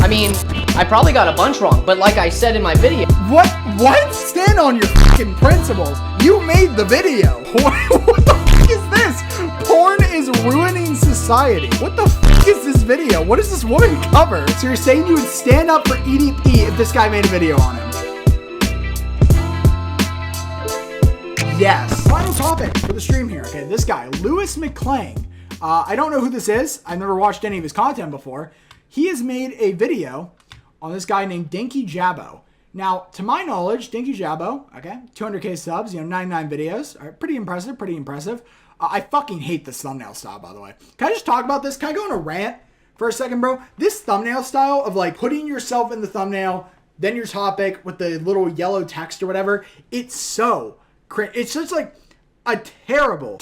I mean, I probably got a bunch wrong, but like I said in my video. What? Stand on your fucking principles. You made the video. What the fuck is this? Porn is ruining society. What the fuck is this video? What does this woman cover? So you're saying you would stand up for EDP if this guy made a video on him? Yes. Final topic for the stream here. Okay, this guy, Louis McClung. I don't know who this is. I've never watched any of his content before. He has made a video on this guy named Dankyjabo. Now, to my knowledge, Dankyjabo, okay, 200k subs, 99 videos. All right, pretty impressive. I fucking hate this thumbnail style, by the way. Can I just talk about this? Can I go on a rant for a second, bro? This thumbnail style of like putting yourself in the thumbnail, then your topic with the little yellow text or whatever, it's so cringe. It's just like a terrible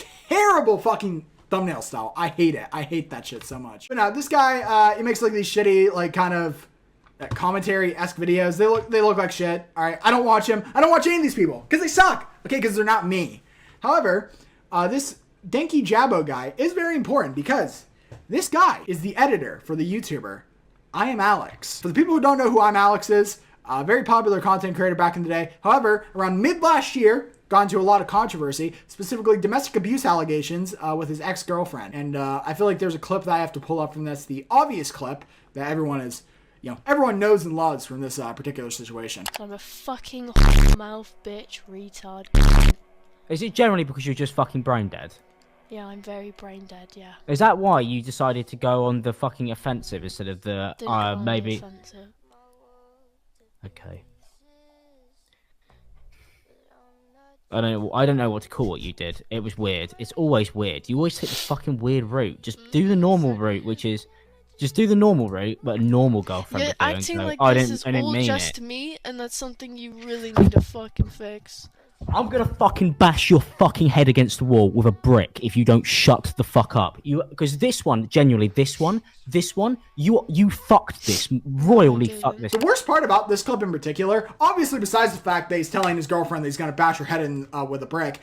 fucking thumbnail style. I hate it. I hate that shit so much. But now this guy, he makes like these shitty, like kind of commentary-esque videos. They look like shit. All right, I don't watch him. I don't watch any of these people because they suck. Okay, because they're not me. However, this Dankyjabo guy is very important because this guy is the editor for the YouTuber ImAllexx. For the people who don't know who ImAllexx is, a very popular content creator back in the day. However, around mid last year, got into a lot of controversy, specifically domestic abuse allegations with his ex-girlfriend. And I feel like there's a clip that I have to pull up from this, the obvious clip that everyone is, everyone knows and loves from this particular situation. I'm a fucking mouth bitch retard. Is it generally because you're just fucking brain dead? Yeah, I'm very brain dead, yeah. Is that why you decided to go on the fucking offensive instead of the, maybe... Offensive. Okay. I don't know what to call what you did. It was weird. It's always weird. You always take this fucking weird route. Just do the normal route, which is... Just do the normal route, but a normal girlfriend You're would do. acting like I this is all just me, and that's something you really need to fucking fix. I'm gonna fucking bash your fucking head against the wall with a brick if you don't shut the fuck up. Because this one, genuinely, this one, you fucked this, royally fucked this. The worst part about this clip in particular, obviously besides the fact that he's telling his girlfriend that he's gonna bash her head in with a brick,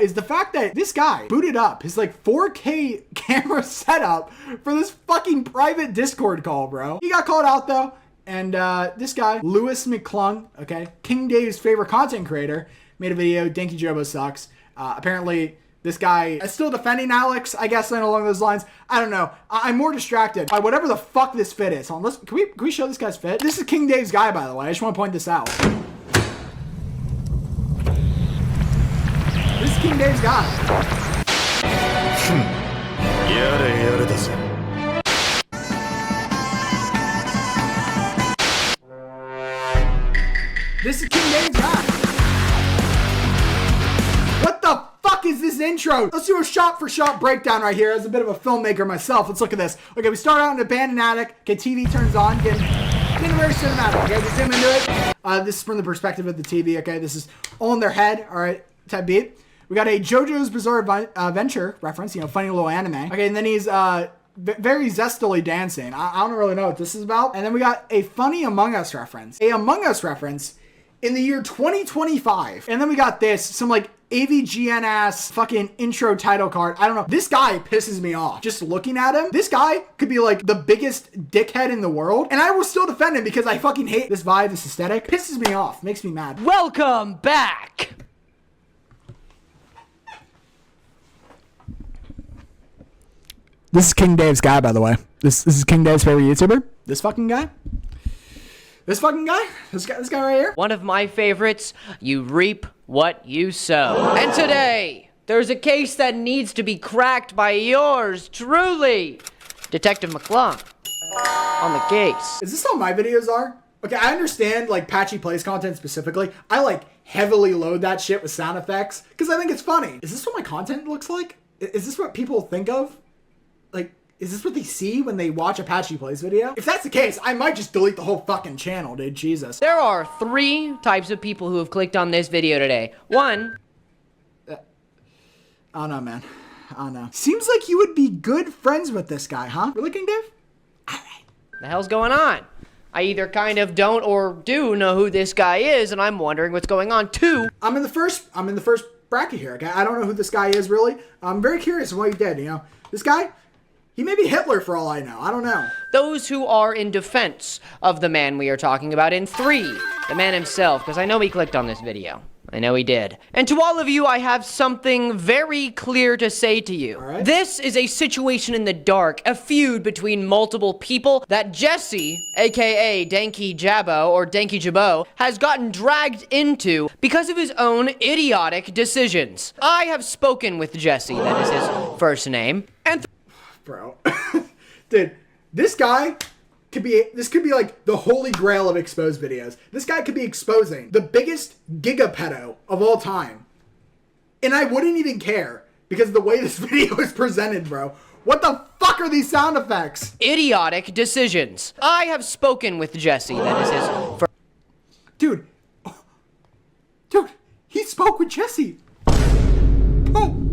is the fact that this guy booted up his like 4K camera setup for this fucking private Discord call, bro. He got called out though, and this guy, Louis McClung, okay, King Dave's favorite content creator, made a video, Dankyjabo sucks. Apparently, this guy is still defending Alex, I guess, and along those lines. I don't know. I'm more distracted by whatever the fuck this fit is. Hold on, can we show this guy's fit? This is King Dave's guy, by the way. I just want to point this out. This is King Dave's guy. This is King Dave's guy. What the fuck is this intro? Let's do a shot-for-shot breakdown right here as a bit of a filmmaker myself. Let's look at this. Okay, we start out in an abandoned attic. Okay, TV turns on. Getting very cinematic. Okay, we zoom into it. This is from the perspective of the TV. Okay, this is all in their head. All right, type beat. We got a JoJo's Bizarre Adventure reference. Funny little anime. Okay, and then he's very zestily dancing. I don't really know what this is about. And then we got a funny Among Us reference. A Among Us reference in the year 2025. And then we got this, some like AVGN ass fucking intro title card. I don't know. This guy pisses me off. Just looking at him, this guy could be like the biggest dickhead in the world. And I will still defend him because I fucking hate this vibe, this aesthetic. Pisses me off. Makes me mad. Welcome back. This is King Dave's guy, by the way. This is King Dave's favorite YouTuber. This fucking guy. This fucking guy? This guy right here? One of my favorites, you reap what you sow. And today, there's a case that needs to be cracked by yours truly, Detective McClung, on the case. Is this how my videos are? Okay, I understand like Patchy plays content specifically. I like heavily load that shit with sound effects because I think it's funny. Is this what my content looks like? Is this what people think of? Like, is this what they see when they watch a Patchy Plays video? If that's the case, I might just delete the whole fucking channel, dude. Jesus. There are 3 types of people who have clicked on this video today. 1. I don't know, man. I don't know. Seems like you would be good friends with this guy, huh? Really, King Dave? Alright. The hell's going on? I either kind of don't or do know who this guy is, and I'm wondering what's going on. 2. I'm in the first bracket here, okay? I don't know who this guy is, really. I'm very curious of what he did, This guy, He may be Hitler for all I know. I don't know. Those who are in defense of the man we are talking about. And 3, the man himself, because I know he clicked on this video. I know he did. And to all of you, I have something very clear to say to you. All right. This is a situation in the dark, a feud between multiple people that Jesse, aka Dankyjabo or Dankyjabo, has gotten dragged into because of his own idiotic decisions. I have spoken with Jesse, that is his first name, and Bro. Dude, this guy could be like the holy grail of exposed videos. This guy could be exposing the biggest gigapedo of all time. And I wouldn't even care because of the way this video is presented, bro. What the fuck are these sound effects? idiotic decisions. I have spoken with Jesse, that is his first. Dude, he spoke with Jesse. Oh.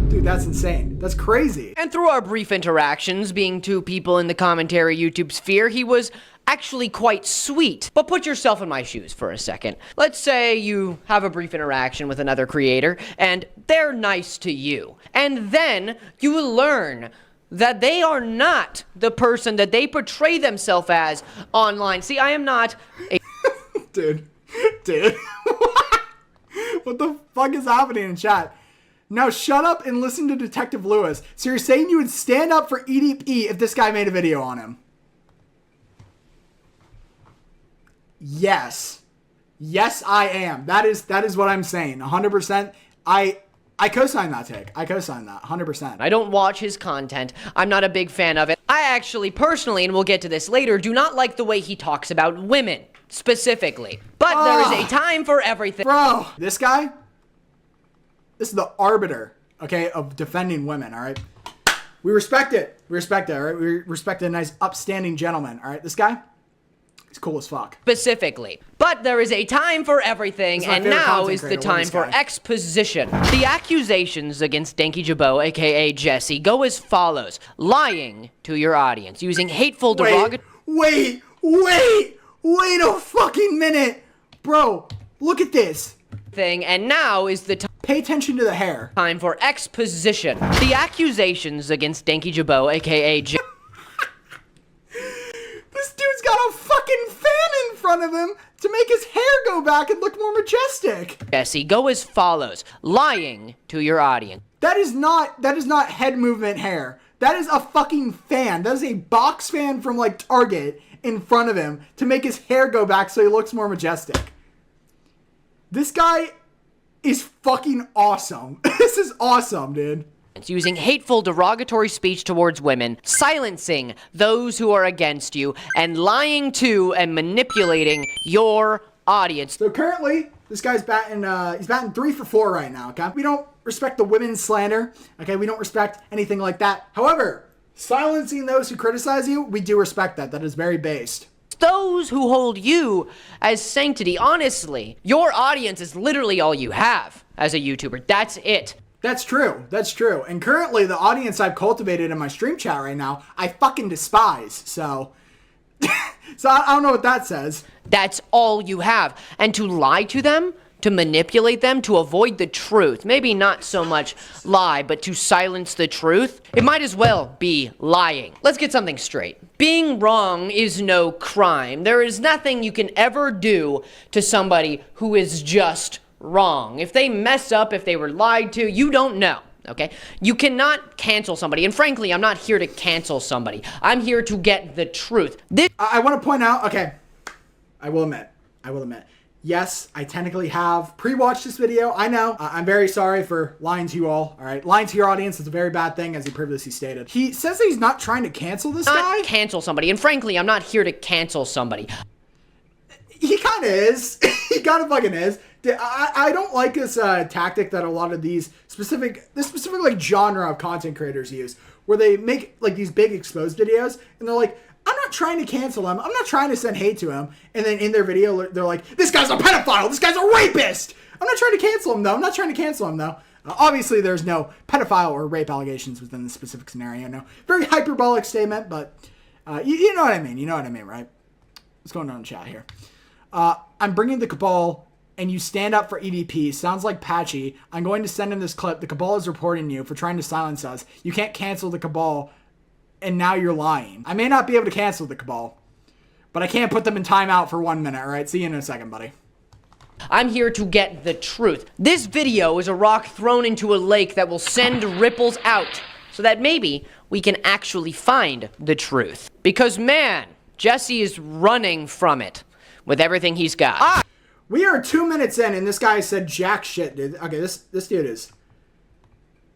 Dude, that's insane. That's crazy. And through our brief interactions, being 2 people in the commentary YouTube sphere, he was actually quite sweet. But put yourself in my shoes for a second. Let's say you have a brief interaction with another creator, and they're nice to you. And then you will learn that they are not the person that they portray themselves as online. See, I am not a... Dude. What the fuck is happening in chat? Now shut up and listen to Detective Lewis. So you're saying you would stand up for EDP if this guy made a video on him? Yes. Yes, I am. That is what I'm saying. 100%. I co-sign that take. I co-sign that. 100%. I don't watch his content. I'm not a big fan of it. I actually, personally, and we'll get to this later, do not like the way he talks about women, specifically. But there is a time for everything. Bro, this guy... This is the arbiter, okay, of defending women, all right? We respect it. We respect it, all right? We respect a nice, upstanding gentleman, all right? This guy, he's cool as fuck. Specifically. But there is a time for everything, and now is the time for exposition. The accusations against Dankyjabo, aka Jesse, go as follows. Lying to your audience, using hateful derogatory... Wait a fucking minute. Bro, look at this. And now is the Pay attention to the hair. time for exposition. The accusations against Dankyjabo, aka This dude's got a fucking fan in front of him to make his hair go back and look more majestic. Jesse go as follows. Lying to your audience. That is not head movement hair. That is a fucking fan. That is a box fan from like Target in front of him to make his hair go back so he looks more majestic. This guy is fucking awesome. This is awesome, dude. It's using hateful derogatory speech towards women, silencing those who are against you, and lying to and manipulating your audience. So currently, this guy's batting, he's batting 3 for 4 right now, okay? We don't respect the women's slander, okay? We don't respect anything like that. However, silencing those who criticize you, we do respect that. That is very based. Those who hold you as sanctity, honestly, your audience is literally all you have as a YouTuber. That's it. That's true. That's true. And currently, the audience I've cultivated in my stream chat right now, I fucking despise. So, I don't know what that says. That's all you have. And to lie to them, to manipulate them, to avoid the truth, maybe not so much lie, but to silence the truth, it might as well be lying. Let's get something straight. Being wrong is no crime. There is nothing you can ever do to somebody who is just wrong. If they mess up, if they were lied to, you don't know. Okay? You cannot cancel somebody. And frankly, I'm not here to cancel somebody. I'm here to get the truth. I want to point out, okay, I will admit, yes, I technically have pre-watched this video. I know. I'm very sorry for lying to you all right? Lying to your audience is a very bad thing, as he previously stated. He says that he's not trying to cancel this guy. Cancel somebody. And frankly, I'm not here to cancel somebody. He kind of is. He kind of fucking is. I don't like this tactic that a lot of this specific like genre of content creators use, where they make like these big exposed videos, and they're like, I'm not trying to cancel him. I'm not trying to send hate to him. And then in their video, they're like, this guy's a pedophile. This guy's a rapist. I'm not trying to cancel him, though. Obviously, there's no pedophile or rape allegations within the specific scenario. No, very hyperbolic statement, but you know what I mean. You know what I mean, right? What's going on in chat here? I'm bringing the Cabal, and you stand up for EDP. Sounds like Patchy. I'm going to send him this clip. The Cabal is reporting you for trying to silence us. You can't cancel the Cabal and now you're lying. I may not be able to cancel the cabal, but I can't put them in timeout for 1 minute, all right? See you in a second, buddy. I'm here to get the truth. This video is a rock thrown into a lake that will send ripples out so that maybe we can actually find the truth. Because man, Jesse is running from it with everything he's got. We are 2 minutes in, and this guy said jack shit, dude. Okay, this dude is...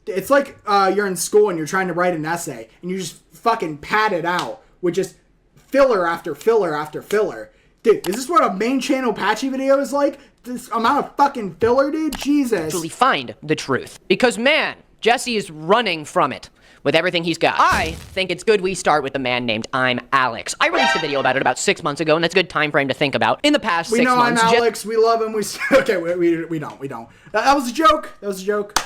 It's like you're in school and you're trying to write an essay, and you just fucking pad it out with just filler after filler after filler. Dude, is this what a main channel Patchy video is like? This amount of fucking filler, dude? Jesus. Actually find the truth. Because man, Jesse is running from it with everything he's got. I think it's good we start with a man named ImAllexx. I released a video about it about 6 months ago, and that's a good time frame to think about. In the past 6 months... We know ImAllexx, we love him, okay, we don't. That was a joke,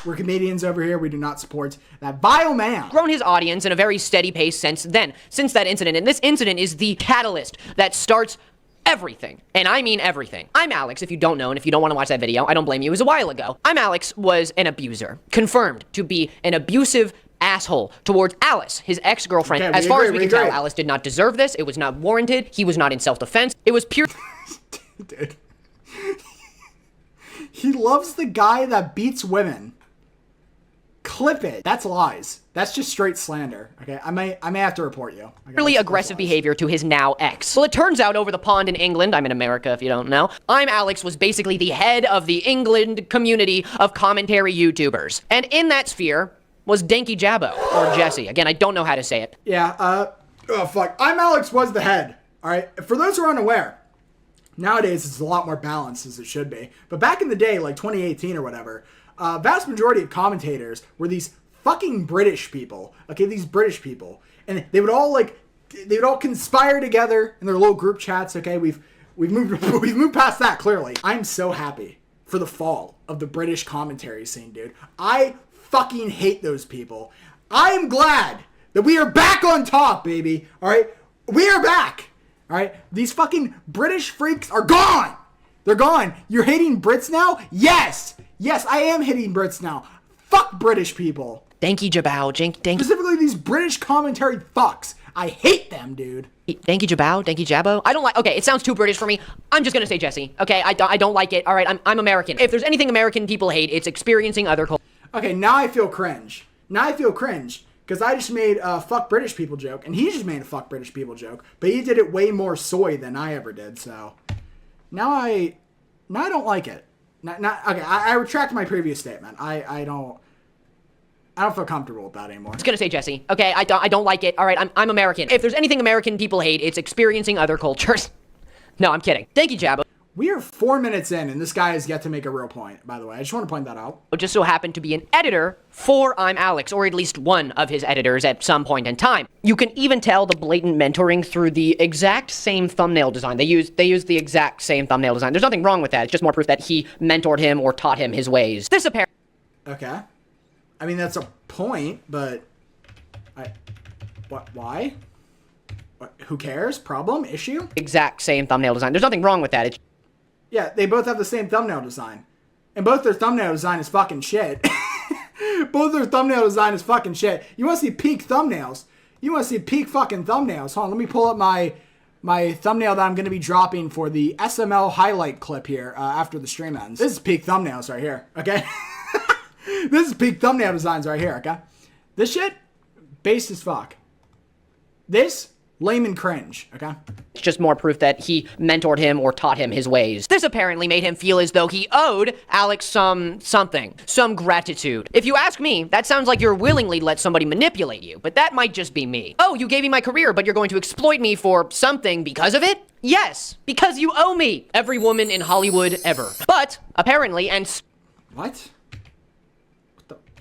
We're comedians over here, we do not support that vile man. Grown his audience in a very steady pace since then, since that incident, and this incident is the catalyst that starts everything. And I mean everything. ImAllexx, if you don't know, and if you don't want to watch that video, I don't blame you, it was a while ago. ImAllexx was an abuser, confirmed to be an abusive asshole towards Alice, his ex-girlfriend. Okay, as far as we can tell, Alice did not deserve this. It was not warranted. He was not in self-defense. It was pure... Dude. He loves the guy that beats women. Clip it. That's lies. That's just straight slander. Okay, I may have to report you. Okay, really aggressive behavior to his now ex. Well, it turns out over the pond in England, I'm in America if you don't know, ImAllexx was basically the head of the England community of commentary YouTubers. And in that sphere was Dankyjabo, or Jesse. Again, I don't know how to say it. Yeah, oh fuck. ImAllexx was the head, alright? For those who are unaware, nowadays it's a lot more balanced as it should be. But back in the day, like 2018 or whatever, vast majority of commentators were these fucking British people. Okay, these British people. And they would all conspire together in their little group chats, okay? We've moved past that, clearly. I'm so happy for the fall of the British commentary scene, dude. I fucking hate those people. I am glad that we are back on top, baby. All right, we are back. All right, these fucking British freaks are gone. They're gone. You're hating Brits now? Yes, I am hating Brits now. Fuck British people. Dankyjabo, Specifically these British commentary fucks. I hate them, dude. Dankyjabo? I don't like... Okay, it sounds too British for me. I'm just gonna say Jesse. Okay, I don't like it. All right, I'm American. If there's anything American people hate, it's experiencing other cultures. Okay, now I feel cringe. Because I just made a fuck British people joke, and he just made a fuck British people joke, but he did it way more soy than I ever did, so... Now I don't like it. Okay, I retract my previous statement. I don't feel comfortable with that anymore. I was gonna say Jesse. Okay, I don't like it. All right, I'm American. If there's anything American people hate, it's experiencing other cultures. No, I'm kidding. Dankyjabo. We are 4 minutes in, and this guy has yet to make a real point, by the way. I just want to point that out. Just so happened to be an editor for ImAllexx, or at least one of his editors at some point in time. You can even tell the blatant mentoring through the exact same thumbnail design. They use the exact same thumbnail design. There's nothing wrong with that. It's just more proof that he mentored him or taught him his ways. This apparently... Okay. I mean, that's a point, but... Why? Who cares? Problem? Issue? Exact same thumbnail design. There's nothing wrong with that. Yeah, they both have the same thumbnail design. And both their thumbnail design is fucking shit. Both their thumbnail design is fucking shit. You want to see peak thumbnails? You want to see peak fucking thumbnails? Hold on, let me pull up my thumbnail that I'm going to be dropping for the SML highlight clip here after the stream ends. This is peak thumbnails right here, okay? This is peak thumbnail designs right here, okay? This shit, based as fuck. This... lame and cringe, okay? It's just more proof that he mentored him or taught him his ways. This apparently made him feel as though he owed Alex some gratitude. If you ask me, that sounds like you're willingly let somebody manipulate you, but that might just be me. Oh, you gave me my career, but you're going to exploit me for something because of it? Yes, because you owe me. Every woman in Hollywood ever. But, apparently, and... What?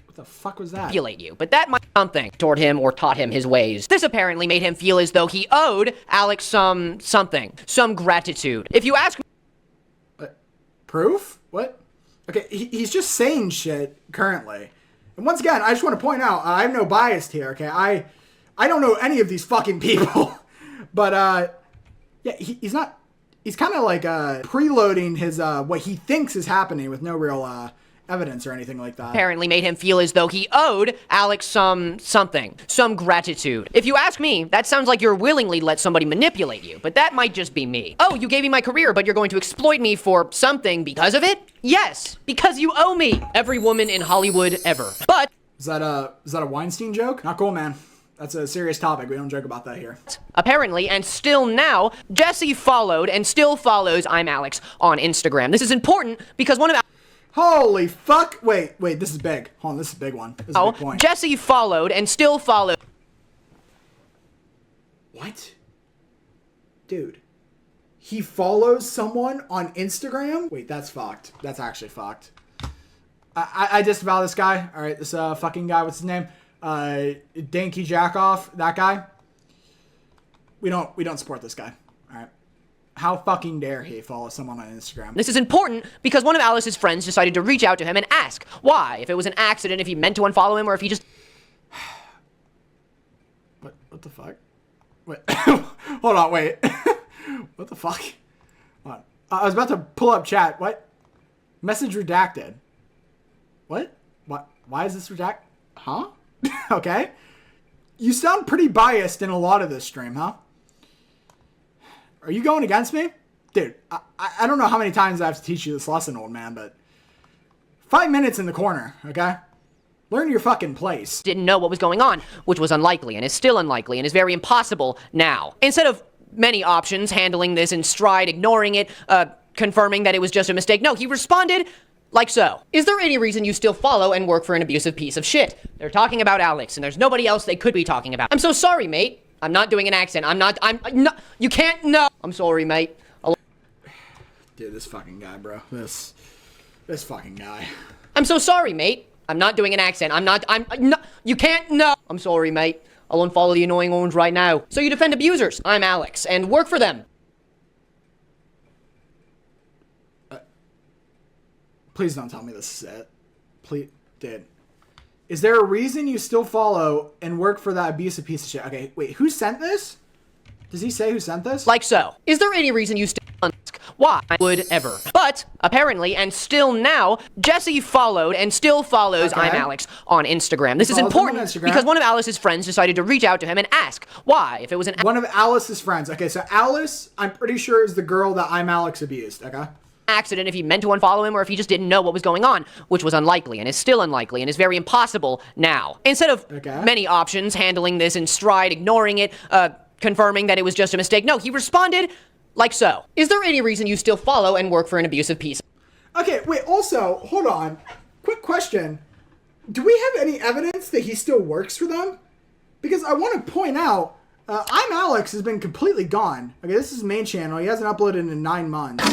What the fuck was that? Manipulate you, but that might something toward him or taught him his ways. This apparently made him feel as though he owed Alex some gratitude. If you ask me... Proof? What? Okay, he's just saying shit currently. And once again, I just want to point out, I have no bias here, okay? I don't know any of these fucking people. But, yeah, he's not... He's kind of like preloading his, what he thinks is happening with no real evidence or anything like that. Apparently made him feel as though he owed Alex some gratitude. If you ask me, that sounds like you're willingly let somebody manipulate you, but that might just be me. Oh, you gave me my career, but you're going to exploit me for something because of it? Yes, because you owe me. Every woman in Hollywood ever. But Is that a Weinstein joke? Not cool, man. That's a serious topic. We don't joke about that here. apparently, and still now, Jesse followed and still follows ImAllexx on Instagram. This is important because one of Holy fuck! Wait, this is big. Hold on, this is a big one. This is a big point. Jesse followed and still follows. What? Dude. He follows someone on Instagram? Wait, that's fucked. That's actually fucked. I disavow this guy. Alright, this fucking guy, what's his name? Dankyjabo, that guy. We don't support this guy. Alright. How fucking dare he follow someone on Instagram? This is important because one of Alice's friends decided to reach out to him and ask why, if it was an accident, if he meant to unfollow him, or if he just... What the fuck? Wait. Hold on, wait. What the fuck? Hold on. I was about to pull up chat. What? Message redacted. What? What? Why is this redacted? Huh? Okay. You sound pretty biased in a lot of this stream, huh? Are you going against me? Dude, I don't know how many times I have to teach you this lesson, old man, but 5 minutes in the corner, okay? Learn your fucking place. didn't know what was going on, which was unlikely and is still unlikely and is very impossible now. Instead of many options, handling this in stride, ignoring it, confirming that it was just a mistake, no, he responded like so. Is there any reason you still follow and work for an abusive piece of shit? They're talking about Alex, and there's nobody else they could be talking about. I'm so sorry, mate. I'm not doing an accent. I'm not, you can't, no. I'm sorry, mate. Dude, this fucking guy, bro. This fucking guy. I'm so sorry, mate. I'm not doing an accent. You can't, no. I'm sorry, mate. I'll unfollow the annoying orange right now. So you defend abusers. ImAllexx, and work for them. Please don't tell me this is it. Please, dude. Is there a reason you still follow and work for that abusive piece of shit? Okay, wait, who sent this? Does he say who sent this? Like so. Is there any reason you still ask why I would ever? But, apparently, and still now, Jesse followed and still follows ImAllexx on Instagram. This is important because one of Alice's friends decided to reach out to him and ask why, if it was an one of Alice's friends. Okay, so Alice, I'm pretty sure is the girl that ImAllexx abused, okay? accident, if he meant to unfollow him, or if he just didn't know what was going on, which was unlikely and is still unlikely and is very impossible now. Instead of many options, handling this in stride, ignoring it, confirming that it was just a mistake, no, he responded like so. Is there any reason you still follow and work for an abusive piece? Okay, wait, also, hold on. Quick question. Do we have any evidence that he still works for them? Because I want to point out, ImAllexx has been completely gone. Okay, this is his main channel. He hasn't uploaded in 9 months.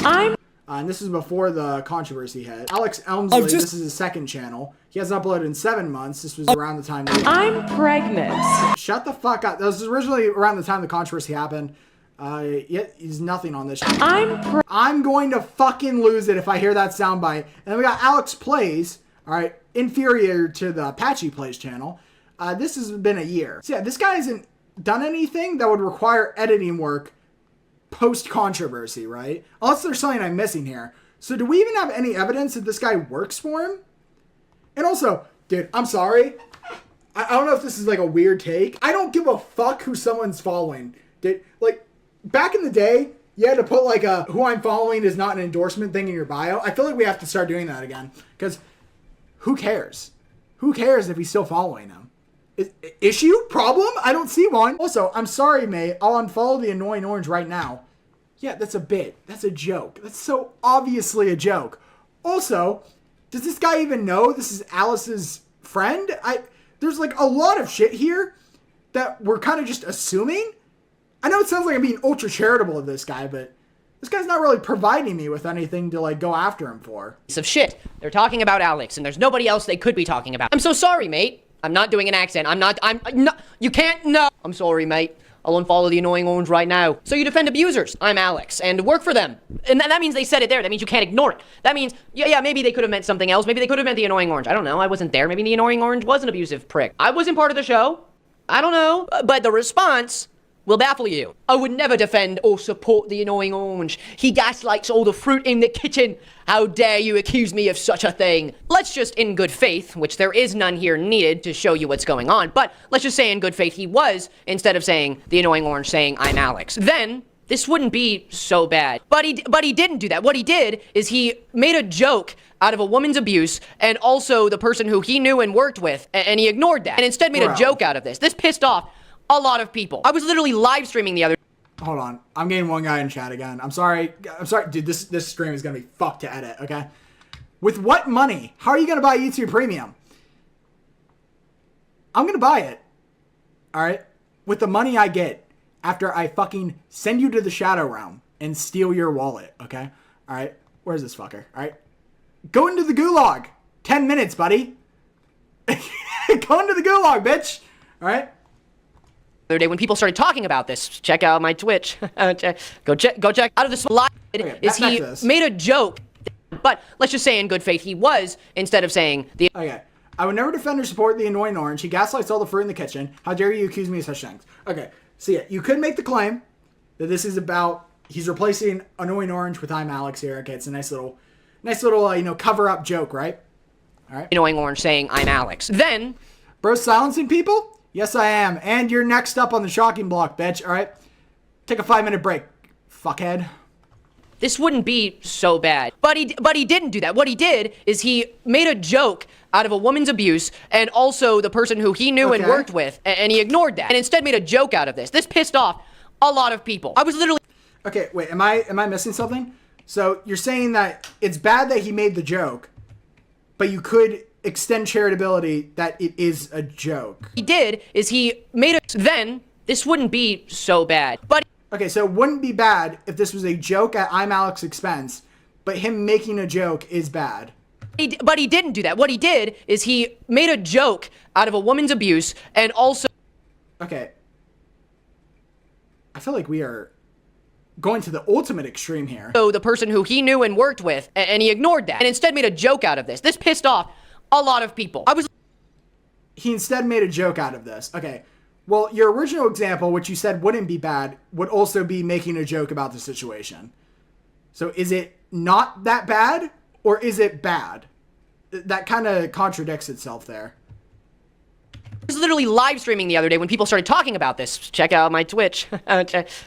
And this is before the controversy hit. Alex Elmsley, this is his second channel. He hasn't uploaded in 7 months. This was around the time I'm pregnant. Shut the fuck up. This was originally around the time the controversy happened. Yet he's nothing on this channel. I'm going to fucking lose it if I hear that soundbite. And then we got Alex Plays, alright, inferior to the Patchy Plays channel. This has been a year. So yeah, this guy hasn't done anything that would require editing work post-controversy, right? Unless there's something I'm missing here. So do we even have any evidence that this guy works for him? And also, dude, I'm sorry. I don't know if this is like a weird take. I don't give a fuck who someone's following. Dude, like, back in the day, you had to put like a who I'm following is not an endorsement thing in your bio. I feel like we have to start doing that again. Because who cares? Who cares if he's still following him? Issue? Problem? I don't see one. Also, I'm sorry, mate. I'll unfollow the annoying orange right now. Yeah, that's a bit. That's a joke. That's so obviously a joke. Also, does this guy even know this is Alice's friend? There's like a lot of shit here that we're kind of just assuming. I know it sounds like I'm being ultra charitable of this guy, but this guy's not really providing me with anything to like go after him for. Piece of shit. They're talking about Alex, and there's nobody else they could be talking about. I'm so sorry, mate. I'm not doing an accent. You can't, no. I'm sorry, mate. I'll unfollow the annoying orange right now. So you defend abusers. ImAllexx, and work for them. And that means they said it there. That means you can't ignore it. That means, yeah, maybe they could have meant something else. Maybe they could have meant the annoying orange. I don't know. I wasn't there. Maybe the annoying orange was an abusive prick. I wasn't part of the show. I don't know. But the response will baffle you. I would never defend or support the annoying orange. He gaslights all the fruit in the kitchen. How dare you accuse me of such a thing? Let's just, in good faith, which there is none here needed to show you what's going on, but let's just say in good faith he was, instead of saying the annoying orange, saying ImAllexx. Then this wouldn't be so bad. But he didn't do that. What he did is he made a joke out of a woman's abuse and also the person who he knew and worked with, and he ignored that and instead made a joke out of this. This pissed off a lot of people. I was literally live streaming the other. Hold on. I'm getting one guy in chat again. I'm sorry. Dude, this stream is going to be fucked to edit, okay? With what money? How are you going to buy YouTube Premium? I'm going to buy it. All right? With the money I get after I fucking send you to the Shadow Realm and steal your wallet, okay? All right? Where's this fucker? All right? Go into the gulag. 10 minutes, buddy. Go into the gulag, bitch. All right? Other day when people started talking about this, check out my Twitch. Go check out of the live. He made a joke, but let's just say in good faith he was, instead of saying the. Okay, I would never defend or support the annoying orange. He gaslights all the fruit in the kitchen. How dare you accuse me of such things? Okay, so yeah, you could make the claim that this is about he's replacing annoying orange with ImAllexx here. Okay, it's a nice little cover up joke, right? All right. Annoying orange saying ImAllexx. Then, bro, silencing people. Yes, I am. And you're next up on the shocking block, bitch. All right? Take a 5-minute break, fuckhead. This wouldn't be so bad. But he didn't do that. What he did is he made a joke out of a woman's abuse and also the person who he knew and worked with, and he ignored that and instead made a joke out of this. This pissed off a lot of people. I was literally. Okay, wait. Am I missing something? So you're saying that it's bad that he made the joke, but you could extend charitability that it is a joke. He did is he made a. Then this wouldn't be so bad. But okay, so it wouldn't be bad if this was a joke at ImAllexx's expense, but him making a joke is bad. But he didn't do that. What he did is he made a joke out of a woman's abuse and also. Okay. I feel like we are going to the ultimate extreme here. So the person who he knew and worked with, and he ignored that and instead made a joke out of this. This pissed off a lot of people. He instead made a joke out of this. Okay. Well, your original example, which you said wouldn't be bad, would also be making a joke about the situation. So is it not that bad, or is it bad? That kind of contradicts itself there. I was literally live streaming the other day when people started talking about this. Check out my Twitch.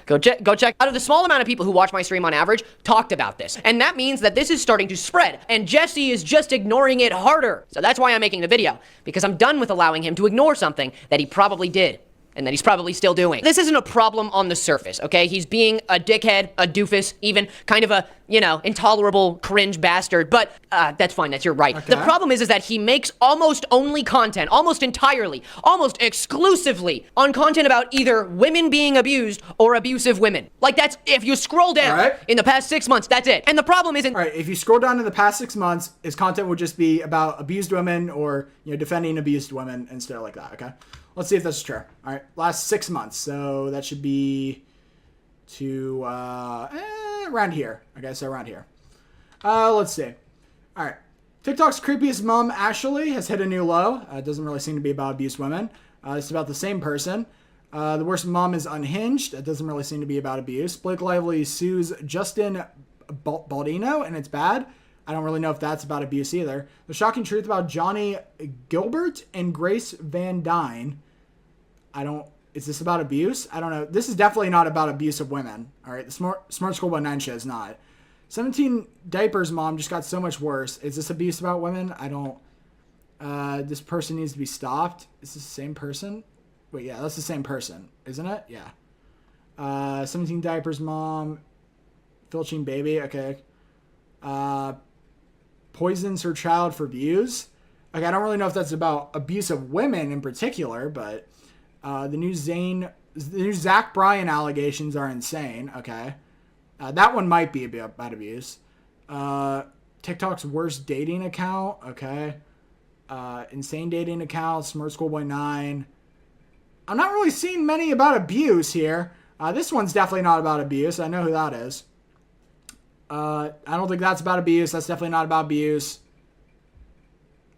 Go check. Out of the small amount of people who watch my stream on average talked about this. And that means that this is starting to spread. And Jesse is just ignoring it harder. So that's why I'm making the video. Because I'm done with allowing him to ignore something that he probably did. And that he's probably still doing. This isn't a problem on the surface, okay? He's being a dickhead, a doofus, even kind of a, intolerable cringe bastard, but that's fine, that's your right. Okay. The problem is that he makes almost only content, almost entirely, almost exclusively on content about either women being abused or abusive women. Like that's, if you scroll down in the past 6 months, that's it. And the problem isn't- All right, if you scroll down in the past 6 months, his content would just be about abused women or, defending abused women and stuff like that, okay? Let's see if that's true. All right, last 6 months. So that should be to around here. Okay, so around here. Let's see. All right. TikTok's creepiest mom, Ashley, has hit a new low. It doesn't really seem to be about abused women. It's about the same person. The worst mom is Unhinged. It doesn't really seem to be about abuse. Blake Lively sues Justin Baldino, and it's bad. I don't really know if that's about abuse either. The shocking truth about Johnny Gilbert and Grace Van Dyne. Is this about abuse? I don't know. This is definitely not about abuse of women. All right. The Smart School by 9 show is not. 17 Diapers mom just got so much worse. Is this abuse about women? I don't. This person needs to be stopped. Is this the same person? Wait, yeah, that's the same person, isn't it? Yeah. 17 Diapers mom. Filching baby. Okay. Poisons her child for views. Like, I don't really know if that's about abuse of women in particular, but the new Zach Bryan allegations are insane. Okay. That one might be about abuse. TikTok's worst dating account. Okay. Insane dating account. Smart Schoolboy 9. I'm not really seeing many about abuse here. This one's definitely not about abuse. I know who that is. I don't think that's about abuse. That's definitely not about abuse.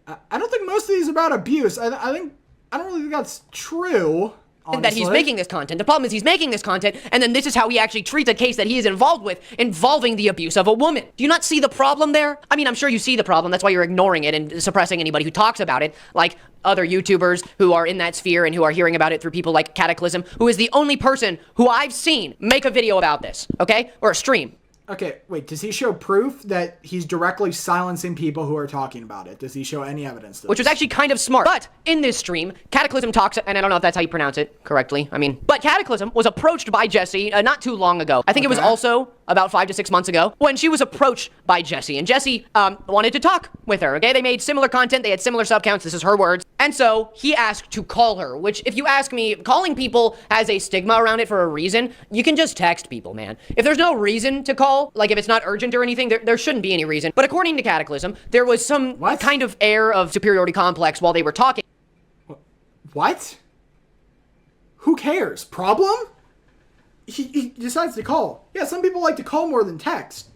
I don't think most of these are about abuse. I don't really think that's true. that he's making this content. The problem is he's making this content, and then this is how he actually treats a case that he is involved with, involving the abuse of a woman. Do you not see the problem there? I mean, I'm sure you see the problem. That's why you're ignoring it and suppressing anybody who talks about it, like other YouTubers who are in that sphere and who are hearing about it through people like Katiclyzm, who is the only person who I've seen make a video about this, okay? Or a stream. Okay, wait, does he show proof that he's directly silencing people who are talking about it? Does he show any evidence to this? Which was actually kind of smart. But in this stream, Katiclyzm talks, and I don't know if that's how you pronounce it correctly. But Katiclyzm was approached by Jessie not too long ago. I think it was also about 5 to 6 months ago when she was approached by Jessie. And Jessie wanted to talk with her, okay? They made similar content. They had similar subcounts. This is her words. And so he asked to call her, which if you ask me, calling people has a stigma around it for a reason. You can just text people, man. If there's no reason to call, like if it's not urgent or anything, there shouldn't be any reason. But according to Katiclyzm, there was some kind of air of superiority complex while they were talking. What? Who cares? Problem? He decides to call. Yeah, some people like to call more than text.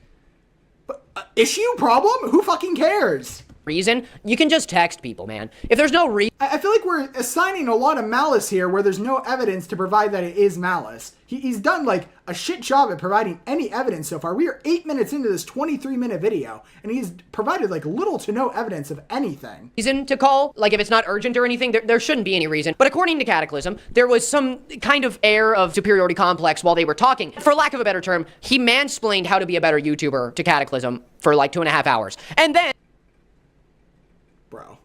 But issue? Problem? Who fucking cares? Reason, you can just text people, man. If there's no reason, I feel like we're assigning a lot of malice here where there's no evidence to provide that it is malice. He's done like a shit job at providing any evidence so far. We are 8 minutes into this 23-minute video, and he's provided like little to no evidence of anything. Reason to call, like if it's not urgent or anything, there shouldn't be any reason. But according to Katiclyzm, there was some kind of air of superiority complex while they were talking. For lack of a better term, he mansplained how to be a better YouTuber to Katiclyzm for like 2.5 hours. And then bro.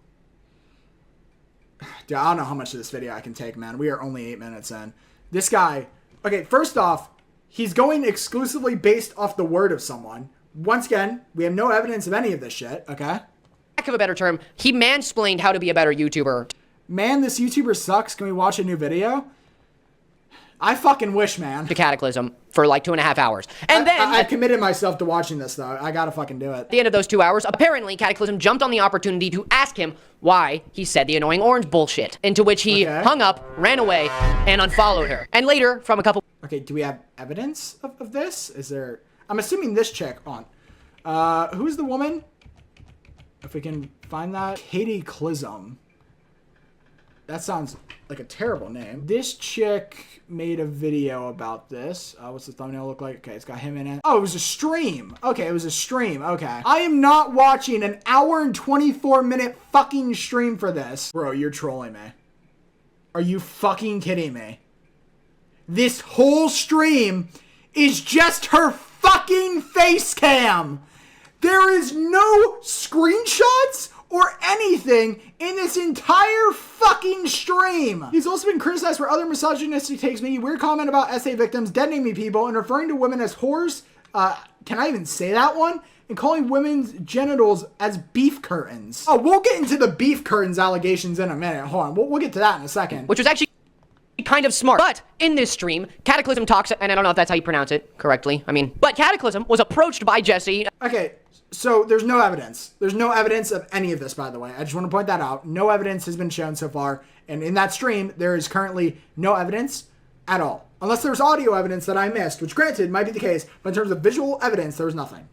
Dude, I don't know how much of this video I can take, man. We are only 8 minutes in. This guy, okay, first off, he's going exclusively based off the word of someone. Once again, we have no evidence of any of this shit, okay? Lack of a better term, he mansplained how to be a better YouTuber. Man, this YouTuber sucks. Can we watch a new video? I fucking wish, man. To Katiclyzm for like 2.5 hours. And then I committed myself to watching this, though. I gotta fucking do it. At the end of those 2 hours, apparently Katiclyzm jumped on the opportunity to ask him why he said the annoying orange bullshit. Into which he hung up, ran away, and unfollowed her. And later, from a couple... Okay, do we have evidence of this? Is there... I'm assuming this chick on. Who's the woman? If we can find that. Katiclyzm. That sounds like a terrible name. This chick made a video about this. What's the thumbnail look like? Okay, it's got him in it. Oh, it was a stream. Okay, it was a stream. Okay. I am not watching an hour and 24-minute fucking stream for this. Bro, you're trolling me. Are you fucking kidding me? This whole stream is just her fucking face cam. There is no screenshots or anything in this entire fucking stream. He's also been criticized for other misogynistic takes, making weird comment about SA victims, dead naming people, and referring to women as whores. Can I even say that one? And calling women's genitals as beef curtains. Oh, we'll get into the beef curtains allegations in a minute. Hold on, we'll get to that in a second. Which was actually kind of smart. But in this stream, Katiclyzm talks, and I don't know if that's how you pronounce it correctly. But Katiclyzm was approached by Jessie. Okay. So there's no evidence. There's no evidence of any of this, by the way. I just want to point that out. No evidence has been shown so far. And in that stream, there is currently no evidence at all. Unless there's audio evidence that I missed, which granted might be the case, but in terms of visual evidence, there was nothing.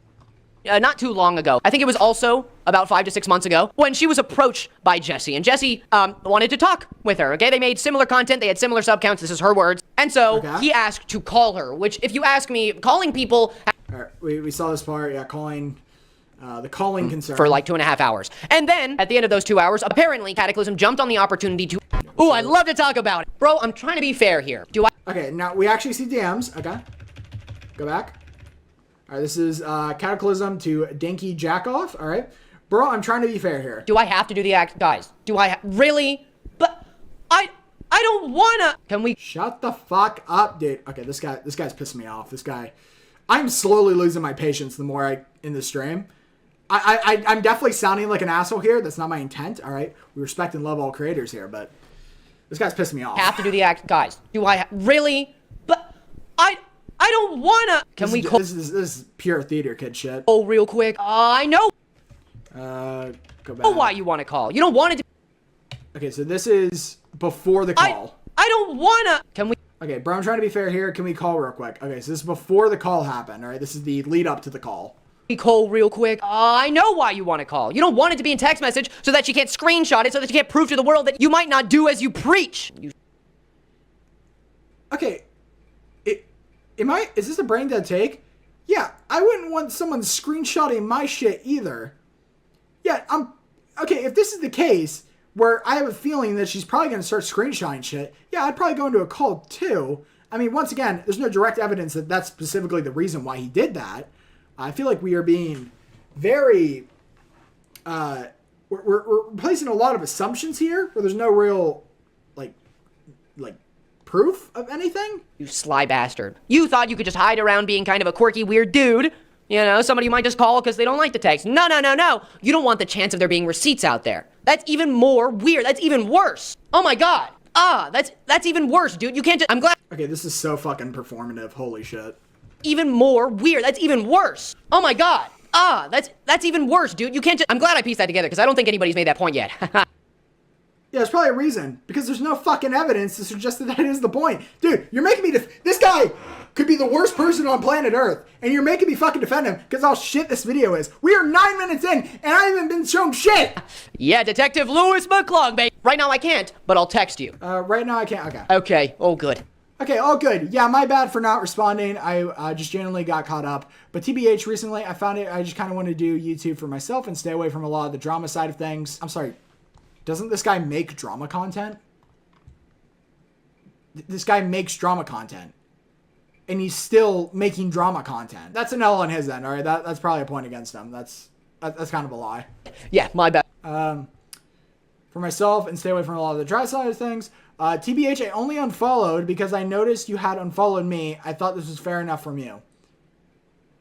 Not too long ago. I think it was also about 5 to 6 months ago when she was approached by Jessie. And Jessie wanted to talk with her, okay? They made similar content. They had similar subcounts. This is her words. And so he asked to call her, which if you ask me, calling people... All right, we saw this part. Yeah, calling... the calling concern. For like 2.5 hours. And then, at the end of those 2 hours, apparently Katiclyzm jumped on the opportunity to... Ooh, I'd love to talk about it. Bro, I'm trying to be fair here. Do I... Okay, now we actually see DMs. Okay. Go back. All right, this is Katiclyzm to Dankyjabo. All right. Bro, I'm trying to be fair here. Do I have to do the act? Guys, do I... Really? But I don't wanna... Can we... Shut the fuck up, dude. Okay, this guy's pissing me off. This guy... I'm slowly losing my patience the more I... in this stream. I'm definitely sounding like an asshole here. That's not my intent, all right? We respect and love all creators here, but this guy's pissing me off. Have to do the act. Guys, do I... Really? But I don't wanna... Can we... This is pure theater kid shit. Oh, real quick. I know. Go back. Oh, why you want to call. You don't want it to... Okay, so this is before the call. I don't wanna... Can we... Okay, bro, I'm trying to be fair here. Can we call real quick? Okay, so this is before the call happened, all right? This is the lead up to the call. Call real quick. I know why you want to call. You don't want it to be in text message so that you can't screenshot it, so that you can't prove to the world that you might not do as you preach. Okay, is this a brain dead take? Yeah, I wouldn't want someone screenshotting my shit either. Yeah, okay, if this is the case, where I have a feeling that she's probably going to start screenshotting shit, yeah, I'd probably go into a cult too. I mean, once again, there's no direct evidence that that's specifically the reason why he did that. I feel like we are being very, we're placing a lot of assumptions here where there's no real, like proof of anything. You sly bastard. You thought you could just hide around being kind of a quirky, weird dude. You know, somebody you might just call because they don't like the text. No. You don't want the chance of there being receipts out there. That's even more weird. That's even worse. Oh my god. That's even worse, dude. You can't just... I'm glad... Okay, this is so fucking performative. Holy shit. Even more weird. That's even worse. Oh my god. That's even worse, dude. You can't just... I'm glad I pieced that together because I don't think anybody's made that point yet. Yeah, there's probably a reason. Because there's no fucking evidence to suggest that that is the point. Dude, you're making me... This guy could be the worst person on planet Earth. And you're making me fucking defend him because how shit this video is. We are 9 minutes in and I haven't been shown shit. Yeah, Detective Louis McClung, baby. Right now I can't, but I'll text you. Right now I can't. Okay. Okay. Oh, good. Okay, all good. Yeah, my bad for not responding. I just genuinely got caught up. But TBH, recently I found it. I just kind of want to do YouTube for myself and stay away from a lot of the drama side of things. I'm sorry. Doesn't this guy make drama content? This guy makes drama content. And he's still making drama content. That's an L on his end, all right? That's probably a point against him. That's kind of a lie. Yeah, my bad. For myself and stay away from a lot of the dry side of things. TBH, I only unfollowed because I noticed you had unfollowed me. I thought this was fair enough from you.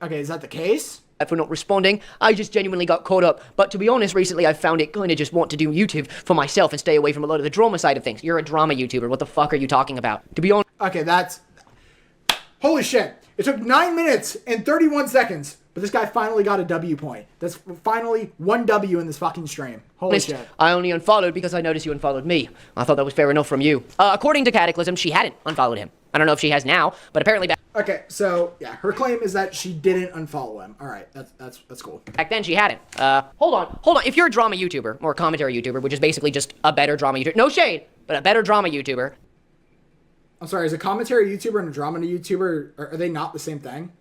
Okay, is that the case? For not responding, I just genuinely got caught up. But to be honest, recently I found it kind of just want to do YouTube for myself and stay away from a lot of the drama side of things. You're a drama YouTuber. What the fuck are you talking about? To be honest... Okay, that's... Holy shit. It took 9 minutes and 31 seconds. But this guy finally got a W point. That's finally one W in this fucking stream. Holy shit. I only unfollowed because I noticed you unfollowed me. I thought that was fair enough from you. According to Katiclyzm, she hadn't unfollowed him. I don't know if she has now, but apparently okay, so yeah, her claim is that she didn't unfollow him. All right, that's cool. back then she hadn't. Hold on. If you're a drama YouTuber or a commentary YouTuber, which is basically just a better drama YouTuber, no shade, but a better drama YouTuber. I'm sorry, is a commentary YouTuber and a drama YouTuber, are they not the same thing?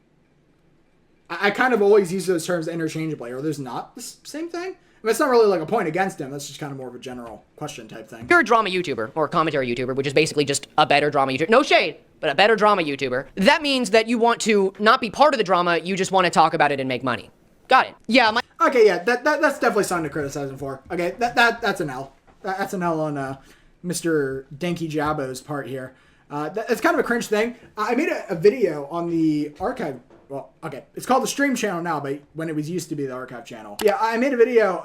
I kind of always use those terms interchangeably. Are those not the same thing? I mean, it's not really like a point against him. That's just kind of more of a general question type thing. If you're a drama YouTuber or a commentary YouTuber, which is basically just a better drama YouTuber, no shade, but a better drama YouTuber, that means that you want to not be part of the drama, you just want to talk about it and make money. Got it. Yeah, okay, yeah, that's definitely something to criticize him for. Okay, that's an L. That's an L on Mr. Dankyjabo's part here. It's kind of a cringe thing. I made a video on the archive. Well, okay, it's called the stream channel now, but when it was used to be the archive channel. Yeah, I made a video.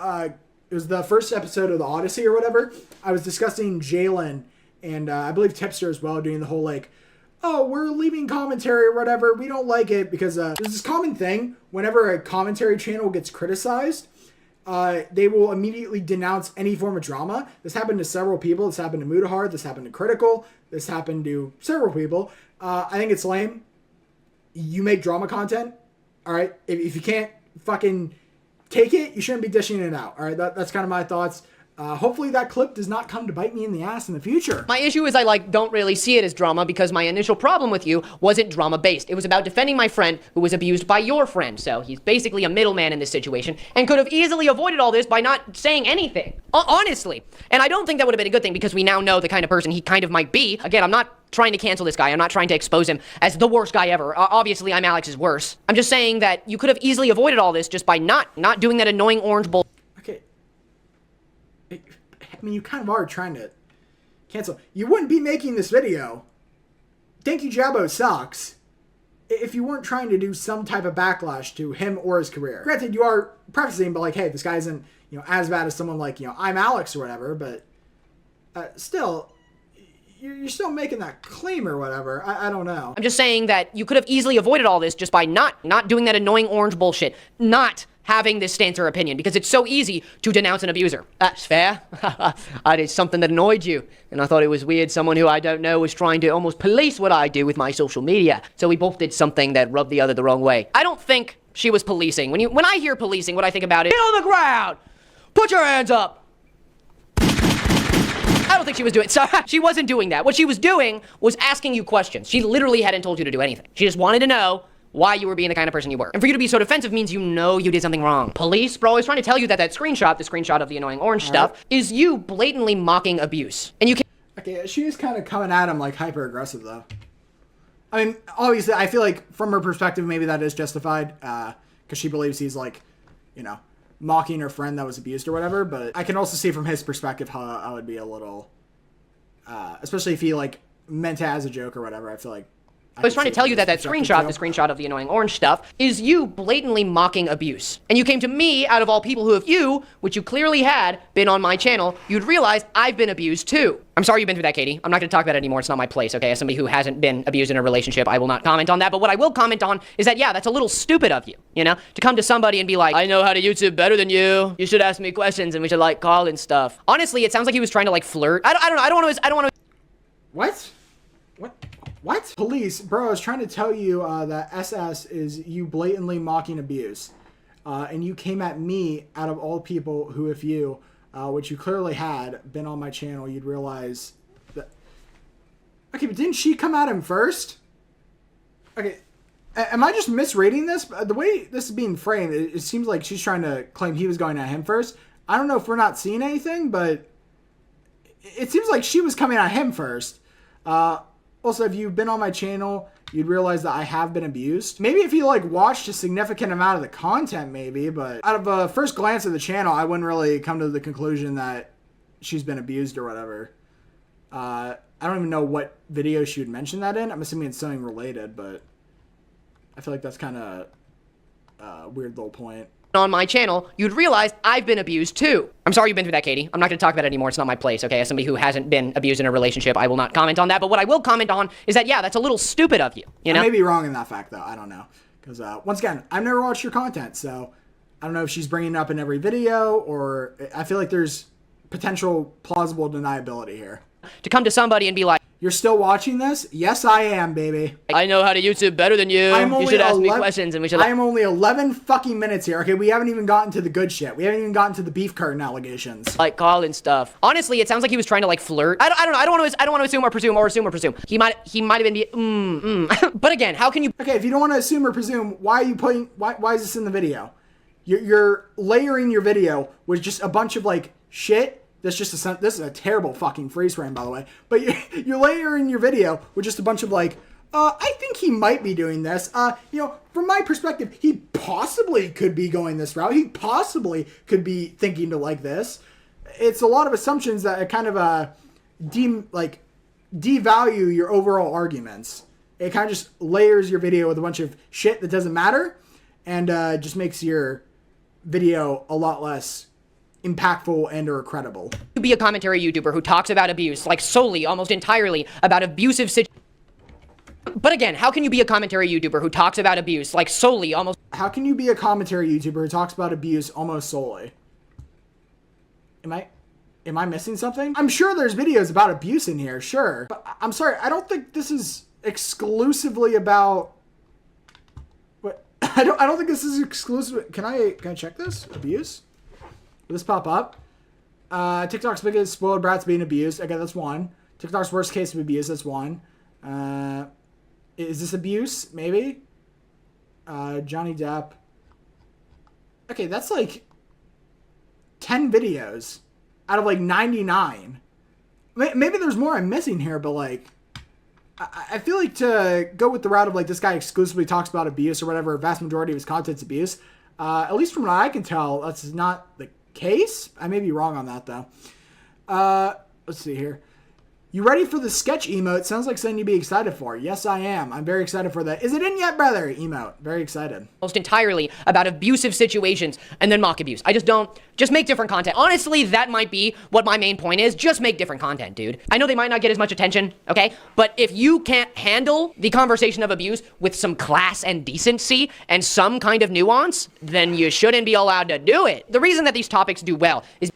It was the first episode of the Odyssey or whatever. I was discussing Jalen and I believe Tipster as well, doing the whole like, oh, we're leaving commentary or whatever. We don't like it because there's this common thing. Whenever a commentary channel gets criticized, they will immediately denounce any form of drama. This happened to several people. This happened to Mutahard. This happened to Critical. This happened to several people. I think it's lame. You make drama content, all right? If you can't fucking take it, you shouldn't be dishing it out, all right? That's kind of my thoughts. Hopefully that clip does not come to bite me in the ass in the future. My issue is I don't really see it as drama because my initial problem with you wasn't drama based. It was about defending my friend who was abused by your friend. So he's basically a middleman in this situation and could have easily avoided all this by not saying anything. Honestly. And I don't think that would have been a good thing because we now know the kind of person he kind of might be. Again, I'm not trying to cancel this guy. I'm not trying to expose him as the worst guy ever. Obviously, ImAllexx is worse. I'm just saying that you could have easily avoided all this just by not doing that annoying orange bull. Okay. I mean, you kind of are trying to cancel. You wouldn't be making this video. Dankyjabo sucks if you weren't trying to do some type of backlash to him or his career. Granted, you are prefacing, but like, hey, this guy isn't, as bad as someone like, ImAllexx or whatever, but still, you're still making that claim or whatever. I don't know. I'm just saying that you could have easily avoided all this just by not doing that annoying orange bullshit. Not having this stance or opinion, because it's so easy to denounce an abuser. That's fair. I did something that annoyed you, and I thought it was weird someone who I don't know was trying to almost police what I do with my social media. So we both did something that rubbed the other the wrong way. I don't think she was policing. When I hear policing, what I think about is, get on the ground! Put your hands up! I don't think she was doing, so she wasn't doing that. What she was doing was asking you questions. She literally hadn't told you to do anything. She just wanted to know why you were being the kind of person you were. And for you to be so defensive means you know you did something wrong. Police, bro, I was trying to tell you that that screenshot, the screenshot of the annoying orange stuff, is you blatantly mocking abuse. And you can't. Okay, she is kind of coming at him like hyper aggressive though. I mean, obviously, I feel like from her perspective, maybe that is justified, because she believes he's like, you know, mocking her friend that was abused or whatever. But I can also see from his perspective how I would be a little, especially if he like meant it as a joke or whatever. I feel like I was trying to tell you that that screenshot, the screenshot of the annoying orange stuff, is you blatantly mocking abuse. And you came to me, out of all people who, if you, which you clearly had, been on my channel, you'd realize I've been abused too. I'm sorry you've been through that, Katie. I'm not going to talk about it anymore. It's not my place, okay? As somebody who hasn't been abused in a relationship, I will not comment on that. But what I will comment on is that, yeah, that's a little stupid of you, you know? To come to somebody and be like, I know how to YouTube better than you. You should ask me questions and we should, like, call and stuff. Honestly, it sounds like he was trying to, like, flirt. I don't know. I don't want to... What? What? Police, bro, I was trying to tell you that SS is you blatantly mocking abuse. And you came at me, out of all people who, if you, which you clearly had, been on my channel, you'd realize that... Okay, but didn't she come at him first? Okay, am I just misreading this? The way this is being framed, it seems like she's trying to claim he was going at him first. I don't know if we're not seeing anything, but it seems like she was coming at him first. Also, if you've been on my channel, you'd realize that I have been abused. Maybe if you, like, watched a significant amount of the content, maybe, but out of a first glance of the channel, I wouldn't really come to the conclusion that she's been abused or whatever. I don't even know what video she would mention that in. I'm assuming it's something related, but I feel like that's kind of a weird little point. On my channel, you'd realize I've been abused too. I'm sorry you've been through that, Katie. I'm not going to talk about it anymore. It's not my place, okay? As somebody who hasn't been abused in a relationship, I will not comment on that. But what I will comment on is that, yeah, that's a little stupid of you, you know? I may be wrong in that fact, though. I don't know. Because, once again, I've never watched your content, so I don't know if she's bringing it up in every video, or I feel like there's potential plausible deniability here. To come to somebody and be like, you're still watching this? Yes, I am, baby. I know how to YouTube better than you. You should ask me questions and we should... I am only 11 fucking minutes here. Okay, we haven't even gotten to the good shit. We haven't even gotten to the beef curtain allegations. Like, call and stuff. Honestly, it sounds like he was trying to, like, flirt. I don't know. I don't want to assume or presume. He might have been... But again, how can you... Okay, if you don't want to assume or presume, why are you putting... Why is this in the video? You're layering your video with just a bunch of, like, shit. This is a terrible fucking freeze frame, by the way. But you're layering your video with just a bunch of like, I think he might be doing this. You know, from my perspective, he possibly could be going this route. He possibly could be thinking to like this. It's a lot of assumptions that kind of devalue your overall arguments. It kind of just layers your video with a bunch of shit that doesn't matter, and just makes your video a lot less impactful and or credible. To be a commentary YouTuber who talks about abuse, like solely, almost entirely, about abusive situations. But again, how can you be a commentary YouTuber who talks about abuse, like solely, almost... How can you be a commentary YouTuber who talks about abuse almost solely? Am I missing something? I'm sure there's videos about abuse in here, sure. But I'm sorry, I don't think this is exclusively about... What? I don't think this is exclusive... Can I check this? Abuse? Will this pop up? TikTok's biggest spoiled brats being abused. Okay, that's one. TikTok's worst case of abuse. That's one. Is this abuse? Maybe. Johnny Depp. Okay, that's like 10 videos out of like 99. Maybe there's more I'm missing here, but like, I feel like to go with the route of like this guy exclusively talks about abuse or whatever, vast majority of his content's abuse. At least from what I can tell, that's not the case. I may be wrong on that though. Let's see here. You ready for the sketch emote? Sounds like something you'd be excited for. Yes, I am. I'm very excited for that. Is it in yet, brother? Emote. Very excited. Almost entirely about abusive situations and then mock abuse. Just make different content. Honestly, that might be what my main point is. Just make different content, dude. I know they might not get as much attention, okay? But if you can't handle the conversation of abuse with some class and decency and some kind of nuance, then you shouldn't be allowed to do it. The reason that these topics do well is...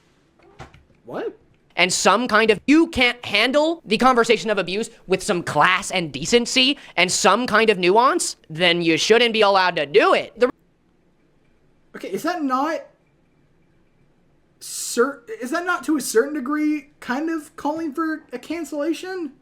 What? And some kind of... You can't handle the conversation of abuse with some class and decency and some kind of nuance, then you shouldn't be allowed to do it. Okay, is that not... is that not to a certain degree kind of calling for a cancellation?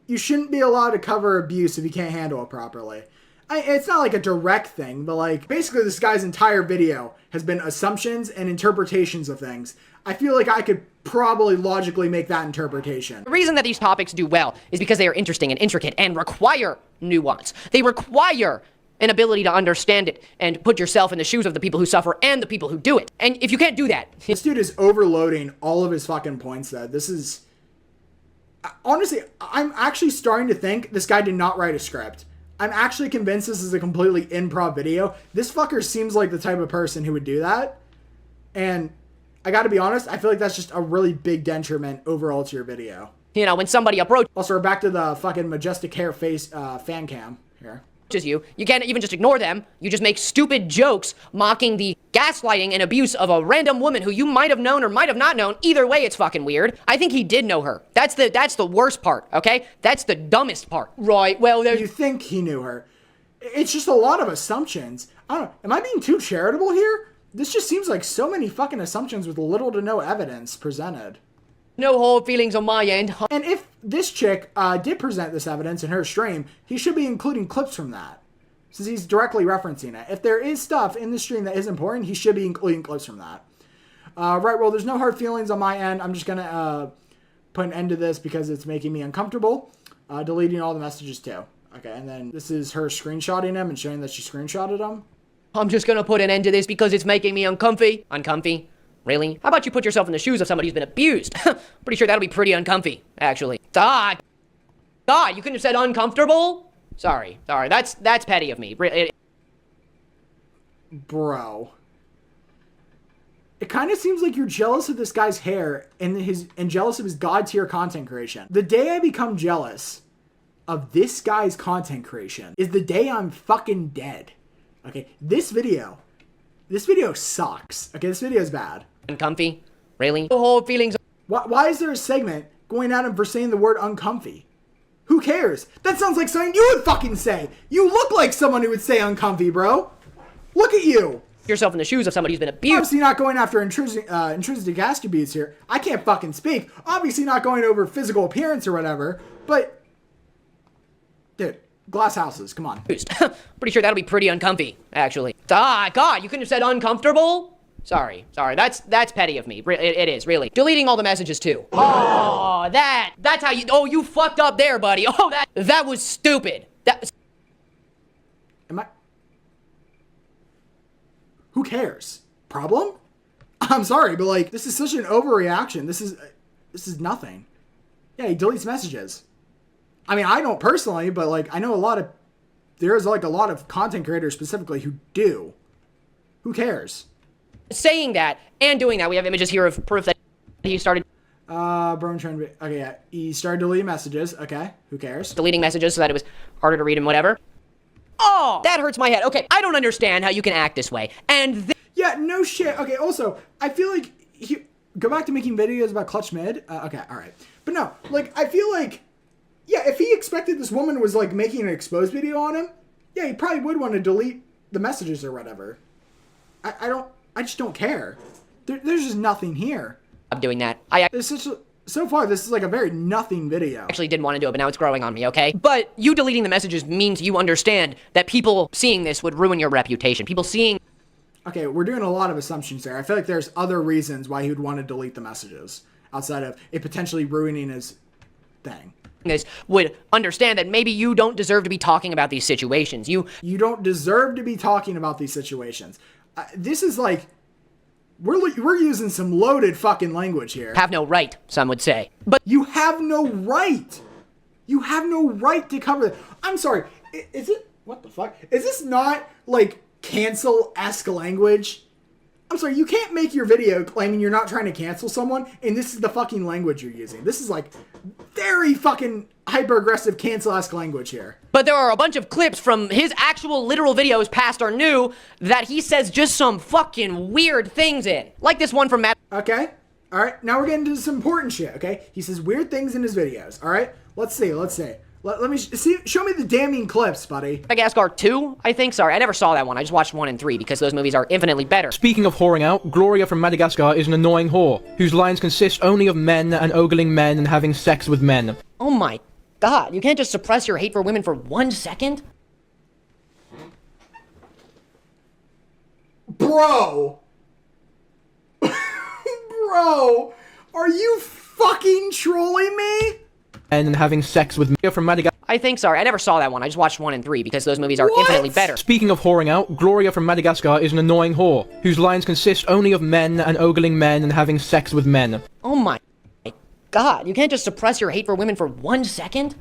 You shouldn't be allowed to cover abuse if you can't handle it properly. It's not like a direct thing, but like basically this guy's entire video has been assumptions and interpretations of things. I feel like I could probably logically make that interpretation. The reason that these topics do well is because they are interesting and intricate and require nuance. They require an ability to understand it and put yourself in the shoes of the people who suffer and the people who do it. And if you can't do that... This dude is overloading all of his fucking points though. This is... Honestly, I'm actually starting to think this guy did not write a script. I'm actually convinced this is a completely improv video. This fucker seems like the type of person who would do that. And I gotta be honest, I feel like that's just a really big detriment overall to your video. You know, when somebody approaches Also, we're back to the fucking majestic hair face fan cam here. you can't even just ignore them. You just make stupid jokes mocking the gaslighting and abuse of a random woman who you might have known or might have not known. Either way, it's fucking weird. I think he did know her. That's the worst part, okay? That's the dumbest part. Right, well, You think he knew her. It's just a lot of assumptions. I don't know. Am I being too charitable here? This just seems like so many fucking assumptions with little to no evidence presented. no hard feelings on my end. And if this chick did present this evidence in her stream, he should be including clips from that, since he's directly referencing it. If there is stuff in the stream that is important, he should be including clips from that. Right, well, there's no hard feelings on my end. I'm just going to put an end to this because it's making me uncomfortable. Deleting all the messages too. Okay, and then this is her screenshotting him and showing that she screenshotted him. I'm just gonna put an end to this because it's making me uncomfy. Uncomfy? Really? How about you put yourself in the shoes of somebody who's been abused? Pretty sure that'll be pretty uncomfy, actually. God, you couldn't have said uncomfortable? Sorry, that's petty of me. Bro. It kind of seems like you're jealous of this guy's hair and jealous of his god tier content creation. The day I become jealous of this guy's content creation is the day I'm fucking dead. Okay, this video sucks. Okay, this video is bad. Uncomfy? Really? No hard feelings. Why is there a segment going at him for saying the word uncomfy? Who cares? That sounds like something you would fucking say. You look like someone who would say uncomfy, bro. Look at you. Yourself in the shoes of somebody who's been abused. Obviously not going after intrinsic attributes here. I can't fucking speak. Obviously not going over physical appearance or whatever, but... Dude, glass houses, come on. Pretty sure that'll be pretty uncomfy, actually. God, you couldn't have said uncomfortable? Sorry, that's petty of me. It is, really. Deleting all the messages, too. Oh, that's how you fucked up there, buddy. Oh, that was stupid. Am I... Who cares? Problem? I'm sorry, but like, this is such an overreaction. This is nothing. Yeah, he deletes messages. I mean, I don't personally, but like, I know there's like a lot of content creators specifically who do. Who cares? Saying that and doing that, we have images here of proof that he started Okay, yeah, he started deleting messages. Okay, who cares? deleting messages so that it was harder to read and whatever. Oh, that hurts my head. Okay, I don't understand how you can act this way. And yeah, no shit. Okay, also, I feel like go back to making videos about clutch mid. Okay, all right. But no, like, I feel like, yeah, if he expected this woman was like making an exposed video on him, yeah, he probably would want to delete the messages or whatever. I just don't care. There's just nothing here. I'm doing that. So far, this is like a very nothing video. Actually didn't want to do it, but now it's growing on me, okay? But you deleting the messages means you understand that people seeing this would ruin your reputation. People seeing... Okay, we're doing a lot of assumptions there. I feel like there's other reasons why he would want to delete the messages outside of it potentially ruining his thing. This would understand that maybe you don't deserve to be talking about these situations. You don't deserve to be talking about these situations. This is like... We're using some loaded fucking language here. have no right, some would say. But you have no right. You have no right to cover it. I'm sorry. Is it... What the fuck? Is this not, like, cancel-esque language? I'm sorry, you can't make your video claiming you're not trying to cancel someone, and this is the fucking language you're using. This is, like, very fucking hyper-aggressive cancel-esque language here. But there are a bunch of clips from his actual literal videos, past or new, that he says just some fucking weird things in. Like this one from Matt. Okay. All right. Now we're getting into some important shit, okay? He says weird things in his videos, all right? Let's see. Let me see. Show me the damning clips, buddy. Madagascar 2, I think. Sorry, I never saw that one. I just watched 1 and 3 because those movies are infinitely better. Speaking of whoring out, Gloria from Madagascar is an annoying whore, whose lines consist only of men and ogling men and having sex with men. Oh my god, you can't just suppress your hate for women for 1 second? Bro! Bro! Are you fucking trolling me? And having sex with men from Madagascar. I think, sorry, I never saw that one. I just watched 1 and 3 because those movies are infinitely better. Speaking of whoring out, Gloria from Madagascar is an annoying whore, whose lines consist only of men and ogling men and having sex with men. Oh my god, you can't just suppress your hate for women for 1 second?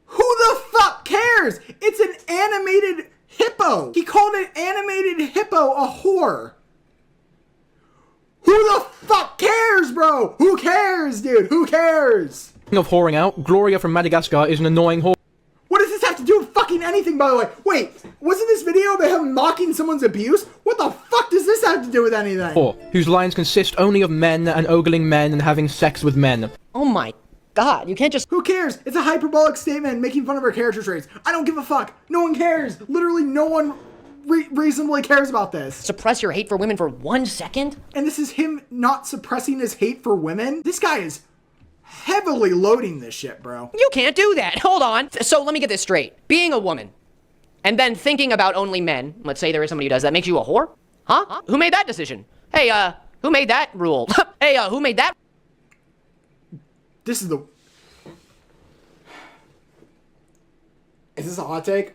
Who the fuck cares? It's an animated hippo. He called an animated hippo a whore. Who the fuck cares, bro? Who cares, dude? Who cares? Speaking of whoring out, Gloria from Madagascar is an annoying whore. What does this have to do with fucking anything, by the way? Wait, wasn't this video about him mocking someone's abuse? What the fuck does this have to do with anything? Whose lines consist only of men and ogling men and having sex with men. Oh my god, you can't just— Who cares? It's a hyperbolic statement making fun of her character traits. I don't give a fuck. No one cares. Literally no one reasonably cares about this. suppress your hate for women for 1 second? And this is him not suppressing his hate for women? This guy is heavily loading this shit, bro. You can't do that. Hold on. So let me get this straight. Being a woman and then thinking about only men, let's say there is somebody who does that, makes you a whore? Huh? Who made that decision? Hey, who made that rule? Hey, who made that? This is the... Is this a hot take?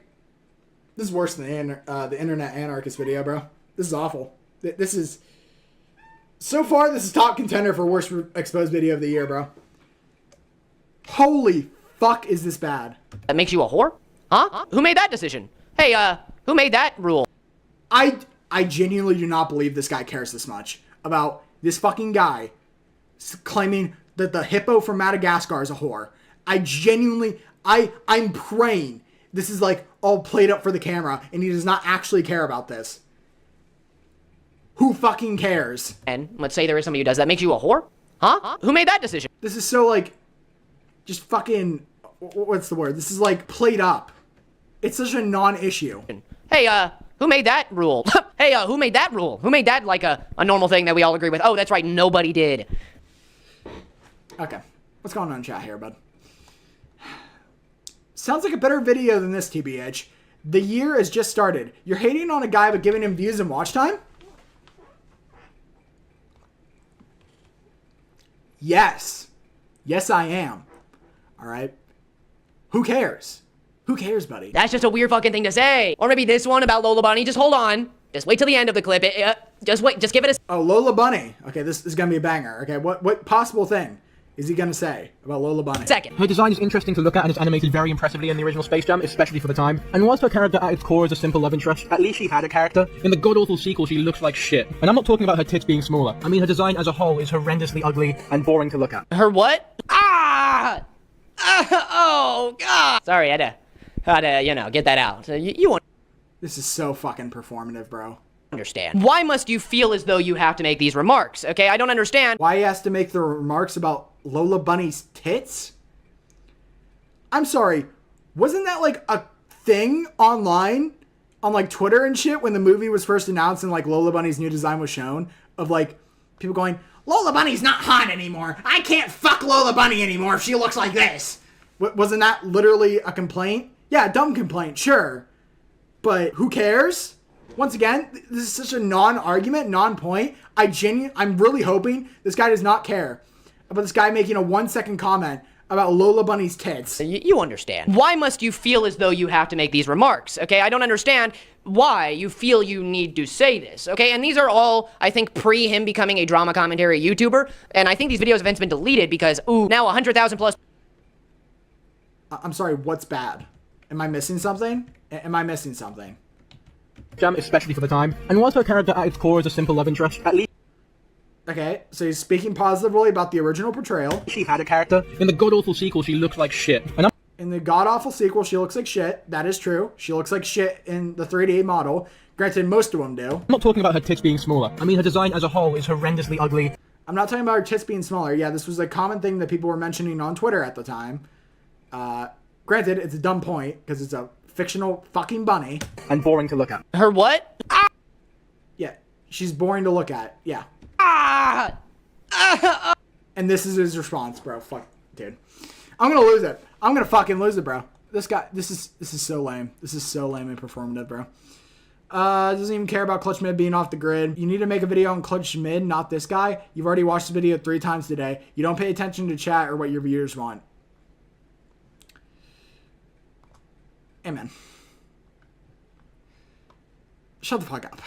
This is worse than the Internet Anarchist video, bro. This is awful. This is... So far, this is top contender for worst exposed video of the year, bro. Holy fuck, is this bad? That makes you a whore? Huh? Who made that decision? Hey, who made that rule? I genuinely do not believe this guy cares this much about this fucking guy claiming that the hippo from Madagascar is a whore. I genuinely... I'm praying this is like all played up for the camera and he does not actually care about this. Who fucking cares? And let's say there is somebody who does that, makes you a whore? Huh? Who made that decision? This is so like, just fucking, what's the word? This is like played up. It's such a non-issue. Hey, who made that rule? Hey, who made that rule? Who made that like a normal thing that we all agree with? Oh, that's right, nobody did. Okay, what's going on in chat here, bud? Sounds like a better video than this, TBH. The year has just started. You're hating on a guy but giving him views and watch time? Yes. Yes, I am. All right. Who cares? Who cares, buddy? That's just a weird fucking thing to say. Or maybe this one about Lola Bunny. Just hold on. Just wait till the end of the clip. Just wait. Just give it a Oh, Lola Bunny. Okay, this is gonna be a banger. Okay, what possible thing is he gonna say about Lola Bunny? second. Her design is interesting to look at and is animated very impressively in the original Space Jam, especially for the time. And whilst her character at its core is a simple love interest, at least she had a character. In the god-awful sequel, she looks like shit. And I'm not talking about her tits being smaller. I mean, her design as a whole is horrendously ugly and boring to look at. Her what? Ah! Oh, God. Sorry, I had to, you know, get that out. You won't This is so fucking performative, bro. understand. Why must you feel as though you have to make these remarks? Okay, I don't understand. Why he has to make the remarks about Lola Bunny's tits? I'm sorry, wasn't that like a thing online on like Twitter and shit when the movie was first announced and like Lola Bunny's new design was shown? Of like people going, Lola Bunny's not hot anymore. I can't fuck Lola Bunny anymore if she looks like this. Wasn't that literally a complaint? Yeah, a dumb complaint, sure. But who cares? Once again, this is such a non-argument, non-point. I'm really hoping this guy does not care about this guy making a 1-second comment about Lola Bunny's tits. You understand. Why must you feel as though you have to make these remarks? Okay, I don't understand why you feel you need to say this. Okay, and these are all, I think, pre him becoming a drama commentary YouTuber. And I think these videos have since been deleted because, ooh, now 100,000 plus. I'm sorry, what's bad? Am I missing something? Am I missing something? Jam, especially for the time. And whilst her character at its core is a simple love interest, at least Okay, so he's speaking positively about the original portrayal. she had a character. In the god-awful sequel, she looks like shit. And I'm In the god-awful sequel, she looks like shit. That is true. She looks like shit in the 3D model. Granted, most of them do. not talking about her tits being smaller. I mean, her design as a whole is horrendously ugly. I'm not talking about her tits being smaller. Yeah, this was a common thing that people were mentioning on Twitter at the time. Granted, it's a dumb point because it's a fictional fucking bunny. And boring to look at. Her what? Yeah, she's boring to look at. Yeah. Ah! And this is his response, bro. Fuck, dude. I'm gonna lose it. I'm gonna fucking lose it, bro. This guy, this is so lame. This is so lame and performative, bro. Doesn't even care about Clutch Mid being off the grid. You need to make a video on Clutch Mid, not this guy. You've already watched the video 3 times today. You don't pay attention to chat or what your viewers want. Amen. Shut the fuck up.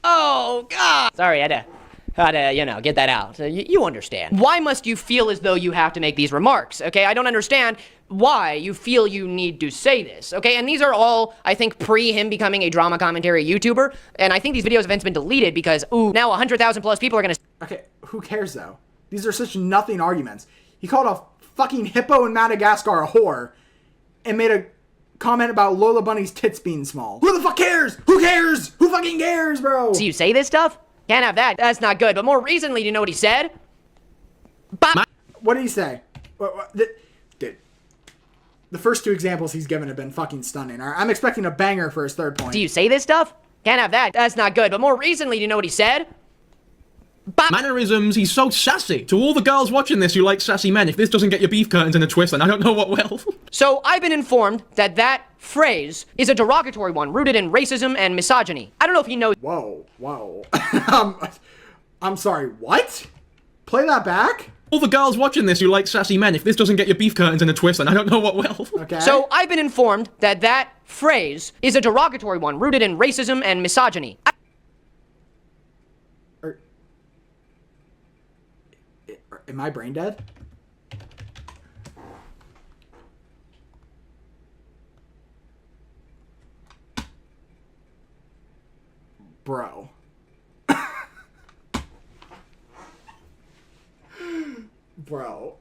Oh, God. Sorry, I had to, get that out. You understand. Why must you feel as though you have to make these remarks, okay? I don't understand why you feel you need to say this, okay? And these are all, I think, pre him becoming a drama commentary YouTuber. And I think these videos have been deleted because, ooh, now 100,000 plus people are gonna... Okay, who cares, though? These are such nothing arguments. He called a fucking hippo in Madagascar a whore and made a comment about Lola Bunny's tits being small. Who the fuck cares? Who cares? Who fucking cares, bro? So you say this stuff? Can't have that. That's not good. But more recently, do you know what he said? What did he say? Dude, the first 2 examples he's given have been fucking stunning. All right, I'm expecting a banger for his 3rd point. Do you say this stuff? Can't have that. That's not good. But more recently, do you know what he said? Mannerisms, he's so sassy. To all the girls watching this who like sassy men, if this doesn't get your beef curtains in a twist, then I don't know what will. So I've been informed that that phrase is a derogatory one rooted in racism and misogyny. I don't know if he knows. Whoa. I'm sorry, what? Play that back? All the girls watching this who like sassy men, if this doesn't get your beef curtains in a twist, then I don't know what will. Okay. So I've been informed that that phrase is a derogatory one rooted in racism and misogyny. Am I brain dead? Bro. Bro.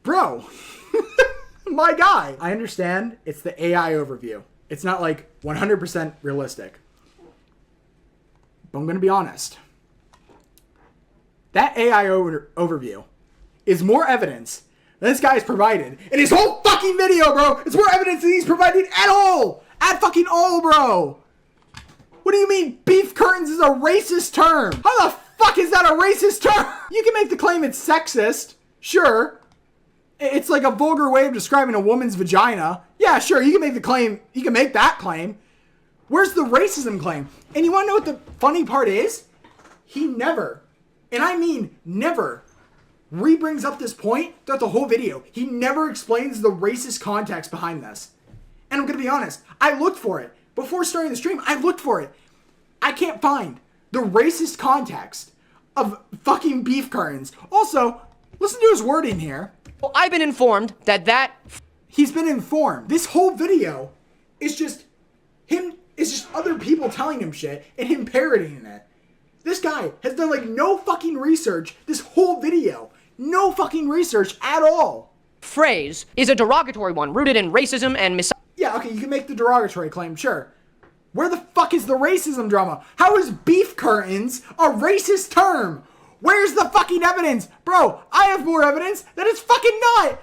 Bro. My guy. I understand it's the AI overview. It's not like 100% realistic. But I'm going to be honest. That AI overview is more evidence than this guy has provided in his whole fucking video, bro. It's more evidence than he's provided at all. At fucking all, bro. What do you mean beef curtains is a racist term? How the fuck is that a racist term? You can make the claim it's sexist. Sure. It's like a vulgar way of describing a woman's vagina. Yeah, sure, you can make the claim. You can make that claim. Where's the racism claim? And you want to know what the funny part is? He never, and I mean never, re-brings up this point throughout the whole video. He never explains the racist context behind this. And I'm going to be honest, I looked for it. Before starting the stream, I looked for it. I can't find the racist context of fucking beef curtains. Also, listen to his wording here. Well, I've been informed that that... He's been informed. This whole video is just him, it's just other people telling him shit and him parodying it. This guy has done like no fucking research this whole video. No fucking research at all. Phrase is a derogatory one rooted in racism and misogyny. Yeah, okay, you can make the derogatory claim, sure. Where the fuck is the racism drama? How is beef curtains a racist term? Where's the fucking evidence? Bro, I have more evidence that it's fucking not.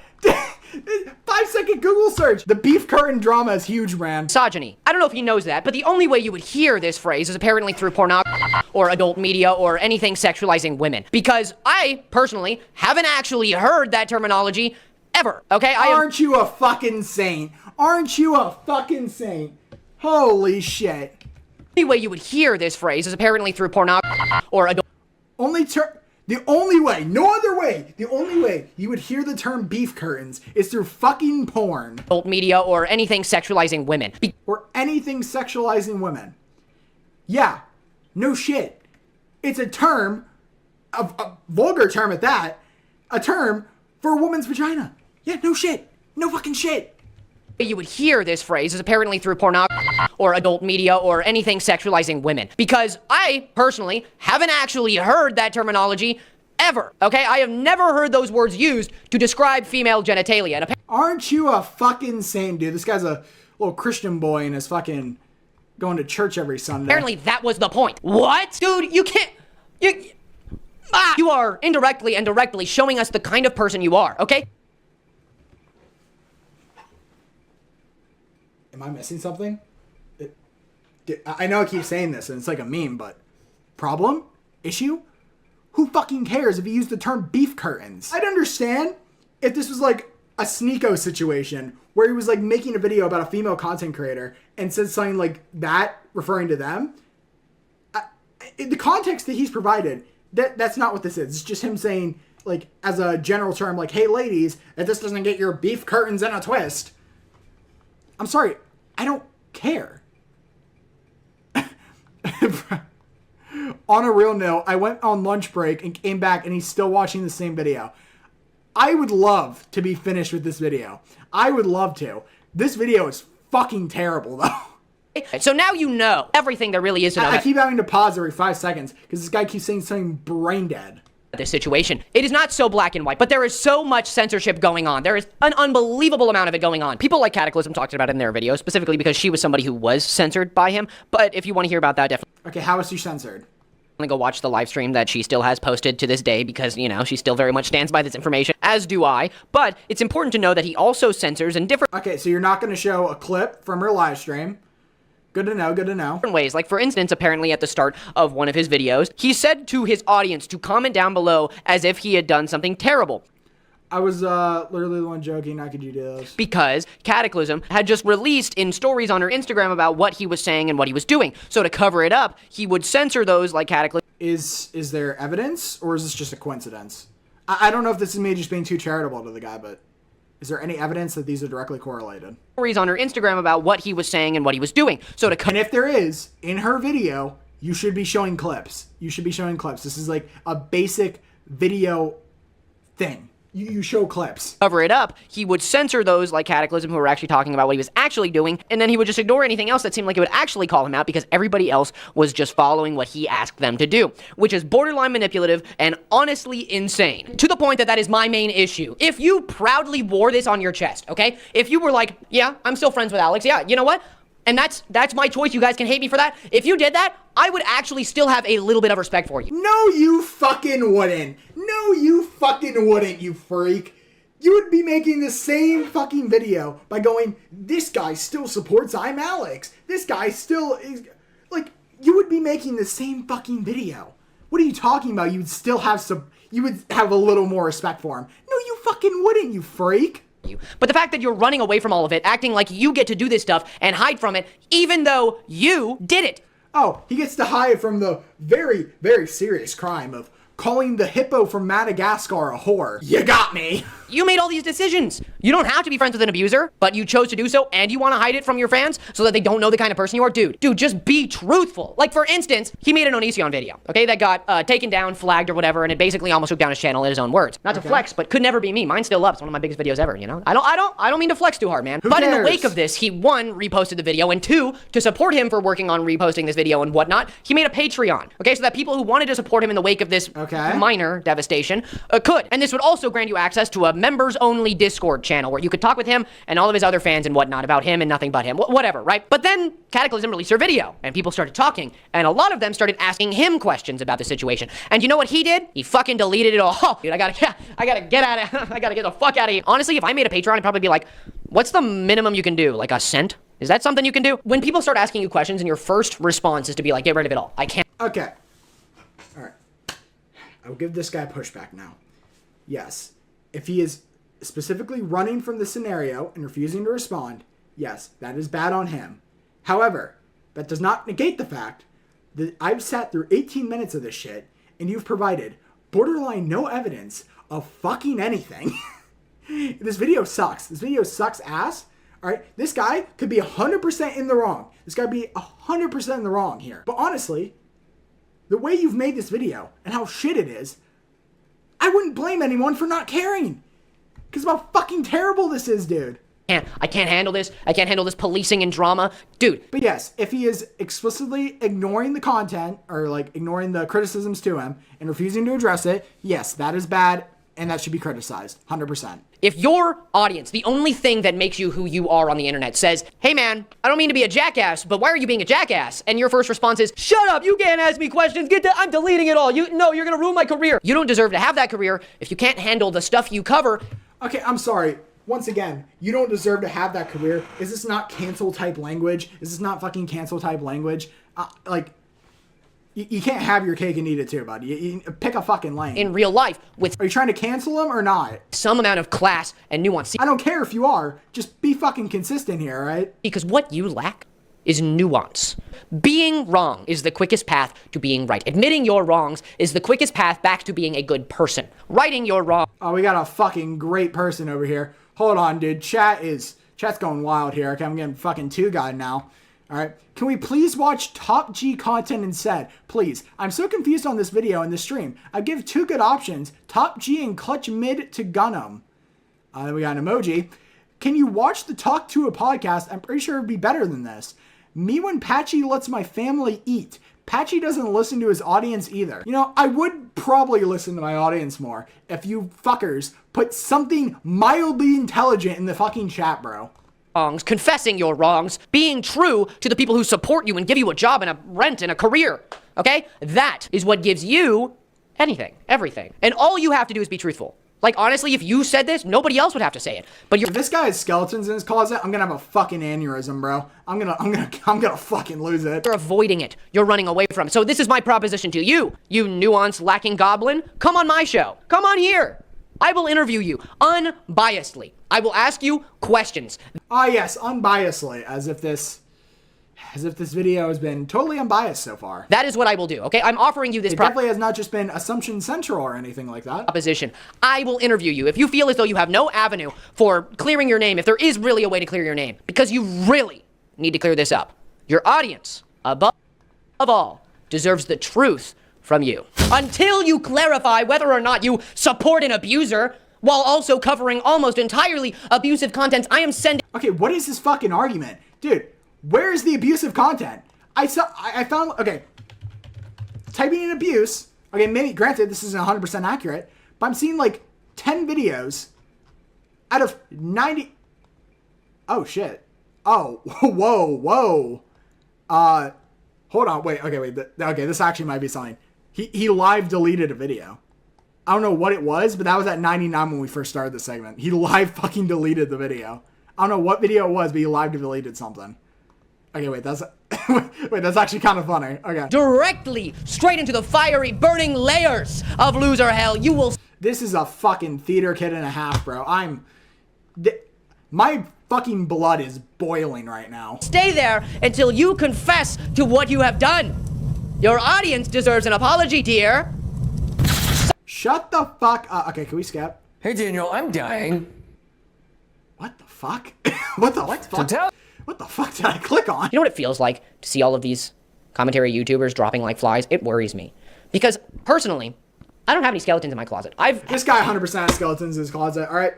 5-second Google search. The beef curtain drama is huge, man. Misogyny. I don't know if he knows that, but the only way you would hear this phrase is apparently through pornography or adult media or anything sexualizing women. Because I, personally, haven't actually heard that terminology ever, okay? Aren't you a fucking saint? Aren't you a fucking saint? Holy shit. The only way you would hear this phrase is apparently through pornography or adult... The only way, no other way, the only way you would hear the term beef curtains is through fucking porn. Adult media or anything sexualizing women. Or anything sexualizing women. Yeah, no shit. It's a term, a vulgar term at that, a term for a woman's vagina. Yeah, no shit. No fucking shit. You would hear this phrase is apparently through pornography or adult media or anything sexualizing women. Because I, personally, haven't actually heard that terminology ever, okay? I have never heard those words used to describe female genitalia. Aren't you a fucking saint, dude? This guy's a little Christian boy in his fucking going to church every Sunday. Apparently that was the point. What? Dude, you can't... You are indirectly and directly showing us the kind of person you are, okay? Am I missing something? I know I keep saying this and it's like a meme, but problem? Issue? Who fucking cares if you use the term beef curtains? I'd understand if this was like a Sneeko situation where he was like making a video about a female content creator and said something like that, referring to them. In the context that he's provided, that's not what this is. It's just him saying, like, as a general term, like, hey ladies, if this doesn't get your beef curtains in a twist. I'm sorry, I don't care. On a real note, I went on lunch break and came back and he's still watching the same video. I would love to be finished with this video. I would love to. This video is fucking terrible though. So now you know everything there really is to know. I keep having to pause every 5 seconds because this guy keeps saying something brain dead. This situation. It is not so black and white, but there is so much censorship going on. There is an unbelievable amount of it going on. People like Katiclyzm talked about it in their video, specifically because she was somebody who was censored by him. But if you want to hear about that, definitely. Okay, how is she censored? Go watch the live stream that she still has posted to this day because, you know, she still very much stands by this information, as do I. But it's important to know that he also censors in different Okay, so you're not going to show a clip from her live stream. Good to know, good to know. ways. Like, for instance, apparently at the start of one of his videos, he said to his audience to comment down below as if he had done something terrible. I was literally the one joking. How could you do this? Because Katiclyzm had just released in stories on her Instagram about what he was saying and what he was doing. So to cover it up, he would censor those like Katiclyzm. Is there evidence or is this just a coincidence? I don't know if this is me just being too charitable to the guy, but is there any evidence that these are directly correlated? Stories on her Instagram about what he was saying and what he was doing. So to And if there is, in her video, you should be showing clips. You should be showing clips. This is like a basic video thing. You show clips. cover it up, he would censor those like Katiclyzm who were actually talking about what he was actually doing, and then he would just ignore anything else that seemed like it would actually call him out because everybody else was just following what he asked them to do, which is borderline manipulative and honestly insane. To the point that that is my main issue. If you proudly wore this on your chest, okay? If you were like, yeah, I'm still friends with Alex, yeah, you know what? And that's my choice. You guys can hate me for that. If you did that, I would actually still have a little bit of respect for you. No, you fucking wouldn't. No, you fucking wouldn't, you freak. You would be making the same fucking video by going, this guy still supports ImAllexx. This guy still is... Like, you would be making the same fucking video. What are you talking about? You would still have some... You would have a little more respect for him. No, you fucking wouldn't, you freak. But the fact that you're running away from all of it, acting like you get to do this stuff and hide from it, even though you did it. Oh, he gets to hide from the very, very serious crime of calling the hippo from Madagascar a whore. You got me. You made all these decisions. You don't have to be friends with an abuser, but you chose to do so, and you want to hide it from your fans so that they don't know the kind of person you are. Dude, just be truthful. Like, for instance, he made an Onision video, okay, that got taken down, flagged, or whatever, and it basically almost took down his channel in his own words. Not to flex, but could never be me. Mine still up. It's one of my biggest videos ever, you know? I don't mean to flex too hard, man. But in the wake of this, he, one, reposted the video, and two, to support him for working on reposting this video and whatnot, he made a Patreon, okay, so that people who wanted to support him in the wake of this minor devastation could. And this would also grant you access to a members-only Discord channel where you could talk with him and all of his other fans and whatnot about him and nothing but him. Whatever, right? But then Katiclyzm released her video, and people started talking, and a lot of them started asking him questions about the situation. And you know what he did? He fucking deleted it all. Dude, I gotta get out of I gotta get the fuck out of here. Honestly, if I made a Patreon, I'd probably be like, what's the minimum you can do? Like a cent? Is that something you can do? When people start asking you questions and your first response is to be like, get rid of it all. I can't. Okay. All right. I will give this guy pushback now. Yes. If he is specifically running from the scenario and refusing to respond, yes, that is bad on him. However, that does not negate the fact that I've sat through 18 minutes of this shit and you've provided borderline no evidence of fucking anything. This video sucks. This video sucks ass. All right, this guy could be 100% in the wrong. This guy would be 100% in the wrong here. But honestly, the way you've made this video and how shit it is, I wouldn't blame anyone for not caring. Because of how fucking terrible this is, dude. I can't handle this. I can't handle this policing and drama. Dude. But yes, if he is explicitly ignoring the content or like ignoring the criticisms to him and refusing to address it, yes, that is bad and that should be criticized. 100%. If your audience, the only thing that makes you who you are on the internet says, hey man, I don't mean to be a jackass, but why are you being a jackass? And your first response is, shut up, you can't ask me questions, I'm deleting it all. No, you're gonna ruin my career. You don't deserve to have that career if you can't handle the stuff you cover. Okay, I'm sorry. Once again, you don't deserve to have that career. Is this not cancel type language? Is this not fucking cancel type language? You can't have your cake and eat it too, buddy. You pick a fucking lane. In real life, with Are you trying to cancel them or not? some amount of class and nuance. I don't care if you are. Just be fucking consistent here, right? Because what you lack is nuance. Being wrong is the quickest path to being right. Admitting your wrongs is the quickest path back to being a good person. Righting your wrongs. Oh, we got a fucking great person over here. Hold on, dude. Chat's going wild here. Okay, I'm getting fucking two-guy now. All right. Can we please watch Top G content instead? Please. I'm so confused on this video and this stream. I give two good options. Top G and Clutch Mid to Gunham. Then we got an emoji. Can you watch the Talk to a podcast? I'm pretty sure it'd be better than this. Me when Patchy lets my family eat. Patchy doesn't listen to his audience either. You know, I would probably listen to my audience more if you fuckers put something mildly intelligent in the fucking chat, bro. Wrongs, confessing your wrongs, being true to the people who support you and give you a job and a rent and a career. Okay? That is what gives you anything, everything. And all you have to do is be truthful. Like, honestly, if you said this, nobody else would have to say it. But If this guy has skeletons in his closet, I'm gonna have a fucking aneurysm, bro. I'm gonna fucking lose it. you're avoiding it. You're running away from it. So this is my proposition to you, you nuance lacking goblin. Come on my show. Come on here. I will interview you unbiasedly. I will ask you questions. Ah, yes, unbiasedly, as if this video has been totally unbiased so far. That is what I will do, okay? I'm offering you this It definitely has not just been Assumption Central or anything like that. proposition. I will interview you. If you feel as though you have no avenue for clearing your name, if there is really a way to clear your name, because you really need to clear this up, your audience, above all, deserves the truth from you. Until you clarify whether or not you support an abuser, while also covering almost entirely abusive content, I am sending... Okay, what is this fucking argument? Dude, where is the abusive content? I found, okay, typing in abuse, okay, maybe, granted, this isn't 100% accurate, but I'm seeing like 10 videos out of 90, oh shit, oh, whoa, hold on, wait, okay, this actually might be something. He live deleted a video. I don't know what it was, but that was at 99 when we first started the segment. He live fucking deleted the video. I don't know what video it was, but he live deleted something. Okay, wait, that's actually kind of funny. Okay. directly straight into the fiery, burning layers of loser hell. You will This is a fucking theater kid and a half, bro. My fucking blood is boiling right now. stay there until you confess to what you have done. Your audience deserves an apology, dear. Shut the fuck up. Okay, can we skip? Hey Daniel, I'm dying. What the fuck? What the fuck? What the fuck did I click on? You know what it feels like to see all of these commentary YouTubers dropping like flies? It worries me. Because, personally, I don't have any skeletons in my closet. This guy 100% has skeletons in his closet. All right,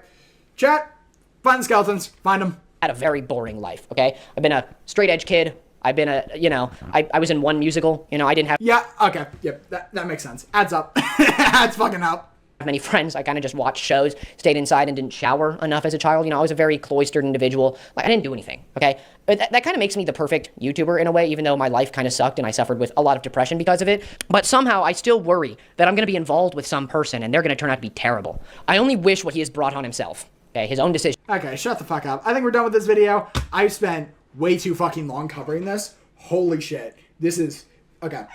chat, find the skeletons. Find them. Had a very boring life, okay? I've been a straight edge kid. I've been I was in one musical. I didn't have Yeah, okay. Yep, that makes sense. Adds up. Adds fucking up. many friends. I kind of just watched shows, stayed inside, and didn't shower enough as a child. I was a very cloistered individual. Like, I didn't do anything, okay? But that kind of makes me the perfect YouTuber in a way, even though my life kind of sucked and I suffered with a lot of depression because of it. But somehow I still worry that I'm going to be involved with some person and they're going to turn out to be terrible. I only wish what he has brought on himself, okay? His own decision. Okay, shut the fuck up. I think we're done with this video. I've spent way too fucking long covering this. Holy shit. This is... Okay.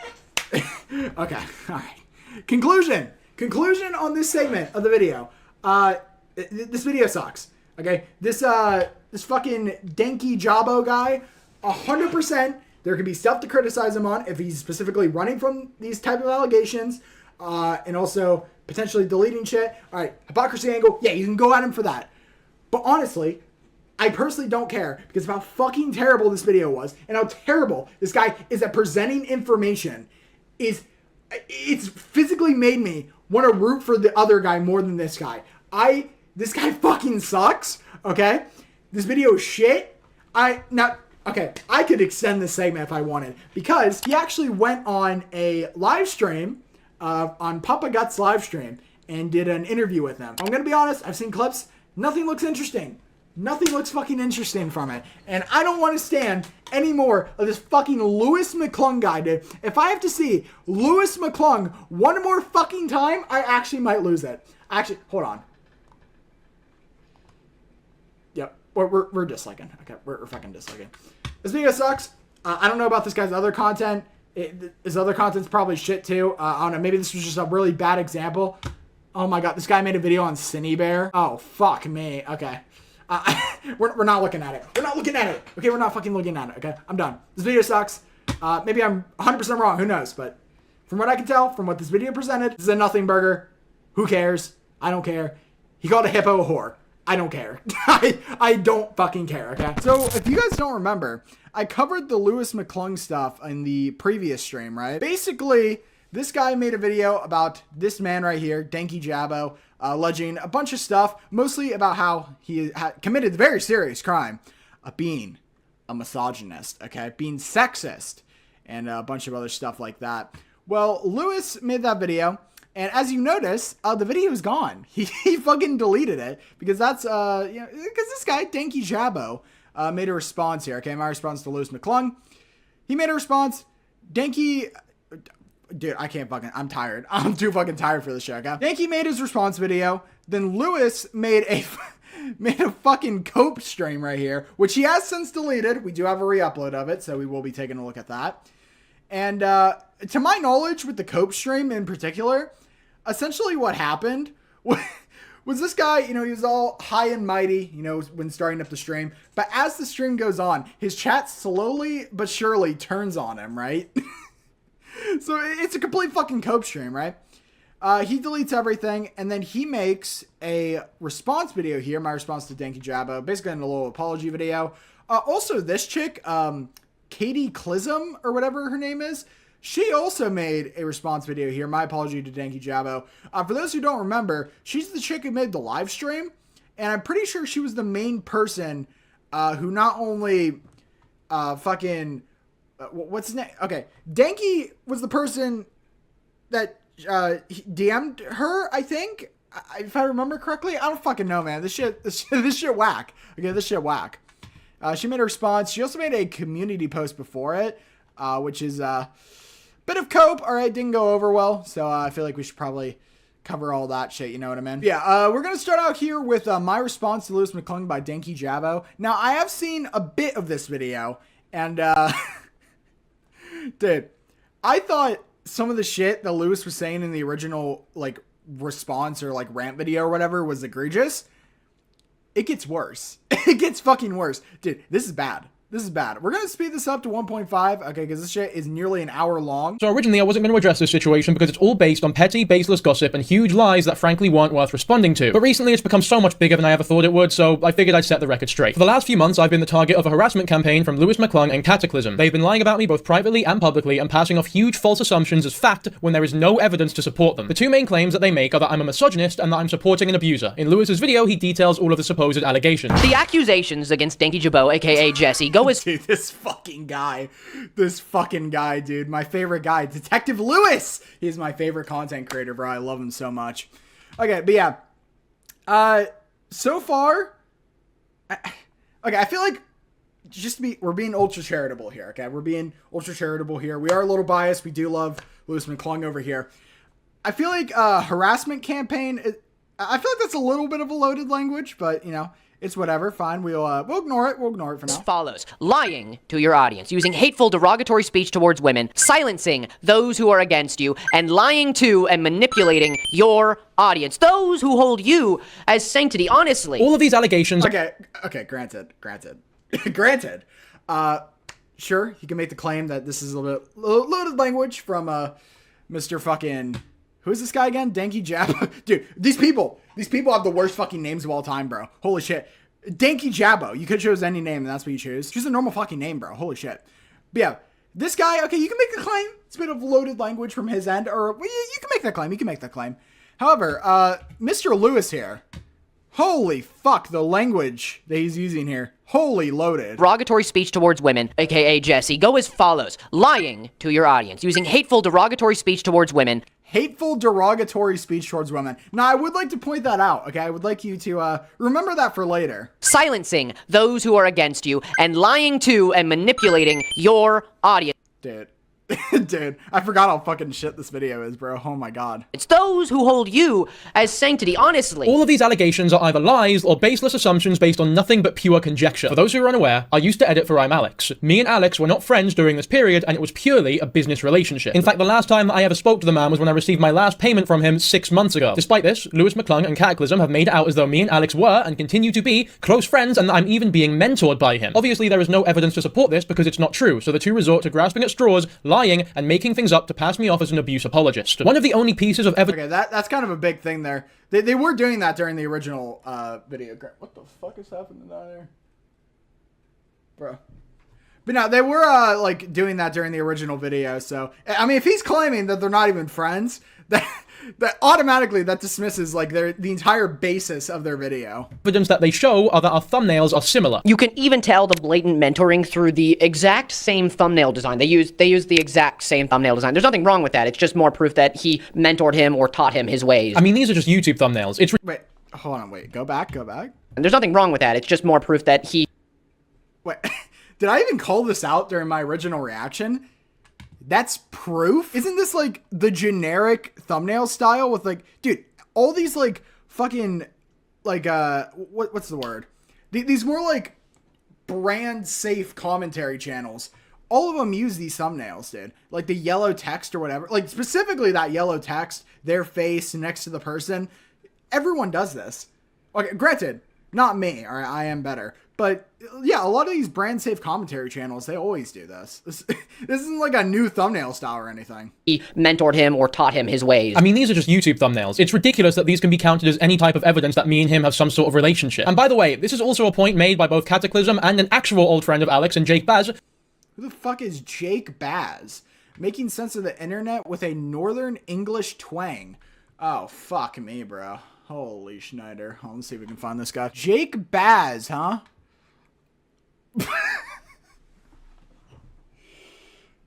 Okay, alright. Conclusion on this segment of the video. This video sucks. Okay? This fucking Dankyjabo guy, 100%, there can be stuff to criticize him on if he's specifically running from these type of allegations, and also potentially deleting shit. Alright, hypocrisy angle, yeah, you can go at him for that. But honestly, I personally don't care because of how fucking terrible this video was and how terrible this guy is at presenting information. It's physically made me want to root for the other guy more than this guy. This guy fucking sucks, okay? This video is shit. I could extend this segment if I wanted because he actually went on a live stream, on Papa Guts live stream and did an interview with him. I'm gonna be honest, I've seen clips. Nothing looks interesting. Nothing looks fucking interesting from it. And I don't want to stand any more of this fucking Louis McClung guy, dude. If I have to see Louis McClung one more fucking time, I actually might lose it. Actually, hold on. Yep, we're disliking. Okay, we're fucking disliking. This video sucks. I don't know about this guy's other content. His other content's probably shit too. I don't know, maybe this was just a really bad example. Oh my god, this guy made a video on Cinny Bear. Oh, fuck me. Okay. We're not looking at it. We're not looking at it. Okay, we're not fucking looking at it. Okay, I'm done. This video sucks. Maybe I'm 100% wrong. Who knows? But from what I can tell, from what this video presented, this is a nothing burger. Who cares? I don't care. He called a hippo a whore. I don't care. I don't fucking care, okay? So, if you guys don't remember, I covered the Louis McClung stuff in the previous stream, right? Basically, this guy made a video about this man right here, Dankyjabo, alleging a bunch of stuff, mostly about how he had committed the very serious crime of being a misogynist, okay? Being sexist, and a bunch of other stuff like that. Well, Louis made that video, and as you notice, the video is gone. He fucking deleted it, because that's, because this guy, Dankyjabo, made a response here, okay? My response to Louis McClung. He made a response. Dude, I can't fucking, I'm tired. I'm too fucking tired for this show, okay? Danky made his response video. Then Louis made a fucking cope stream right here, which he has since deleted. We do have a re-upload of it, so we will be taking a look at that. And to my knowledge, with the cope stream in particular, essentially what happened was this guy, he was all high and mighty, when starting up the stream. But as the stream goes on, his chat slowly but surely turns on him, right? So it's a complete fucking cope stream, right? He deletes everything, and then he makes a response video here, my response to Dankyjabo, basically in a little apology video. Also, this chick, Katiclyzm, or whatever her name is, she also made a response video here, my apology to Dankyjabo. For those who don't remember, she's the chick who made the live stream, and I'm pretty sure she was the main person who not only what's his name? Okay, Danky was the person that DM'd her, I think, if I remember correctly. I don't fucking know, man. This shit whack. Okay, this shit whack. She made a response. She also made a community post before it, which is a bit of cope. All right, didn't go over well, so I feel like we should probably cover all that shit, you know what I mean? Yeah, we're gonna start out here with my response to Louis McClung by Dankyjabo. Now, I have seen a bit of this video, and dude, I thought some of the shit that Louis was saying in the original, response or, rant video or whatever was egregious. It gets worse. It gets fucking worse. Dude, this is bad. This is bad. We're going to speed this up to 1.5, okay, because this shit is nearly an hour long. So originally I wasn't going to address this situation because it's all based on petty, baseless gossip and huge lies that frankly weren't worth responding to. But recently it's become so much bigger than I ever thought it would, so I figured I'd set the record straight. For the last few months I've been the target of a harassment campaign from Louis McClung and Katiclyzm. They've been lying about me both privately and publicly and passing off huge false assumptions as fact when there is no evidence to support them. The two main claims that they make are that I'm a misogynist and that I'm supporting an abuser. In Louis's video he details all of the supposed allegations. The accusations against Dankyjabo, aka Jesse, go as Dude, this fucking guy, dude, my favorite guy, Detective Louis. He's my favorite content creator, bro. I love him so much. Okay, but yeah, so far, I feel like we're being ultra charitable here. Okay, we're being ultra charitable here. We are a little biased. We do love Louis McClung over here. I feel like harassment campaign. I feel like that's a little bit of a loaded language, but it's whatever. Fine. We'll ignore it. We'll ignore it for now. follows: lying to your audience, using hateful, derogatory speech towards women, silencing those who are against you, and lying to and manipulating your audience, those who hold you as sanctity. Honestly, all of these allegations. Okay. Granted. Sure, you can make the claim that this is a little bit loaded language from Mr. fucking. Who's this guy again? Dankyjabo. Dude, these people have the worst fucking names of all time, bro. Holy shit. Dankyjabo. You could choose any name, and that's what you choose. Choose a normal fucking name, bro. Holy shit. But yeah, this guy, okay, you can make the claim. It's a bit of loaded language from his end, or you can make that claim. However, Mr. Louis here, holy fuck, the language that he's using here. Holy loaded. derogatory speech towards women, aka Jesse, go as follows: lying to your audience, using hateful, derogatory speech towards women. hateful, derogatory speech towards women. Now, I would like to point that out, okay? I would like you to remember that for later. Silencing those who are against you and lying to and manipulating your audience. Dude. Dude, I forgot how fucking shit this video is, bro. Oh my god. It's those who hold you as sanctity, honestly. All of these allegations are either lies or baseless assumptions based on nothing but pure conjecture. For those who are unaware, I used to edit for ImAllexx. Me and Alex were not friends during this period, and it was purely a business relationship. In fact, the last time I ever spoke to the man was when I received my last payment from him 6 months ago. Despite this, Louis McClung and Katiclyzm have made it out as though me and Alex were, and continue to be, close friends, and that I'm even being mentored by him. Obviously, there is no evidence to support this because it's not true, so the two resort to grasping at straws, lying, and making things up to pass me off as an abuse apologist. One of the only pieces of evidence— Okay, that's kind of a big thing there. They were doing that during the original video. What the fuck is happening down there? Bro. But no, they were like doing that during the original video, so I mean, if he's claiming that they're not even friends, that automatically that dismisses like the entire basis of their video. Evidence that they show are that our thumbnails are similar. You can even tell the blatant mentoring through the exact same thumbnail design. They use the exact same thumbnail design. There's nothing wrong with that. It's just more proof that he mentored him or taught him his ways. I mean, these are just YouTube thumbnails. It's— Wait, hold on, wait, go back. And there's nothing wrong with that. It's just more proof that he— Wait, did I even call this out during my original reaction? That's proof? Isn't this like the generic thumbnail style with like, dude, all these like fucking like what's the word? These more like brand safe commentary channels. All of them use these thumbnails, dude. Like the yellow text or whatever. Like specifically that yellow text, their face next to the person. Everyone does this. Okay, granted, not me, all right, I am better. But yeah, a lot of these brand safe commentary channels, they always do this. This isn't like a new thumbnail style or anything. He mentored him or taught him his ways. I mean, these are just YouTube thumbnails. It's ridiculous that these can be counted as any type of evidence that me and him have some sort of relationship. And by the way, this is also a point made by both Katiclyzm and an actual old friend of Alex and Jake Baz. Who the fuck is Jake Baz? Making sense of the internet with a northern English twang. Oh, fuck me, bro. Holy Schneider. Oh, let's see if we can find this guy. Jake Baz, huh?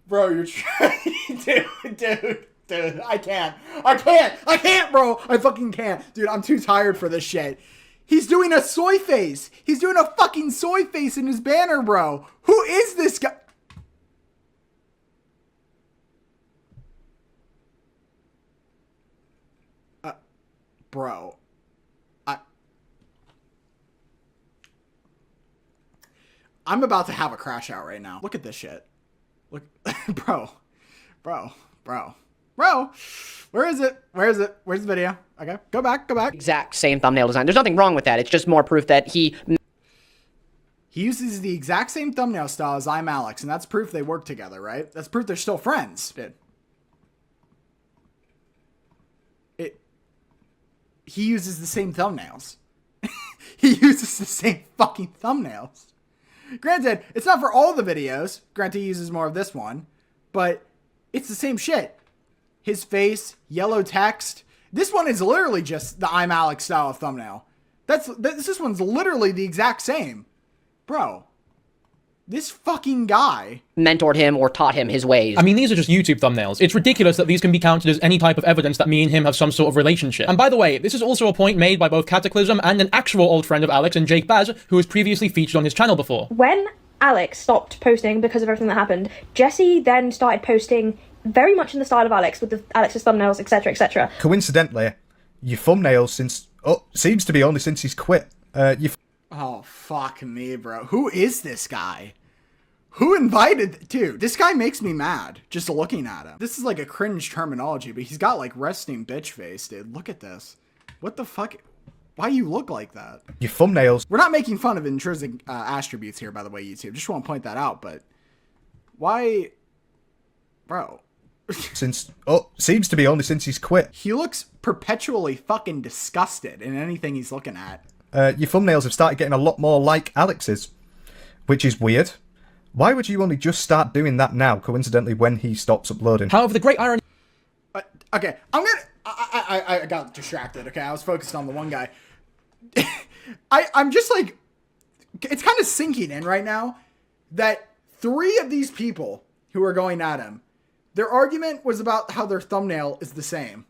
Bro, you're trying, dude, I can't, bro, I fucking can't, dude, I'm too tired for this shit. He's doing a soy face, he's doing a fucking soy face in his banner, bro. Who is this guy? Bro, I'm about to have a crash out right now. Look at this shit. Look, bro. Where is it? Where's the video? Okay, go back. Exact same thumbnail design. There's nothing wrong with that. It's just more proof that he uses the exact same thumbnail style as ImAllexx, and that's proof they work together, right? That's proof they're still friends. Dude. He uses the same thumbnails. He uses the same fucking thumbnails. Granted, it's not for all the videos. Granted, he uses more of this one. But it's the same shit. His face, yellow text. This one is literally just the ImAllexx style of thumbnail. This one's literally the exact same. Bro. This fucking guy mentored him or taught him his ways. I mean, these are just YouTube thumbnails. It's ridiculous that these can be counted as any type of evidence that me and him have some sort of relationship. And by the way, this is also a point made by both Katiclyzm and an actual old friend of Alex and Jake Baz, who was previously featured on his channel before. When Alex stopped posting because of everything that happened, Jesse then started posting very much in the style of Alex, with Alex's thumbnails, etc, etc. Coincidentally, your thumbnails seems to be only since he's quit. Oh, fuck me, bro. Who is this guy? Who invited... Dude, this guy makes me mad just looking at him. This is like a cringe terminology, but he's got like resting bitch face, dude. Look at this. What the fuck? Why you look like that? Your thumbnails. We're not making fun of intrinsic attributes here, by the way, YouTube. Just want to point that out, but... Why... Bro. Seems to be only since he's quit. He looks perpetually fucking disgusted in anything he's looking at. Your thumbnails have started getting a lot more like Alex's, which is weird. Why would you only just start doing that now, coincidentally, when he stops uploading? However, the great irony... Okay, I got distracted, okay? I was focused on the one guy. I'm just like... It's kind of sinking in right now that 3 of these people who are going at him, Their argument was about how their thumbnail is the same.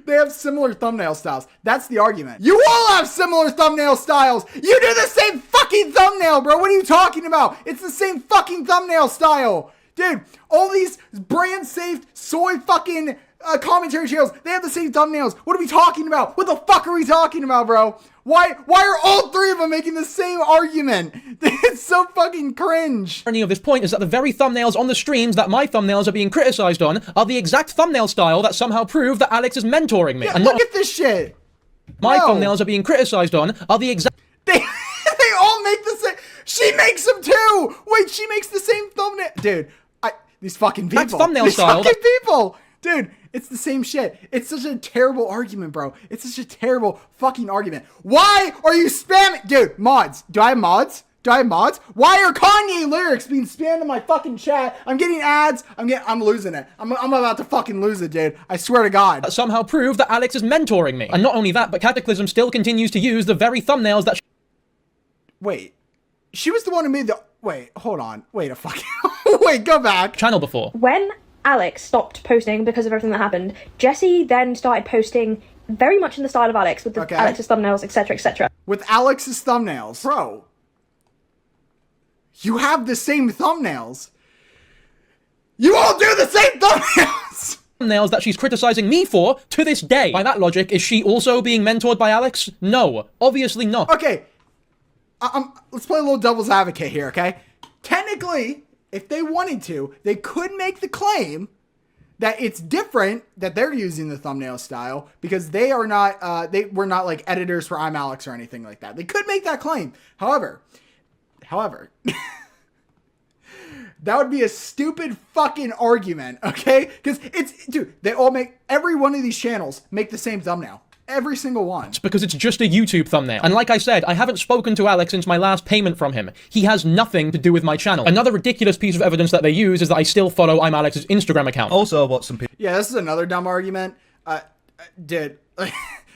They have similar thumbnail styles. That's the argument. You all have similar thumbnail styles. You do the same fucking thumbnail, bro. What are you talking about? It's the same fucking thumbnail style. Dude, all these brand safe soy fucking commentary channels, they have the same thumbnails. What are we talking about? What the fuck are we talking about, bro? Why are all three of them making the same argument? It's so fucking cringe. The irony of this point is that the very thumbnails on the streams that my thumbnails are being criticized on are the exact thumbnail style that somehow prove that Alex is mentoring me. Yeah, and look at this shit. my thumbnails are being criticized on are the exact... They all make the same. She makes them too. Wait, she makes the same thumbnail. Dude, these fucking people. thumbnail these style fucking people. Dude, it's the same shit. It's such a terrible argument, bro. It's such a terrible fucking argument. Why are you spamming? Dude, mods. Do I have mods? Why are Kanye lyrics being spammed in my fucking chat? I'm getting ads. I'm losing it. I'm about to fucking lose it, dude. I swear to God. that somehow prove that Alex is mentoring me. And not only that, but Katiclyzm still continues to use the very thumbnails that... Wait. She was the one who made the... Wait, hold on. Wait a fucking... Wait, go back. ...channel before. When Alex stopped posting because of everything that happened, Jesse then started posting very much in the style of Alex, with the Alex's thumbnails, etc., etc. With Alex's thumbnails. Bro. You have the same thumbnails. You all do the same thumbnails! Thumbnails that she's criticizing me for to this day. By that logic, is she also being mentored by Alex? No. Obviously not. Okay. Let's play a little devil's advocate here, okay? Technically, if they wanted to, they could make the claim that it's different that they're using the thumbnail style because they are not, they were not like editors for ImAllexx or anything like that. They could make that claim. However, that would be a stupid fucking argument, okay? Because dude, they all every one of these channels make the same thumbnail. Every single one. It's because it's just a YouTube thumbnail. And like I said, I haven't spoken to Alex since my last payment from him. He has nothing to do with my channel. Another ridiculous piece of evidence that they use is that I still follow ImAllexx's Instagram account. Also, what some people... Yeah, this is another dumb argument. Dude,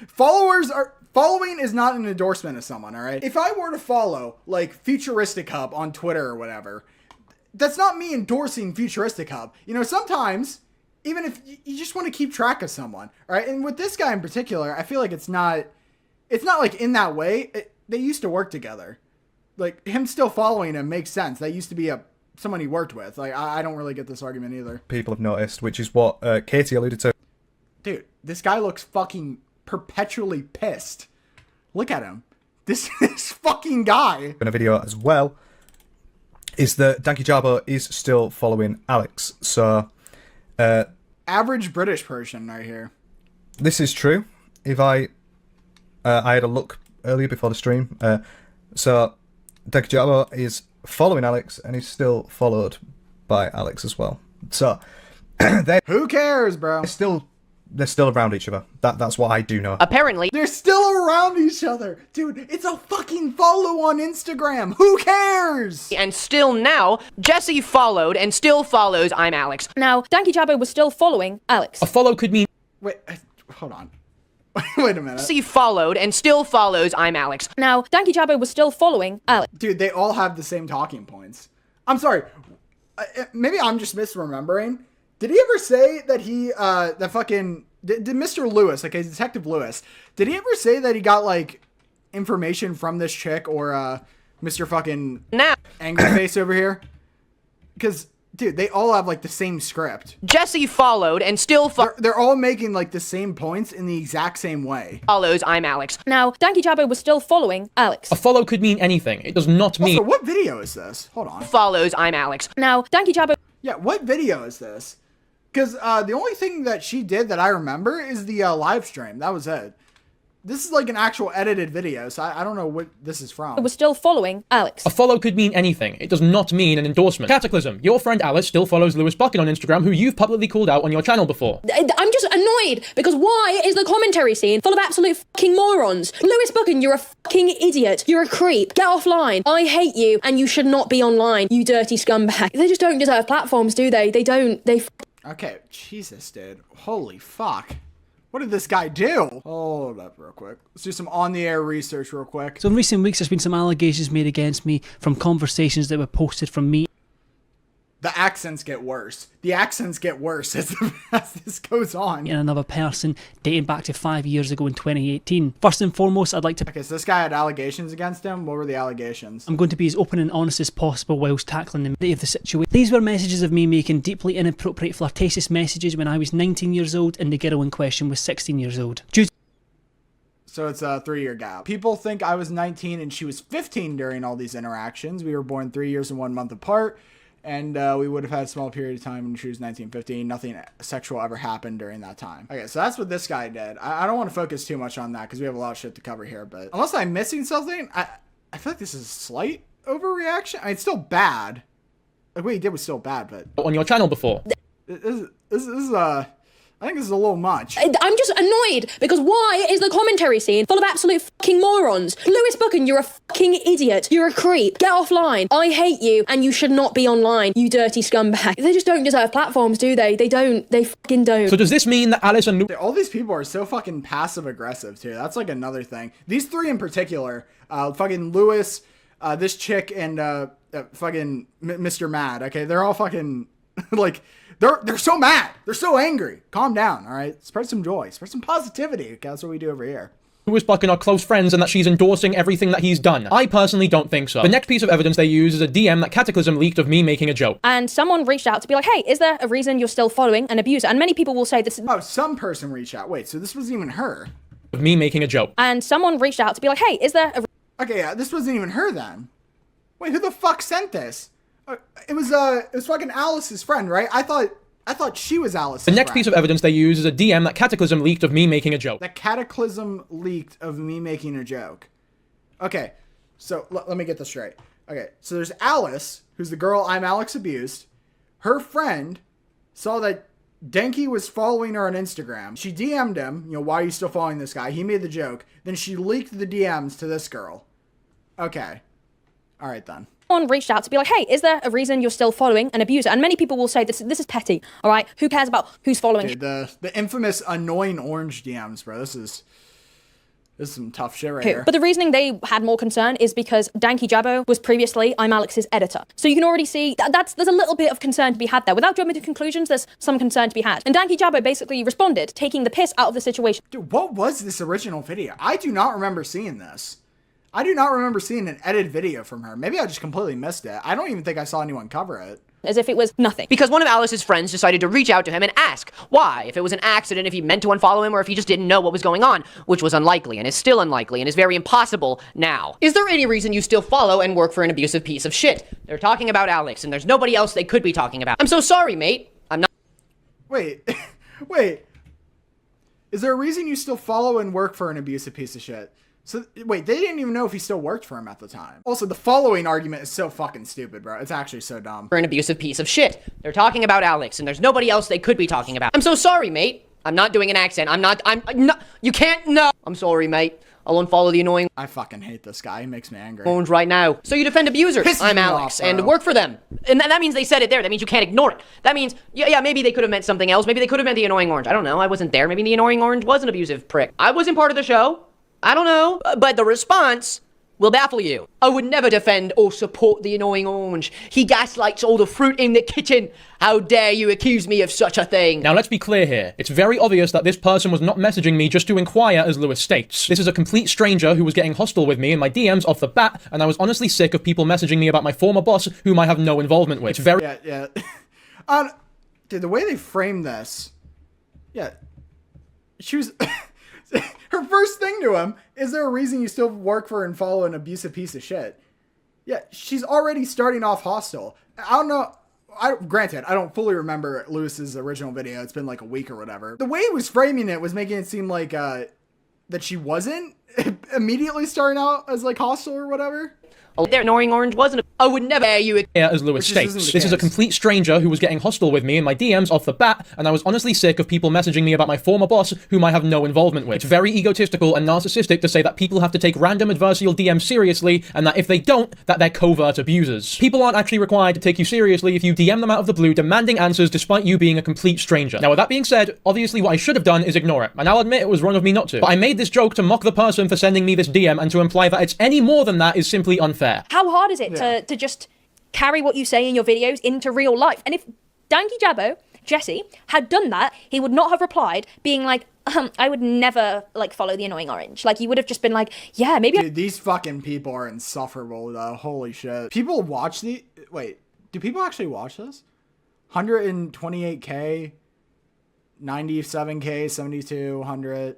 following is not an endorsement of someone, all right? If I were to follow, like, Futuristic Hub on Twitter or whatever, that's not me endorsing Futuristic Hub. You know, sometimes... Even if you just want to keep track of someone, all right? And with this guy in particular, I feel like it's not like in that way. They used to work together. Like, him still following him makes sense. That used to be someone he worked with. Like, I don't really get this argument either. People have noticed, which is what Katie alluded to. Dude, this guy looks fucking perpetually pissed. Look at him. This fucking guy. In a video as well, is that Dankyjabo is still following Alex. So... average British person right here. This is true. If I had a look earlier before the stream. So Dankyjabo is following Alex and he's still followed by Alex as well. So who cares, bro? They're still around each other. That's what I do know. Apparently, they're still around each other. Dude, it's a fucking follow on Instagram. Who cares? and still now, Jesse followed and still follows ImAllexx. Now, Dankyjabo was still following Alex. A follow could mean... Wait, hold on. Wait a minute. Jesse followed and still follows ImAllexx. Now, Dankyjabo was still following Alex. Dude, they all have the same talking points. I'm sorry. Maybe I'm just misremembering. Did he ever say that he, did Mr. Lewis, like Detective Lewis, did he ever say that he got, like, information from this chick or, Mr. fucking Angry Face over here? Because, dude, they all have, like, the same script. Jesse followed and still they're all making, like, the same points in the exact same way. follows ImAllexx. Now, Dankyjabo was still following Alex. A follow could mean anything. It does not mean... Also, what video is this? Hold on. Follows ImAllexx. Now, Dankyjabo... Yeah, what video is this? Because the only thing that she did that I remember is the live stream. That was it. This is like an actual edited video, so I don't know what this is from. was still following Alex. A follow could mean anything. It does not mean an endorsement. Katiclyzm, your friend Alice still follows Louis McClung on Instagram, who you've publicly called out on your channel before. I'm just annoyed, because why is the commentary scene full of absolute fucking morons? Louis McClung, you're a fucking idiot. You're a creep. Get offline. I hate you, and you should not be online, you dirty scumbag. They just don't deserve platforms, do they? They don't. Okay, Jesus, dude. Holy fuck. What did this guy do? Hold up real quick. Let's do some on-the-air research real quick. So in recent weeks, there's been some allegations made against me from conversations that were posted from me. The accents get worse. The accents get worse as this goes on. And another person dating back to 5 years ago in 2018. First and foremost, I'd like to... Okay, so this guy had allegations against him. What were the allegations? I'm going to be as open and honest as possible whilst tackling the meat of the situation. These were messages of me making deeply inappropriate flirtatious messages when I was 19 years old and the girl in question was 16 years old. So it's a 3-year gap. People think I was 19 and she was 15 during all these interactions. We were born 3 years and 1 month apart. And we would have had a small period of time when she was 19, 15. Nothing sexual ever happened during that time. Okay, so that's what this guy did. I don't want to focus too much on that because we have a lot of shit to cover here. But unless I'm missing something, I feel like this is a slight overreaction. I mean, it's still bad. Like, what he did was still bad, but... On your channel before. This is I think this is a little much. I'm just annoyed because why is the commentary scene full of absolute fucking morons? Louis McClung, you're a fucking idiot. You're a creep. Get offline. I hate you and you should not be online, you dirty scumbag. They just don't deserve platforms, do they? They don't. They fucking don't. So does this mean that Alice and... All these people are so fucking passive aggressive too. That's like another thing. These three in particular, fucking Louis, this chick, and fucking Mr. Mad, okay? They're all fucking like... They're so mad. They're so angry. Calm down, all right? Spread some joy. Spread some positivity. Okay, that's what we do over here. Louis Buchan are close friends and that she's endorsing everything that he's done. I personally don't think so. The next piece of evidence they use is a DM that Katiclyzm leaked of me making a joke. And someone reached out to be like, hey, is there a reason you're still following an abuser? And many people will say this... Oh, some person reached out. Wait, so this wasn't even her? Of me making a joke. And someone reached out to be like, hey, is there a... Okay, yeah, this wasn't even her then. Wait, who the fuck sent this? It was fucking Alice's friend, right? I thought she was Alice's The next friend. piece of evidence they use is a DM that Katiclyzm leaked of me making a joke. The Katiclyzm leaked of me making a joke. Okay, so let me get this straight. Okay, so there's Alice, who's the girl ImAllexx abused. Her friend saw that Danky was following her on Instagram. She DM'd him, why are you still following this guy? He made the joke. Then she leaked the DMs to this girl. Okay. All right, then. Someone reached out to be like, hey, is there a reason you're still following an abuser? And many people will say this is petty, all right? Who cares about who's following? Dude, the infamous annoying orange DMs, bro. This is some tough shit right here. But the reasoning they had more concern is because Dankyjabo was previously ImAllexx's editor. So you can already see there's a little bit of concern to be had there. Without jumping to conclusions, there's some concern to be had. And Dankyjabo basically responded, taking the piss out of the situation. Dude, what was this original video? I do not remember seeing this. I do not remember seeing an edited video from her. Maybe I just completely missed it. I don't even think I saw anyone cover it. As if it was nothing. Because one of Alice's friends decided to reach out to him and ask why, if it was an accident, if he meant to unfollow him, or if he just didn't know what was going on, which was unlikely, and is still unlikely, and is very impossible now. Is there any reason you still follow and work for an abusive piece of shit? They're talking about Alex, and there's nobody else they could be talking about. I'm so sorry, mate. I'm not... Wait. Wait. Is there a reason you still follow and work for an abusive piece of shit? So, wait, they didn't even know if he still worked for him at the time. Also, the following argument is so fucking stupid, bro. It's actually so dumb. For an abusive piece of shit. They're talking about Alex, and there's nobody else they could be talking about. I'm so sorry, mate. I'm not doing an accent. I'm not, you can't, no. I'm sorry, mate. I'll unfollow the annoying... I fucking hate this guy. He makes me angry. Orange right now. So you defend abusers. I'm Alex, and work for them. And that means they said it there. That means you can't ignore it. That means, yeah, maybe they could have meant something else. Maybe they could have meant the annoying orange. I don't know. I wasn't there. Maybe the annoying orange was an abusive prick. I wasn't part of the show. I don't know, but the response will baffle you. I would never defend or support the annoying orange. He gaslights all the fruit in the kitchen. How dare you accuse me of such a thing? Now let's be clear here. It's very obvious that this person was not messaging me just to inquire, as Louis states. This is a complete stranger who was getting hostile with me in my DMs off the bat, and I was honestly sick of people messaging me about my former boss, whom I have no involvement with. It's very... Yeah. Dude, the way they framed this... Yeah. She was... Her first thing to him, is there a reason you still work for and follow an abusive piece of shit? Yeah, she's already starting off hostile. I don't know. Granted, I don't fully remember Louis's original video. It's been like a week or whatever. The way he was framing it was making it seem like that she wasn't immediately starting out as like hostile or whatever. Oh, their annoying orange wasn't. I would never dare you. Yeah, as Louis states. This is a complete stranger who was getting hostile with me in my DMs off the bat, and I was honestly sick of people messaging me about my former boss, whom I have no involvement with. It's very egotistical and narcissistic to say that people have to take random adversarial DMs seriously, and that if they don't, that they're covert abusers. People aren't actually required to take you seriously if you DM them out of the blue, demanding answers despite you being a complete stranger. Now, with that being said, obviously what I should have done is ignore it, and I'll admit it was wrong of me not to. But I made this joke to mock the person for sending me this DM and to imply that it's any more than that is simply unfair. How hard is it to just carry what you say in your videos into real life. And if Dankyjabo, Jesse, had done that, he would not have replied being like, I would never, like, follow the annoying orange. Like, he would have just been like, yeah, maybe Dude, these fucking people are insufferable, though. Holy shit. People watch the... Wait, do people actually watch this? 128K, 97K, 72, 100.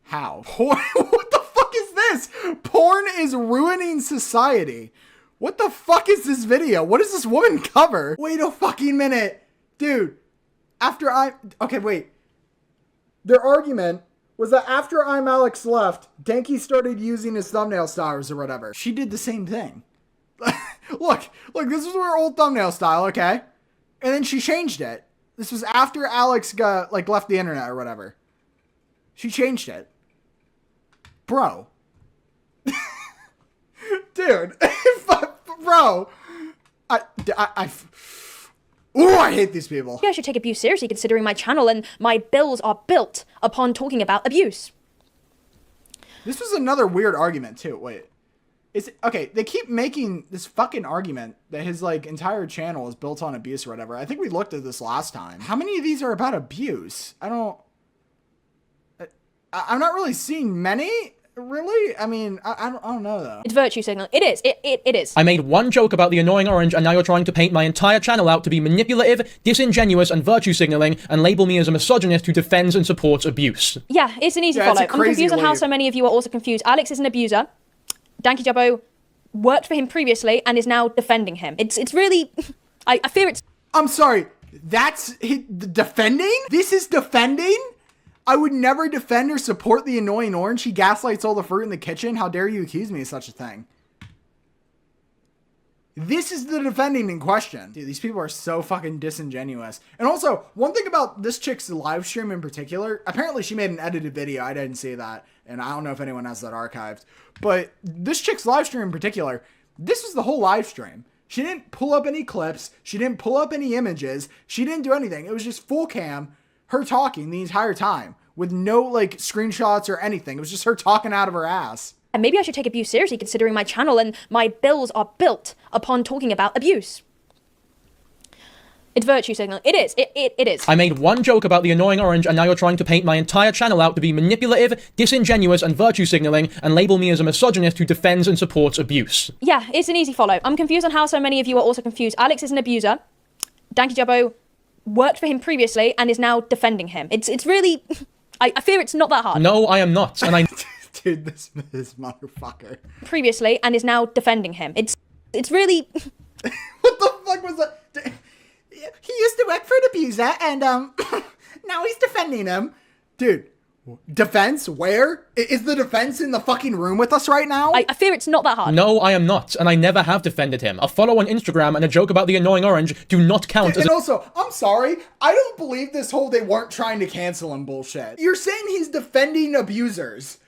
How? Porn? What the fuck is this? Porn is ruining society. What the fuck is this video? What does this woman cover? Wait a fucking minute. Dude, okay, wait. Their argument was that after ImAllexx left, Danky started using his thumbnail styles or whatever. She did the same thing. Look, this was her old thumbnail style, okay? And then she changed it. This was after Alex got, like, left the internet or whatever. She changed it. Bro. Dude. Bro. Ooh, I hate these people. I should take abuse seriously considering my channel and my bills are built upon talking about abuse. This was another weird argument, too. Wait. Okay, they keep making this fucking argument that his, like, entire channel is built on abuse or whatever. I think we looked at this last time. How many of these are about abuse? I'm not really seeing many, really. I mean, I don't know, though. It's virtue signal. It is. It is. I made one joke about the annoying orange, and now you're trying to paint my entire channel out to be manipulative, disingenuous, and virtue signaling, and label me as a misogynist who defends and supports abuse. Yeah, it's an easy follow. I'm confused on how so many of you are also confused. Alex is an abuser. Dankyjabo worked for him previously and is now defending him. It's really... I fear it's... I'm sorry. That's defending? This is defending? I would never defend or support the annoying orange. He gaslights all the fruit in the kitchen. How dare you accuse me of such a thing? This is the defending in question. Dude, these people are so fucking disingenuous. And also, one thing about this chick's live stream in particular, apparently she made an edited video. I didn't see that. And I don't know if anyone has that archived. But this chick's live stream in particular, this was the whole live stream. She didn't pull up any clips. She didn't pull up any images. She didn't do anything. It was just full cam, her talking the entire time with no, like, screenshots or anything. It was just her talking out of her ass. And maybe I should take abuse seriously considering my channel and my bills are built upon talking about abuse. It's virtue signal. It is. It is. I made one joke about the annoying orange, and now you're trying to paint my entire channel out to be manipulative, disingenuous, and virtue signaling, and label me as a misogynist who defends and supports abuse. Yeah, it's an easy follow. I'm confused on how so many of you are also confused. Alex is an abuser. Dankyjabo worked for him previously and is now defending him. It's really... I fear it's not that hard. No, I am not, and I... Dude, this motherfucker. Previously and is now defending him. It's really... What the fuck was that? He used to work for an abuser, and, now he's defending him. Dude, defense? Where? Is the defense in the fucking room with us right now? I fear it's not that hard. No, I am not, and I never have defended him. A follow on Instagram and a joke about the annoying orange do not count as... And also, I'm sorry, I don't believe this whole they weren't trying to cancel him bullshit. You're saying he's defending abusers.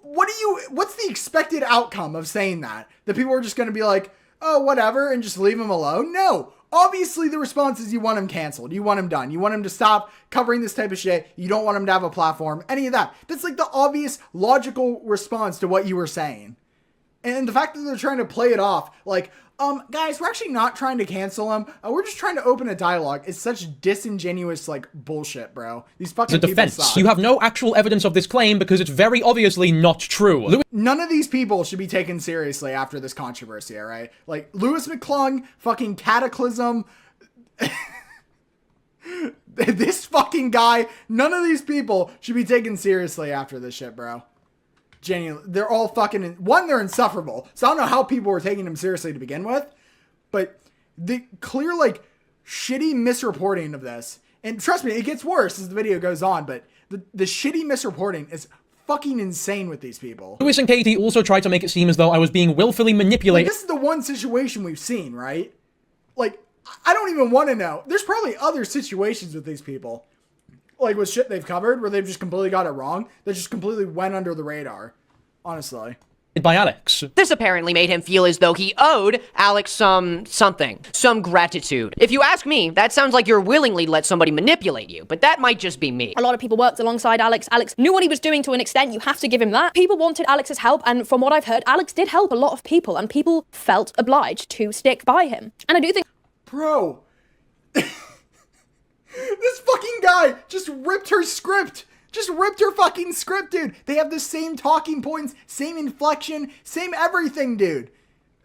What's the expected outcome of saying that? That people are just gonna be like, oh, whatever, and just leave him alone? No. Obviously, the response is you want him canceled. You want him done. You want him to stop covering this type of shit. You don't want him to have a platform. Any of that. That's like the obvious, logical response to what you were saying. And the fact that they're trying to play it off like, guys, we're actually not trying to cancel him. We're just trying to open a dialogue. It's such disingenuous, like, bullshit, bro. These fucking people defense. suck. You have no actual evidence of this claim because it's very obviously not true. None of these people should be taken seriously after this controversy, all right? Like, Louis McClung, fucking Katiclyzm, this fucking guy, none of these people should be taken seriously after this shit, bro. Genuinely, they're all fucking... they're insufferable. So I don't know how people were taking him seriously to begin with. But the clear, like, shitty misreporting of this... And trust me, it gets worse as the video goes on, but the shitty misreporting is fucking insane with these people. Louis and Katie also tried to make it seem as though I was being willfully manipulated. Like, this is the one situation we've seen, right? Like, I don't even want to know. There's probably other situations with these people. Like, with shit they've covered, where they've just completely got it wrong. They just completely went under the radar. Honestly. by Alex. This apparently made him feel as though he owed Alex some gratitude. If you ask me, that sounds like you're willingly let somebody manipulate you, but that might just be me. A lot of people worked alongside Alex. Alex knew what he was doing to an extent. You have to give him that. People wanted Alex's help, and from what I've heard, Alex did help a lot of people, and people felt obliged to stick by him. And I do think... Bro. This fucking guy just ripped her script. Just ripped her fucking script, dude. They have the same talking points, same inflection, same everything, dude.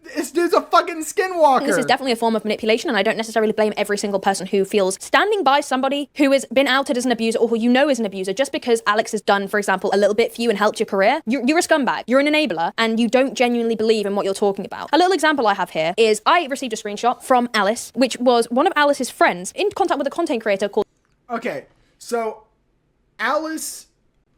This dude's a fucking skinwalker. This is definitely a form of manipulation, and I don't necessarily blame every single person who feels standing by somebody who has been outed as an abuser or who you know is an abuser just because Alex has done, for example, a little bit for you and helped your career. You're a scumbag. You're an enabler, and you don't genuinely believe in what you're talking about. A little example I have here is I received a screenshot from Alice, which was one of Alice's friends in contact with a content creator called... Okay, so Alice...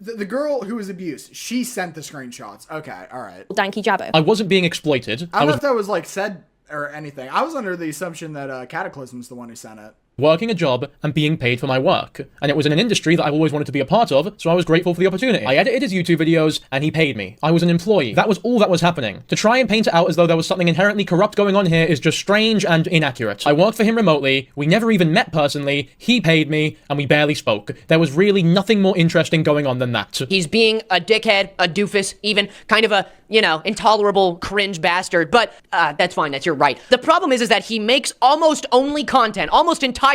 The girl who was abused, she sent the screenshots. Okay, all right. Dankyjabo. I wasn't being exploited. I don't know if that was like said or anything. I was under the assumption that Katiclyzm was the one who sent it. Working a job and being paid for my work. And it was in an industry that I've always wanted to be a part of, so I was grateful for the opportunity. I edited his YouTube videos, and he paid me. I was an employee. That was all that was happening. To try and paint it out as though there was something inherently corrupt going on here is just strange and inaccurate. I worked for him remotely, we never even met personally, he paid me, and we barely spoke. There was really nothing more interesting going on than that. He's being a dickhead, a doofus, even kind of a, you know, intolerable cringe bastard, but that's fine, you're right. The problem is that he makes almost only content, almost entirely,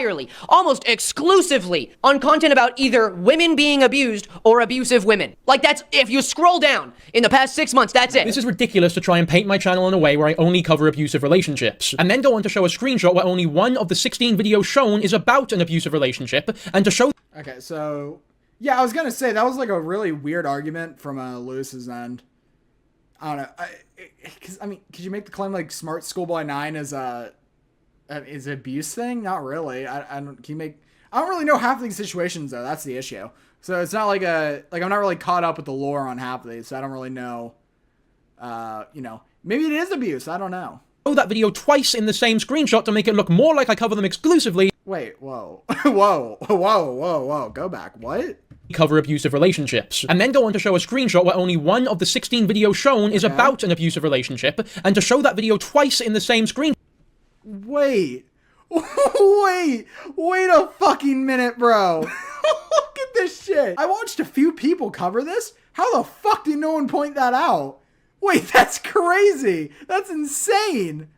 almost exclusively on content about either women being abused or abusive women. Like that's, if you scroll down in the past 6 months, that's it. This is ridiculous to try and paint my channel in a way where I only cover abusive relationships, and then go on to show a screenshot where only one of the 16 videos shown is about an abusive relationship, and to show... Okay, so... Yeah, I was gonna say, that was like a really weird argument from Lewis's end. I don't know. I mean, could you make the claim like Smart Schoolboy 9 is an abuse thing? Not really. I don't really know half of these situations though. That's the issue. So it's not like I'm not really caught up with the lore on half of these. So I don't really know. You know, maybe it is abuse. I don't know. That video twice in the same screenshot to make it look more like I cover them exclusively. Wait, whoa, whoa, go back. What? Cover abusive relationships, and then go on to show a screenshot where only one of the 16 videos shown is about an abusive relationship, and to show that video twice in the same screen. Wait a fucking minute, bro. Look at this shit. I watched a few people cover this. How the fuck did no one point that out? Wait, that's crazy. That's insane.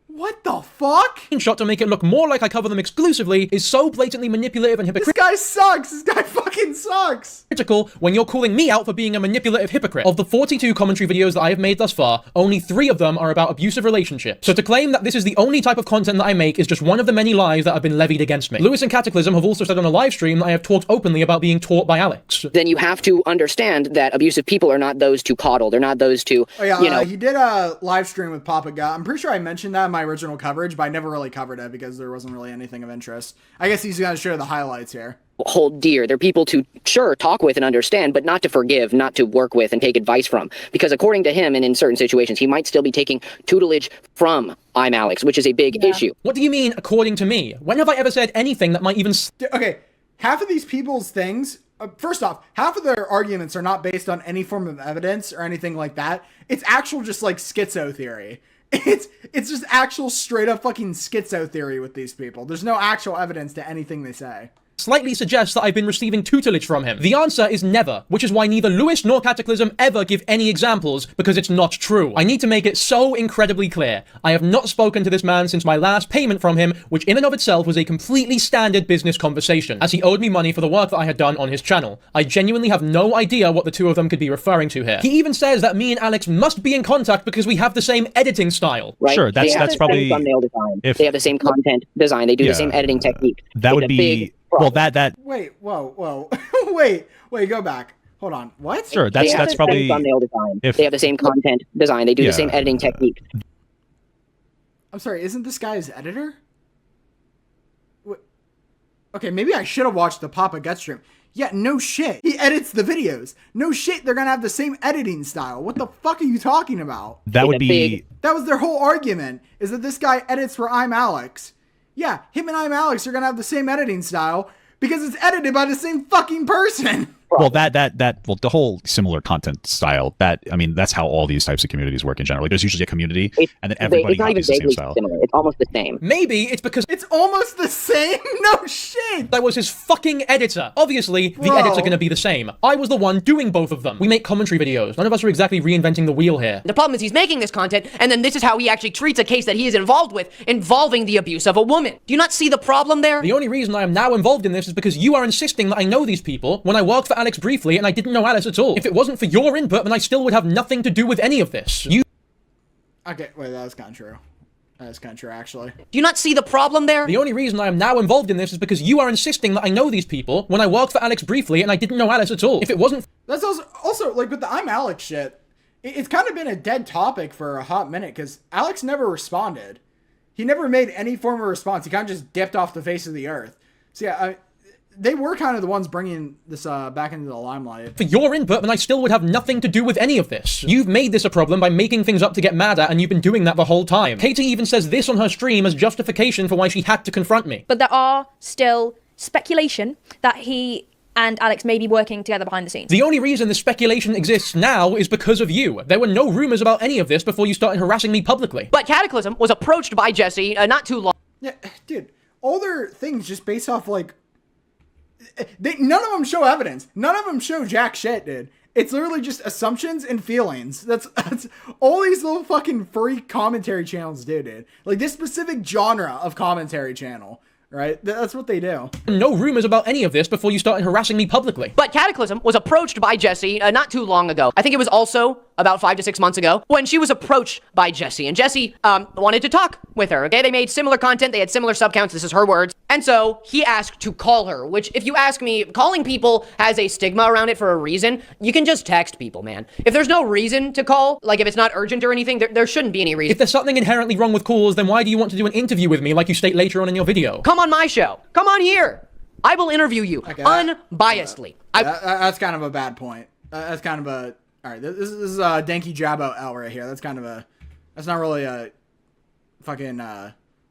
What the fuck? Shot to make it look more like I cover them exclusively is so blatantly manipulative and hypocritical. This guy sucks. This guy fucking sucks. Critical when you're calling me out for being a manipulative hypocrite. Of the 42 commentary videos that I have made thus far, only 3 of them are about abusive relationships. So to claim that this is the only type of content that I make is just one of the many lies that have been levied against me. Louis and Katiclyzm have also said on a live stream that I have talked openly about being taught by Alex. Then you have to understand that abusive people are not those to coddle. They're not those to, you know. He did a live stream with Papa Gut. I'm pretty sure I mentioned that in my original coverage, but I never really covered it because there wasn't really anything of interest. I guess he's going to share the highlights here. Hold dear. They're people to, sure, talk with and understand, but not to forgive, not to work with and take advice from. Because according to him, and in certain situations, he might still be taking tutelage from ImAllexx, which is a big issue. What do you mean, according to me? When have I ever said anything that might even... Okay, half of these people's things... first off, half of their arguments are not based on any form of evidence or anything like that. It's actual just like schizo theory. It's just actual straight up fucking schizo theory with these people. There's no actual evidence to anything they say. Slightly suggests that I've been receiving tutelage from him. The answer is never, which is why neither Louis nor Katiclyzm ever give any examples, because it's not true. I need to make it so incredibly clear. I have not spoken to this man since my last payment from him, which in and of itself was a completely standard business conversation, as he owed me money for the work that I had done on his channel. I genuinely have no idea what the two of them could be referring to here. He even says that me and Alex must be in contact because we have the same editing style. Right? Sure, that's probably... thumbnail design. They have the same content design. They do the same editing technique. That would be... Well, that... Wait, whoa. wait, go back. Hold on. What? Sure, that's probably... thumbnail design. They have the same content design. They do the same editing technique. I'm sorry, isn't this guy his editor? Okay, maybe I should have watched the Papa Gut stream. Yeah, no shit. He edits the videos. No shit, they're gonna have the same editing style. What the fuck are you talking about? That would be... That was their whole argument, is that this guy edits for ImAllexx. Yeah, him and ImAllexx are gonna have the same editing style because it's edited by the same fucking person. problem. Well, the whole similar content style, I mean, that's how all these types of communities work in general. Like, there's usually a community, and then everybody It's not even copies the same vaguely style. similar. It's almost the same. Maybe it's because It's almost the same? No shit! I was his fucking editor. Obviously, the Bro. edits are gonna be the same. I was the one doing both of them. We make commentary videos. None of us are exactly reinventing the wheel here. The problem is he's making this content, and then this is how he actually treats a case that he is involved with, involving the abuse of a woman. Do you not see the problem there? The only reason I am now involved in this is because you are insisting that I know these people when I worked for Alex briefly and I didn't know Alice at all. If it wasn't for your input, then I still would have nothing to do with any of this. Okay, wait, that was kind of true. That was kind of true, actually. Do you not see the problem there? The only reason I am now involved in this is because you are insisting that I know these people when I worked for Alex briefly and I didn't know Alice at all. If it wasn't... That's also like, with the ImAllexx shit, it's kind of been a dead topic for a hot minute, because Alex never responded. He never made any form of response. He kind of just dipped off the face of the earth. So yeah, they were kind of the ones bringing this back into the limelight. For your input, then I still would have nothing to do with any of this. You've made this a problem by making things up to get mad at, and you've been doing that the whole time. Katie even says this on her stream as justification for why she had to confront me. But there are still speculation that he and Alex may be working together behind the scenes. The only reason the speculation exists now is because of you. There were no rumors about any of this before you started harassing me publicly. But Katiclyzm was approached by Jesse not too long. Yeah, dude, all their things just based off, like, none of them show evidence. None of them show jack shit, dude. It's literally just assumptions and feelings. That's all these little fucking furry commentary channels do, dude. Like, this specific genre of commentary channel, right? That's what they do. No rumors about any of this before you started harassing me publicly. But Katiclyzm was approached by Jesse not too long ago. I think it was also about 5 to 6 months ago when she was approached by Jesse, and Jesse wanted to talk with her. Okay, they made similar content, they had similar subcounts, this is her words, and so he asked to call her, which, if you ask me, calling people has a stigma around it for a reason. You can just text people, man. If there's no reason to call, like if it's not urgent or anything, there shouldn't be any reason. If there's something inherently wrong with calls, then why do you want to do an interview with me like you state later on in your video? Come on my show. Come on here. I will interview you unbiasedly. That's kind of a bad point. That's kind of a... Alright, this is Dankyjabo L right here. That's kind of a... That's not really a fucking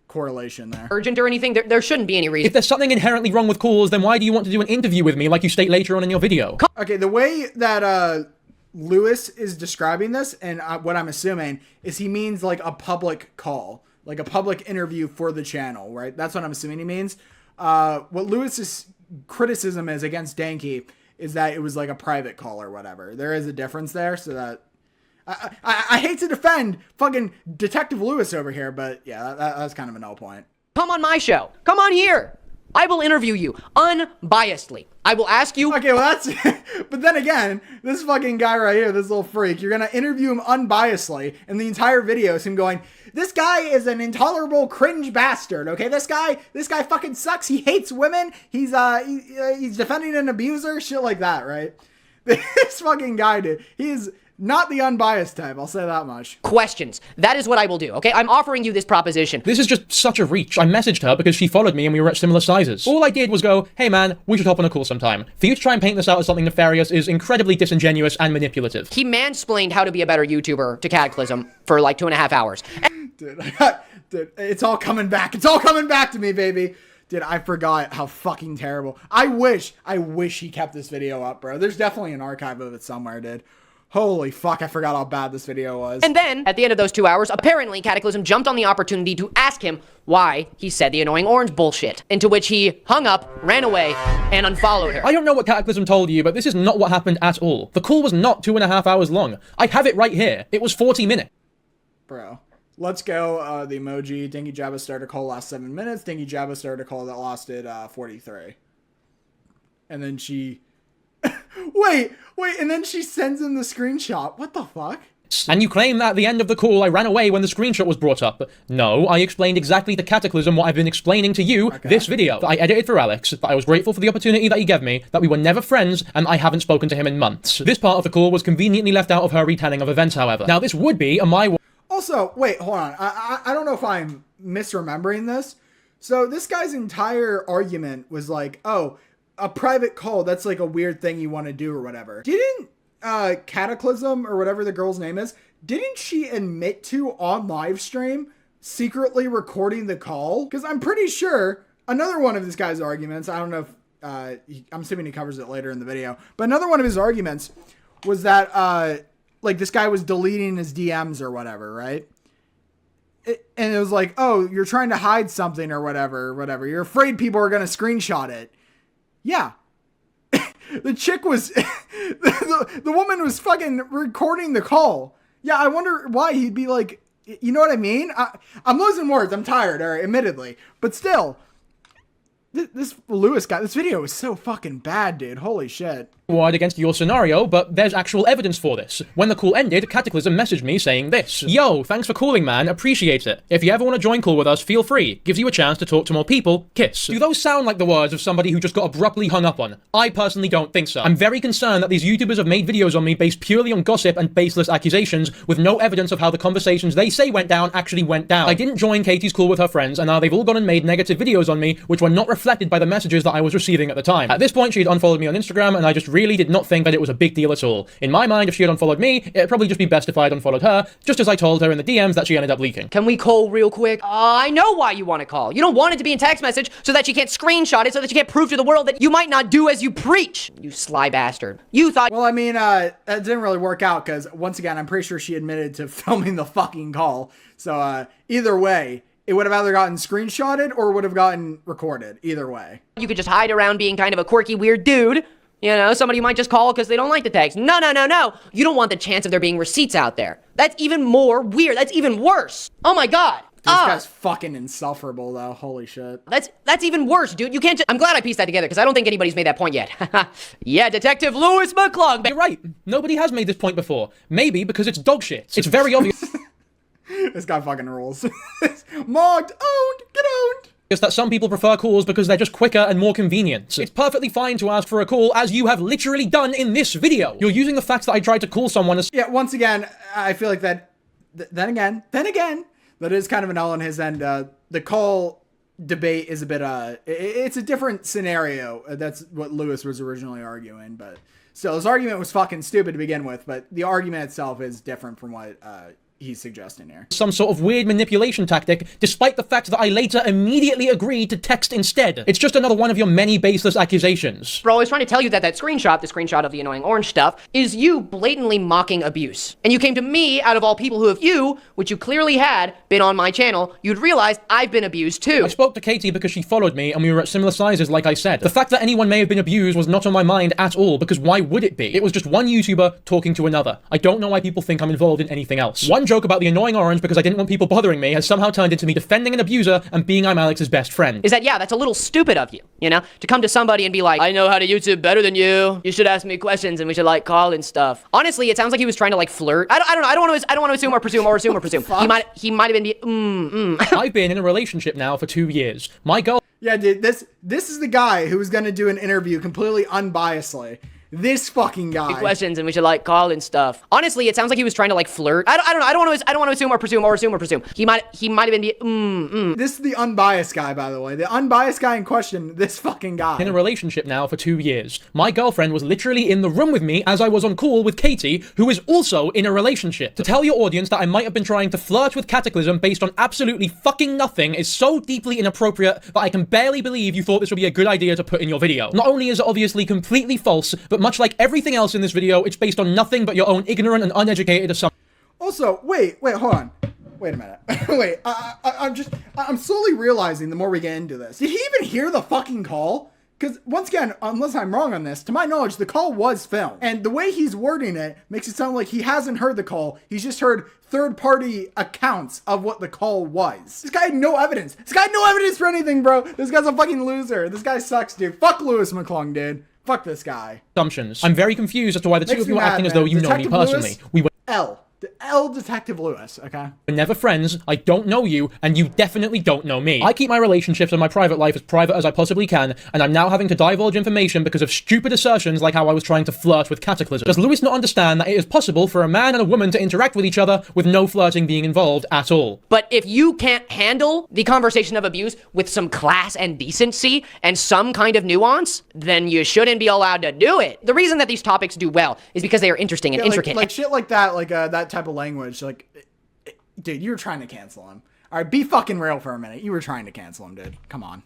correlation there. Urgent or anything, there shouldn't be any reason. If there's something inherently wrong with calls, then why do you want to do an interview with me like you state later on in your video? Okay, the way that Louis is describing this, and what I'm assuming, is he means like a public call. Like a public interview for the channel, right? That's what I'm assuming he means. What Louis's criticism is against Danky is that it was like a private call or whatever. There is a difference there, so that... I hate to defend fucking Detective Louis over here, but yeah, that's kind of an L point. Come on my show. Come on here. I will interview you unbiasedly. I will ask you... Okay, well that's... But then again, this fucking guy right here, this little freak, you're gonna interview him unbiasedly, and the entire video is him going, this guy is an intolerable cringe bastard, okay? This guy fucking sucks, he hates women, he's defending an abuser, shit like that, right? This fucking guy, dude, he's not the unbiased type, I'll say that much. Questions. That is what I will do, okay? I'm offering you this proposition. This is just such a reach. I messaged her because she followed me and we were at similar sizes. All I did was go, hey man, we should hop on a call sometime. For you to try and paint this out as something nefarious is incredibly disingenuous and manipulative. He mansplained how to be a better YouTuber to Katiclyzm for like 2.5 hours. Dude, it's all coming back. It's all coming back to me, baby. Dude, I forgot how fucking terrible. I wish he kept this video up, bro. There's definitely an archive of it somewhere, dude. Holy fuck, I forgot how bad this video was. And then, at the end of those 2 hours, apparently Katiclyzm jumped on the opportunity to ask him why he said the annoying orange bullshit, into which he hung up, ran away, and unfollowed her. I don't know what Katiclyzm told you, but this is not what happened at all. The call was not 2.5 hours long. I have it right here. It was 40 minutes. Bro. Let's go, the emoji. Dankyjabo started a call last 7 minutes. Dankyjabo started a call that lasted 43. And then she... wait, and then she sends him the screenshot. What the fuck? And you claim that at the end of the call I ran away when the screenshot was brought up. No, I explained exactly to Katiclyzm what I've been explaining to you this video. That I edited for Alex, that I was grateful for the opportunity that he gave me, that we were never friends, and I haven't spoken to him in months. This part of the call was conveniently left out of her retelling of events, however. Now this would be a Also, wait, hold on. I don't know if I'm misremembering this. So this guy's entire argument was like, oh, a private call, that's like a weird thing you want to do or whatever. Didn't Katiclyzm, or whatever the girl's name is, didn't she admit to on live stream secretly recording the call? Because I'm pretty sure another one of this guy's arguments, I don't know if I'm assuming he covers it later in the video. But another one of his arguments was that, like, this guy was deleting his DMs or whatever, right? And it was like, oh, you're trying to hide something or whatever. You're afraid people are going to screenshot it. Yeah. The chick was, the woman was fucking recording the call. Yeah, I wonder why he'd be like, you know what I mean? I'm losing words. I'm tired, admittedly. But still, this Louis guy, this video is so fucking bad, dude. Holy shit. Wide against your scenario, but there's actual evidence for this. When the call ended, Katiclyzm messaged me saying this: "Yo, thanks for calling, man. Appreciate it. If you ever want to join call with us, feel free. Gives you a chance to talk to more people. Kiss." Do those sound like the words of somebody who just got abruptly hung up on? I personally don't think so. I'm very concerned that these YouTubers have made videos on me based purely on gossip and baseless accusations, with no evidence of how the conversations they say went down actually went down. I didn't join Katie's call with her friends, and now they've all gone and made negative videos on me, which were not reflected by the messages that I was receiving at the time. At this point, she had unfollowed me on Instagram, and I just really did not think that it was a big deal at all. In my mind, if she had unfollowed me, it'd probably just be best if I had unfollowed her, just as I told her in the DMs that she ended up leaking. Can we call real quick? I know why you want to call. You don't want it to be in text message so that she can't screenshot it, so that she can't prove to the world that you might not do as you preach. You sly bastard. You thought— Well, I mean, it didn't really work out because, once again, I'm pretty sure she admitted to filming the fucking call. So, either way, it would have either gotten screenshotted or would have gotten recorded. Either way. You could just hide around being kind of a quirky, weird dude. You know, somebody you might just call because they don't like the text. No. You don't want the chance of there being receipts out there. That's even more weird. That's even worse. Oh my God. This guy's fucking insufferable, though. Holy shit. That's even worse, dude. You can't just— I'm glad I pieced that together because I don't think anybody's made that point yet. Yeah, Detective Louis McClung. You're right. Nobody has made this point before. Maybe because it's dog shit. It's very obvious. This guy fucking rules. Mogged, owned, get owned. Is that some people prefer calls because they're just quicker and more convenient. It's perfectly fine to ask for a call, as you have literally done in this video. You're using the fact that I tried to call someone as— Yeah, once again, I feel like that, then again, that is kind of an L on his end. The call debate is a bit, it's a different scenario. That's what Louis was originally arguing, but still, his argument was fucking stupid to begin with, but the argument itself is different from what, he's suggesting here. Some sort of weird manipulation tactic, despite the fact that I later immediately agreed to text instead. It's just another one of your many baseless accusations. Bro, I was trying to tell you that the screenshot of the annoying orange stuff, is you blatantly mocking abuse. And you came to me, out of all people who have which you clearly had, been on my channel, you'd realize I've been abused too. I spoke to Katie because she followed me and we were at similar sizes, like I said. The fact that anyone may have been abused was not on my mind at all, because why would it be? It was just one YouTuber talking to another. I don't know why people think I'm involved in anything else. One joke about the annoying orange because I didn't want people bothering me has somehow turned into me defending an abuser and being ImAllexx's best friend. Is that, yeah, that's a little stupid of you, you know? To come to somebody and be like, I know how to YouTube better than you. You should ask me questions and we should, like, call and stuff. Honestly, it sounds like he was trying to, like, flirt. I don't want to assume or presume. He might have been I've been in a relationship now for 2 years. My girl— Yeah, dude, this is the guy who was gonna do an interview completely unbiasedly. This fucking guy. Questions and we should, like, call and stuff. Honestly, it sounds like he was trying to, like, flirt. I don't want to assume or presume. He might have been This is the unbiased guy, by the way. The unbiased guy in question, this fucking guy. In a relationship now for 2 years. My girlfriend was literally in the room with me as I was on call with Katie, who is also in a relationship. To tell your audience that I might have been trying to flirt with Katiclyzm based on absolutely fucking nothing is so deeply inappropriate that I can barely believe you thought this would be a good idea to put in your video. Not only is it obviously completely false, but much like everything else in this video, it's based on nothing but your own ignorant and uneducated assumptions. Also, wait, hold on. Wait a minute. Wait, I'm slowly realizing the more we get into this. Did he even hear the fucking call? Because, once again, unless I'm wrong on this, to my knowledge, the call was filmed. And the way he's wording it makes it sound like he hasn't heard the call. He's just heard third-party accounts of what the call was. This guy had no evidence. This guy had no evidence for anything, bro. This guy's a fucking loser. This guy sucks, dude. Fuck Louis McClung, dude. Fuck this guy. Assumptions. I'm very confused as to why the two of you are acting as though you know me personally. We were Detective Louis, okay? We're never friends, I don't know you, and you definitely don't know me. I keep my relationships and my private life as private as I possibly can, and I'm now having to divulge information because of stupid assertions like how I was trying to flirt with Katiclyzm. Does Louis not understand that it is possible for a man and a woman to interact with each other with no flirting being involved at all? But if you can't handle the conversation of abuse with some class and decency and some kind of nuance, then you shouldn't be allowed to do it. The reason that these topics do well is because they are interesting and intricate. Like shit like that, that type of language, like, dude, you were trying to cancel him. All right, be fucking real for a minute. You were trying to cancel him, dude. Come on.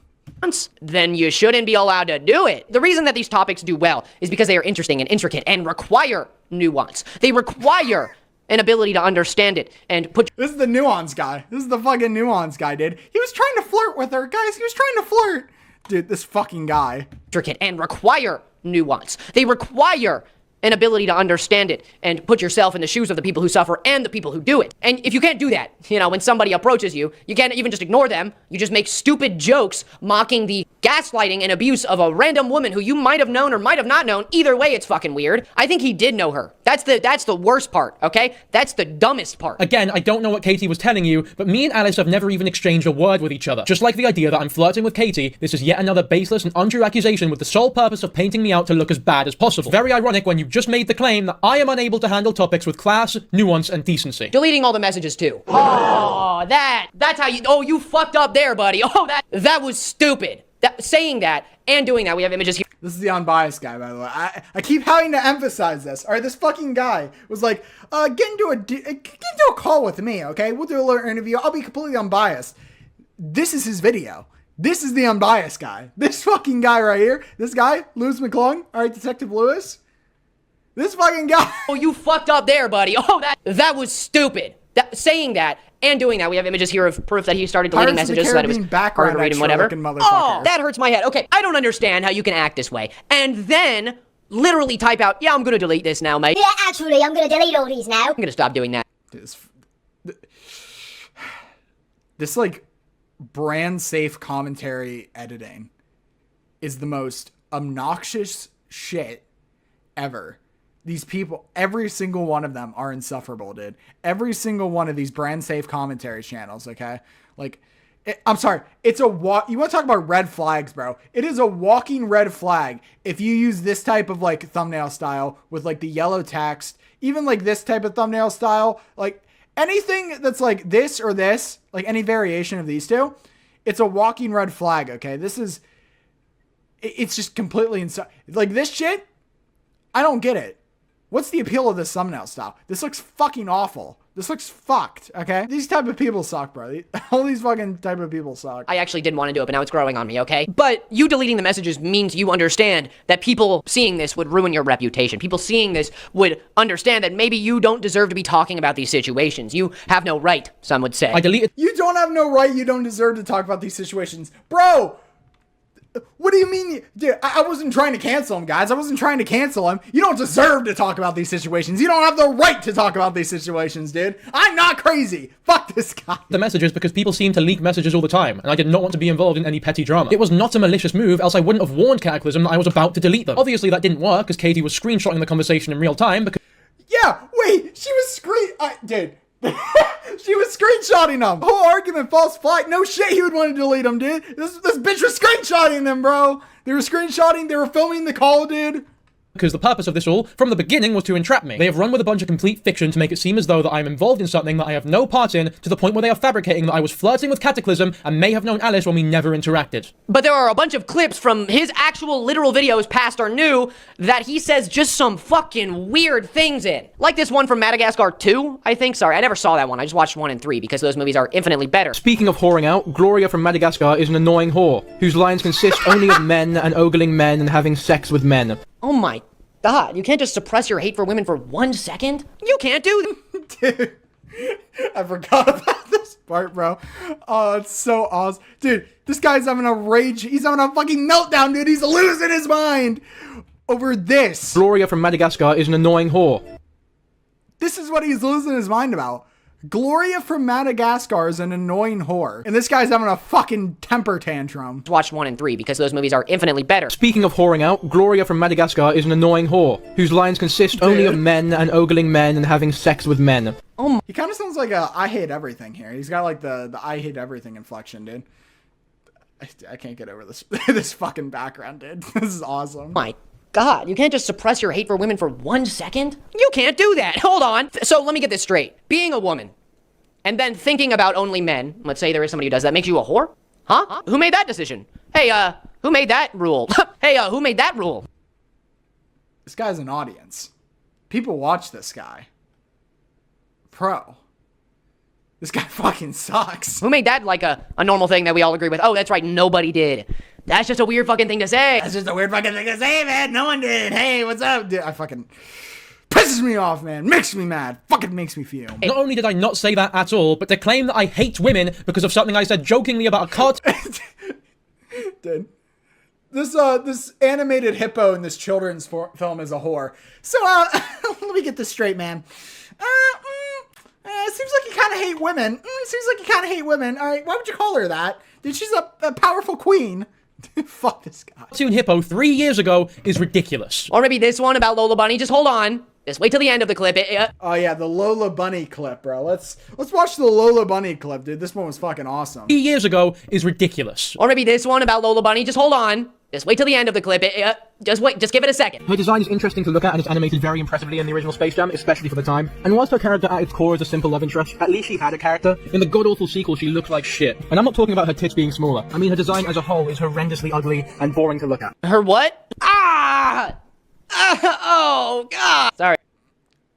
then you shouldn't be allowed to do it. The reason that these topics do well is because they are interesting and intricate and require nuance. They require an ability to understand it and put— This is the nuance guy. This is the fucking nuance guy, dude. He was trying to flirt with her. Guys, he was trying to flirt. Dude, this fucking guy. Intricate and require nuance. They require an ability to understand it and put yourself in the shoes of the people who suffer and the people who do it. And if you can't do that, you know, when somebody approaches you, you can't even just ignore them. You just make stupid jokes mocking the gaslighting and abuse of a random woman who you might have known or might have not known. Either way, it's fucking weird. I think he did know her. That's the worst part, okay? That's the dumbest part. Again, I don't know what Katie was telling you, but me and Alice have never even exchanged a word with each other. Just like the idea that I'm flirting with Katie, this is yet another baseless and untrue accusation with the sole purpose of painting me out to look as bad as possible. Very ironic when you just made the claim that I am unable to handle topics with class, nuance, and decency. Deleting all the messages too. Oh, that's how you fucked up there, buddy. Oh, that was stupid. Saying that and doing that, we have images here. This is the unbiased guy, by the way. I keep having to emphasize this. All right, this fucking guy was like, get into a call with me, okay? We'll do a little interview. I'll be completely unbiased. This is his video. This is the unbiased guy. This fucking guy right here. This guy, Louis McClung. All right, Detective Lewis. This fucking guy. Oh, you fucked up there, buddy. Oh, that was stupid. Saying that and doing that, we have images here of proof that he started deleting messages so that it was hard to read and whatever. Oh, that hurts my head. Okay, I don't understand how you can act this way and then literally type out, yeah, I'm gonna delete this now, mate. Yeah, actually, I'm gonna delete all these now. I'm gonna stop doing that. This like brand safe commentary editing is the most obnoxious shit ever. These people, every single one of them are insufferable, dude. Every single one of these brand safe commentary channels, okay? Like, I'm sorry, it's you want to talk about red flags, bro. It is a walking red flag if you use this type of like thumbnail style with like the yellow text, even like this type of thumbnail style, like anything that's like this or this, like any variation of these two, it's a walking red flag, okay? It's just completely insane. Like this shit, I don't get it. What's the appeal of this thumbnail style? This looks fucking awful. This looks fucked, okay? These type of people suck, bro. All these fucking type of people suck. I actually didn't want to do it, but now it's growing on me, okay? But you deleting the messages means you understand that people seeing this would ruin your reputation. People seeing this would understand that maybe you don't deserve to be talking about these situations. You have no right, some would say. I deleted— You don't have no right. You don't deserve to talk about these situations. Bro! What do you mean? Dude, I wasn't trying to cancel him, guys. I wasn't trying to cancel him. You don't deserve to talk about these situations. You don't have the right to talk about these situations, dude. I'm not crazy. Fuck this guy. The messages because people seem to leak messages all the time, and I did not want to be involved in any petty drama. It was not a malicious move, else I wouldn't have warned Katiclyzm that I was about to delete them. Obviously that didn't work, because Katie was screenshotting the conversation in real time because— Yeah, wait, she was dude. She was screenshotting them. The whole argument false flag. No shit he would want to delete them, dude. This bitch was screenshotting them, bro. They were screenshotting, they were filming the call, dude. Because the purpose of this all, from the beginning, was to entrap me. They have run with a bunch of complete fiction to make it seem as though that I am involved in something that I have no part in, to the point where they are fabricating that I was flirting with Katiclyzm and may have known Alice when we never interacted. But there are a bunch of clips from his actual literal videos, past or new, that he says just some fucking weird things in. Like this one from Madagascar 2, I think. Sorry, I never saw that one. I just watched 1 and 3 because those movies are infinitely better. Speaking of whoring out, Gloria from Madagascar is an annoying whore, whose lines consist only of men and ogling men and having sex with men. Oh my God, you can't just suppress your hate for women for 1 second? You can't do that. Dude, I forgot about this part, bro. Oh, it's so awesome. Dude, this guy's having a rage. He's having a fucking meltdown, dude. He's losing his mind over this. Gloria from Madagascar is an annoying whore. This is what he's losing his mind about. Gloria from Madagascar is an annoying whore. And this guy's having a fucking temper tantrum. Watch 1 and 3 because those movies are infinitely better. Speaking of whoring out, Gloria from Madagascar is an annoying whore, whose lines consist only of men and ogling men and having sex with men. Oh, he kind of sounds like a I hate everything here. He's got like the I hate everything inflection, dude. I can't get over this this fucking background, dude. This is awesome. My God, you can't just suppress your hate for women for 1 second? You can't do that. Hold on. So let me get this straight. Being a woman and then thinking about only men, let's say there is somebody who does that, makes you a whore? Huh? Who made that decision? Hey, who made that rule? Hey, who made that rule? This guy's an audience. People watch this guy. Pro. This guy fucking sucks. Who made that like a normal thing that we all agree with? Oh, that's right, nobody did. That's just a weird fucking thing to say. That's just a weird fucking thing to say, man. No one did. Hey, what's up? Dude, I fucking pisses me off, man. Makes me mad. Fucking makes me fume. Not only did I not say that at all, but to claim that I hate women because of something I said jokingly about a cartoon. Dude. This animated hippo in this children's film is a whore. So, let me get this straight, man. Seems like you kind of hate women. Seems like you kind of hate women. All right, why would you call her that? Dude, she's a powerful queen. Fuck this guy. Cartoon hippo 3 years ago is ridiculous. Or maybe this one about Lola Bunny. Just hold on. Just wait till the end of the clip. Oh yeah, the Lola Bunny clip, bro. Let's watch the Lola Bunny clip, dude. This one was fucking awesome. 3 years ago is ridiculous. Or maybe this one about Lola Bunny. Just hold on. Just wait till the end of the clip. Just wait. Just give it a second. Her design is interesting to look at and is animated very impressively in the original Space Jam, especially for the time. And whilst her character at its core is a simple love interest, at least she had a character. In the god-awful sequel, she looked like shit. And I'm not talking about her tits being smaller. I mean her design as a whole is horrendously ugly and boring to look at. Her what? Oh, God. Sorry.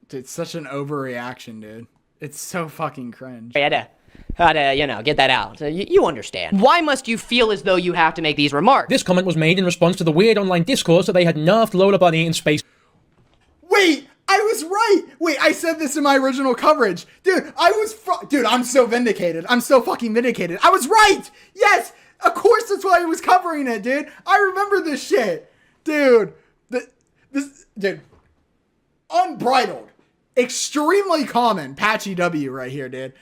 Dude, it's such an overreaction, dude. It's so fucking cringe. I had to, you know, get that out. You understand. Why must you feel as though you have to make these remarks? This comment was made in response to the weird online discourse that they had nerfed Lola Bunny in space. Wait, I was right. Wait, I said this in my original coverage. Dude, dude, I'm so vindicated. I'm so fucking vindicated. I was right. Yes, of course that's why I was covering it, dude. I remember this shit. Dude, dude, unbridled, extremely common Patchy W right here, dude.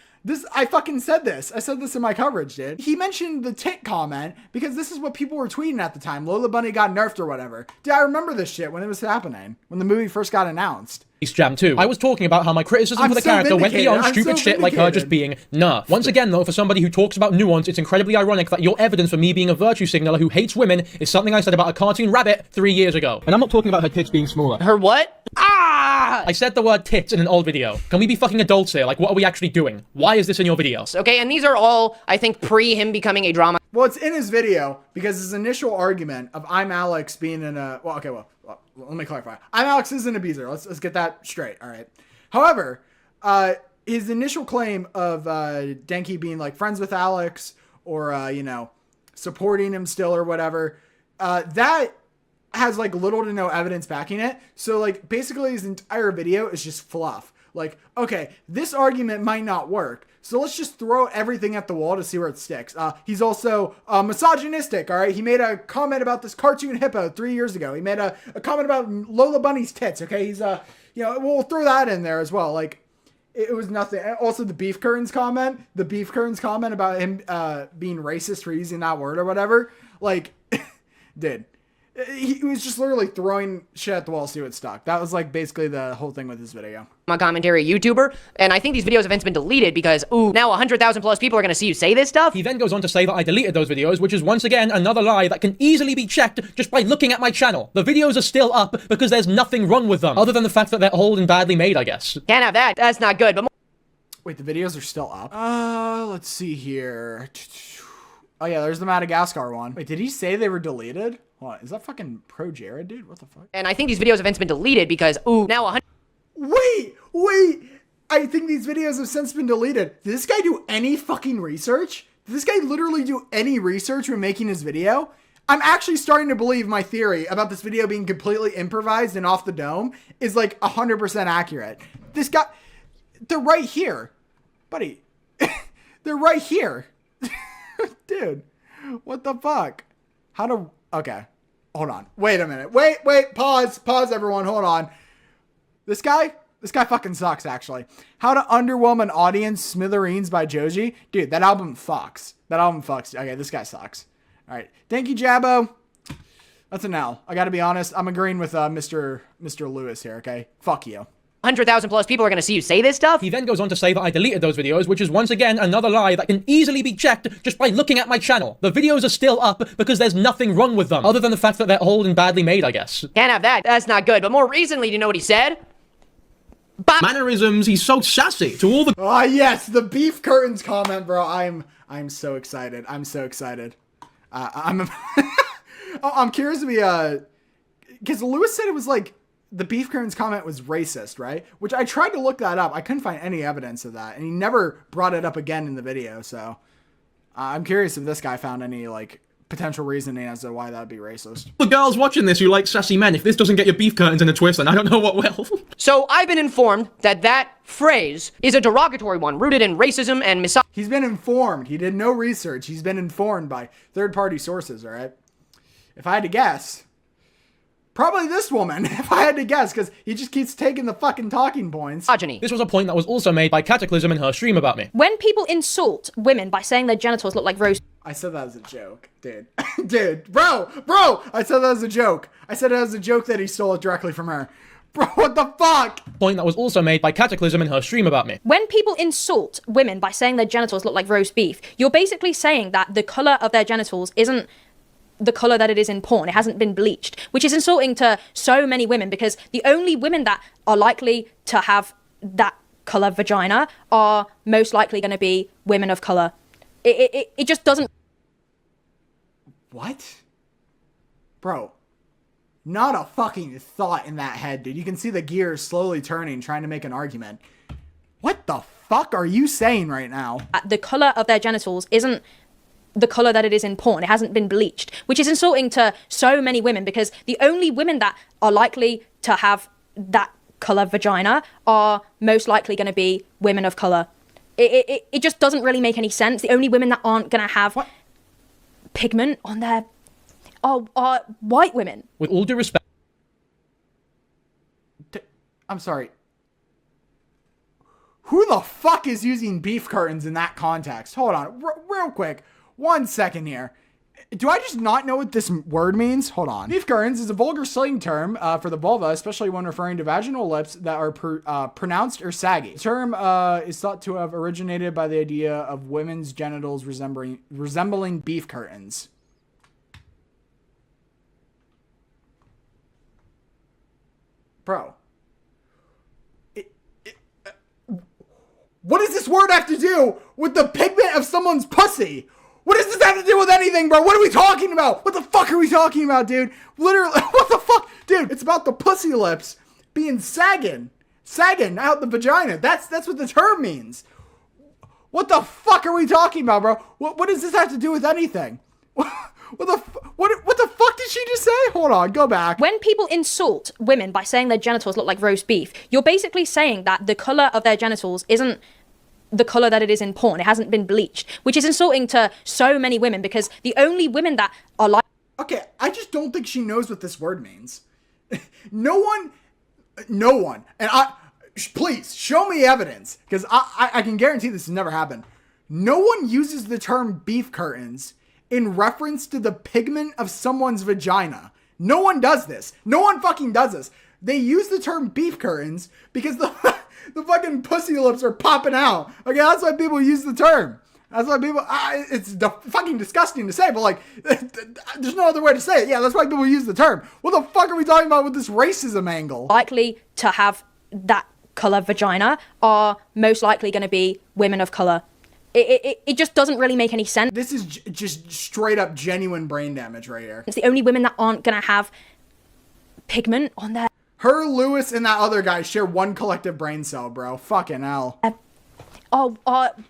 I fucking said this. I said this in my coverage, dude. He mentioned the tit comment because this is what people were tweeting at the time. Lola Bunny got nerfed or whatever. Dude, I remember this shit when it was happening. When the movie first got announced. Space Jam 2. I was talking about how my criticism for the character went beyond stupid shit like her just being nerfed. Once again, though, for somebody who talks about nuance, it's incredibly ironic that your evidence for me being a virtue signaler who hates women is something I said about a cartoon rabbit 3 years ago. And I'm not talking about her tits being smaller. Her what? I said the word tits in an old video. Can we be fucking adults here? Like, what are we actually doing? Why is this in your video? Okay, and these are all, I think, pre him becoming a drama. Well, it's in his video because his initial argument of ImAllexx being in a... Well, okay, well, let me clarify. ImAllexx is an abuser. Let's get that straight, all right? However, his initial claim of Danky being, like, friends with Alex or, you know, supporting him still or whatever, that has, like, little to no evidence backing it. So, like, basically his entire video is just fluff. Like, okay, this argument might not work, so let's just throw everything at the wall to see where it sticks. He's also misogynistic, all right? He made a comment about this cartoon hippo 3 years ago. He made a comment about Lola Bunny's tits, okay? He's, you know, we'll throw that in there as well. Like, it was nothing. Also, the beef curtains comment about him being racist for using that word or whatever. Like, dude. He was just literally throwing shit at the wall to see what stuck. That was like basically the whole thing with this video. My commentary YouTuber, and I think these videos have since been deleted because, ooh, now 100,000 plus people are gonna see you say this stuff. He then goes on to say that I deleted those videos, which is once again another lie that can easily be checked just by looking at my channel. The videos are still up because there's nothing wrong with them, other than the fact that they're old and badly made, I guess. Can't have that. That's not good, but... Wait, the videos are still up? Let's see here. Oh yeah, there's the Madagascar one. Wait, did he say they were deleted? Hold on, is that fucking Pro Jared, dude? What the fuck? And I think these videos have since been deleted because, ooh, now 100... Wait! I think these videos have since been deleted. Did this guy do any fucking research? Did this guy literally do any research when making his video? I'm actually starting to believe my theory about this video being completely improvised and off the dome is like 100% accurate. This guy... They're right here. Buddy. They're right here. Dude. What the fuck? Okay. Hold on. Wait a minute. Wait. Pause, everyone. Hold on. This guy fucking sucks, actually. How to Underwhelm an Audience, Smithereens by Joji. Dude, that album fucks. Okay, this guy sucks. All right. Dankyjabo. That's an L. I gotta be honest. I'm agreeing with Mr. Lewis here, okay? Fuck you. 100,000 plus people are gonna see you say this stuff. He then goes on to say that I deleted those videos, which is once again another lie that can easily be checked just by looking at my channel. The videos are still up because there's nothing wrong with them, other than the fact that they're old and badly made, I guess. Can't have that. That's not good. But more recently, do you know what he said? Mannerisms, he's so sassy to all the... Ah, yes, the beef curtains comment, bro. I'm so excited. I'm I'm curious to be, because Lewis said it was like the beef curtains comment was racist, right? Which I tried to look that up. I couldn't find any evidence of that. And he never brought it up again in the video. So I'm curious if this guy found any like potential reasoning as to why that would be racist. The girls watching this who like sassy men, if this doesn't get your beef curtains in a twist, then I don't know what will. So I've been informed that that phrase is a derogatory one rooted in racism and misogyny. He's been informed. He did no research. He's been informed by third-party sources, all right? If I had to guess, probably this woman, if I had to guess, because he just keeps taking the fucking talking points. This was a point that was also made by Katiclyzm in her stream about me. When people insult women by saying their genitals look like roast... I said that as a joke, dude. Dude, bro, I said that as a joke. I said it as a joke that he stole it directly from her. Bro, what the fuck? Point that was also made by Katiclyzm in her stream about me. When people insult women by saying their genitals look like roast beef, you're basically saying that the colour of their genitals isn't the colour that it is in porn. It hasn't been bleached, which is insulting to so many women because the only women that are likely to have that colour vagina are most likely going to be women of colour. It just doesn't... What? Bro, not a fucking thought in that head, dude. You can see the gears slowly turning, trying to make an argument. What the fuck are you saying right now? The colour of their genitals isn't the colour that it is in porn. It hasn't been bleached, which is insulting to so many women because the only women that are likely to have that colour vagina are most likely going to be women of colour. It just doesn't really make any sense. The only women that aren't going to have pigment on their are white women. With all due respect... I'm sorry. Who the fuck is using beef curtains in that context? Hold on, real quick. 1 second here. Do I just not know what this word means? Hold on. Beef curtains is a vulgar slang term for the vulva, especially when referring to vaginal lips that are pronounced or saggy. The term is thought to have originated by the idea of women's genitals resembling beef curtains. Bro. What does this word have to do with the pigment of someone's pussy? What does this have to do with anything, bro? What are we talking about? What the fuck are we talking about, dude? Literally, what the fuck? Dude, it's about the pussy lips being sagging out the vagina. That's what the term means. What the fuck are we talking about, bro? What does this have to do with anything? What the fuck did she just say? Hold on, go back. When people insult women by saying their genitals look like roast beef, you're basically saying that the colour of their genitals isn't the colour that it is in porn. It hasn't been bleached, which is insulting to so many women because the only women that are like... Okay, I just don't think she knows what this word means. No one, and please, show me evidence, because I can guarantee this has never happened. No one uses the term beef curtains in reference to the pigment of someone's vagina. No one does this. No one fucking does this. They use the term beef curtains because the fucking pussy lips are popping out. Okay, that's why people use the term. That's why people, it's fucking disgusting to say, but like, there's no other way to say it. Yeah, that's why people use the term. What the fuck are we talking about with this racism angle? Likely to have that colour vagina are most likely going to be women of colour. It just doesn't really make any sense. This is just straight up genuine brain damage right here. It's the only women that aren't going to have pigment on their... Her, Louis, and that other guy share one collective brain cell, bro. Fucking hell.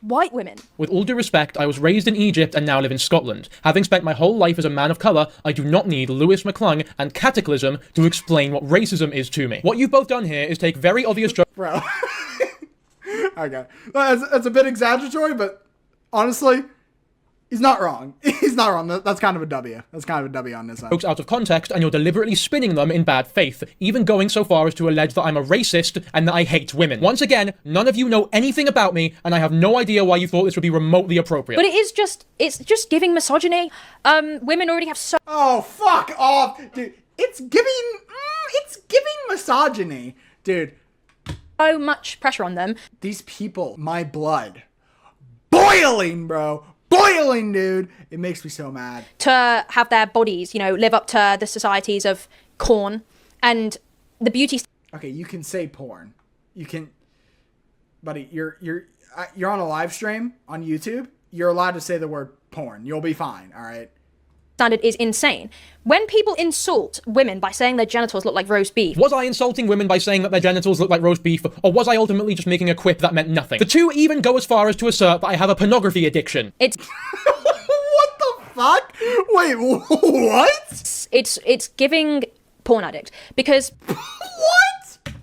White women. With all due respect, I was raised in Egypt and now live in Scotland. Having spent my whole life as a man of colour, I do not need Louis McClung and Katiclyzm to explain what racism is to me. What you've both done here is take very obvious... Bro. Okay. That's a bit exaggeratory, but honestly, he's not wrong. He's not wrong. That's kind of a W. That's kind of a W on this end. Jokes out of context, and you're deliberately spinning them in bad faith, even going so far as to allege that I'm a racist and that I hate women. Once again, none of you know anything about me, and I have no idea why you thought this would be remotely appropriate. But it's just giving misogyny. Women already have so... Oh, fuck off, dude. It's giving misogyny, dude. So much pressure on them. These people, my blood, boiling, bro. Boiling, dude. It makes me so mad. To have their bodies, live up to the societies of corn and the beauty... Okay, you can say porn. You can... Buddy, you're on a live stream on YouTube. You're allowed to say the word porn. You'll be fine, all right? standard is insane. When people insult women by saying their genitals look like roast beef. Was I insulting women by saying that their genitals look like roast beef, or was I ultimately just making a quip that meant nothing? The two even go as far as to assert that I have a pornography addiction. It's what the fuck? Wait, what? It's giving porn addict, because what?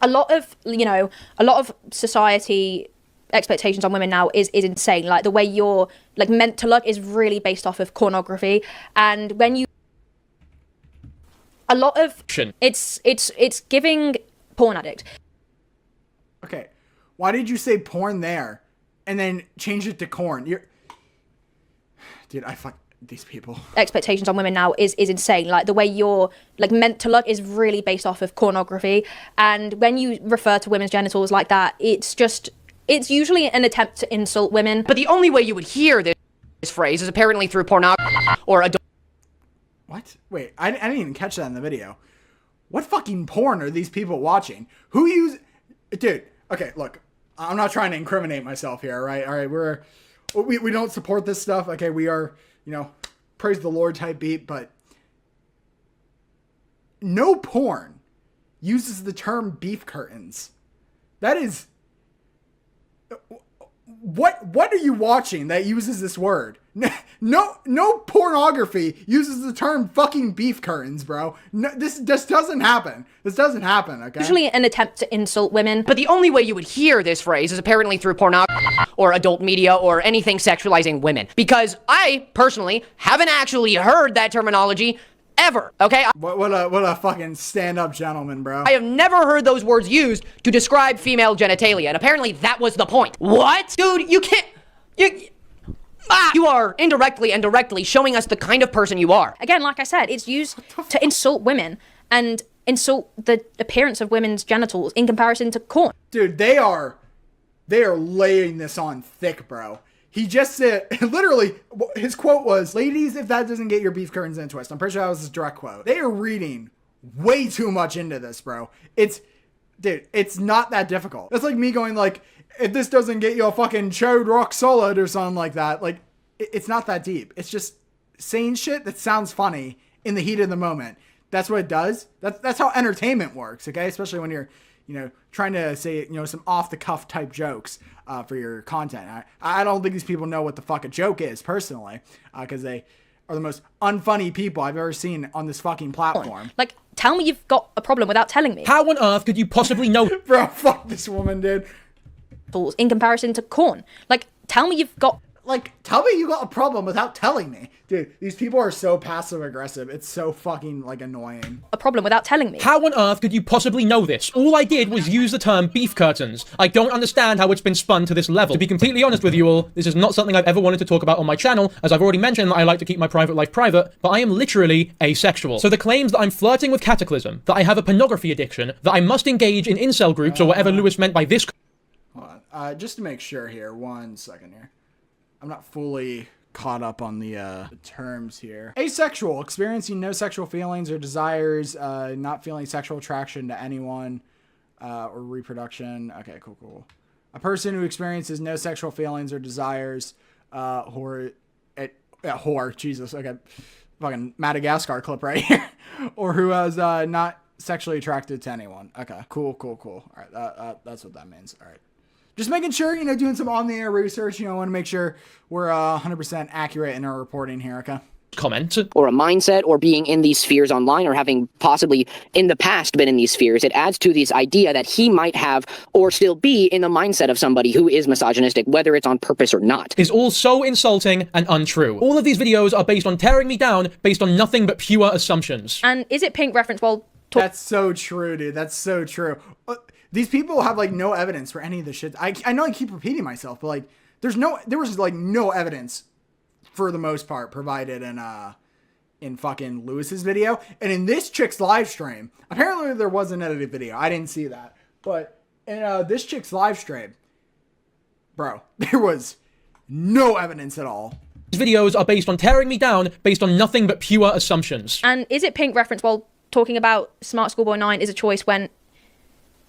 A lot of society expectations on women now is insane. Like, the way you're like meant to look is really based off of pornography, and when you it's giving porn addict. Okay, why did you say porn there and then change it to corn? Dude, I fuck these people. Expectations on women now is insane. Like, the way you're like meant to look is really based off of pornography, and when you refer to women's genitals like that, it's usually an attempt to insult women. But the only way you would hear this phrase is apparently through pornography or adult. What? Wait, I didn't even catch that in the video. What fucking porn are these people watching? Who use... Dude, okay, look. I'm not trying to incriminate myself here, right? All right, we don't support this stuff. Okay, we are, praise the Lord type beat, but no porn uses the term beef curtains. That is... What are you watching that uses this word? No pornography uses the term fucking beef curtains, bro. No, this doesn't happen. This doesn't happen, okay? Usually an attempt to insult women. But the only way you would hear this phrase is apparently through pornography or adult media or anything sexualizing women. Because I, personally, haven't actually heard that terminology ever, okay? What a fucking stand-up gentleman, bro. I have never heard those words used to describe female genitalia, and apparently that was the point. What? Dude, you can't... You are indirectly and directly showing us the kind of person you are. Again, like I said, it's used to insult women and insult the appearance of women's genitals in comparison to corn. Dude, they are laying this on thick, bro. He just said, literally, his quote was, "Ladies, if that doesn't get your beef curtains in a twist." I'm pretty sure that was his direct quote. They are reading way too much into this, bro. Dude, it's not that difficult. That's like me going like, if this doesn't get you a fucking chode rock solid or something like that, like, it's not that deep. It's just saying shit that sounds funny in the heat of the moment. That's what it does. That's how entertainment works, okay? Especially when you're, trying to say, some off-the-cuff type jokes for your content. I don't think these people know what the fuck a joke is, personally, because they are the most unfunny people I've ever seen on this fucking platform. Like, tell me you've got a problem without telling me. How on earth could you possibly know? Bro, fuck this woman, dude. In comparison to corn. Like, tell me you've got... tell me you got a problem without telling me. Dude, these people are so passive aggressive. It's so fucking, annoying. A problem without telling me. How on earth could you possibly know this? All I did was use the term beef curtains. I don't understand how it's been spun to this level. To be completely honest with you all, this is not something I've ever wanted to talk about on my channel, as I've already mentioned that I like to keep my private life private, but I am literally asexual. So the claims that I'm flirting with Katiclyzm, that I have a pornography addiction, that I must engage in incel groups or whatever Louis meant by this... Hold on. Just to make sure here, 1 second here. I'm not fully caught up on the terms here. Asexual, experiencing no sexual feelings or desires, not feeling sexual attraction to anyone, or reproduction. Okay, cool. A person who experiences no sexual feelings or desires, whore, Jesus, okay, fucking Madagascar clip right here, or who has not sexually attracted to anyone. Okay, cool. All right, that's what that means. All right. Just making sure, doing some on-the-air research, I want to make sure we're 100% accurate in our reporting here, okay? Comment. Or a mindset, or being in these spheres online, or having possibly in the past been in these spheres, it adds to this idea that he might have or still be in the mindset of somebody who is misogynistic, whether it's on purpose or not. Is all so insulting and untrue. All of these videos are based on tearing me down, based on nothing but pure assumptions. And is it pink reference? Well, that's so true, dude. That's so true. These people have no evidence for any of this shit. I know I keep repeating myself, but there was no evidence for the most part provided in fucking Lewis's video. And in this chick's live stream, apparently there was an edited video. I didn't see that. But in this chick's live stream, bro, there was no evidence at all. These videos are based on tearing me down, based on nothing but pure assumptions. And is it pink reference? Well, talking about Smart Schoolboy 9 is a choice when...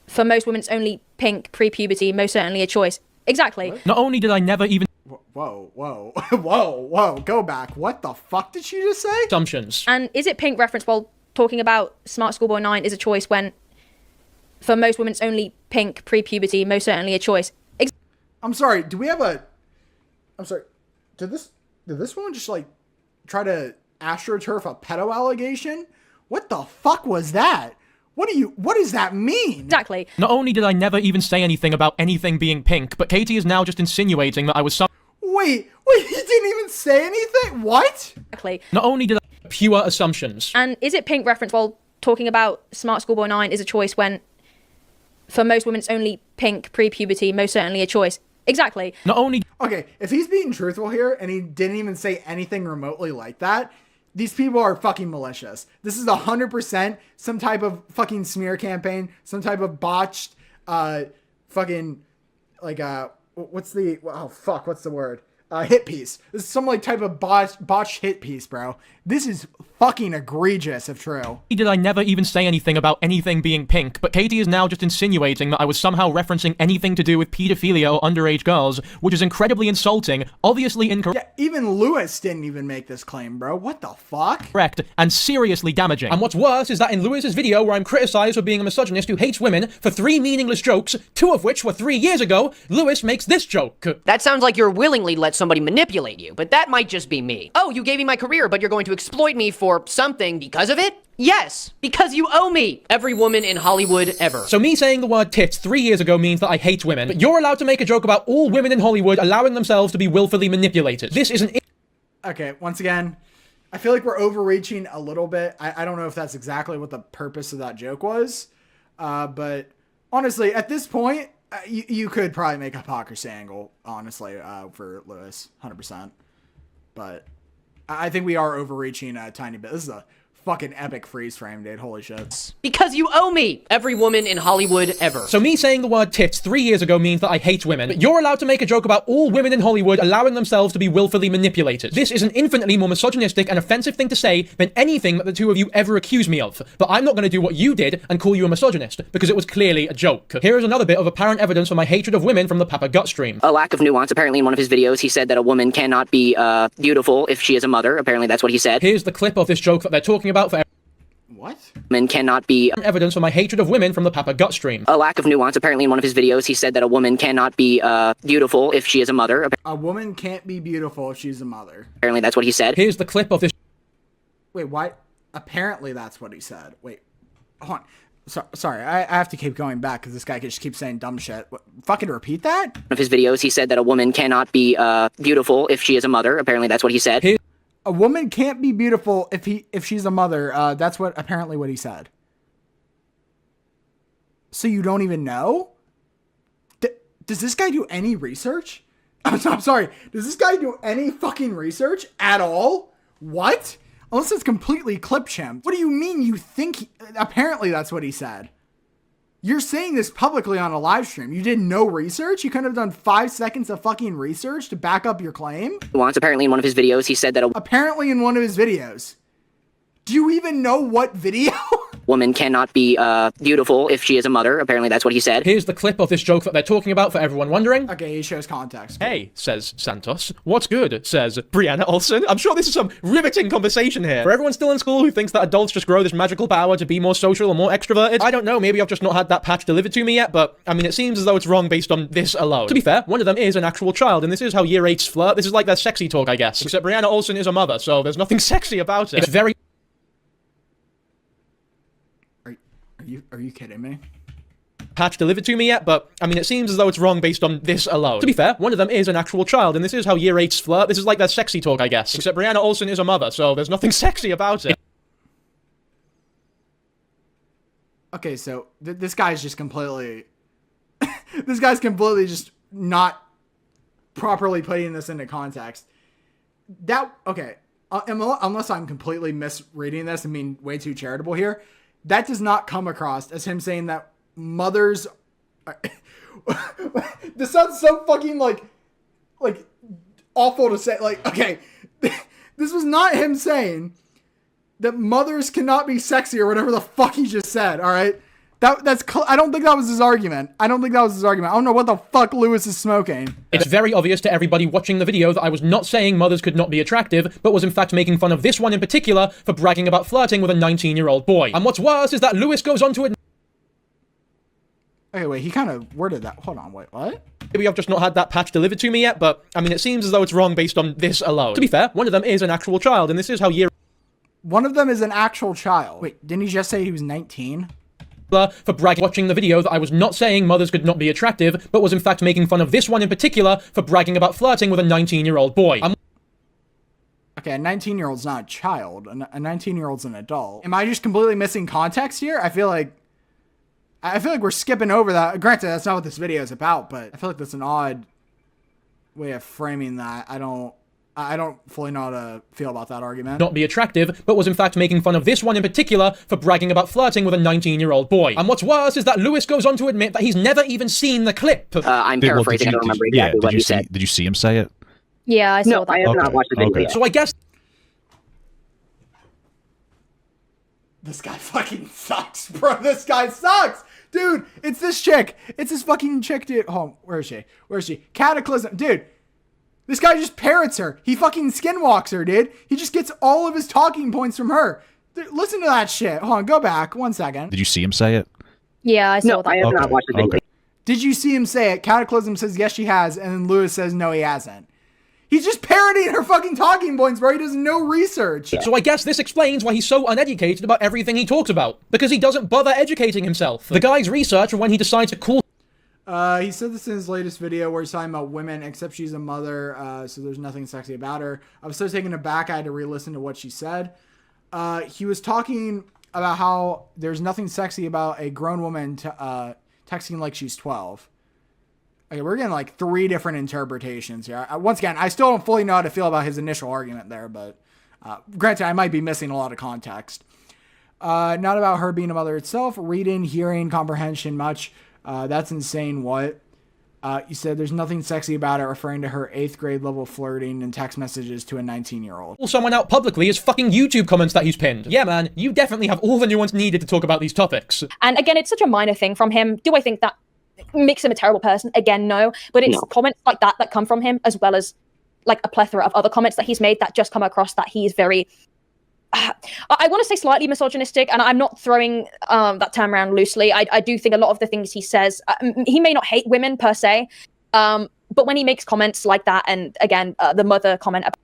For most women, it's only pink pre-puberty, most certainly a choice. Exactly. Not only did I never even... Whoa, whoa, whoa, whoa, go back. What the fuck did she just say? Assumptions. And is it pink reference while talking about Smart Schoolboy 9 is a choice when for most women it's only pink pre-puberty, most certainly a choice. I'm sorry, do we have a... I'm sorry, did this woman just like try to astroturf a pedo allegation? What the fuck was that? What does that mean? Exactly. Not only did I never even say anything about anything being pink, but Katie is now just insinuating that I was some... Wait, you didn't even say anything? What? Exactly. Not only did I... Pure assumptions. And is it pink reference while talking about Smart Schoolboy 9 is a choice when for most women it's only pink pre-puberty, most certainly a choice. Exactly. Not only... Okay, if he's being truthful here and he didn't even say anything remotely like that, these people are fucking malicious. This is 100% some type of fucking smear campaign, some type of botched, fucking, like, what's the word? Hit piece. This is some, like, type of botched hit piece, bro. This is fucking egregious if true. Did I never even say anything about anything being pink, but Katie is now just insinuating that I was somehow referencing anything to do with pedophilia or underage girls, which is incredibly insulting, obviously incorrect. Yeah, even Louis didn't even make this claim, bro. What the fuck? Correct, and seriously damaging. And what's worse is that in Louis's video where I'm criticized for being a misogynist who hates women for 3 meaningless jokes, 2 of which were 3 years ago, Louis makes this joke. That sounds like you're willingly let somebody manipulate you, but that might just be me. Oh, you gave me my career, but you're going to exploit me for something because of it? Yes, because you owe me. Every woman in Hollywood ever. So me saying the word tits 3 years ago means that I hate women, but you're allowed to make a joke about all women in Hollywood allowing themselves to be willfully manipulated. This is an... Okay, once again, I feel like we're overreaching a little bit. I don't know if that's exactly what the purpose of that joke was, but honestly, at this point, you could probably make a hypocrisy angle, honestly, for Louis, 100%. But I think we are overreaching a tiny bit. This is a fucking epic freeze frame, dude. Holy shit. Because you owe me. Every woman in Hollywood ever. So me saying the word tits 3 years ago means that I hate women, but you're allowed to make a joke about all women in Hollywood allowing themselves to be willfully manipulated. This is an infinitely more misogynistic and offensive thing to say than anything that the two of you ever accused me of. But I'm not going to do what you did and call you a misogynist, because it was clearly a joke. Here is another bit of apparent evidence for my hatred of women from the Papa Gut stream. A lack of nuance. Apparently in one of his videos he said that a woman cannot be beautiful if she is a mother. Apparently that's what he said. Here's the clip of this joke that they're talking about for... What? Women cannot be... Evidence for my hatred of women from the Papa Gut stream. A lack of nuance. Apparently in one of his videos he said that a woman cannot be beautiful if she is a mother. A woman can't be beautiful if she's a mother. Apparently that's what he said. Here's the clip of this... Wait, what? Apparently that's what he said. Wait, hold on. Sorry, I have to keep going back because this guy just keeps saying dumb shit. What, fucking repeat that? One of his videos he said that a woman cannot be beautiful if she is a mother. Apparently that's what he said. A woman can't be beautiful if she's a mother. That's apparently what he said. So you don't even know? Does this guy do any research? I'm sorry. Does this guy do any fucking research at all? What? Unless it's completely clip chimp. What do you mean you think apparently that's what he said? You're saying this publicly on a live stream. You did no research? You couldn't have done 5 seconds of fucking research to back up your claim? Once, apparently in one of his videos, he said that apparently in one of his videos. Do you even know what video? Woman cannot be beautiful if she is a mother. Apparently that's what he said. Here's the clip of this joke that they're talking about for everyone wondering. Okay, he shows context. Hey, says Santos. What's good, says Brianna Olsen. I'm sure this is some riveting conversation here. For everyone still in school who thinks that adults just grow this magical power to be more social or more extroverted, I don't know, maybe I've just not had that patch delivered to me yet, but I mean, it seems as though it's wrong based on this alone. To be fair, one of them is an actual child, and this is how year 8s flirt. This is like their sexy talk, I guess. Except Brianna Olsen is a mother, so there's nothing sexy about it. It's very... Are you kidding me? Patch delivered to me yet, but I mean, it seems as though it's wrong based on this alone. To be fair, one of them is an actual child, and this is how year 8s flirt. This is like their sexy talk, I guess. Except Brianna Olsen is a mother, so there's nothing sexy about it. Okay, so this guy's just completely... this guy's completely just not properly putting this into context. Okay, unless I'm completely misreading this and being way too charitable here, that does not come across as him saying that mothers... This sounds so fucking, like, awful to say. Like, okay, this was not him saying that mothers cannot be sexy or whatever the fuck he just said, all right? I don't think that was his argument. I don't know what the fuck Louis is smoking. It's very obvious to everybody watching the video that I was not saying mothers could not be attractive, but was in fact making fun of this one in particular for bragging about flirting with a 19-year-old boy. And what's worse is that Louis goes on to admit... Okay, wait, he kind of worded that. Hold on, wait, what? Maybe I've just not had that patch delivered to me yet, but, I mean, it seems as though it's wrong based on this alone. To be fair, one of them is an actual child, and this is how One of them is an actual child. Wait, didn't he just say he was 19? For bragging watching the video that I was not saying mothers could not be attractive, but was in fact making fun of this one in particular for bragging about flirting with a 19-year-old boy. Okay, a 19-year-old's not a child. A 19-year-old's an adult. Am I just completely missing context here? I feel like we're skipping over that. Granted, that's not what this video is about, but I feel like that's an odd way of framing that. I don't fully know how to feel about that argument. Not be attractive, but was in fact making fun of this one in particular for bragging about flirting with a 19-year-old boy. And what's worse is that Louis goes on to admit that he's never even seen the clip. I'm paraphrasing, I don't remember exactly what he said. Did you see him say it? Yeah, I saw that. I have not watched the video. So I guess... This guy fucking sucks, bro. This guy sucks. Dude, it's this chick. It's this fucking chick, dude. Oh, where is she? Katiclyzm. Dude, this guy just parrots her. He fucking skinwalks her, dude. He just gets all of his talking points from her. Dude, listen to that shit. Hold on, go back 1 second. Did you see him say it? Yeah, I saw that. I have not watched the video. Okay. Did you see him say it? Katiclyzm says yes, she has, and then Louis says no, he hasn't. He's just parroting her fucking talking points, bro. He does no research. So I guess this explains why he's so uneducated about everything he talks about. Because he doesn't bother educating himself. The guy's research when he decides to call... He said this in his latest video where he's talking about women, except she's a mother, so there's nothing sexy about her. I was so taken aback, I had to re-listen to what she said. He was talking about how there's nothing sexy about a grown woman texting like she's 12. Okay, we're getting like 3 different interpretations here. Once again, I still don't fully know how to feel about his initial argument there, but granted, I might be missing a lot of context. Not about her being a mother itself, reading, hearing, comprehension much. That's insane. What? You said there's nothing sexy about it, referring to her 8th grade level flirting and text messages to a 19-year-old. Call someone out publicly is fucking YouTube comments that he's pinned. Yeah, man, you definitely have all the nuance needed to talk about these topics. And again, it's such a minor thing from him. Do I think that makes him a terrible person? Again, no. But it's comments like that come from him, as well as like a plethora of other comments that he's made that just come across that he's very... I want to say slightly misogynistic, and I'm not throwing that term around loosely. I do think a lot of the things he says, he may not hate women per se, but when he makes comments like that, and again, the mother comment about...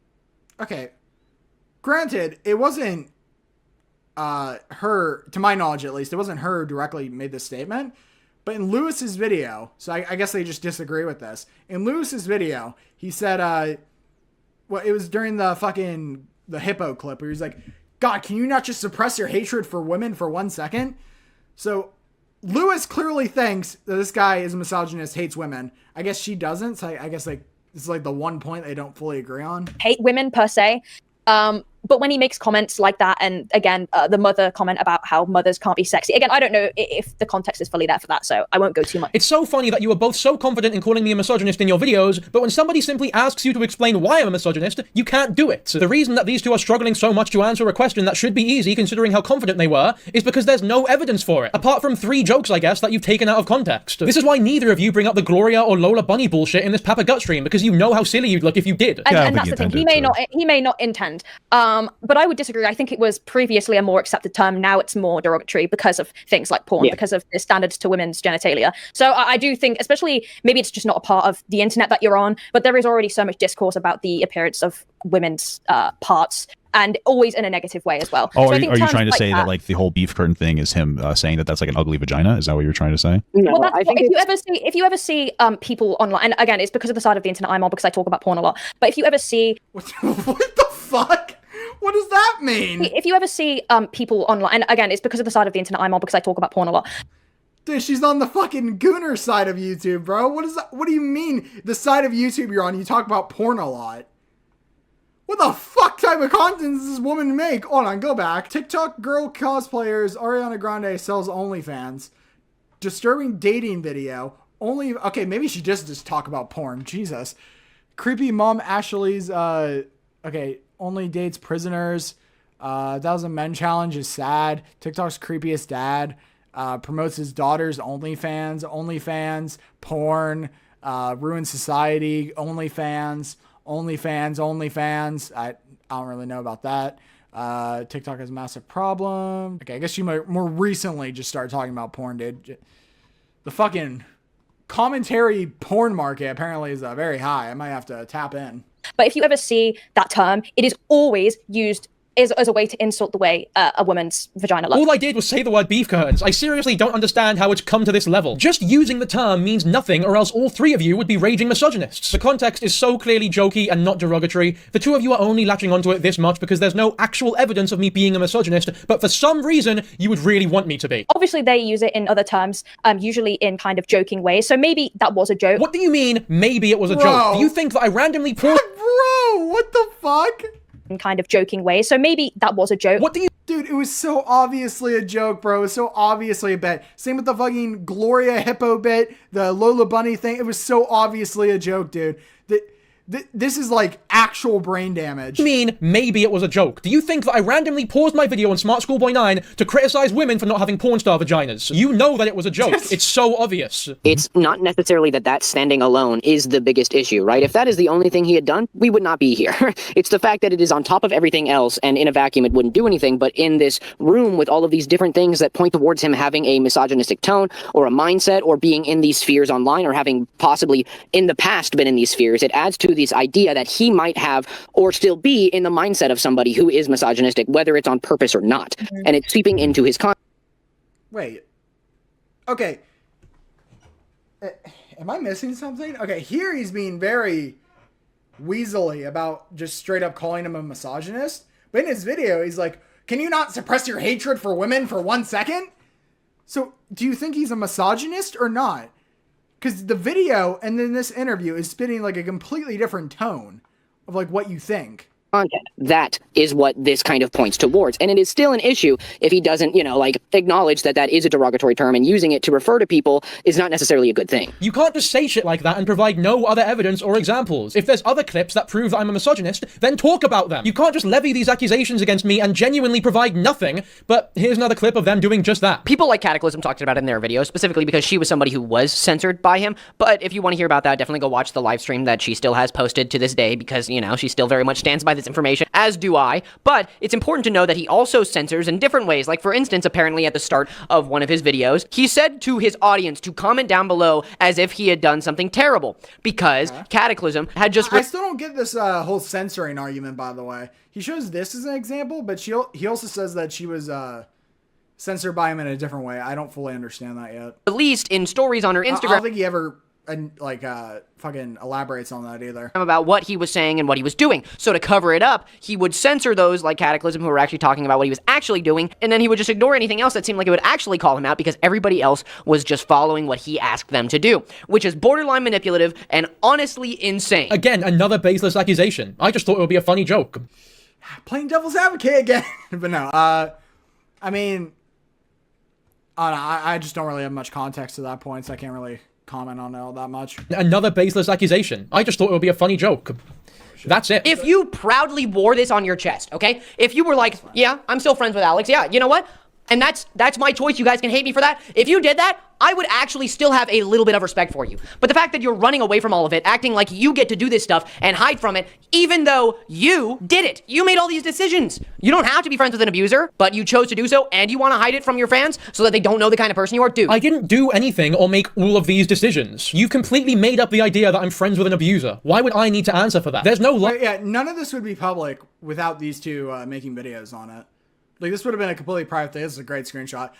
Okay. Granted, it wasn't her, to my knowledge at least, it wasn't her who directly made this statement. But in Louis's video, so I guess they just disagree with this. In Louis's video, he said, well, it was during the hippo clip where he was like, God, can you not just suppress your hatred for women for 1 second? So Louis clearly thinks that this guy is a misogynist, hates women. I guess she doesn't. So I guess like this is like the one point they don't fully agree on. Hate women per se. But when he makes comments like that, and again, the mother comment about how mothers can't be sexy. Again, I don't know if the context is fully there for that, so I won't go too much. It's so funny that you were both so confident in calling me a misogynist in your videos, but when somebody simply asks you to explain why I'm a misogynist, you can't do it. The reason that these two are struggling so much to answer a question that should be easy, considering how confident they were, is because there's no evidence for it, apart from 3 jokes, I guess, that you've taken out of context. This is why neither of you bring up the Gloria or Lola Bunny bullshit in this Papa Gut stream, because you know how silly you'd look if you did. And that's the thing. He may not intend. But I would disagree. I think it was previously a more accepted term. Now it's more derogatory because of things like porn, because of the standards to women's genitalia. So I do think, especially, maybe it's just not a part of the internet that you're on, but there is already so much discourse about the appearance of women's parts, and always in a negative way as well. Oh, so are you trying to say that like the whole beef curtain thing is him saying that that's like an ugly vagina? Is that what you're trying to say? No, well, if you ever see people online, and again, it's because of the side of the internet I'm on, because I talk about porn a lot. But if you ever see what the fuck? What does that mean? If you ever see people online, and again, it's because of the side of the internet I'm on, because I talk about porn a lot. Dude, she's on the fucking gooner side of YouTube, bro. What is that? What do you mean the side of YouTube you're on? You talk about porn a lot. What the fuck type of content does this woman make? Hold on, go back. TikTok girl cosplayers, Ariana Grande sells OnlyFans. Disturbing dating video. Okay, maybe she just talk about porn. Jesus. Creepy mom Ashley's, okay, only dates prisoners. 1,000 Men challenge is sad. TikTok's creepiest dad. promotes his daughter's OnlyFans, porn, ruin society, OnlyFans. I don't really know about that. TikTok has a massive problem. Okay, I guess you might more recently just started talking about porn, dude. The fucking commentary porn market apparently is very high. I might have to tap in. But if you ever see that term, it is always used as a way to insult the way a woman's vagina looks. All I did was say the word beef curtains. I seriously don't understand how it's come to this level. Just using the term means nothing, or else all three of you would be raging misogynists. The context is so clearly jokey and not derogatory. The two of you are only latching onto it this much because there's no actual evidence of me being a misogynist, but for some reason, you would really want me to be. Obviously, they use it in other terms, usually in kind of joking ways, so maybe that was a joke. What do you mean, maybe it was a joke? Do you think that I randomly paused- Bro, what the fuck? In kind of joking way, so maybe that was a joke. What do you— Dude, it was so obviously a joke, bro. It was so obviously a bit. Same with the fucking Gloria Hippo bit, the Lola Bunny thing. It was so obviously a joke, dude. This is like actual brain damage. I mean, maybe it was a joke. Do you think that I randomly paused my video on Smart Schoolboy 9 to criticize women for not having porn star vaginas? You know that it was a joke. It's so obvious. It's not necessarily that standing alone is the biggest issue, right? If that is the only thing he had done, we would not be here. It's the fact that it is on top of everything else, and in a vacuum it wouldn't do anything, but in this room with all of these different things that point towards him having a misogynistic tone or a mindset or being in these spheres online or having possibly in the past been in these spheres, it adds to this idea that he might have or still be in the mindset of somebody who is misogynistic, whether it's on purpose or not. And it's seeping into his Wait. Okay. Am I missing something? Okay, here he's being very weaselly about just straight up calling him a misogynist. But in his video, he's like, can you not suppress your hatred for women for 1 second? So, do you think he's a misogynist or not? Because the video and then this interview is spitting like a completely different tone of like what you think. Content. That is what this kind of points towards. And it is still an issue if he doesn't, like, acknowledge that that is a derogatory term, and using it to refer to people is not necessarily a good thing. You can't just say shit like that and provide no other evidence or examples. If there's other clips that prove that I'm a misogynist, then talk about them. You can't just levy these accusations against me and genuinely provide nothing, but here's another clip of them doing just that. People like Katiclyzm talked about it in their video, specifically because she was somebody who was censored by him. But if you want to hear about that, definitely go watch the live stream that she still has posted to this day, because, she still very much stands by this information, as do I. But it's important to know that he also censors in different ways. Like, for instance, apparently at the start of one of his videos, he said to his audience to comment down below as if he had done something terrible, because Katiclyzm had just... I still don't get this whole censoring argument, by the way. He shows this as an example, but he also says that she was censored by him in a different way. I don't fully understand that yet. At least in stories on her Instagram... I don't think he ever... fucking elaborates on that either. About what he was saying and what he was doing. So to cover it up, he would censor those like Katiclyzm who were actually talking about what he was actually doing, and then he would just ignore anything else that seemed like it would actually call him out, because everybody else was just following what he asked them to do, which is borderline manipulative and honestly insane. Again, another baseless accusation. I just thought it would be a funny joke. Playing devil's advocate again. But no, I mean, I just don't really have much context to that point, so I can't really comment on it all that much. Another baseless accusation. I just thought it would be a funny joke. That's it. If you proudly wore this on your chest, okay? If you were like, yeah, I'm still friends with Alex, yeah, you know what? And that's my choice. You guys can hate me for that. If you did that, I would actually still have a little bit of respect for you. But the fact that you're running away from all of it, acting like you get to do this stuff and hide from it, even though you did it. You made all these decisions. You don't have to be friends with an abuser, but you chose to do so, and you want to hide it from your fans so that they don't know the kind of person you are. Dude, I didn't do anything or make all of these decisions. You completely made up the idea that I'm friends with an abuser. Why would I need to answer for that? There's no... Yeah, none of this would be public without these two making videos on it. Like, this would have been a completely private thing. This is a great screenshot.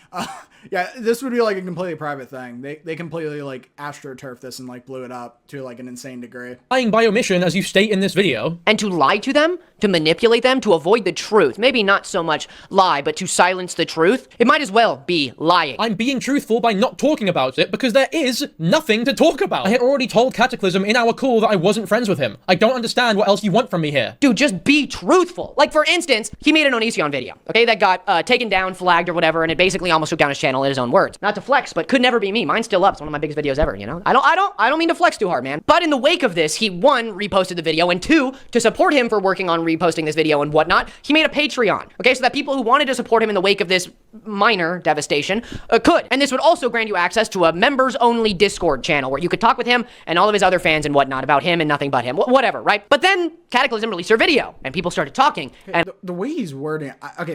Yeah, this would be like a completely private thing. They completely like astroturfed this and like blew it up to like an insane degree. Lying by omission, as you state in this video. And to lie to them, to manipulate them, to avoid the truth. Maybe not so much lie, but to silence the truth. It might as well be lying. I'm being truthful by not talking about it because there is nothing to talk about. I had already told Katiclyzm in our call that I wasn't friends with him. I don't understand what else you want from me here. Dude, just be truthful. Like, for instance, he made an Onision video, okay, that that got taken down, flagged, or whatever, and it basically almost took down his channel in his own words. Not to flex, but could never be me. Mine's still up. It's one of my biggest videos ever, you know? I don't mean to flex too hard, man. But in the wake of this, he, one, reposted the video, and two, to support him for working on reposting this video and whatnot, he made a Patreon. Okay, so that people who wanted to support him in the wake of this minor devastation could. And this would also grant you access to a members-only Discord channel where you could talk with him and all of his other fans and whatnot about him and nothing but him. Whatever, right? But then Katiclyzm released her video, and people started talking, and the way he's wording it, okay,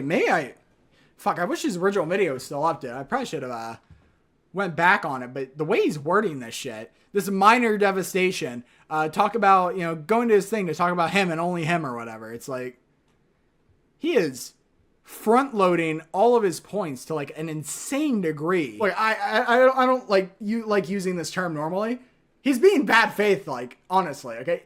I wish his original video was still up, dude. I probably should have went back on it, but the way he's wording this shit, this minor devastation, talk about, you know, going to his thing to talk about him and only him or whatever. It's like, he is front loading all of his points to like an insane degree. Like, I don't like using this term normally. He's being bad faith, like, honestly, okay?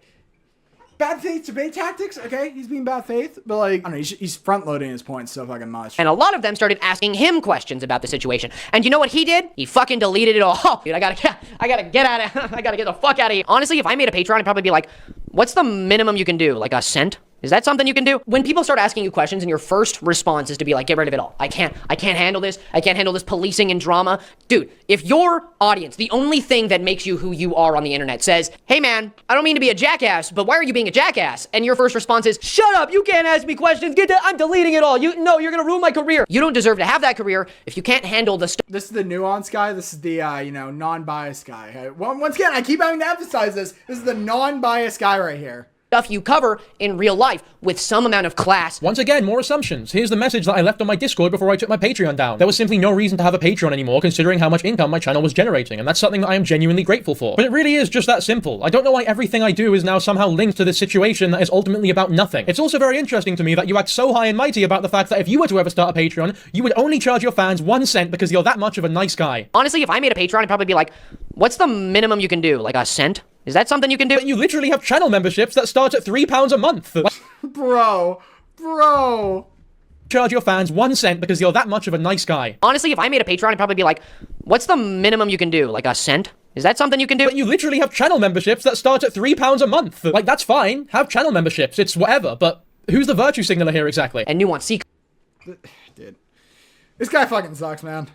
Bad faith debate tactics, okay? He's being bad faith, but like, I don't know, he's front-loading his points so fucking much. And a lot of them started asking him questions about the situation. And you know what he did? He fucking deleted it all. Oh, dude, I gotta get out of I gotta get the fuck out of here. Honestly, if I made a Patreon, I'd probably be like, what's the minimum you can do? Like a cent? Is that something you can do? When people start asking you questions and your first response is to be like, get rid of it all. I can't handle this. I can't handle this policing and drama. Dude, if your audience, the only thing that makes you who you are on the internet says, hey man, I don't mean to be a jackass, but why are you being a jackass? And your first response is, shut up, you can't ask me questions, I'm deleting it all. You're gonna ruin my career. You don't deserve to have that career if you can't handle the stuff. This is the nuance guy. This is the, non-biased guy. Once again, I keep having to emphasize this. This is the non-biased guy right here. Stuff you cover in real life with some amount of class. Once again, more assumptions. Here's the message that I left on my Discord before I took my Patreon down. There was simply no reason to have a Patreon anymore considering how much income my channel was generating, and that's something that I am genuinely grateful for. But it really is just that simple. I don't know why everything I do is now somehow linked to this situation that is ultimately about nothing. It's also very interesting to me that you act so high and mighty about the fact that if you were to ever start a Patreon, you would only charge your fans 1 cent because you're that much of a nice guy. Honestly, if I made a Patreon, I'd probably be like, what's the minimum you can do? Like a cent? Is that something you can do? But you literally have channel memberships that start at £3 a month. Bro. Charge your fans 1 cent because you're that much of a nice guy. Honestly, if I made a Patreon, I'd probably be like, what's the minimum you can do? Like a cent? Is that something you can do? But you literally have channel memberships that start at £3 a month. Like, that's fine. Have channel memberships. It's whatever. But who's the virtue signaler here exactly? And nuance seek. Dude. This guy fucking sucks, man.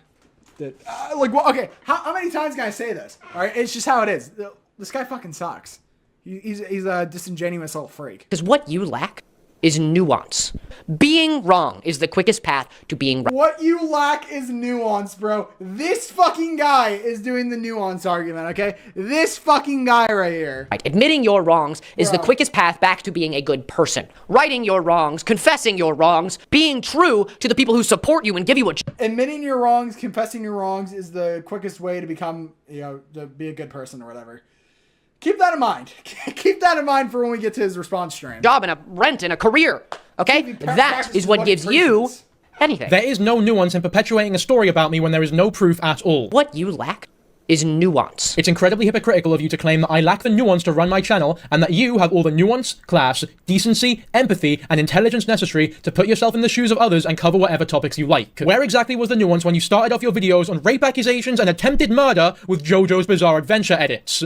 Dude. Okay, how many times can I say this? All right, it's just how it is. This guy fucking sucks. He's a disingenuous little freak. Because what you lack is nuance. Being wrong is the quickest path to being right. What you lack is nuance, bro. This fucking guy is doing the nuance argument, okay? This fucking guy right here. Right. Admitting your wrongs is the quickest path back to being a good person. Righting your wrongs, confessing your wrongs, being true to the people who support you and give you a... Admitting your wrongs, confessing your wrongs is the quickest way to become, to be a good person or whatever. Keep that in mind. Keep that in mind for when we get to his response stream. Job and a rent and a career, okay? That is what gives you anything. There is no nuance in perpetuating a story about me when there is no proof at all. What you lack is nuance. It's incredibly hypocritical of you to claim that I lack the nuance to run my channel and that you have all the nuance, class, decency, empathy, and intelligence necessary to put yourself in the shoes of others and cover whatever topics you like. Where exactly was the nuance when you started off your videos on rape accusations and attempted murder with JoJo's Bizarre Adventure edits?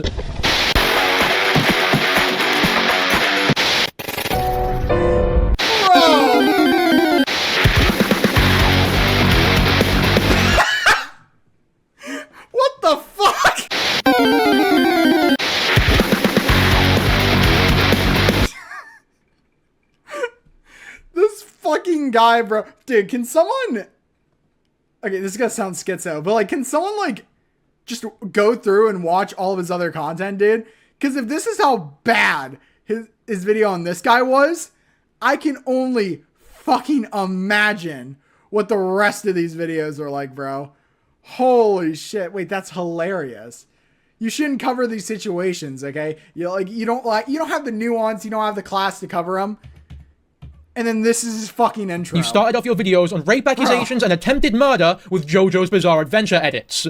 What the fuck? This fucking guy, bro. Dude, can someone... Okay, this is gonna sound schizo, but like, can someone like just go through and watch all of his other content, dude? Because if this is how bad his video on this guy was, I can only fucking imagine what the rest of these videos are like, bro. Holy shit. Wait, that's hilarious. You shouldn't cover these situations, okay? You don't have the nuance, you don't have the class to cover them. And then this is his fucking intro. You started off your videos on rape accusations and attempted murder with JoJo's Bizarre Adventure edits.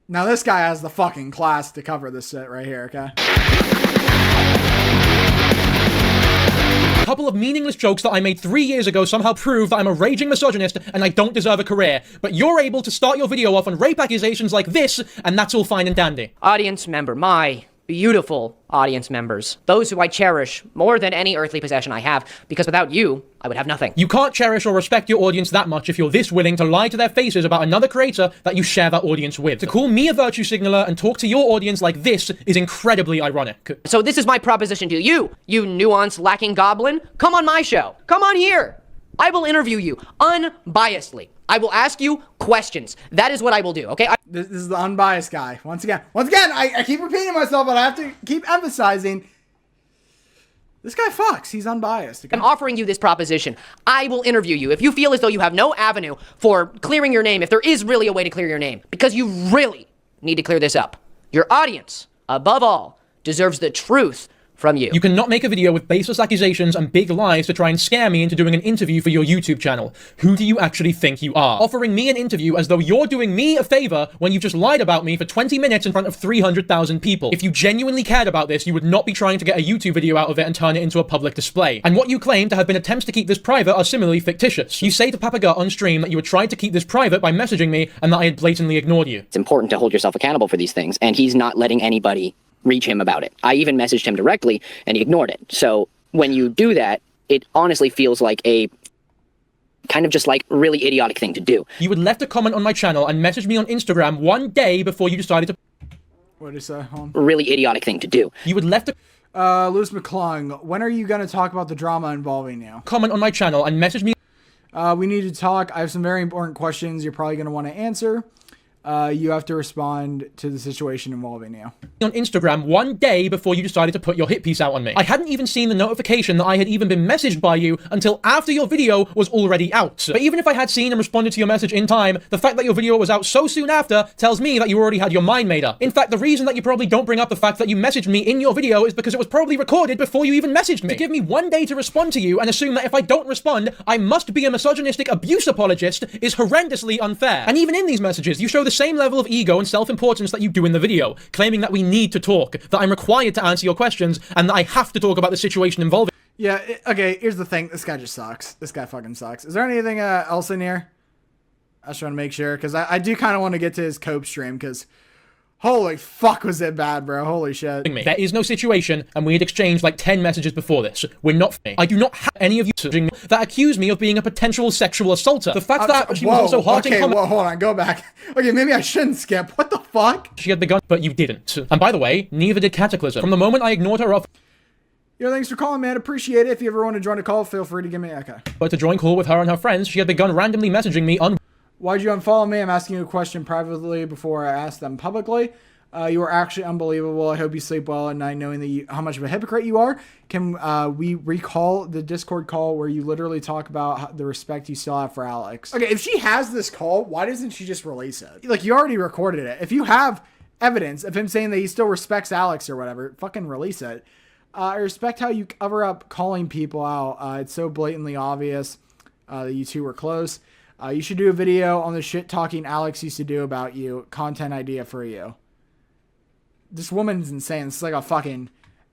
Now this guy has the fucking class to cover this shit right here, okay? A couple of meaningless jokes that I made 3 years ago somehow prove that I'm a raging misogynist and I don't deserve a career. But you're able to start your video off on rape accusations like this, and that's all fine and dandy. Audience member, my beautiful audience members, those who I cherish more than any earthly possession I have, because without you, I would have nothing. You can't cherish or respect your audience that much if you're this willing to lie to their faces about another creator that you share that audience with. To call me a virtue signaler and talk to your audience like this is incredibly ironic. So this is my proposition to you, you nuance-lacking goblin. Come on my show. Come on here. I will interview you unbiasedly. I will ask you questions. That is what I will do, okay? This is the unbiased guy. Once again, I keep repeating myself, but I have to keep emphasizing, this guy fucks. He's unbiased. Okay? I'm offering you this proposition. I will interview you if you feel as though you have no avenue for clearing your name, if there is really a way to clear your name, because you really need to clear this up. Your audience, above all, deserves the truth from you. You cannot make a video with baseless accusations and big lies to try and scare me into doing an interview for your YouTube channel. Who do you actually think you are? Offering me an interview as though you're doing me a favor when you've just lied about me for 20 minutes in front of 300,000 people. If you genuinely cared about this, you would not be trying to get a YouTube video out of it and turn it into a public display. And what you claim to have been attempts to keep this private are similarly fictitious. You say to Papaga on stream that you had tried to keep this private by messaging me and that I had blatantly ignored you. It's important to hold yourself accountable for these things, and he's not letting anybody reach him about it. I even messaged him directly and he ignored it. So when you do that, it honestly feels like a kind of just like really idiotic thing to do. You had left a comment on my channel and messaged me on Instagram one day before you decided to... What did he say? Really idiotic thing to do. You had left a... Louis McClung, when are you going to talk about the drama involving you? Comment on my channel and message me... We need to talk. I have some very important questions you're probably going to want to answer. You have to respond to the situation involving you. On Instagram one day before you decided to put your hit piece out on me. I hadn't even seen the notification that I had even been messaged by you until after your video was already out. But even if I had seen and responded to your message in time, the fact that your video was out so soon after tells me that you already had your mind made up. In fact, the reason that you probably don't bring up the fact that you messaged me in your video is because it was probably recorded before you even messaged me. To give me 1 day to respond to you and assume that if I don't respond, I must be a misogynistic abuse apologist is horrendously unfair. And even in these messages, you show the same level of ego and self-importance that you do in the video, claiming that we need to talk, that I'm required to answer your questions, and that I have to talk about the situation involving... Yeah, okay, here's the thing. This guy just sucks. This guy fucking sucks. Is there anything else in here? I just want to make sure, because I do kind of want to get to his cope stream, because... Holy fuck, was it bad, bro. Holy shit. There is no situation, and we had exchanged like 10 messages before this. We're not... I do not have any of you that accuse me of being a potential sexual assaulter. The fact that she was also hearting comments... Whoa, hold on, go back. Okay, maybe I shouldn't skip. What the fuck? She had begun, but you didn't. And by the way, neither did Katiclyzm. From the moment I ignored her off... Yo, thanks for calling, man. Appreciate it. If you ever want to join a call, feel free to give me a... Okay. But to join call with her and her friends, she had begun randomly messaging me on... Why'd you unfollow me? I'm asking you a question privately before I ask them publicly. You are actually unbelievable. I hope you sleep well at night knowing that how much of a hypocrite you are. Can we recall the Discord call where you literally talk about the respect you still have for Alex? Okay, if she has this call, why doesn't she just release it? Like, you already recorded it. If you have evidence of him saying that he still respects Alex or whatever, fucking release it. I respect how you cover up calling people out. It's so blatantly obvious that you two were close. You should do a video on the shit talking Alex used to do about you. Content idea for you. This woman's insane. It's like a fucking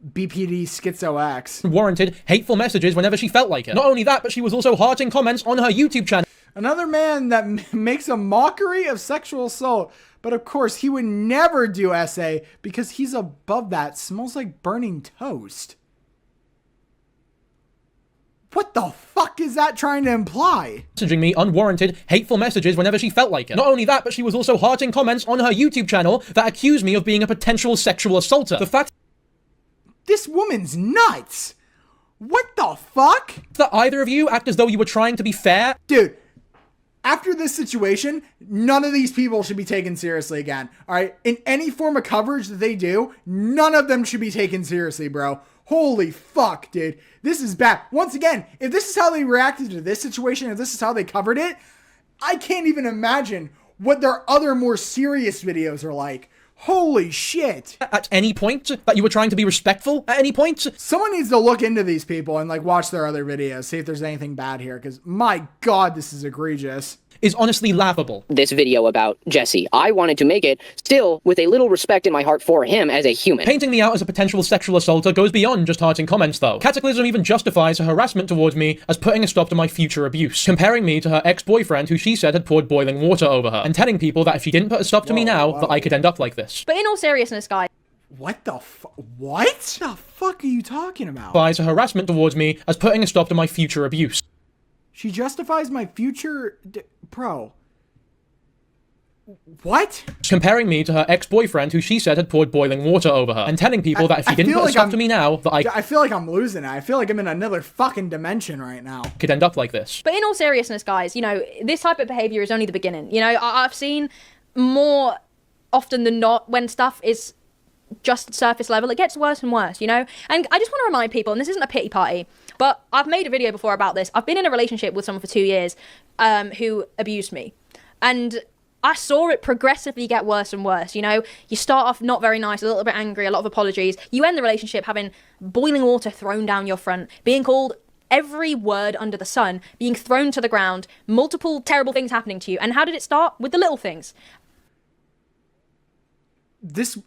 BPD schizo X. Warranted hateful messages whenever she felt like it. Not only that, but she was also hearting comments on her YouTube channel. Another man that makes a mockery of sexual assault. But of course, he would never do SA because he's above that. Smells like burning toast. What the fuck is that trying to imply? Messaging me unwarranted, hateful messages whenever she felt like it. Not only that, but she was also hearting comments on her YouTube channel that accused me of being a potential sexual assaulter. The fact... This woman's nuts! What the fuck? That either of you act as though you were trying to be fair? Dude, after this situation, none of these people should be taken seriously again. Alright? In any form of coverage that they do, none of them should be taken seriously, bro. Holy fuck, dude. This is bad. Once again, if this is how they reacted to this situation, if this is how they covered it, I can't even imagine what their other more serious videos are like. Holy shit. At any point that you were trying to be respectful? At any point? Someone needs to look into these people and like watch their other videos, see if there's anything bad here, because my god, this is egregious. Is honestly laughable. This video about Jesse, I wanted to make it still with a little respect in my heart for him as a human. Painting me out as a potential sexual assaulter goes beyond just hearting comments though. Katiclyzm even justifies her harassment towards me as putting a stop to my future abuse, comparing me to her ex-boyfriend who she said had poured boiling water over her, and telling people that if she didn't put a stop to me now, that I could end up like this. But in all seriousness, guys. What the what the fuck are you talking about? Justifies her harassment towards me as putting a stop to my future abuse. She justifies my future... Bro. What? Comparing me to her ex-boyfriend who she said had poured boiling water over her, and telling people that if she didn't put a stop to me now, that I feel like I'm losing it. I feel like I'm in another fucking dimension right now. Could end up like this. But in all seriousness, guys, you know, this type of behavior is only the beginning. You know, I've seen more often than not when stuff is just surface level, it gets worse and worse, you know? And I just want to remind people, and this isn't a pity party, but I've made a video before about this. I've been in a relationship with someone for 2 years who abused me. And I saw it progressively get worse and worse, you know? You start off not very nice, a little bit angry, a lot of apologies. You end the relationship having boiling water thrown down your front, being called every word under the sun, being thrown to the ground, multiple terrible things happening to you. And how did it start? With the little things. This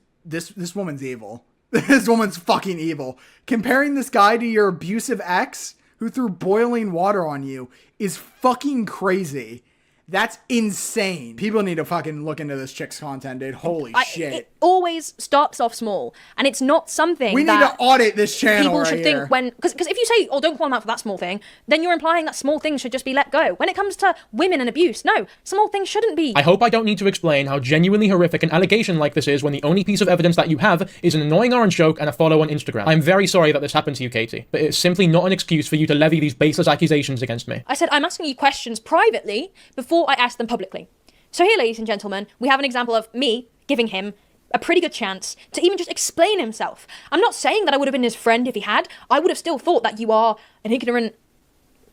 woman's evil. This woman's fucking evil. Comparing this guy to your abusive ex who threw boiling water on you is fucking crazy. That's insane. People need to fucking look into this chick's content, dude. Holy shit. It always starts off small, and it's not something we need to audit this channel. People right should here. think when, because if you say, oh, don't call them out for that small thing, then you're implying that small things should just be let go. When it comes to women and abuse, no, small things shouldn't be. I hope I don't need to explain how genuinely horrific an allegation like this is when the only piece of evidence that you have is an annoying orange joke and a follow on Instagram. I'm very sorry that this happened to you, Katie, but it's simply not an excuse for you to levy these baseless accusations against me. I said I'm asking you questions privately before I ask them publicly. So here, ladies and gentlemen, we have an example of me giving him a pretty good chance to even just explain himself. I'm not saying that I would have been his friend if he had. I would have still thought that you are an ignorant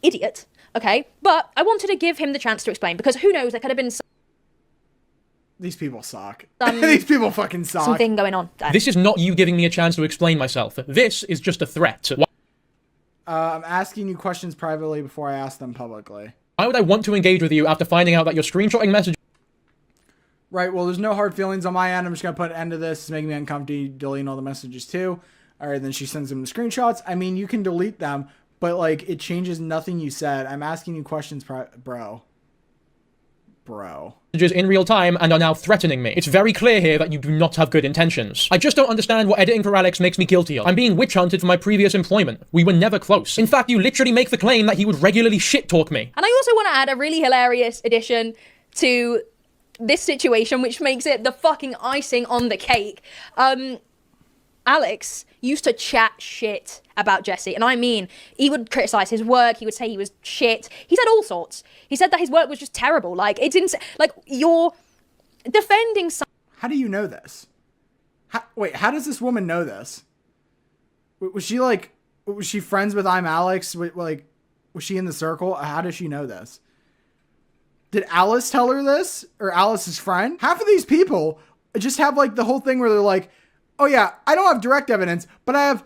idiot, okay? But I wanted to give him the chance to explain, because who knows, there could have been These people suck. These people fucking suck. something going on there. This is not you giving me a chance to explain myself. This is just a threat. I'm asking you questions privately before I ask them publicly. Why would I want to engage with you after finding out that you're screenshotting messages? Right, well, there's no hard feelings on my end. I'm just going to put an end to this. It's making me uncomfortable, deleting all the messages too. All right, then she sends them the screenshots. I mean, you can delete them, but, like, it changes nothing you said. I'm asking you questions, bro. In real time and are now threatening me. It's very clear here that you do not have good intentions. I just don't understand what editing for Alex makes me guilty of. I'm being witch hunted for my previous employment. We were never close. In fact, you literally make the claim that he would regularly shit talk me. And I also want to add a really hilarious addition to this situation, which makes it the fucking icing on the cake. Alex used to chat shit about Jesse, and I mean, he would criticize his work, he would say he was shit, he said all sorts. He said that his work was just terrible. Like, it's insane. Like, you're defending some... How do you know this? Wait, how does this woman know this? Was she friends with ImAllexx? Like, was she in the circle? How does she know this? Did Alice tell her this? Or Alice's friend? Half of these people just have, like, the whole thing where they're like, oh yeah, I don't have direct evidence, but I have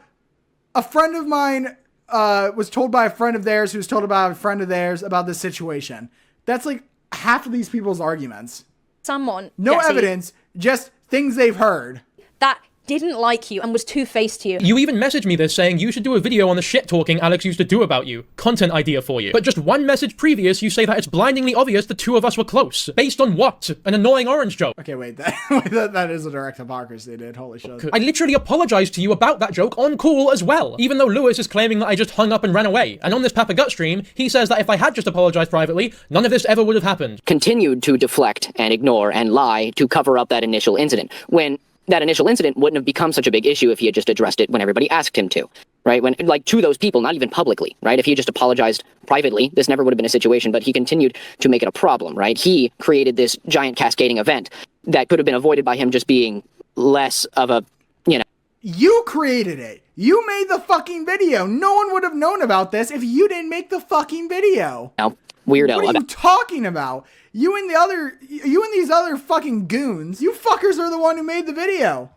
a friend of mine was told by a friend of theirs who was told about a friend of theirs about this situation. That's like half of these people's arguments. Someone, no Jesse, evidence, just things they've heard. That didn't like you and was two-faced to you. You even messaged me this saying you should do a video on the shit talking Alex used to do about you. Content idea for you. But just one message previous, you say that it's blindingly obvious the two of us were close. Based on what? An annoying orange joke. Okay, wait, that is a direct hypocrisy, dude. Holy shit. I literally apologized to you about that joke on call as well. Even though Louis is claiming that I just hung up and ran away. And on this Papa Gut stream, he says that if I had just apologized privately, none of this ever would have happened. Continued to deflect and ignore and lie to cover up that initial incident, when that initial incident wouldn't have become such a big issue if he had just addressed it when everybody asked him to, right? When, like, to those people, not even publicly, right? If he had just apologized privately, this never would have been a situation, but he continued to make it a problem, right? He created this giant cascading event that could have been avoided by him just being less of a, you know. You created it. You made the fucking video. No one would have known about this if you didn't make the fucking video. No, weirdo. What are you talking about? You and these other fucking goons. You fuckers are the one who made the video.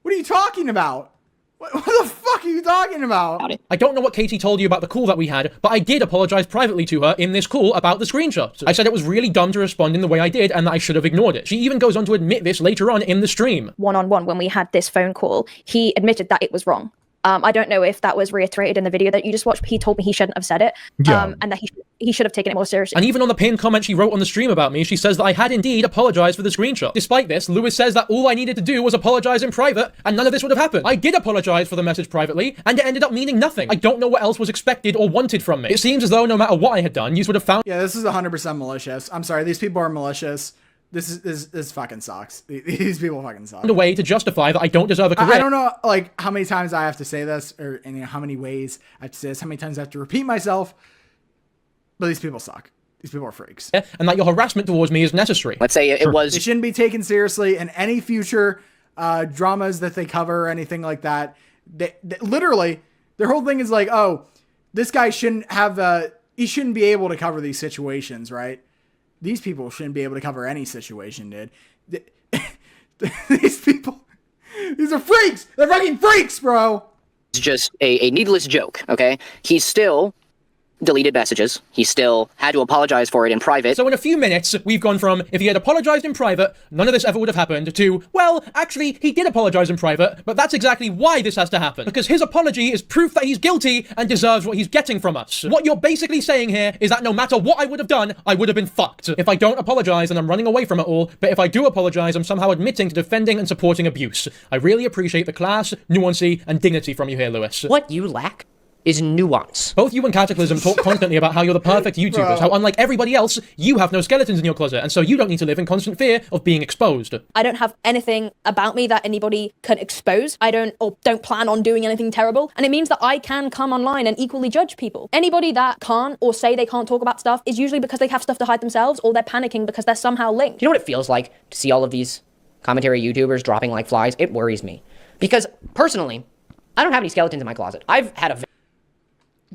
What are you talking about? What the fuck are you talking about? I don't know what Katie told you about the call that we had, but I did apologize privately to her in this call about the screenshots. I said it was really dumb to respond in the way I did and that I should have ignored it. She even goes on to admit this later on in the stream. One-on-one, when we had this phone call, he admitted that it was wrong. I don't know if that was reiterated in the video that you just watched, but he told me he shouldn't have said it, and that he should have taken it more seriously. And even on the pinned comment she wrote on the stream about me, she says that I had indeed apologized for the screenshot. Despite this, Louis says that all I needed to do was apologize in private, and none of this would have happened. I did apologize for the message privately, and it ended up meaning nothing. I don't know what else was expected or wanted from me. It seems as though no matter what I had done, you would have found— Yeah, this is 100% malicious. I'm sorry, these people are malicious. This fucking sucks. These people fucking suck. a way to justify that I don't deserve a career. I don't know, like, how many times I have to say this, or how many ways I have to say this, how many times I have to repeat myself, but these people suck. These people are freaks. And that your harassment towards me is necessary. Let's say it was— They shouldn't be taken seriously in any future dramas that they cover or anything like that. They literally, their whole thing is like, oh, this guy shouldn't have, he shouldn't be able to cover these situations, right? These people shouldn't be able to cover any situation, dude. These people, these are freaks. They're fucking freaks, bro. It's just a needless joke, okay? He's still deleted messages. He still had to apologize for it in private. So in a few minutes, we've gone from, if he had apologized in private, none of this ever would have happened, to, well, actually, he did apologize in private, but that's exactly why this has to happen. Because his apology is proof that he's guilty and deserves what he's getting from us. What you're basically saying here is that no matter what I would have done, I would have been fucked. If I don't apologize, then I'm running away from it all, but if I do apologize, I'm somehow admitting to defending and supporting abuse. I really appreciate the class, nuancy, and dignity from you here, Louis. What you lack is nuance. Both you and Katiclyzm talk constantly about how you're the perfect YouTubers, how unlike everybody else, you have no skeletons in your closet, and so you don't need to live in constant fear of being exposed. I don't have anything about me that anybody can expose. I don't plan on doing anything terrible. And it means that I can come online and equally judge people. Anybody that can't or say they can't talk about stuff is usually because they have stuff to hide themselves, or they're panicking because they're somehow linked. Do you know what it feels like to see all of these commentary YouTubers dropping like flies? It worries me. Because, personally, I don't have any skeletons in my closet. I've had a—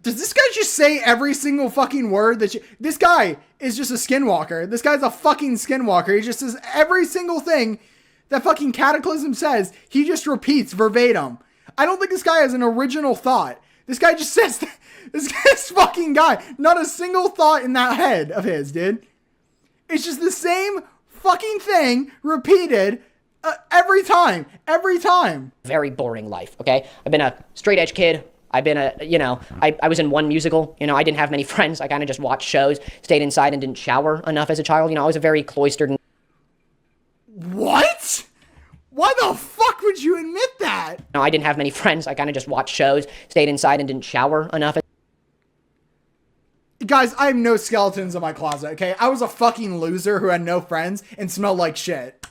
Does this guy just say every single fucking word that this guy is just a skinwalker. This guy's a fucking skinwalker. He just says every single thing that fucking Katiclyzm says. He just repeats verbatim. I don't think this guy has an original thought. This guy just says, this fucking guy, not a single thought in that head of his, dude. It's just the same fucking thing repeated every time. Very boring life, okay? I've been a straight edge kid. I've been I was in one musical, I didn't have many friends. I kind of just watched shows, stayed inside and didn't shower enough as a child. I was a very cloistered. What? Why the fuck would you admit that? No, I didn't have many friends. I kind of just watched shows, stayed inside and didn't shower enough. Guys, I have no skeletons in my closet, okay? I was a fucking loser who had no friends and smelled like shit.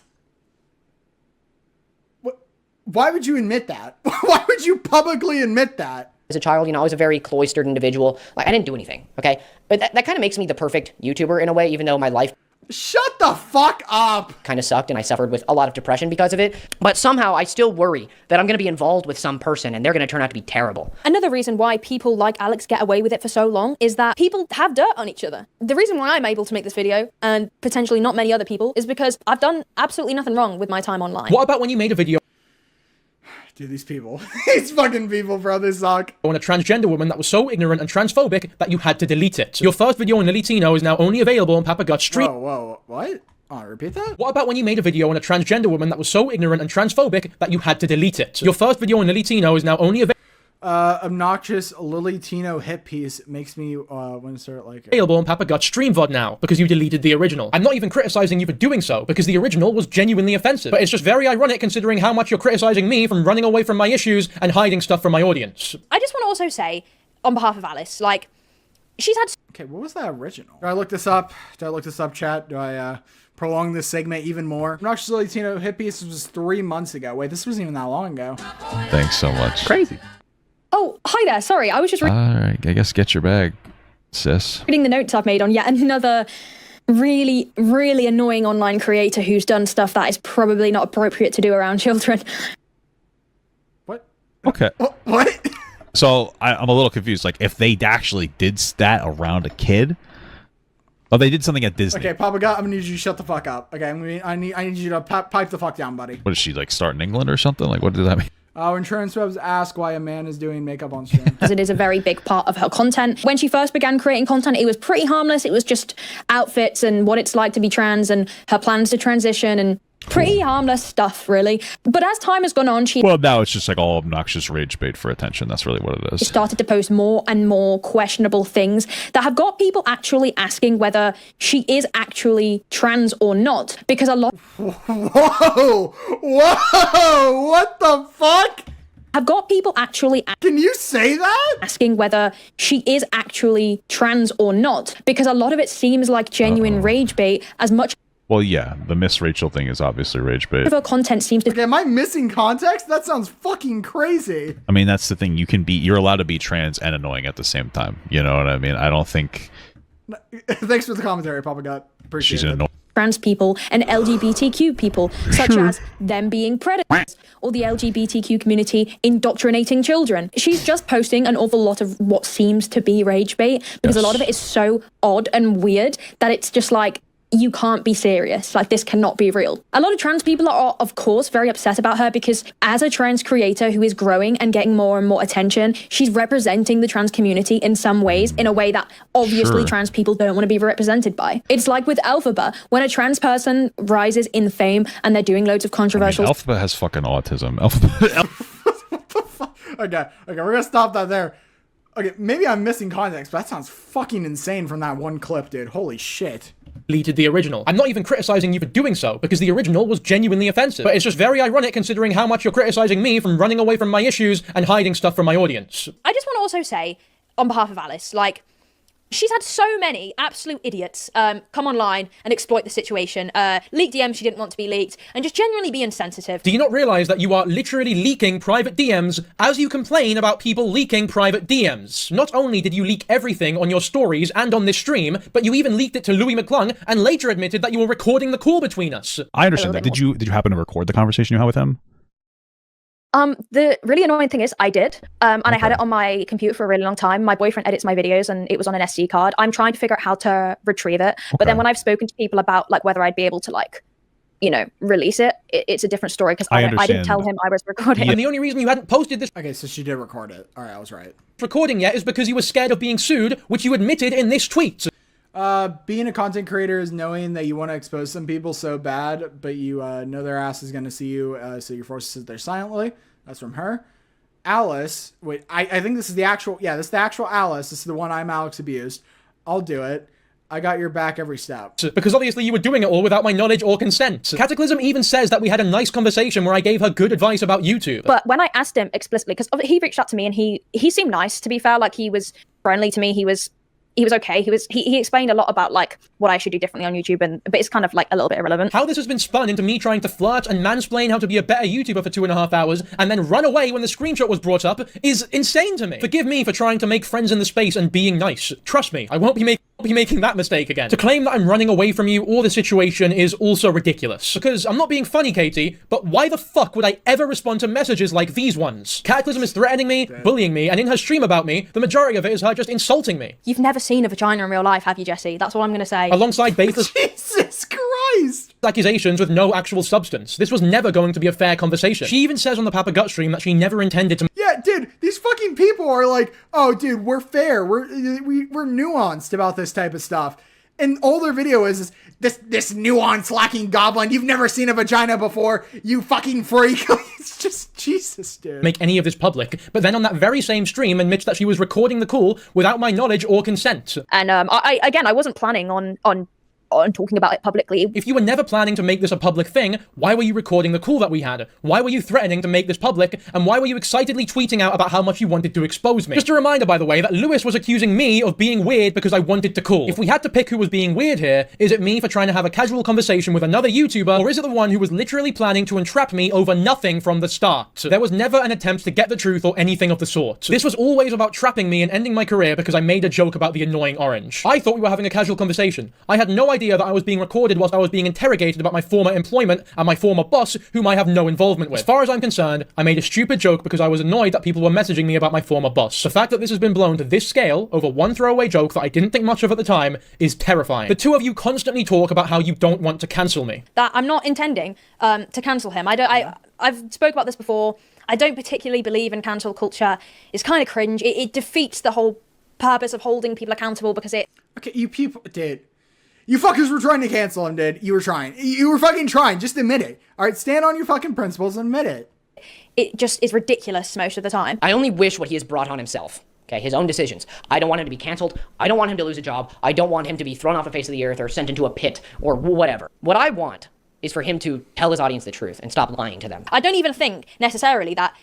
Why would you admit that? Why would you publicly admit that? As a child, I was a very cloistered individual. Like, I didn't do anything, okay? But that kind of makes me the perfect YouTuber in a way, even though my life— Shut the fuck up! Kind of sucked, and I suffered with a lot of depression because of it. But somehow, I still worry that I'm going to be involved with some person, and they're going to turn out to be terrible. Another reason why people like Alex get away with it for so long is that people have dirt on each other. The reason why I'm able to make this video, and potentially not many other people, is because I've done absolutely nothing wrong with my time online. What about when you made a video— Dude, these people. These fucking people, bro, they suck. On a transgender woman that was so ignorant and transphobic that you had to delete it. Your first video on Lilitino is now only available on Papa Gut's stream. Whoa, what? Oh, repeat that? What about when you made a video on a transgender woman that was so ignorant and transphobic that you had to delete it? Your first video on Lilitino is now only available— obnoxious Lilitino hit piece makes me want to start like— available on Papa Gut's stream VOD now, because you deleted the original. I'm not even criticizing you for doing so, because the original was genuinely offensive. But it's just very ironic considering how much you're criticizing me from running away from my issues and hiding stuff from my audience. I just want to also say, on behalf of Alice, like, she's had— Okay, what was that original? Do I look this up? Chat? Do I prolong this segment even more? Obnoxious Lilitino hit piece was 3 months ago. Wait, this wasn't even that long ago. Thanks so much. Crazy. Oh, hi there, sorry, I was just Alright, I guess get your bag, sis. reading the notes I've made on yet another really, really annoying online creator who's done stuff that is probably not appropriate to do around children. What? Okay. What? So I'm a little confused. Like, if they actually did that around a kid, oh, they did something at Disney. Okay, Papa God, I'm gonna need you to shut the fuck up. Okay, I need you to pipe the fuck down, buddy. What, did she like start in England or something? Like, what did that mean? When trans webs ask why a man is doing makeup on stream. As it is a very big part of her content. When she first began creating content, it was pretty harmless. It was just outfits and what it's like to be trans and her plans to transition and pretty harmless stuff, really. But as time has gone on, she Well, now it's just like all obnoxious rage bait for attention. That's really what it is. started to post more and more questionable things that have got people actually asking whether she is actually trans or not. Because a lot... Whoa! Whoa! What the fuck? I've got people actually... Can you say that? Asking whether she is actually trans or not. Because a lot of it seems like genuine rage bait as much... Well, yeah, the Miss Rachel thing is obviously rage bait. of her content seems to... Okay, am I missing context? That sounds fucking crazy. I mean, that's the thing. You're allowed to be trans and annoying at the same time. You know what I mean? I don't think... Thanks for the commentary, Papa God. Appreciate she's it. annoying. Trans people and LGBTQ people, such as them being predators, or the LGBTQ community indoctrinating children. She's just posting an awful lot of what seems to be rage bait, because a lot of it is so odd and weird that it's just like, you can't be serious. Like, this cannot be real. A lot of trans people are, of course, very upset about her because as a trans creator who is growing and getting more and more attention, she's representing the trans community in some ways, in a way that obviously trans people don't want to be represented by. It's like with Alphaba, when a trans person rises in fame and they're doing loads of controversial... Alphaba has fucking autism. Okay, we're gonna stop that there. Okay, maybe I'm missing context, but that sounds fucking insane from that one clip, dude. Holy shit. Deleted the original. I'm not even criticizing you for doing so, because the original was genuinely offensive. But it's just very ironic considering how much you're criticizing me from running away from my issues and hiding stuff from my audience. I just want to also say, on behalf of Alice, like, she's had so many absolute idiots come online and exploit the situation, leak DMs she didn't want to be leaked, and just genuinely be insensitive. Do you not realize that you are literally leaking private DMs as you complain about people leaking private DMs? Not only did you leak everything on your stories and on this stream, but you even leaked it to Louis McClung and later admitted that you were recording the call between us. I understand that. Did you happen to record the conversation you had with him? The really annoying thing is I did, and I had it on my computer for a really long time. My boyfriend edits my videos and it was on an SD card. I'm trying to figure out how to retrieve it. But then when I've spoken to people about like whether I'd be able to like, you know, release it, it's a different story because I didn't tell him I was recording. And the only reason you hadn't posted this Okay, so she did record it. All right, I was right. recording yet is because you were scared of being sued, which you admitted in this tweet. Being a content creator is knowing that you want to expose some people so bad, but you know their ass is going to see you, so you're forced to sit there silently. That's from her. Alice, wait, I think this is the actual, yeah, this is the actual Alice. This is the one ImAllexx abused. I'll do it. I got your back every step. Because obviously you were doing it all without my knowledge or consent. Katiclyzm even says that we had a nice conversation where I gave her good advice about YouTube. But when I asked him explicitly, because he reached out to me and he seemed nice, to be fair, like he was friendly to me, he was okay. He explained a lot about like what I should do differently on YouTube, but it's kind of like a little bit irrelevant. How this has been spun into me trying to flirt and mansplain how to be a better YouTuber for 2.5 hours and then run away when the screenshot was brought up is insane to me. Forgive me for trying to make friends in the space and being nice. Trust me, I won't be making that mistake again. To claim that I'm running away from you or the situation is also ridiculous. Because I'm not being funny, Katie, but why the fuck would I ever respond to messages like these ones? Katiclyzm is threatening me, bullying me, and in her stream about me, the majority of it is her just insulting me. You've never seen a vagina in real life, have you, Jesse? That's what I'm going to say. Alongside baseless Jesus Christ! accusations with no actual substance. This was never going to be a fair conversation. She even says on the Papa Gut stream that she never intended to— Yeah, dude, these fucking people are like, oh, dude, we're fair. We're nuanced about this type of stuff. And all their video is this nuance lacking goblin. You've never seen a vagina before, you fucking freak. It's just, Jesus, dude. Make any of this public, but then on that very same stream admits that she was recording the call without my knowledge or consent. And I wasn't planning on talking about it publicly. If you were never planning to make this a public thing, why were you recording the call that we had? Why were you threatening to make this public? And why were you excitedly tweeting out about how much you wanted to expose me? Just a reminder, by the way, that Louis was accusing me of being weird because I wanted to call. If we had to pick who was being weird here, is it me for trying to have a casual conversation with another YouTuber, or is it the one who was literally planning to entrap me over nothing from the start? There was never an attempt to get the truth or anything of the sort. This was always about trapping me and ending my career because I made a joke about the annoying orange. I thought we were having a casual conversation. I had no idea idea that I was being recorded whilst I was being interrogated about my former employment and my former boss, whom I have no involvement with. As far as I'm concerned, I made a stupid joke because I was annoyed that people were messaging me about my former boss. The fact that this has been blown to this scale over one throwaway joke that I didn't think much of at the time is terrifying. The two of you constantly talk about how you don't want to cancel me. That I'm not intending to cancel him. I've spoke about this before. I don't particularly believe in cancel culture. It's kind of cringe. It defeats the whole purpose of holding people accountable because it... Okay, you people, dude. You fuckers were trying to cancel him, dude. You were trying. You were fucking trying. Just admit it. All right, stand on your fucking principles and admit it. It just is ridiculous most of the time. I only wish what he has brought on himself. Okay, his own decisions. I don't want him to be canceled. I don't want him to lose a job. I don't want him to be thrown off the face of the earth or sent into a pit or whatever. What I want is for him to tell his audience the truth and stop lying to them. I don't even think necessarily that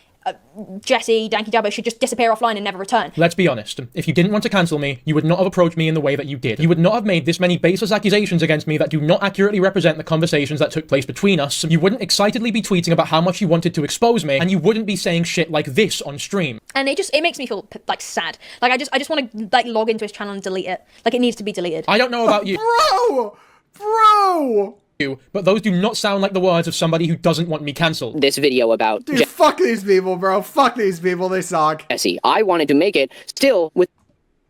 Jesse, Dankyjabo should just disappear offline and never return. Let's be honest. If you didn't want to cancel me, you would not have approached me in the way that you did. You would not have made this many baseless accusations against me that do not accurately represent the conversations that took place between us. You wouldn't excitedly be tweeting about how much you wanted to expose me, and you wouldn't be saying shit like this on stream. And it makes me feel like sad. Like I just want to like log into his channel and delete it. Like it needs to be deleted. I don't know about you. Bro! But those do not sound like the words of somebody who doesn't want me cancelled. This video about... Dude, fuck these people, bro. Fuck these people. They suck. Jesse, I wanted to make it still with...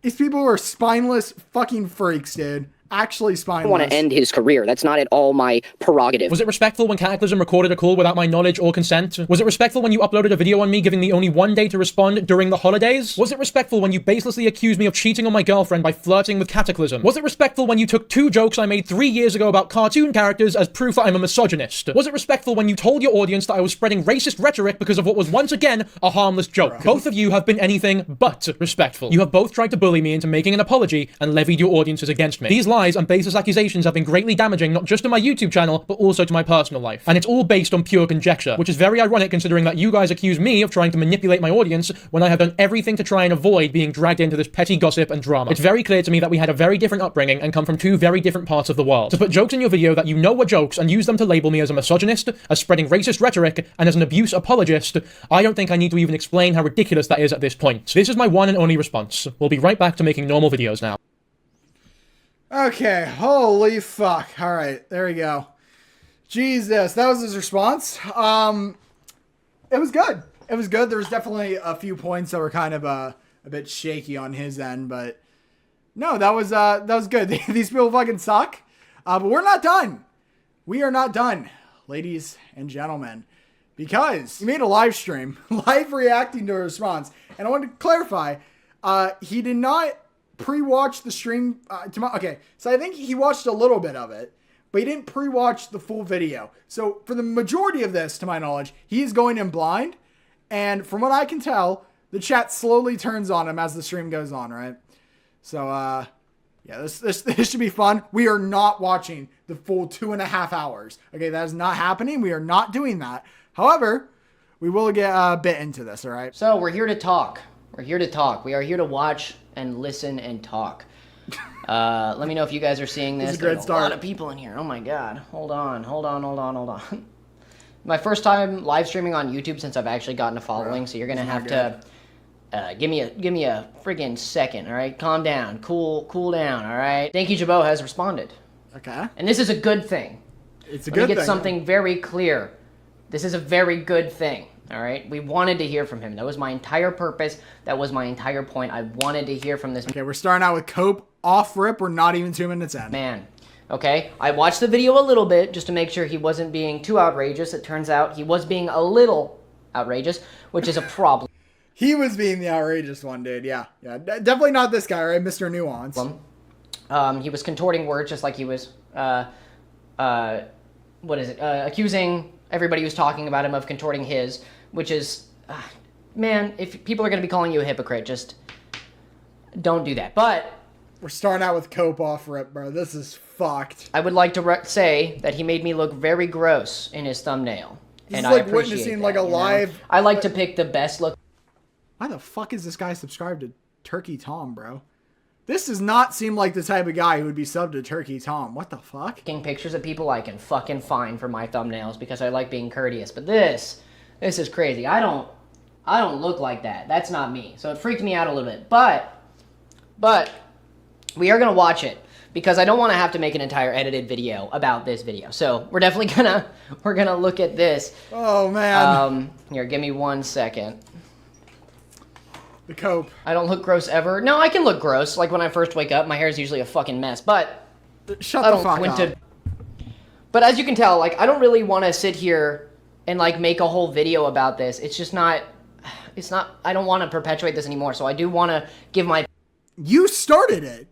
These people are spineless fucking freaks, dude. Actually spineless. I want to end his career. That's not at all my prerogative. Was it respectful when Katiclyzm recorded a call without my knowledge or consent? Was it respectful when you uploaded a video on me giving me only one day to respond during the holidays? Was it respectful when you baselessly accused me of cheating on my girlfriend by flirting with Katiclyzm? Was it respectful when you took 2 jokes I made 3 years ago about cartoon characters as proof that I'm a misogynist? Was it respectful when you told your audience that I was spreading racist rhetoric because of what was once again a harmless joke? Right. Both of you have been anything but respectful. You have both tried to bully me into making an apology and levied your audiences against me. These lies and baseless accusations have been greatly damaging not just to my YouTube channel, but also to my personal life. And it's all based on pure conjecture, which is very ironic considering that you guys accuse me of trying to manipulate my audience when I have done everything to try and avoid being dragged into this petty gossip and drama. It's very clear to me that we had a very different upbringing and come from 2 very different parts of the world. To put jokes in your video that you know were jokes and use them to label me as a misogynist, as spreading racist rhetoric, and as an abuse apologist, I don't think I need to even explain how ridiculous that is at this point. This is my one and only response. We'll be right back to making normal videos now. Okay, holy fuck. All right, there we go. Jesus, that was his response. It was good. It was good. There was definitely a few points that were kind of a bit shaky on his end, but no, that was good. These people fucking suck. But we're not done. We are not done, ladies and gentlemen, because he made a live stream, live reacting to a response, and I wanted to clarify, he did not pre-watch the stream. Okay, so I think he watched a little bit of it, but he didn't pre-watch the full video. So for the majority of this, to my knowledge, he is going in blind, and from what I can tell, the chat slowly turns on him as the stream goes on, right? So yeah, this should be fun. We are not watching the full 2.5 hours. Okay, that is not happening. We are not doing that. However, we will get a bit into this, all right? So we're here to talk. We're here to talk. We are here to watch and listen and talk. Let me know if you guys are seeing this. There's a lot of people in here. Oh my god. Hold on. My first time live streaming on YouTube since I've actually gotten a following, so you're gonna have to give me a friggin' second, all right? Calm down. Cool down, all right? Dankyjabo has responded. Okay. And this is a good thing. It's a good thing. Let me get something very clear. This is a very good thing. All right, we wanted to hear from him. That was my entire purpose. That was my entire point. I wanted to hear from this. Okay, we're starting out with Cope off rip. We're not even 2 minutes in. Man, okay. I watched the video a little bit just to make sure he wasn't being too outrageous. It turns out he was being a little outrageous, which is a problem. He was being the outrageous one, dude. Yeah. Definitely not this guy, right? Mr. Nuance. He was contorting words just like he was, accusing everybody who's talking about him of contorting his. Which is, man, if people are going to be calling you a hypocrite, just don't do that. But we're starting out with Cope off rip, bro. This is fucked. I would like to say that he made me look very gross in his thumbnail. This and is like I appreciate witnessing that, like a live... know? I like to pick the best look. Why the fuck is this guy subscribed to Turkey Tom, bro? This does not seem like the type of guy who would be subbed to Turkey Tom. What the fuck? Taking pictures of people I can fucking find for my thumbnails because I like being courteous. But this is crazy. I don't look like that. That's not me. So it freaked me out a little bit. But we are going to watch it. because I don't want to have to make an entire edited video about this video. So we're definitely gonna look at this. Oh man. Here, give me 1 second. The cope. I don't look gross ever. No, I can look gross. Like when I first wake up, my hair is usually a fucking mess. But shut the fuck up. But as you can tell, like I don't really want to sit here and like make a whole video about this. It's just not. It's not. I don't want to perpetuate this anymore. So I do want to give my. You started it.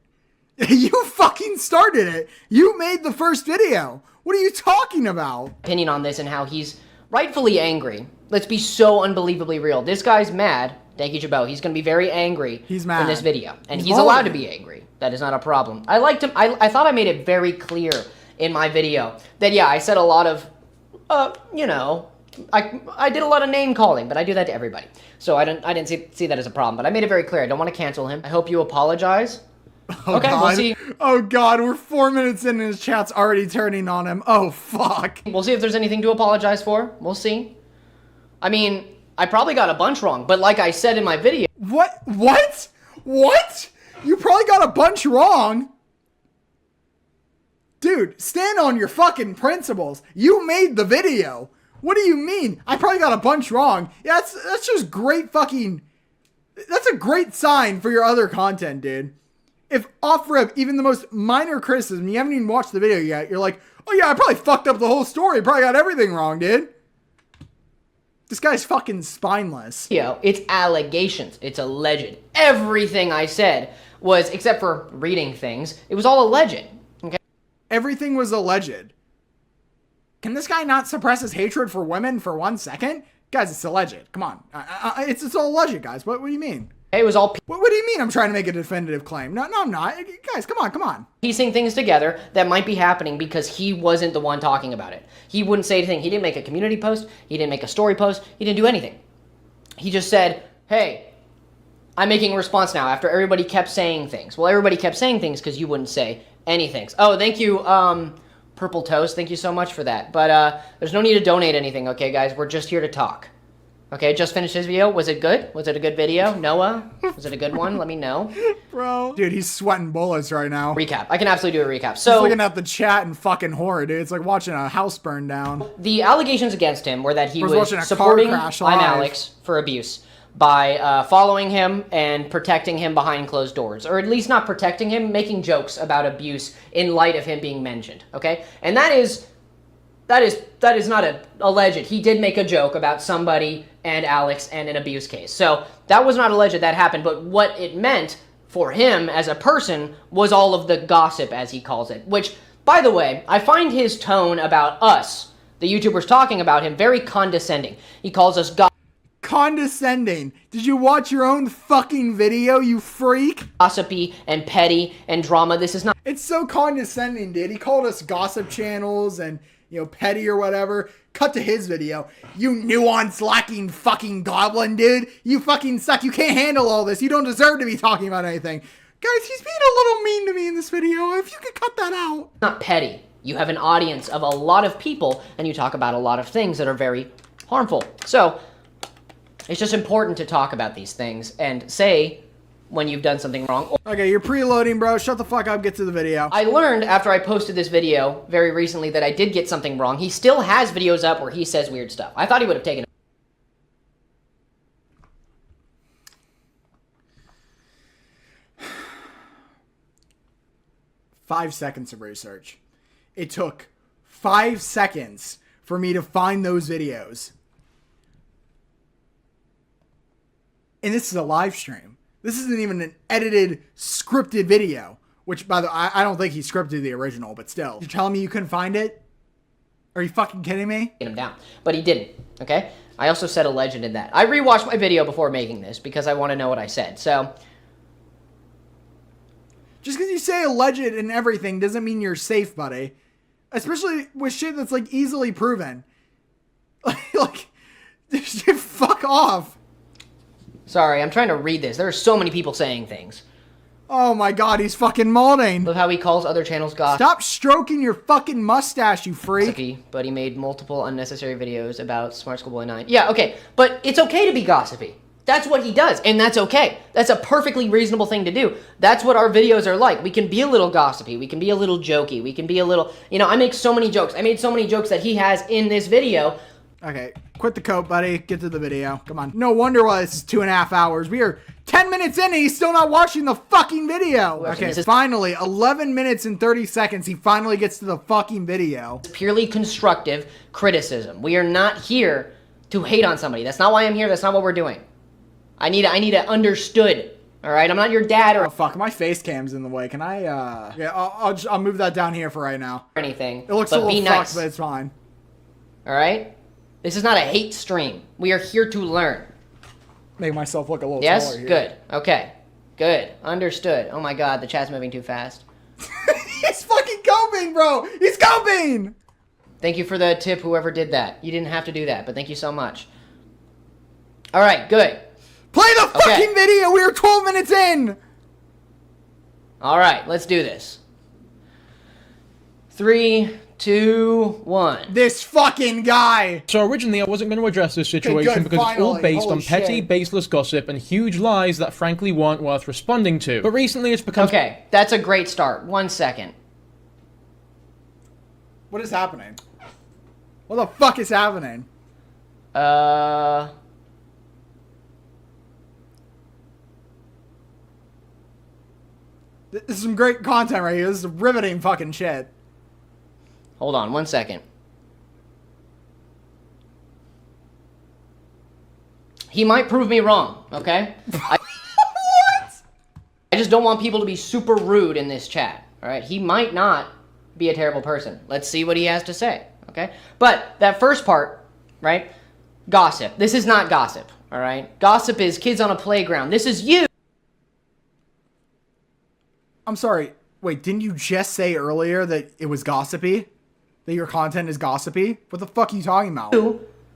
You fucking started it. You made the first video. What are you talking about? Opinion on this and how he's rightfully angry. Let's be so unbelievably real. This guy's mad. Dankyjabo. He's going to be very angry in this video. And he's allowed to be angry. That is not a problem. I liked him. I thought I made it very clear in my video that, yeah, I said a lot of, you know, I did a lot of name calling, but I do that to everybody. So I didn't see that as a problem. But I made it very clear. I don't want to cancel him. I hope you apologize. Oh, okay, God. We'll see. Oh, God, we're 4 minutes in and his chat's already turning on him. Oh, fuck. We'll see if there's anything to apologize for. We'll see. I mean, I probably got a bunch wrong, but like I said in my video... What? What? What? You probably got a bunch wrong? Dude, stand on your fucking principles. You made the video. What do you mean? I probably got a bunch wrong. Yeah, that's just great fucking... That's a great sign for your other content, dude. If off-rip, even the most minor criticism, you haven't even watched the video yet, you're like, oh yeah, I probably fucked up the whole story. Probably got everything wrong, dude. This guy's fucking spineless. Yo, it's allegations. It's alleged. Everything I said was, except for reading things, it was all alleged. Okay? Everything was alleged. Can this guy not suppress his hatred for women for 1 second? Guys, it's alleged. Come on. It's all alleged, guys. What do you mean? It was all... What do you mean I'm trying to make a definitive claim? No, I'm not. Guys, come on. Piecing things together that might be happening because he wasn't the one talking about it. He wouldn't say anything. He didn't make a community post. He didn't make a story post. He didn't do anything. He just said, hey, I'm making a response now after everybody kept saying things. Well, everybody kept saying things because you wouldn't say anything. Oh, thank you, Purple Toast. Thank you so much for that. But there's no need to donate anything, okay, guys? We're just here to talk. Okay, just finished his video. Was it good? Was it a good video? Noah? Was it a good one? Let me know. Bro. Dude, he's sweating bullets right now. Recap. I can absolutely do a recap. So, he's looking at the chat and fucking horror, dude. It's like watching a house burn down. The allegations against him were that he was supporting ImAllexx for abuse by following him and protecting him behind closed doors. Or at least not protecting him, making jokes about abuse in light of him being mentioned. Okay? And that is not alleged. He did make a joke about somebody and Alex and an abuse case. So that was not alleged that happened, but what it meant for him as a person was all of the gossip, as he calls it. Which, by the way, I find his tone about us, the YouTubers talking about him, very condescending. He calls us condescending. Did you watch your own fucking video, you freak? Gossipy and petty and drama. This is not... It's so condescending, dude. He called us gossip channels and... you know, petty or whatever. Cut to his video. You nuance lacking fucking goblin, dude. You fucking suck. You can't handle all this. You don't deserve to be talking about anything. Guys, he's being a little mean to me in this video. If you could cut that out. Not petty. You have an audience of a lot of people and you talk about a lot of things that are very harmful. So, it's just important to talk about these things and say when you've done something wrong. Okay, you're preloading, bro. Shut the fuck up. Get to the video. I learned after I posted this video very recently that I did get something wrong. He still has videos up where he says weird stuff. I thought he would have taken it. 5 seconds of research. It took 5 seconds for me to find those videos. And this is a live stream. This isn't even an edited, scripted video. Which, by the way, I don't think he scripted the original, but still. You're telling me you couldn't find it? Are you fucking kidding me? Get him down. But he didn't, okay? I also said alleged in that. I rewatched my video before making this because I want to know what I said, so... Just because you say alleged and everything doesn't mean you're safe, buddy. Especially with shit that's, like, easily proven. Like, fuck off. Sorry, I'm trying to read this. There are so many people saying things. Oh my god, he's fucking molding. Look how he calls other channels gossip. Stop stroking your fucking mustache, you freak. But he made multiple unnecessary videos about Smart Schoolboy 9. Yeah, okay, but it's okay to be gossipy. That's what he does, and that's okay. That's a perfectly reasonable thing to do. That's what our videos are like. We can be a little gossipy. We can be a little jokey. We can be a little, you know, I make so many jokes. I made so many jokes that he has in this video. Okay, quit the coat, buddy. Get to the video. Come on. No wonder why this is 2.5 hours. We are 10 minutes in and he's still not watching the fucking video. Okay, finally, 11 minutes and 30 seconds. He finally gets to the fucking video. It's purely constructive criticism. We are not here to hate on somebody. That's not why I'm here. That's not what we're doing. I need it understood. All right, I'm not your dad or. Oh fuck, my face cam's in the way. Can I? Yeah, I'll move that down here for right now. Anything. It looks a little fucked, but it's fine. All right, this is not a hate stream. We are here to learn. Make myself look a little yes? taller here. Good. Okay. Good. Understood. Oh my god, the chat's moving too fast. He's fucking coping, bro. He's coping. Thank you for the tip, whoever did that. You didn't have to do that, but thank you so much. All right. Good. Play the fucking video! We are 12 minutes in! Alright, let's do this. 3, 2, 1. This fucking guy! So originally I wasn't going to address this situation because it's all based on petty, baseless gossip and huge lies that frankly weren't worth responding to. But recently it's become... Okay, that's a great start. 1 second. What is happening? What the fuck is happening? This is some great content right here. This is riveting fucking shit. Hold on 1 second. He might prove me wrong, okay? What? I just don't want people to be super rude in this chat, alright? He might not be a terrible person. Let's see what he has to say, okay? But that first part, right? Gossip. This is not gossip, alright? Gossip is kids on a playground. This is you. I'm sorry. Wait, didn't you just say earlier that it was gossipy? That your content is gossipy? What the fuck are you talking about?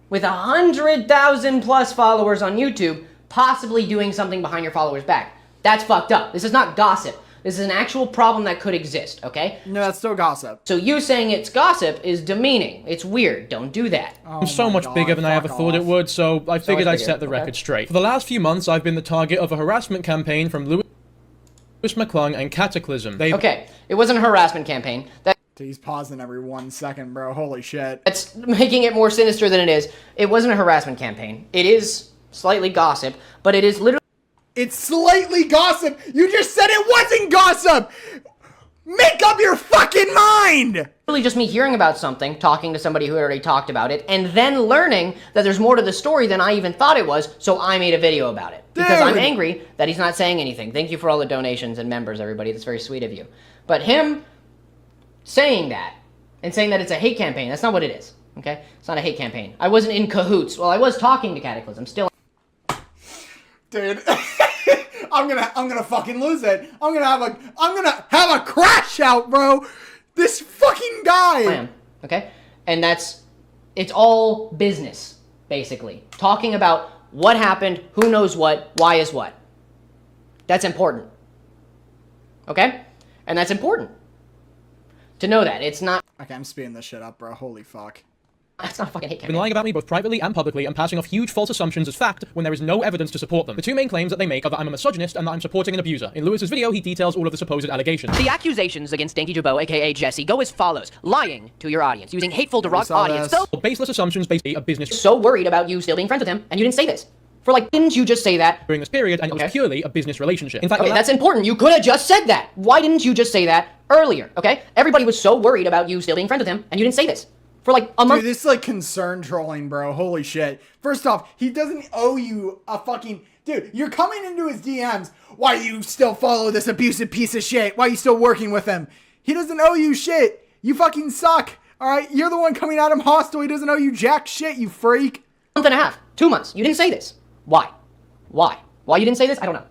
With 100,000 plus followers on YouTube, possibly doing something behind your followers' back. That's fucked up. This is not gossip. This is an actual problem that could exist, okay? No, that's still gossip. So you saying it's gossip is demeaning. It's weird. Don't do that. I'm so much bigger than I ever thought it would, so I figured I'd set the record straight. For the last few months, I've been the target of a harassment campaign from Louis McClung and Katiclyzm. Okay, it wasn't a harassment campaign. He's pausing every 1 second, bro. Holy shit. That's making it more sinister than it is. It wasn't a harassment campaign. It is slightly gossip, but it is literally... It's slightly gossip! You just said it wasn't gossip! Make up your fucking mind! Really just me hearing about something, talking to somebody who already talked about it, and then learning that there's more to the story than I even thought it was, so I made a video about it. Because I'm angry that he's not saying anything. Thank you for all the donations and members, everybody. That's very sweet of you. But him saying that, and saying that it's a hate campaign, that's not what it is, okay? It's not a hate campaign. I wasn't in cahoots. Well, I was talking to Katiclyzm, still. Dude, I'm gonna fucking lose it. I'm gonna have a crash out, bro. This fucking guy. Okay? And it's all business, basically. Talking about what happened, who knows what, why is what. That's important. Okay? And that's important. To know that. It's not... Okay, I'm speeding this shit up, bro. Holy fuck. That's not a fucking hate campaign. Been lying about me both privately and publicly and passing off huge false assumptions as fact when there is no evidence to support them. The two main claims that they make are that I'm a misogynist and that I'm supporting an abuser. In Lewis's video, he details all of the supposed allegations. The accusations against Dankyjabo, aka Jesse, go as follows. Lying to your audience, using hateful, derogatory audience. So baseless assumptions based on a business. So worried about you still being friends with him, and you didn't say this. For like, didn't you just say that? During this period, and it was purely a business relationship. In fact, okay, that's important. You could have just said that. Why didn't you just say that earlier, okay? Everybody was so worried about you still being friends with him, and you didn't say this. For like a month. Dude, this is like concern trolling, bro. Holy shit. First off, he doesn't owe you a fucking... Dude, you're coming into his DMs. Why you still follow this abusive piece of shit? Why are you still working with him? He doesn't owe you shit. You fucking suck. Alright? You're the one coming at him hostile. He doesn't owe you jack shit, you freak. Month and a half. 2 months. You didn't say this. Why? Why? Why you didn't say this? I don't know.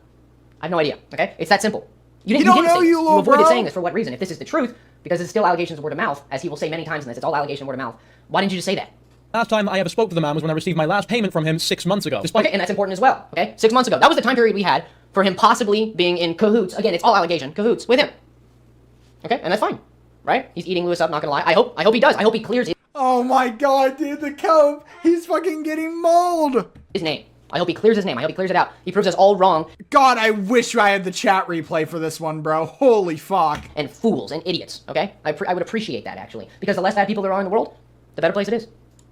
I have no idea, okay? It's that simple. You didn't say this. You avoided saying this for what reason? If this is the truth, because it's still allegations of word of mouth, as he will say many times in this, it's all allegation of word of mouth. Why didn't you just say that? Last time I ever spoke to the man was when I received my last payment from him 6 months ago. Okay, and that's important as well, okay? 6 months ago. That was the time period we had for him possibly being in cahoots. Again, it's all allegation, cahoots with him. Okay, and that's fine, right? He's eating Lewis up, not gonna lie. I hope he does. I hope he clears Oh my god, dude, the cope. He's fucking getting mauled. his name. I hope he clears his name. I hope he clears it out. He proves us all wrong. God, I wish I had the chat replay for this one, bro. Holy fuck. And fools and idiots, okay? I would appreciate that, actually. Because the less bad people there are in the world, the better place it is.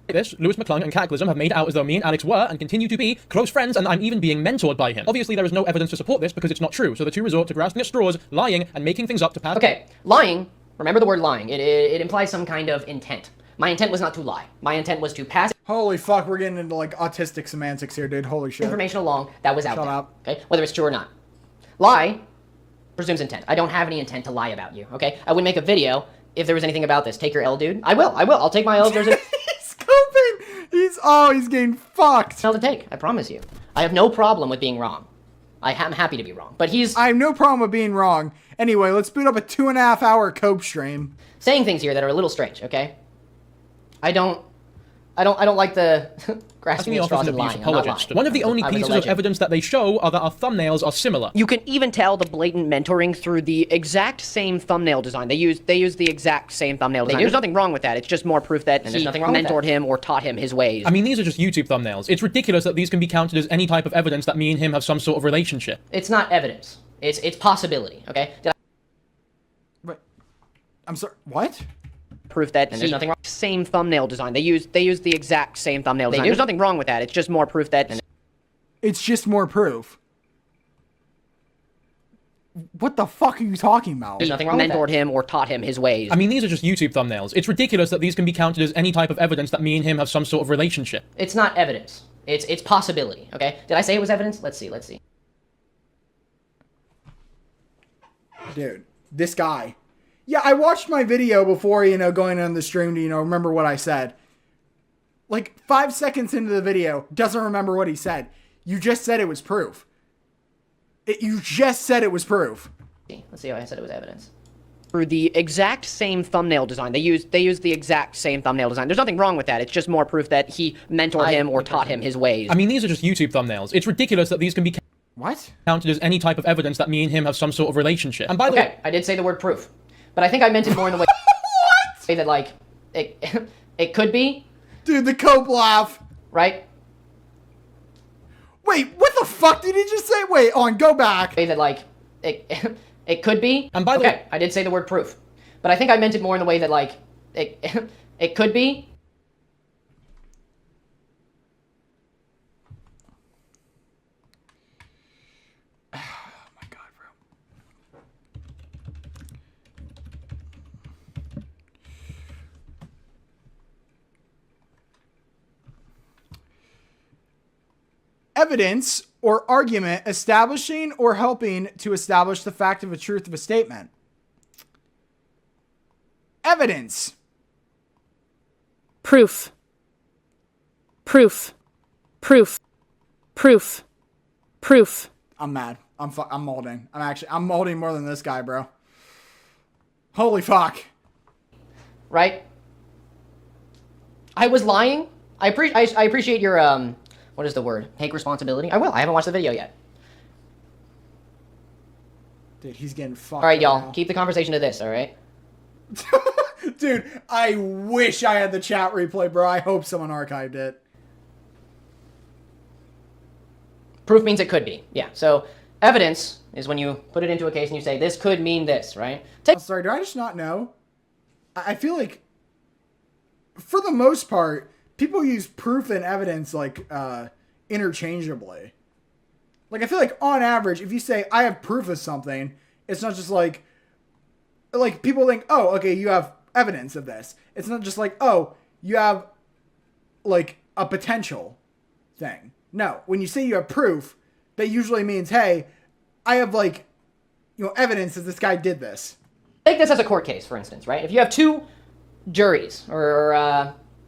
This, Louis McClung and Katiclyzm have made out as though me and Alex were and continue to be close friends, and I'm even being mentored by him. Obviously, there is no evidence to support this because it's not true, so the two resort to grasping at straws, lying, and making things up to pass. Okay, lying, remember the word lying. It implies some kind of intent. My intent was not to lie. My intent was to pass Holy fuck, we're getting into like autistic semantics here, dude. Holy shit. information along that was out Shut there. up. Okay, whether it's true or not. Lie presumes intent. I don't have any intent to lie about you, okay? I would make a video if there was anything about this. Take your L, dude. I will. I'll take my L if there's a... He's scoping! He's getting fucked. L to take, I promise you. I have no problem with being wrong. I am happy to be wrong, but he's... I have no problem with being wrong. Anyway, let's boot up a 2.5 hour cope stream. Saying things here that are a little strange, okay? I don't like the grasping at straws and lying. I'm not lying. One of the only I was a pieces of legend. evidence that they show are that our thumbnails are similar. You can even tell the blatant mentoring through the exact same thumbnail design. They use the exact same thumbnail design. There's nothing wrong with that. It's just more proof that he mentored him or taught him his ways. I mean, these are just YouTube thumbnails. It's ridiculous that these can be counted as any type of evidence that me and him have some sort of relationship. It's not evidence. It's possibility, okay? Wait. I'm sorry. What? Proof that there's nothing wrong. Same thumbnail design. They use the exact same thumbnail design. There's nothing wrong with that. It's just more proof that It's just more proof. What the fuck are you talking about? there's nothing wrong with that. Mentored him or taught him his ways. I mean, these are just YouTube thumbnails. It's ridiculous that these can be counted as any type of evidence that me and him have some sort of relationship. It's not evidence. It's possibility, okay? Did I say it was evidence? Let's see. Dude, this guy. Yeah, I watched my video before, going on the stream to, remember what I said. Like, 5 seconds into the video, doesn't remember what he said. You just said it was proof. You just said it was proof. Let's see how I said it was evidence. Through the exact same thumbnail design. They use the exact same thumbnail design. There's nothing wrong with that. It's just more proof that he mentored him or taught him his ways. I mean, these are just YouTube thumbnails. It's ridiculous that these can be counted as any type of evidence that me and him have some sort of relationship. And by the way, I did say the word proof. But I think I meant it more in the way say that like it could be. Dude, the cope laugh. Right? Wait, what the fuck did he just say? Wait, go back. Say that like it could be. And by the way, I did say the word proof. But I think I meant it more in the way that like it could be. Evidence or argument establishing or helping to establish the fact of a truth of a statement. Evidence. Proof. Proof. Proof. Proof. Proof. I'm mad. I'm molding. I'm molding more than this guy, bro. Holy fuck. Right? I was lying. I appreciate your what is the word? Take responsibility. I will. I haven't watched the video yet. Dude, he's getting fucked. All right, y'all. Keep the conversation to this, all right? Dude, I wish I had the chat replay, bro. I hope someone archived it. Proof means it could be. Yeah. So evidence is when you put it into a case and you say, this could mean this, right? Sorry, do I just not know? I feel like, for the most part, people use proof and evidence, like, interchangeably. Like, I feel like, on average, if you say, I have proof of something, it's not just like people think, oh, okay, you have evidence of this. It's not just like, oh, you have, like, a potential thing. No, when you say you have proof, that usually means, hey, I have, like, evidence that this guy did this. Take this as a court case, for instance, right? If you have two juries, or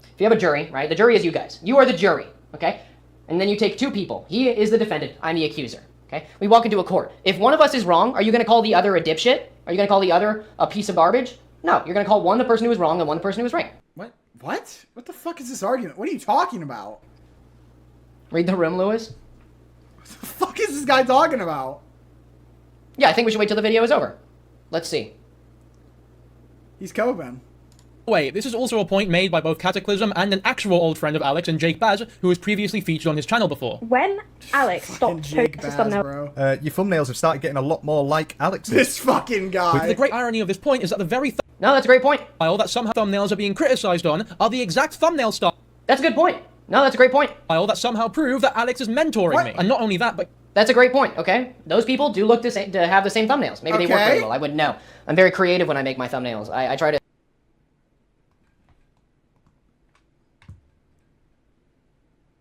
if you have a jury, right? The jury is you guys. You are the jury, okay? And then you take two people. He is the defendant. I'm the accuser, okay? We walk into a court. If one of us is wrong, are you going to call the other a dipshit? Are you going to call the other a piece of garbage? No, you're going to call one the person who was wrong and one the person who was right. What? What? What the fuck is this argument? What are you talking about? Read the room, Louis. What the fuck is this guy talking about? Yeah, I think we should wait till the video is over. Let's see. He's coping. Wait, this is also a point made by both Katiclyzm and an actual old friend of Alex and Jake Baz, who was previously featured on his channel before. When Alex stopped Jake posting Baz, thumbnail, bro. Your thumbnails have started getting a lot more like Alex's. This fucking guy. The great irony of this point is that the very No, that's a great point. style that somehow thumbnails are being criticized on are the exact thumbnail style That's a good point. No, that's a great point. that somehow prove that Alex is mentoring me. And not only that, but That's a great point, okay? Those people do look to have the same thumbnails. Maybe they work very well. I wouldn't know. I'm very creative when I make my thumbnails. I try to...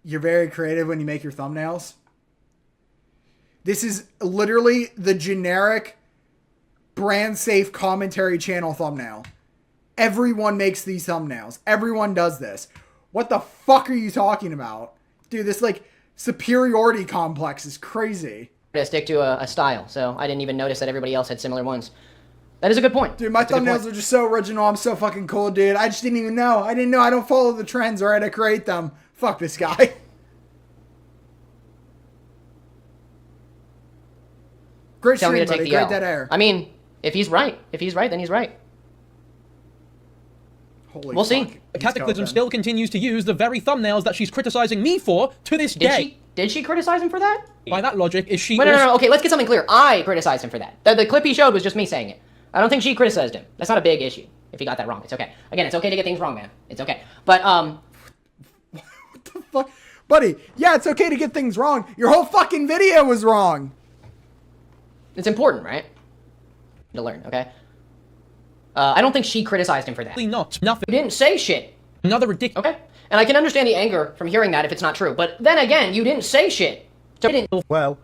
You're very creative when you make your thumbnails. This is literally the generic brand safe commentary channel thumbnail. Everyone makes these thumbnails. Everyone does this. What the fuck are you talking about? Dude, this like superiority complex is crazy. To stick to a style, so I didn't even notice that everybody else had similar ones. That is a good point. Dude, my thumbnails are just so original. I'm so fucking cool, dude. I just didn't even know. I didn't know. I don't follow the trends, alright? I create them. Fuck this guy. Great Tell me stream, to take buddy. the Great L. dead air. I mean, if he's right, then he's right. Holy we'll fuck. see. Katiclyzm still continues to use the very thumbnails that she's criticizing me for to this day. Did she criticize him for that? By that logic, is she... Wait, no. Okay, let's get something clear. I criticized him for that. The clip he showed was just me saying it. I don't think she criticized him. That's not a big issue. If he got that wrong, it's okay. Again, it's okay to get things wrong, man. It's okay. But, What the fuck? Buddy, yeah, it's okay to get things wrong. Your whole fucking video was wrong. It's important, right? To learn, okay? I don't think she criticized him for that. Not. Nothing. You didn't say shit. Another ridiculous... Okay. And I can understand the anger from hearing that if it's not true. But then again, you didn't say shit. So you didn't... Well,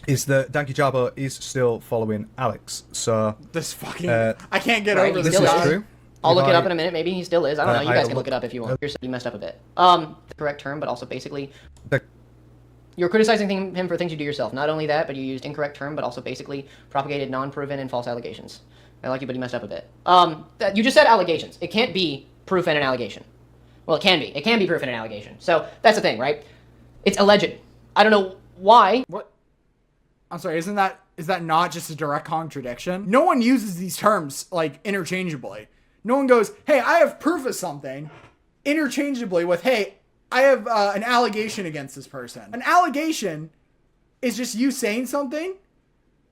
is that Dankyjabo is still following Alex, so... This fucking... I can't get over this. This is true. I'll look it up in a minute. Maybe he still is. I don't know. You guys can look look it up if you want. You messed up a bit. The correct term, but also basically... You're criticizing him for things you do yourself. Not only that, but you used incorrect term, but also basically propagated non-proven and false allegations. I like you, but you messed up a bit. You just said allegations. It can't be proof and an allegation. Well, it can be. It can be proof and an allegation. So that's the thing, right? It's alleged. I don't know why. What? I'm sorry, is that not just a direct contradiction? No one uses these terms, like, interchangeably. No one goes, hey, I have proof of something, interchangeably with, hey, I have an allegation against this person. An allegation is just you saying something.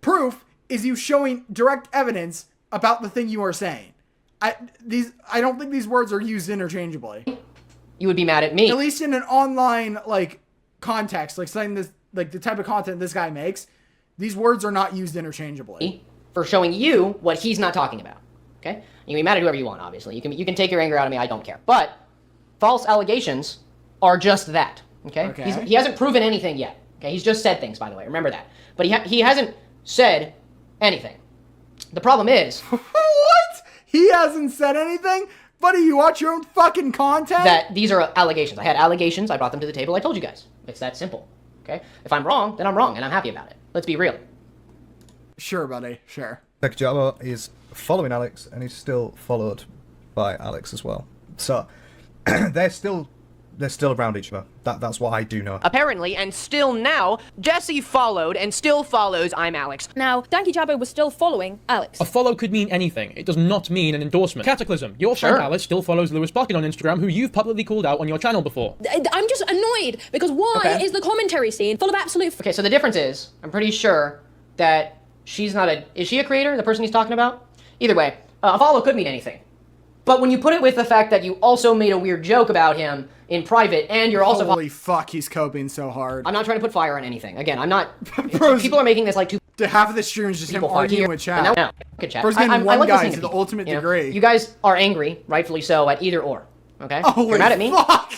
Proof is you showing direct evidence about the thing you are saying. I don't think these words are used interchangeably. You would be mad at me. At least in an online, like, context, like saying this, like the type of content this guy makes, these words are not used interchangeably. For showing you what he's not talking about. Okay? You can be mad at whoever you want, obviously. You can take your anger out of me, I don't care. But false allegations are just that. Okay? He hasn't proven anything yet. Okay? He's just said things, by the way. Remember that. But he hasn't said anything. The problem is... What? He hasn't said anything? Buddy, you watch your own fucking content? That these are allegations. I had allegations. I brought them to the table. I told you guys. It's that simple. Okay? If I'm wrong, then I'm wrong, and I'm happy about it. Let's be real. Sure, buddy. Sure. Dankyjabo is following Alex, and he's still followed by Alex as well. So they're still around each other. That's what I do know. Apparently, and still now, Jesse followed and still follows ImAllexx. Now, Dankyjabo was still following Alex. A follow could mean anything. It does not mean an endorsement. Katiclyzm, your friend Alice still follows Louis McClung on Instagram, who you've publicly called out on your channel before. I'm just annoyed because why is the commentary scene full of absolute... Okay, so the difference is, I'm pretty sure that she's not a... Is she a creator, the person he's talking about? Either way, a follow could mean anything. But when you put it with the fact that you also made a weird joke about him in private, and you're also... Holy fuck, he's coping so hard. I'm not trying to put fire on anything. Again, I'm not... People are making this like too... Half of the stream is just him arguing with chat. No, good chat. Bro's getting one like guy listening to the people, ultimate degree. You guys are angry, rightfully so, at either or. Okay? Holy you're mad at me? Fuck!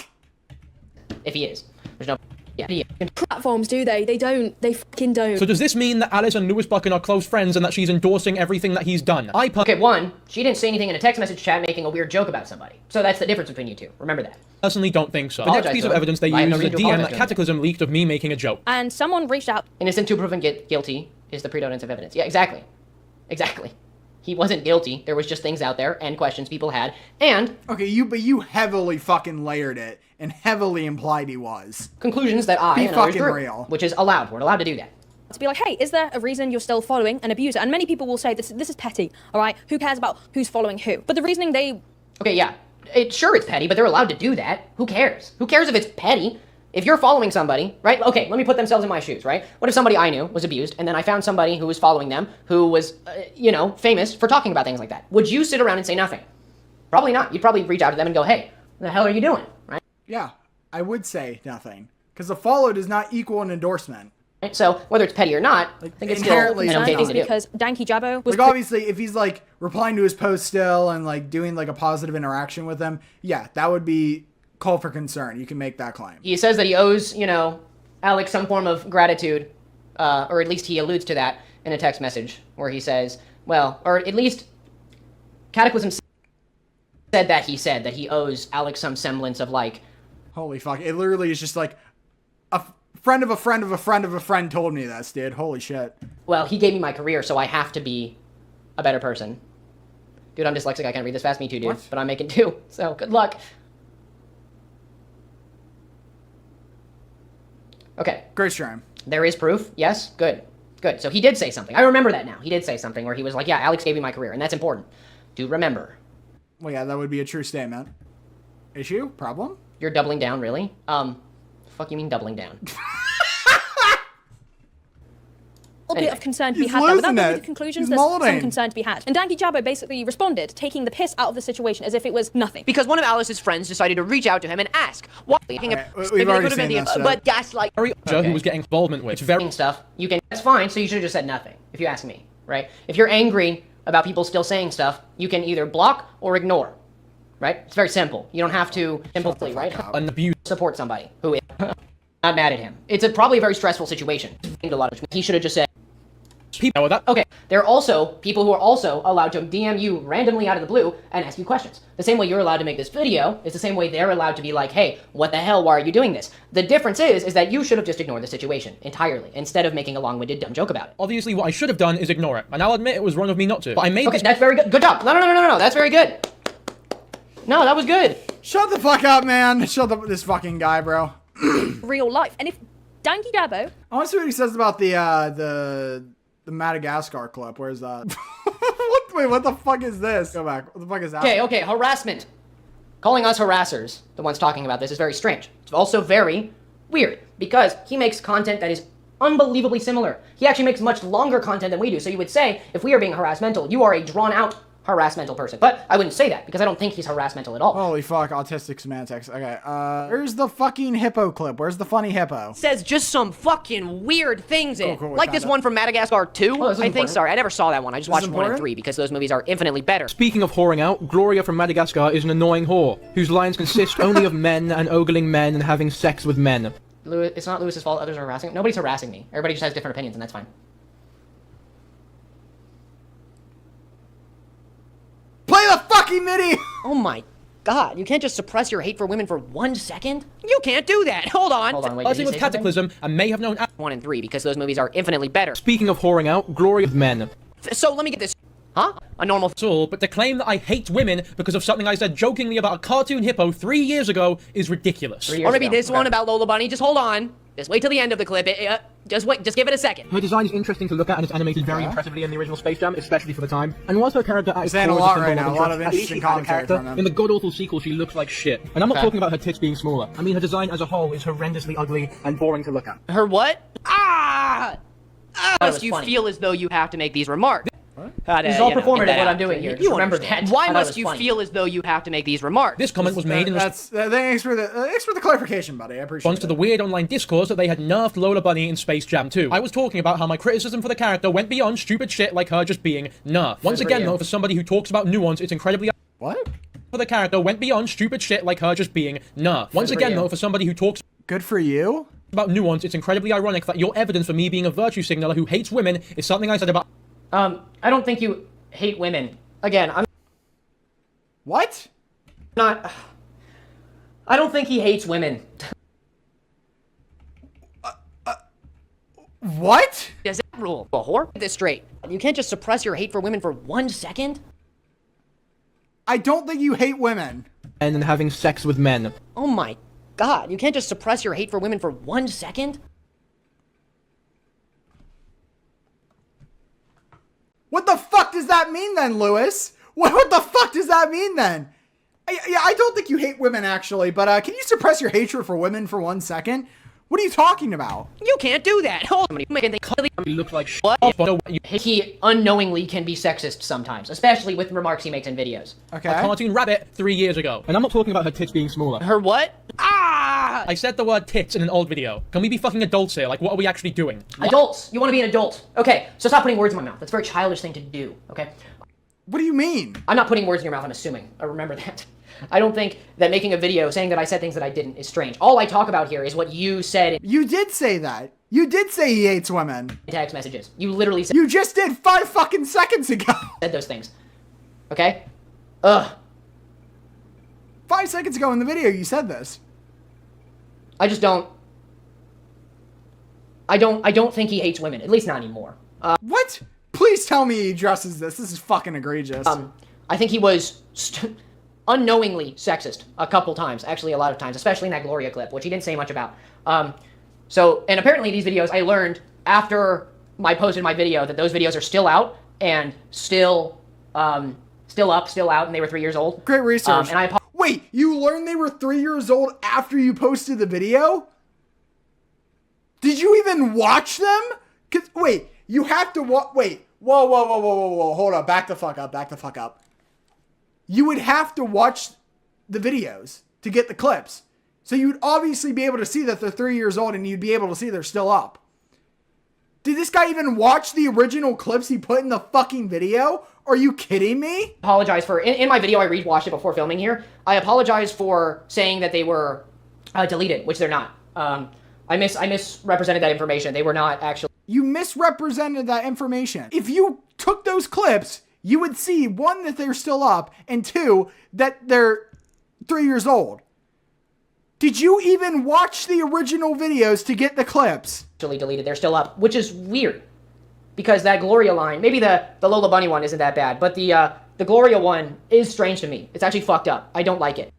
If he is. There's no... Yeah. Platforms, do they? They don't. They fucking don't. So does this mean that Alice and Louis McClung are close friends and that she's endorsing everything that he's done? Okay, one, she didn't say anything in a text message chat making a weird joke about somebody. So that's the difference between you two. Remember that. Personally don't think so. The next piece of evidence they use is a DM that Katiclyzm leaked of me making a joke. And someone reached out. Innocent to proven guilty is the predominance of evidence. Yeah, exactly. Exactly. He wasn't guilty. There was just things out there and questions people had. And... Okay, but you heavily fucking layered it and heavily implied he was. Conclusions that I Be and others fucking drew, real. which is allowed. We're allowed to do that. to be like, hey, is there a reason you're still following an abuser? And many people will say this is petty, all right? Who cares about who's following who? But the reasoning they... Okay, yeah. Sure, it's petty, but they're allowed to do that. Who cares? Who cares if it's petty? If you're following somebody, right? Okay, let me put themselves in my shoes, right? What if somebody I knew was abused, and then I found somebody who was following them, who was, famous for talking about things like that? Would you sit around and say nothing? Probably not. You'd probably reach out to them and go, hey, what the hell are you doing, right? Yeah, I would say nothing. Because the follow does not equal an endorsement. Right? So, whether it's petty or not, I think it's still an okay thing to do. Because Dankyjabo was... Like, obviously, if he's, like, replying to his post still and, like, doing, like, a positive interaction with them, yeah, that would be call for concern. You can make that claim. He says that he owes, Alex some form of gratitude, or at least he alludes to that in a text message where he says, well, or at least Katiclyzm said that he owes Alex some semblance of, like... Holy fuck. It literally is just like, a friend of a friend of a friend of a friend told me this, dude. Holy shit. Well, he gave me my career, so I have to be a better person. Dude, I'm dyslexic. I can't read this fast. Me too, dude. What? But I'm making two, so good luck. Okay. Great stream. There is proof. Yes. Good. Good. So he did say something. I remember that now. He did say something where he was like, yeah, Alex gave me my career. And that's important to remember. Well, yeah, that would be a true statement. Issue? Problem? You're doubling down, really? Fuck you mean doubling down? A bit of concern to be had there, but that would be the conclusions. There's some concern to be had. And Dankyjabo basically responded, taking the piss out of the situation as if it was nothing. Because one of Alice's friends decided to reach out to him and ask why. We've already seen that stuff. But gaslight. Who was getting involvement with very stuff. You can. That's fine. So you should have just said nothing, if you ask me, right? If you're angry about people still saying stuff, you can either block or ignore, right? It's very simple. You don't have to simply, right? An abuse. Support somebody who is not mad at him. It's probably a very stressful situation. He should have just said. Okay, there are also people who are also allowed to DM you randomly out of the blue and ask you questions. The same way you're allowed to make this video is the same way they're allowed to be like, hey, what the hell, why are you doing this? The difference is that you should have just ignored the situation entirely instead of making a long-winded dumb joke about it. Obviously, what I should have done is ignore it, and I'll admit it was wrong of me not to. But I made this. That's very good. Good job. No, that's very good. No, that was good. Shut the fuck up, man. Shut up, this fucking guy, bro. Real life. And if Dankyjabo... I want to see what he says about the Madagascar clip. Where's that? Wait, what the fuck is this? Go back. What the fuck is that? Okay, harassment. Calling us harassers, the ones talking about this, is very strange. It's also very weird, because he makes content that is unbelievably similar. He actually makes much longer content than we do, so you would say, if we are being harassmental, you are a drawn-out harassmental person. But I wouldn't say that, because I don't think he's harassmental at all. Holy fuck, autistic semantics. Okay, where's the fucking hippo clip? Where's the funny hippo? Says just some fucking weird things in. Cool, like this one from Madagascar 2, I think. Sorry, I never saw that one. I just watched 1 and 3, because those movies are infinitely better. Speaking of whoring out, Gloria from Madagascar is an annoying whore, whose lines consist only of men and ogling men and having sex with men. Louis, it's not Louis's fault others are harassing. Nobody's harassing me. Everybody just has different opinions, and that's fine. Play the fucking MIDI! Oh my god, you can't just suppress your hate for women for 1 second? You can't do that! Hold on, wait, I think with Cataclysm, I may have known 1 and 3, because those movies are infinitely better. Speaking of whoring out, Gloria with men. So let me get this. Huh? A normal soul, but to claim that I hate women because of something I said jokingly about a cartoon hippo 3 years ago is ridiculous. Or maybe this one about Lola Bunny. Just hold on. Just wait till the end of the clip. Just wait. Just give it a second. Her design is interesting to look at, and it's animated very impressively in the original Space Jam, especially for the time. And whilst her character at its saying a core lot is a right symbol now. of A lot of interest, interesting commentary from them. in the god-awful sequel, she looks like shit. And I'm not talking about her tits being smaller. I mean, her design as a whole is horrendously ugly and boring to look at. Her what? Why must you feel as though you have to make these remarks? This is all performative what I'm doing here. You remember that. Why must you feel as though you have to make these remarks? This comment was made in thanks for the clarification, buddy. I appreciate it. Response to the weird online discourse that they had nerfed Lola Bunny in Space Jam 2. I was talking about how my criticism for the character went beyond stupid shit like her just being nerfed. Once again, though, for somebody who talks about nuance, it's incredibly... What? For the character went beyond stupid shit like her just being nerfed. Once again, though, for somebody who talks... Good for you? About nuance, it's incredibly ironic that your evidence for me being a virtue signaler who hates women is something I said about... I don't think you hate women. Again, I'm... What? Not... I don't think he hates women. What? Does that rule a whore? Get this straight. You can't just suppress your hate for women for 1 second? I don't think you hate women. And having sex with men. Oh my god, you can't just suppress your hate for women for 1 second? What the fuck does that mean then, Louis? What the fuck does that mean then? I don't think you hate women, actually, but can you suppress your hatred for women for 1 second? What are you talking about? You can't do that. Hold on. You look like what? He unknowingly can be sexist sometimes, especially with remarks he makes in videos. Okay. A cartoon rabbit 3 years ago. And I'm not talking about her tits being smaller. Her what? Ah! I said the word tits in an old video. Can we be fucking adults here? Like, what are we actually doing? Adults. You want to be an adult. Okay, so stop putting words in my mouth. That's a very childish thing to do, okay? What do you mean? I'm not putting words in your mouth, I'm assuming. I remember that. I don't think that making a video saying that I said things that I didn't is strange. All I talk about here is what you said. You did say that. You did say he hates women. In text messages. You literally said. You just did 5 fucking seconds ago. Said those things. Okay? Ugh. 5 seconds ago in the video, you said this. I just don't. I don't think he hates women. At least not anymore. What? Please tell me he addresses this. This is fucking egregious. I think he was unknowingly sexist a couple times, actually a lot of times, especially in that Gloria clip, which he didn't say much about. And apparently these videos, I learned after I posted my video that those videos are still out and still up, still out, and they were 3 years old. Great research. Wait, you learned they were 3 years old after you posted the video? Did you even watch them? Wait, you have to wait. Whoa. Hold up. Back the fuck up. You would have to watch the videos to get the clips. So you'd obviously be able to see that they're 3 years old and you'd be able to see they're still up. Did this guy even watch the original clips he put in the fucking video? Are you kidding me? Apologize for, in my video I rewatched it before filming here, I apologize for saying that they were deleted, which they're not. I misrepresented that information. They were not actually. You misrepresented that information. If you took those clips, you would see, 1, that they're still up, and 2, that they're 3 years old. Did you even watch the original videos to get the clips? Actually deleted. They're still up, which is weird. Because that Gloria line, maybe the Lola Bunny one isn't that bad, but the Gloria one is strange to me. It's actually fucked up. I don't like it.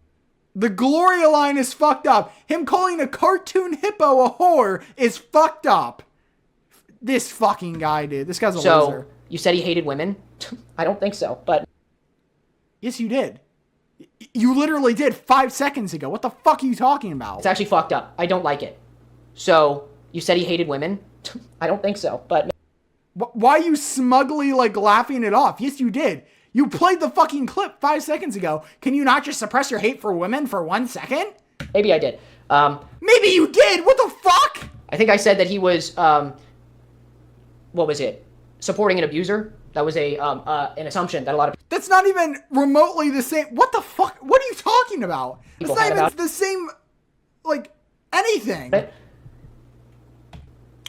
The Gloria line is fucked up. Him calling a cartoon hippo a whore is fucked up. This fucking guy, dude. This guy's a loser. So, you said he hated women? I don't think so, but. Yes, you did. You literally did 5 seconds ago. What the fuck are you talking about? It's actually fucked up. I don't like it. So, you said he hated women? I don't think so, but. Why are you smugly, laughing it off? Yes, you did. You played the fucking clip 5 seconds ago. Can you not just suppress your hate for women for 1 second? Maybe I did. Maybe you did! What the fuck? I think I said that he was, what was it? Supporting an abuser? That was an assumption that a lot of. That's not even remotely the same. What the fuck? What are you talking about? It's not even the same, anything. All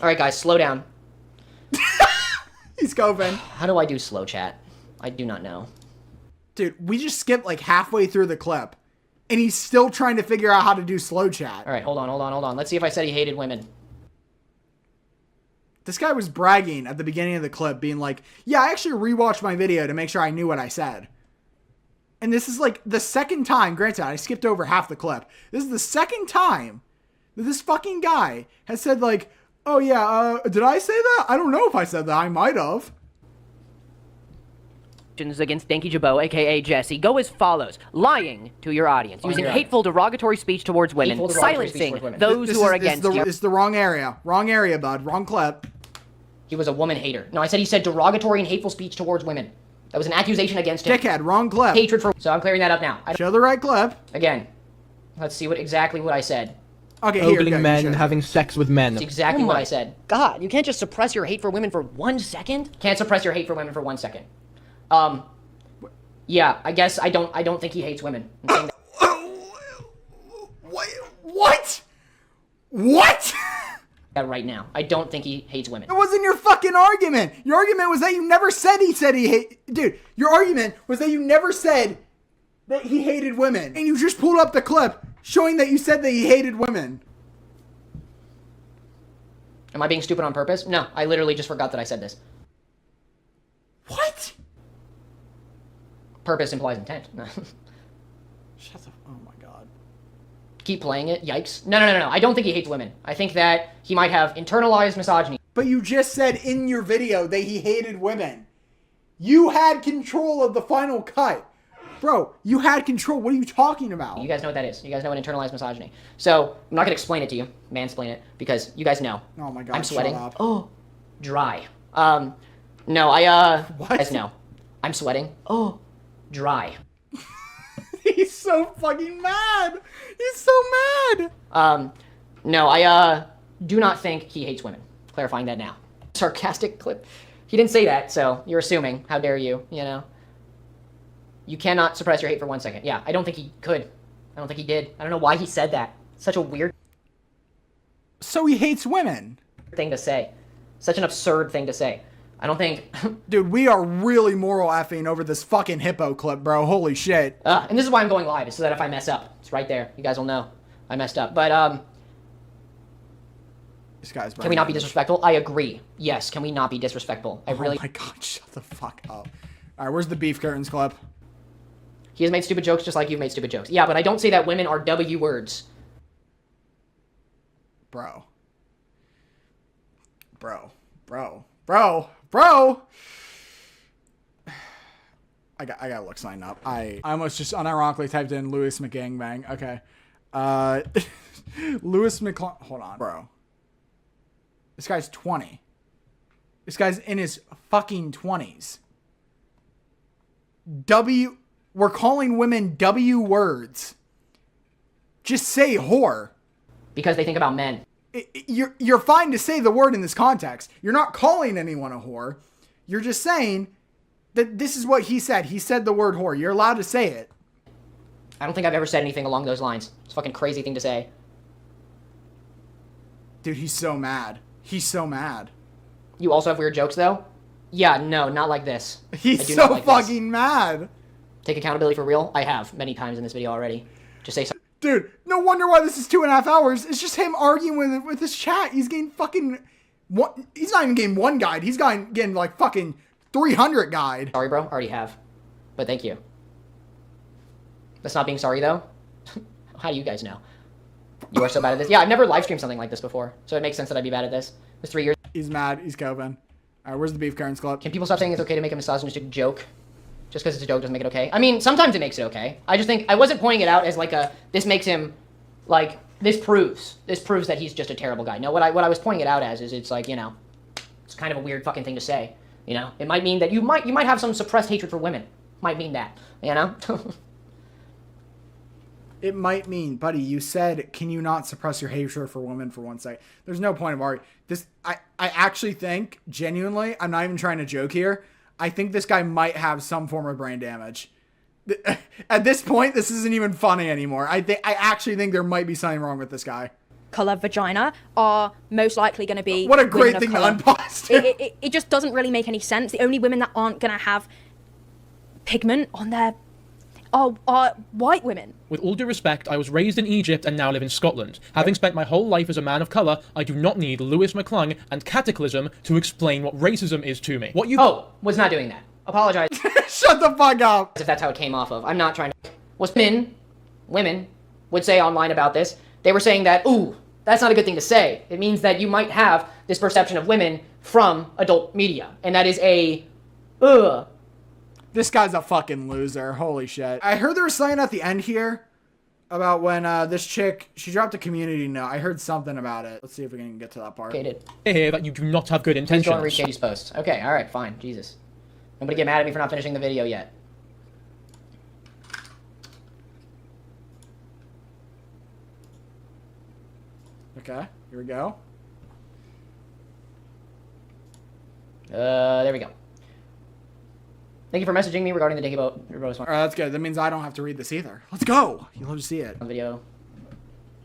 right, guys, slow down. He's coping. How do I do slow chat? I do not know. Dude, we just skipped halfway through the clip, and he's still trying to figure out how to do slow chat. All right, hold on. Let's see if I said he hated women. This guy was bragging at the beginning of the clip, being like, yeah, I actually rewatched my video to make sure I knew what I said. And this is the second time, granted, I skipped over half the clip. This is the second time that this fucking guy has said, oh yeah, did I say that? I don't know if I said that. I might have. Against Dankyjabo, aka Jesse, go as follows: lying to your audience, using hateful, derogatory speech towards women, silencing those who are against you. This is the wrong area. Wrong area, bud. Wrong clip. He was a woman hater. No, I said he said derogatory and hateful speech towards women. That was an accusation against him. Dickhead, wrong clip. Hatred for. So I'm clearing that up now. Show the right clip. Again, let's see exactly what I said. Okay, ogling men, having sex with men. That's exactly what I said. God, you can't just suppress your hate for women for 1 second. Can't suppress your hate for women for 1 second. Yeah, I guess I don't think he hates women. What? What? Right now, I don't think he hates women. It wasn't your fucking argument. Your argument was that you never said he hate. Dude, your argument was that you never said that he hated women, and you just pulled up the clip showing that you said that he hated women. Am I being stupid on purpose? No, I literally just forgot that I said this. What? Purpose implies intent. Shut the. Oh my god. Keep playing it. Yikes. No. I don't think he hates women. I think that he might have internalized misogyny. But you just said in your video that he hated women. You had control of the final cut. Bro, you had control. What are you talking about? You guys know what that is. You guys know what internalized misogyny. So, I'm not going to explain it to you, mansplain it, because you guys know. Oh my god, I'm sweating. shut up. Oh, dry. No, I, What? guys know. I'm sweating. Oh, dry. He's so fucking mad. He's so mad. No, I, do not think he hates women. Clarifying that now. Sarcastic clip. He didn't say that, so you're assuming. How dare you, you know? You cannot suppress your hate for 1 second. Yeah, I don't think he could. I don't think he did. I don't know why he said that. Such a weird So he hates women. thing to say. Such an absurd thing to say. I don't think... Dude, we are really moral effing over this fucking hippo clip, bro. Holy shit. and this is why I'm going live, is so that if I mess up, it's right there. You guys will know I messed up. But, This guy's can we not be disrespectful? I agree. Yes, can we not be disrespectful? I really... Oh my god, shut the fuck up. Alright, where's the beef curtains clip? He has made stupid jokes just like you've made stupid jokes. Yeah, but I don't say that women are W words. Bro. Bro. Bro. Bro. Bro! I gotta look sign up. I almost just unironically typed in Louis McClung. Okay. Louis McClung. Hold on, bro. This guy's 20. This guy's in his fucking 20s. We're calling women W words. Just say whore. Because they think about men. You're fine to say the word in this context. You're not calling anyone a whore. You're just saying that this is what he said. He said the word whore. You're allowed to say it. I don't think I've ever said anything along those lines. It's a fucking crazy thing to say. Dude, he's so mad. He's so mad. You also have weird jokes, though? Yeah, no, not like this. He's so fucking mad. Take accountability for real? I have, many times in this video already. Just say something. Dude, no wonder why this is 2.5 hours. It's just him arguing with his chat. He's getting fucking... He's not even getting 1 guide. He's getting like fucking 300 guide. Sorry, bro. Already have. But thank you. That's not being sorry, though. How do you guys know? You are so bad at this. Yeah, I've never live streamed something like this before. So it makes sense that I'd be bad at this. It was 3 years. He's mad. He's coping. Alright, where's the beef curtains clip? Can people stop saying it's okay to make a misogynistic joke? Just because it's a joke doesn't make it okay. I mean, sometimes it makes it okay. I just think, I wasn't pointing it out as like this makes him, like, this proves that he's just a terrible guy. No, what I was pointing it out as is it's like, you know, it's kind of a weird fucking thing to say. You know, it might mean that you might have some suppressed hatred for women. Might mean that, you know? It might mean, buddy, you said, can you not suppress your hatred for women for 1 second? There's no point of arguing. I actually think, genuinely, I'm not even trying to joke here, I think this guy might have some form of brain damage. At this point, this isn't even funny anymore. I actually think there might be something wrong with this guy. Color vagina are most likely going to be what a great thing to unpause. It just doesn't really make any sense. The only women that aren't going to have pigment on their are white women. With all due respect, I was raised in Egypt and now live in Scotland. Having spent my whole life as a man of colour, I do not need Louis McClung and Katiclyzm to explain what racism is to me. What you... Oh, was not doing that. Apologize. Shut the fuck up. If that's how it came off of. I'm not trying to... Women would say online about this, they were saying that, ooh, that's not a good thing to say. It means that you might have this perception of women from adult media. And that is a... Ugh. This guy's a fucking loser. Holy shit. I heard there was something at the end here about when this chick, she dropped a community note. I heard something about it. Let's see if we can get to that part. Here that you do not have good Please intentions. don't read Katie's posts. Okay, alright, fine. Jesus. Nobody get mad at me for not finishing the video yet. Okay, here we go. There we go. Thank you for messaging me regarding the Dankyjabo response. Alright, that's good. That means I don't have to read this either. Let's go! You'll have to see it. Video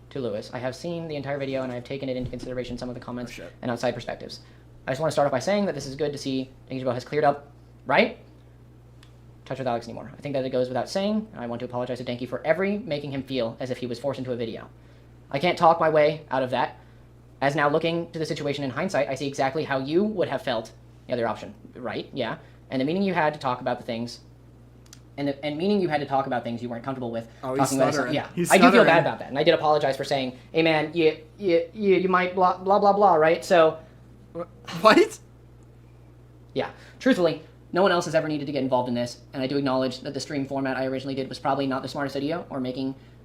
to Louis. I have seen the entire video and I have taken it into consideration some of the comments and outside perspectives. I just want to start off by saying that this is good to see Dankyjabo has cleared up, right? Touch with Alex anymore. I think that it goes without saying. I want to apologize to Danky for making him feel as if he was forced into a video. I can't talk my way out of that. As now looking to the situation in hindsight, I see exactly how you would have felt the other option, right? Yeah. And the meaning you had to talk about the things, and meaning you had to talk about things you weren't comfortable with. Oh, he's stuttering. Yeah, He's I do feel stuttering. bad about that, and I did apologize for saying, "Hey, man, you might blah blah blah blah," right? So, what? Yeah, truthfully, No one else has ever needed to get involved in this, and I do acknowledge that the stream format I originally did was probably not the smartest idea, or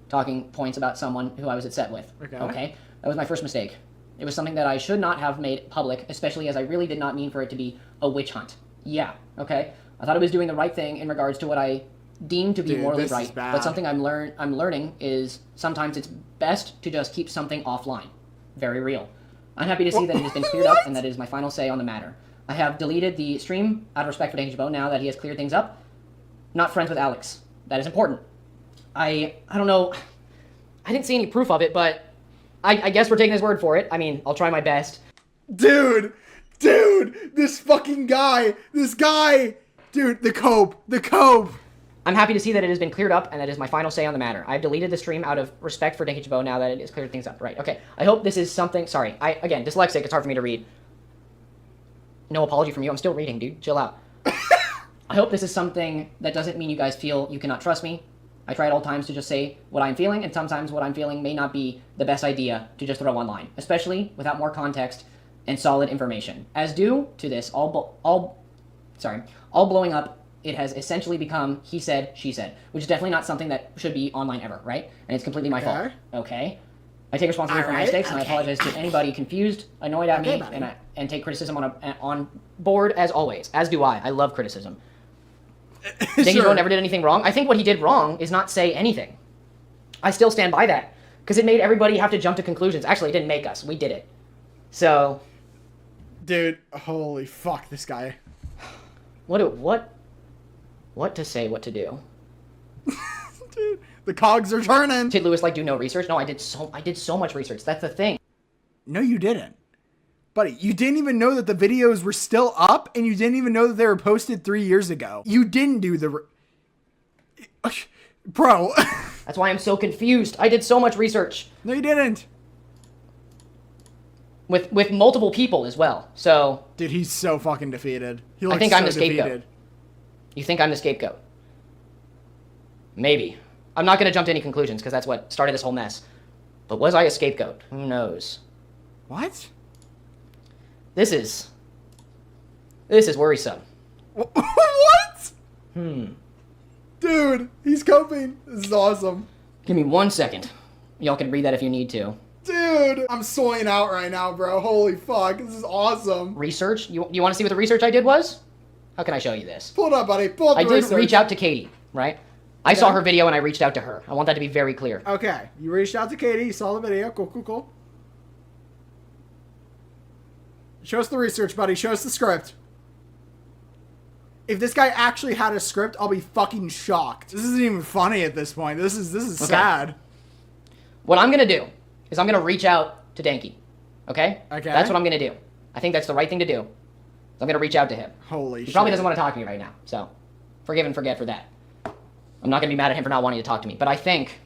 talking points about someone who I was upset with. Okay? That was my first mistake. It was something that I should not have made public, especially as I really did not mean for it to be a witch hunt. Yeah, okay? I thought I was doing the right thing in regards to what I deemed to be morally right, but something I'm learning is sometimes it's best to just keep something offline. Very real. I'm happy to see that it has been cleared up, and that is my final say on the matter. I have deleted the stream out of respect for Dankyjabo now that he has cleared things up. Not friends with ImAllexx. That is important. I don't know. I didn't see any proof of it, but I guess we're taking his word for it. I mean, I'll try my best. Dude, this fucking guy, dude, the cope. I'm happy to see that it has been cleared up, and that is my final say on the matter. I've deleted the stream out of respect for Dankyjabo now that it has cleared things up. Right, okay. I hope this is something... Sorry, again, dyslexic, it's hard for me to read. No apology from you, I'm still reading, dude. Chill out. I hope this is something that doesn't mean you guys feel you cannot trust me. I try at all times to just say what I'm feeling, and sometimes what I'm feeling may not be the best idea to just throw online, especially without more context and solid information. As due to this, all blowing up, it has essentially become he said, she said, which is definitely not something that should be online ever, right? And it's completely my fault. Okay? I take responsibility for my mistakes, and I apologize to anybody confused, annoyed at me, and take criticism on board as always. As do I. I love criticism. Dankyjabo never did anything wrong. I think what he did wrong is not say anything. I still stand by that, because it made everybody have to jump to conclusions. Actually, it didn't make us. We did it. So... Dude, holy fuck, this guy. What to say, what to do? Dude, the cogs are turning. Did Louis, do no research? No, I did so much research. That's the thing. No, you didn't. Buddy, you didn't even know that the videos were still up, and you didn't even know that they were posted 3 years ago. You didn't do the... Bro. That's why I'm so confused. I did so much research. No, you didn't. With multiple people as well, so... Dude, he's so fucking defeated. I think I'm the scapegoat. You think I'm the scapegoat? Maybe. I'm not going to jump to any conclusions, because that's what started this whole mess. But was I a scapegoat? Who knows? What? This is worrisome. What? Dude, he's coping. This is awesome. Give me 1 second. Y'all can read that if you need to. Dude, I'm soying out right now, bro. Holy fuck, this is awesome. Research? You want to see what the research I did was? How can I show you this? Pull it up, buddy. Pull up the research. I did reach out to Katie, right? I saw her video and I reached out to her. I want that to be very clear. Okay, you reached out to Katie. You saw the video. Cool. Show us the research, buddy. Show us the script. If this guy actually had a script, I'll be fucking shocked. This isn't even funny at this point. This is sad. What I'm gonna do is I'm gonna reach out to Danky. Okay? Okay. That's what I'm gonna do. I think that's the right thing to do. So I'm gonna reach out to him. Holy shit. He probably doesn't want to talk to me right now, so forgive and forget for that. I'm not gonna be mad at him for not wanting to talk to me, but I think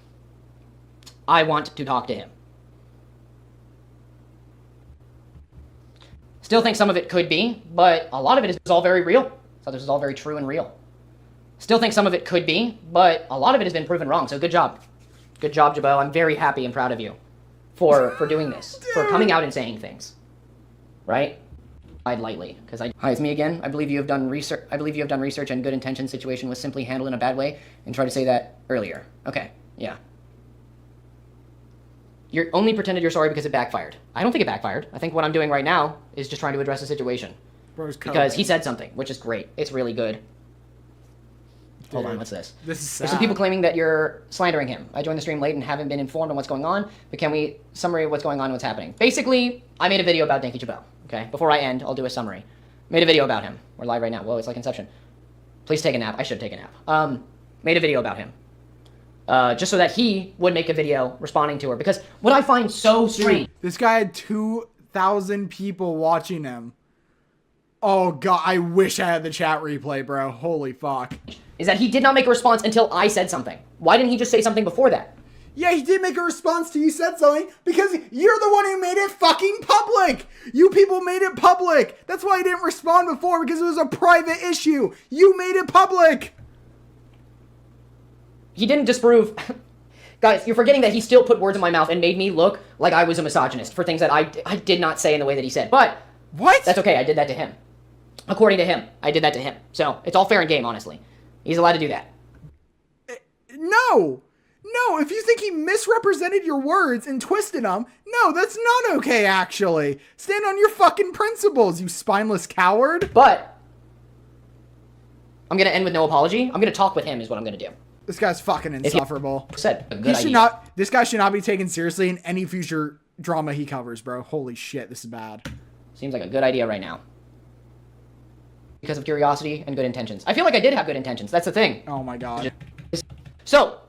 I want to talk to him. Still think some of it could be, but a lot of it is all very real. So this is all very true and real. Still think some of it could be, but a lot of it has been proven wrong. So good job. Good job, Jabo. I'm very happy and proud of you for doing this, for coming out and saying things. Right? I'd lightly, because Hi, it's me again. I believe you have done research. And good intention situation was simply handled in a bad way, and tried to say that earlier. Okay, yeah. You only pretended you're sorry because it backfired. I don't think it backfired. I think what I'm doing right now is just trying to address the situation. Because he said something, which is great. It's really good. Dude, hold on, what's this? This is sad. There's some people claiming that you're slandering him. I joined the stream late and haven't been informed on what's going on, but can we summary what's going on and what's happening? Basically, I made a video about Dankyjabo. Okay, before I end, I'll do a summary. Made a video about him. We're live right now. Whoa, it's like Inception. Please take a nap. I should take a nap. Made a video about him. Just so that he would make a video responding to her. Because what I find so strange... Dude, this guy had 2,000 people watching him. Oh, God. I wish I had the chat replay, bro. Holy fuck. Is that he did not make a response until I said something. Why didn't he just say something before that? Yeah, he did make a response to you said something because you're the one who made it fucking public. You people made it public. That's why he didn't respond before, because it was a private issue. You made it public. He didn't disprove... Guys, you're forgetting that he still put words in my mouth and made me look like I was a misogynist for things that I did not say in the way that he said. But... What? That's okay, I did that to him. According to him, I did that to him. So it's all fair and game, honestly. He's allowed to do that. No! No, if you think he misrepresented your words and twisted them, no, that's not okay, actually. Stand on your fucking principles, you spineless coward. But I'm going to end with no apology. I'm going to talk with him is what I'm going to do. This guy's fucking insufferable. Said a good idea. This guy should not be taken seriously in any future drama he covers, bro. Holy shit, this is bad. Seems like a good idea right now. Because of curiosity and good intentions. I feel like I did have good intentions. That's the thing. Oh my god. So,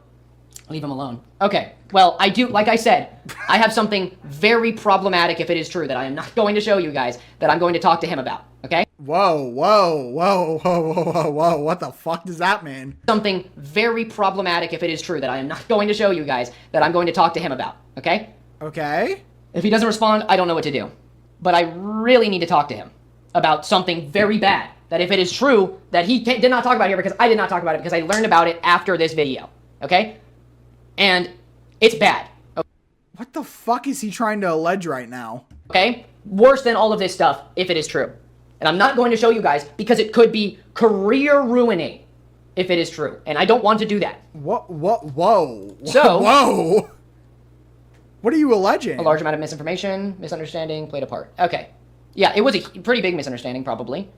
leave him alone. Okay. Well, I do, like I said, I have something very problematic if it is true that I am not going to show you guys that I'm going to talk to him about. Okay? Whoa, whoa, whoa, whoa, whoa, whoa, whoa. What the fuck does that mean? Something very problematic if it is true that I am not going to show you guys that I'm going to talk to him about. Okay? Okay. If he doesn't respond, I don't know what to do. But I really need to talk to him about something very bad. That if it is true that he did not talk about here because I did not talk about it because I learned about it after this video. Okay? And it's bad. Okay? What the fuck is he trying to allege right now? Okay? Worse than all of this stuff if it is true. And I'm not going to show you guys because it could be career ruining if it is true. And I don't want to do that. Whoa. So, whoa. What are you alleging? A large amount of misinformation, misunderstanding played a part. Okay. Yeah, it was a pretty big misunderstanding, probably.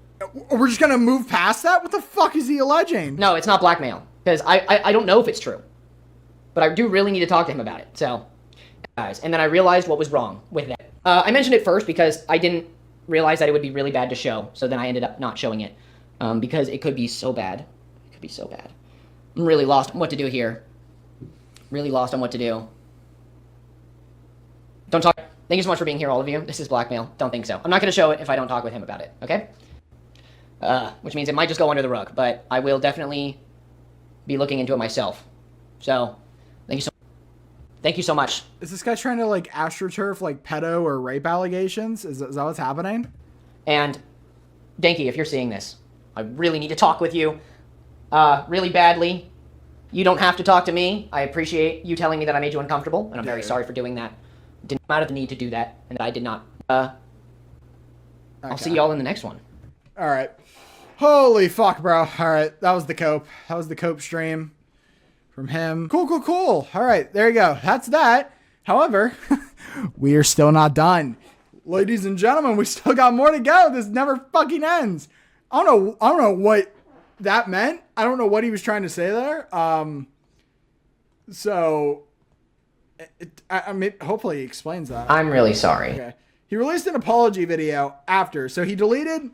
We're just gonna move past that? What the fuck is he alleging? No, it's not blackmail. Because I don't know if it's true. But I do really need to talk to him about it. So, guys. And then I realized what was wrong with that. I mentioned it first because I didn't realize that it would be really bad to show. So then I ended up not showing it. Because it could be so bad. It could be so bad. I'm really lost on what to do here. Really lost on what to do. Don't talk. Thank you so much for being here, all of you. This is blackmail. Don't think so. I'm not going to show it if I don't talk with him about it. Okay? Which means it might just go under the rug, but I will definitely be looking into it myself. So, thank you so much. Is this guy trying to, like, astroturf, like, pedo or rape allegations? Is that what's happening? And, Danky, if you're seeing this, I really need to talk with you, really badly. You don't have to talk to me. I appreciate you telling me that I made you uncomfortable, and I'm very sorry for doing that. Didn't come out of the need to do that, and that I did not. I'll see y'all in the next one. Alright. Holy fuck, bro. Alright, that was the cope. That was the cope stream from him. Cool. Alright, there you go. That's that. However, we are still not done. Ladies and gentlemen, we still got more to go. This never fucking ends. I don't know what that meant. I don't know what he was trying to say there. I mean, hopefully he explains that. I'm really sorry. Okay. He released an apology video after. So he did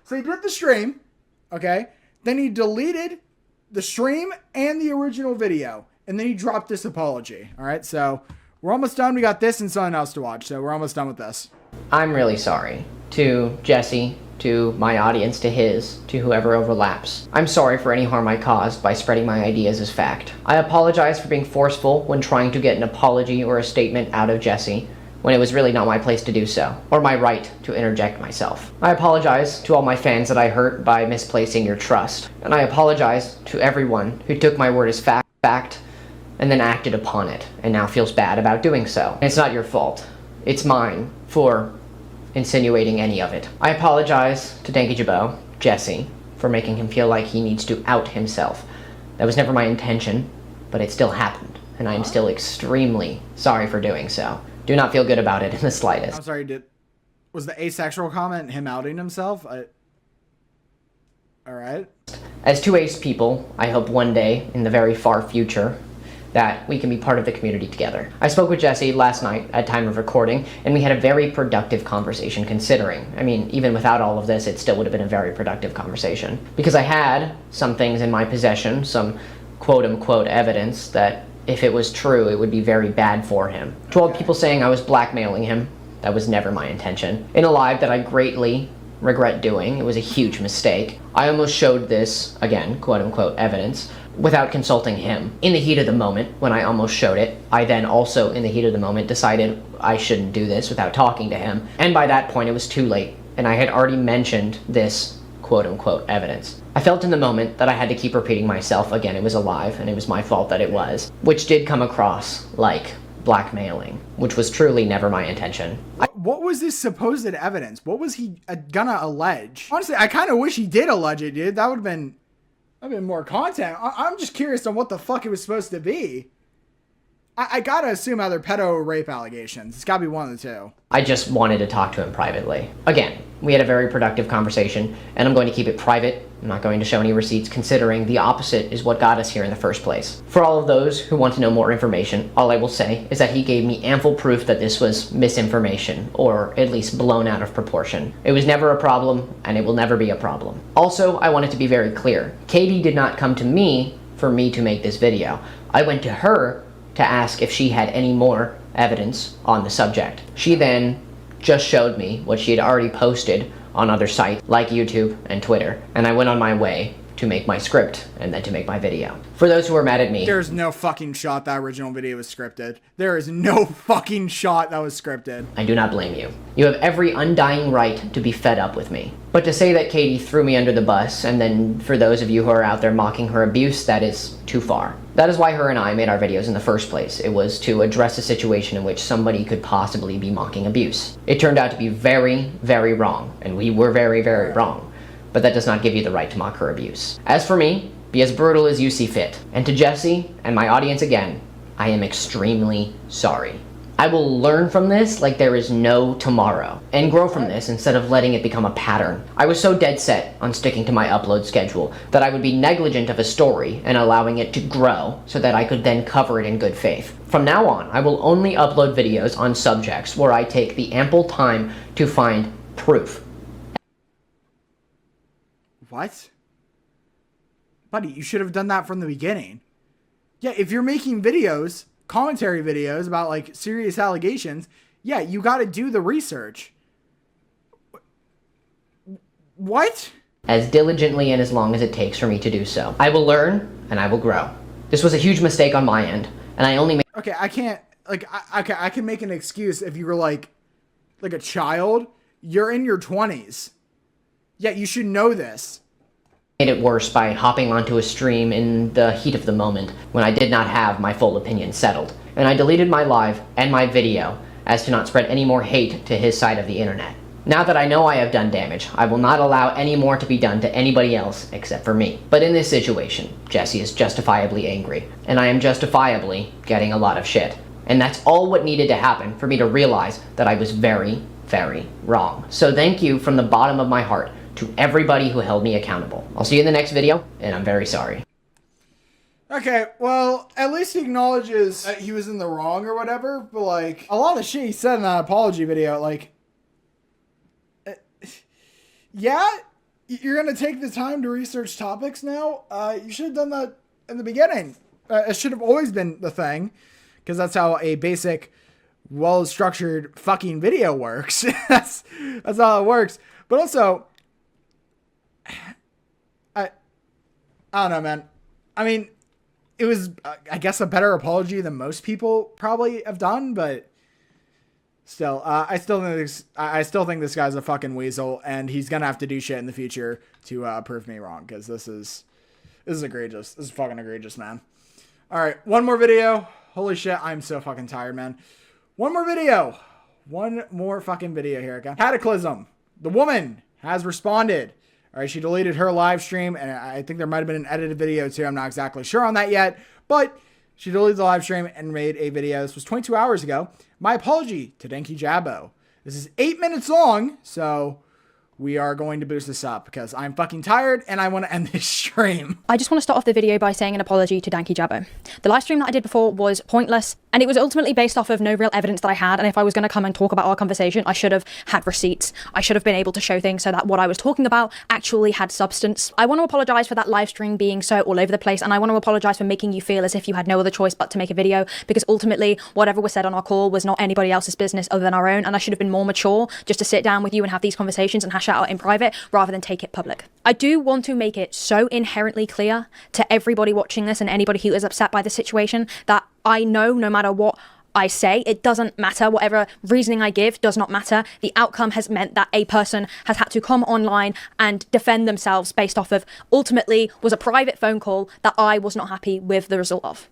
the stream, okay? Then he deleted the stream and the original video. And then he dropped this apology, all right? So we're almost done. We got this and something else to watch. So we're almost done with this. I'm really sorry. To Jesse, to my audience, to his, to whoever overlaps. I'm sorry for any harm I caused by spreading my ideas as fact. I apologize for being forceful when trying to get an apology or a statement out of Jesse, when it was really not my place to do so, or my right to interject myself. I apologize to all my fans that I hurt by misplacing your trust, and I apologize to everyone who took my word as fact and then acted upon it, and now feels bad about doing so. And it's not your fault. It's mine for insinuating any of it. I apologize to Dankyjabo, Jesse, for making him feel like he needs to out himself. That was never my intention, but it still happened, and I am still extremely sorry for doing so. Do not feel good about it in the slightest. I'm sorry, was the asexual comment him outing himself? Alright. As two ace people, I hope one day, in the very far future, that we can be part of the community together. I spoke with Jesse last night at time of recording, and we had a very productive conversation considering. I mean, even without all of this, it still would have been a very productive conversation. Because I had some things in my possession, some quote-unquote evidence that if it was true, it would be very bad for him. To all people saying I was blackmailing him, that was never my intention. In a live that I greatly regret doing, it was a huge mistake. I almost showed this, again, quote-unquote evidence, without consulting him. In the heat of the moment, when I almost showed it, I then also, in the heat of the moment, decided I shouldn't do this without talking to him. And by that point, it was too late, and I had already mentioned this quote-unquote evidence. I felt in the moment that I had to keep repeating myself. Again, it was a live, and it was my fault that it was, which did come across like blackmailing, which was truly never my intention. what was this supposed evidence? What was he gonna allege? Honestly, I kind of wish he did allege it, dude. That would have been more content. I'm just curious on what the fuck it was supposed to be. I gotta assume either pedo or rape allegations. It's gotta be one of the two. I just wanted to talk to him privately. Again, we had a very productive conversation, and I'm going to keep it private. I'm not going to show any receipts, considering the opposite is what got us here in the first place. For all of those who want to know more information, all I will say is that he gave me ample proof that this was misinformation, or at least blown out of proportion. It was never a problem, and it will never be a problem. Also, I want it to be very clear. Katie did not come to me for me to make this video. I went to her to ask if she had any more evidence on the subject. She then just showed me what she had already posted on other sites like YouTube and Twitter, and I went on my way to make my script and then to make my video. For those who are mad at me, there's no fucking shot that original video was scripted. There is no fucking shot that was scripted. I do not blame you. You have every undying right to be fed up with me. But to say that Katie threw me under the bus, and then for those of you who are out there mocking her abuse, that is too far. That is why her and I made our videos in the first place. It was to address a situation in which somebody could possibly be mocking abuse. It turned out to be very, very wrong, and we were very, very wrong. But that does not give you the right to mock her abuse. As for me, be as brutal as you see fit. And to Jesse and my audience again, I am extremely sorry. I will learn from this like there is no tomorrow, and grow from this instead of letting it become a pattern. I was so dead set on sticking to my upload schedule that I would be negligent of a story and allowing it to grow so that I could then cover it in good faith. From now on, I will only upload videos on subjects where I take the ample time to find proof. What? Buddy, you should have done that from the beginning. Yeah, if you're making videos, commentary videos about like serious allegations, yeah, you got to do the research. What? As diligently and as long as it takes for me to do so. I will learn and I will grow. This was a huge mistake on my end, and I only made— Okay, I can't, like, I can make an excuse if you were like a child. You're in your 20s. Yeah, you should know this. Made it worse by hopping onto a stream in the heat of the moment when I did not have my full opinion settled, and I deleted my live and my video as to not spread any more hate to his side of the internet. Now that I know I have done damage, I will not allow any more to be done to anybody else except for me. But in this situation, Jesse is justifiably angry, and I am justifiably getting a lot of shit. And that's all what needed to happen for me to realize that I was very, very wrong. So thank you from the bottom of my heart to everybody who held me accountable. I'll see you in the next video, and I'm very sorry. Okay, well, at least he acknowledges that he was in the wrong or whatever, but like, a lot of shit he said in that apology video, like, yeah, you're gonna take the time to research topics now? You should have done that in the beginning. It should have always been the thing, because that's how a basic, well-structured fucking video works. That's how it works. But also, I don't know, man. I mean, it was, I guess, a better apology than most people probably have done, but still, I still think this guy's a fucking weasel, and he's gonna have to do shit in the future to prove me wrong, because this is egregious. This is fucking egregious, man. All right, one more video. Holy shit, I'm so fucking tired, man. One more video. One more fucking video here, okay? Katiclyzm. The woman has responded. All right, she deleted her live stream, and I think there might have been an edited video too. I'm not exactly sure on that yet, but she deleted the live stream and made a video. This was 22 hours ago. My apology to Dankyjabo. This is 8 minutes long, so we are going to boost this up because I'm fucking tired and I want to end this stream. I just want to start off the video by saying an apology to Dankyjabo. The live stream that I did before was pointless, and it was ultimately based off of no real evidence that I had, and if I was going to come and talk about our conversation, I should have had receipts. I should have been able to show things so that what I was talking about actually had substance. I want to apologize for that live stream being so all over the place, and I want to apologize for making you feel as if you had no other choice but to make a video, because ultimately, whatever was said on our call was not anybody else's business other than our own, and I should have been more mature just to sit down with you and have these conversations and hash it out in private rather than take it public. I do want to make it so inherently clear to everybody watching this and anybody who is upset by the situation that I know no matter what I say, it doesn't matter. Whatever reasoning I give does not matter. The outcome has meant that a person has had to come online and defend themselves based off of, ultimately, was a private phone call that I was not happy with the result of.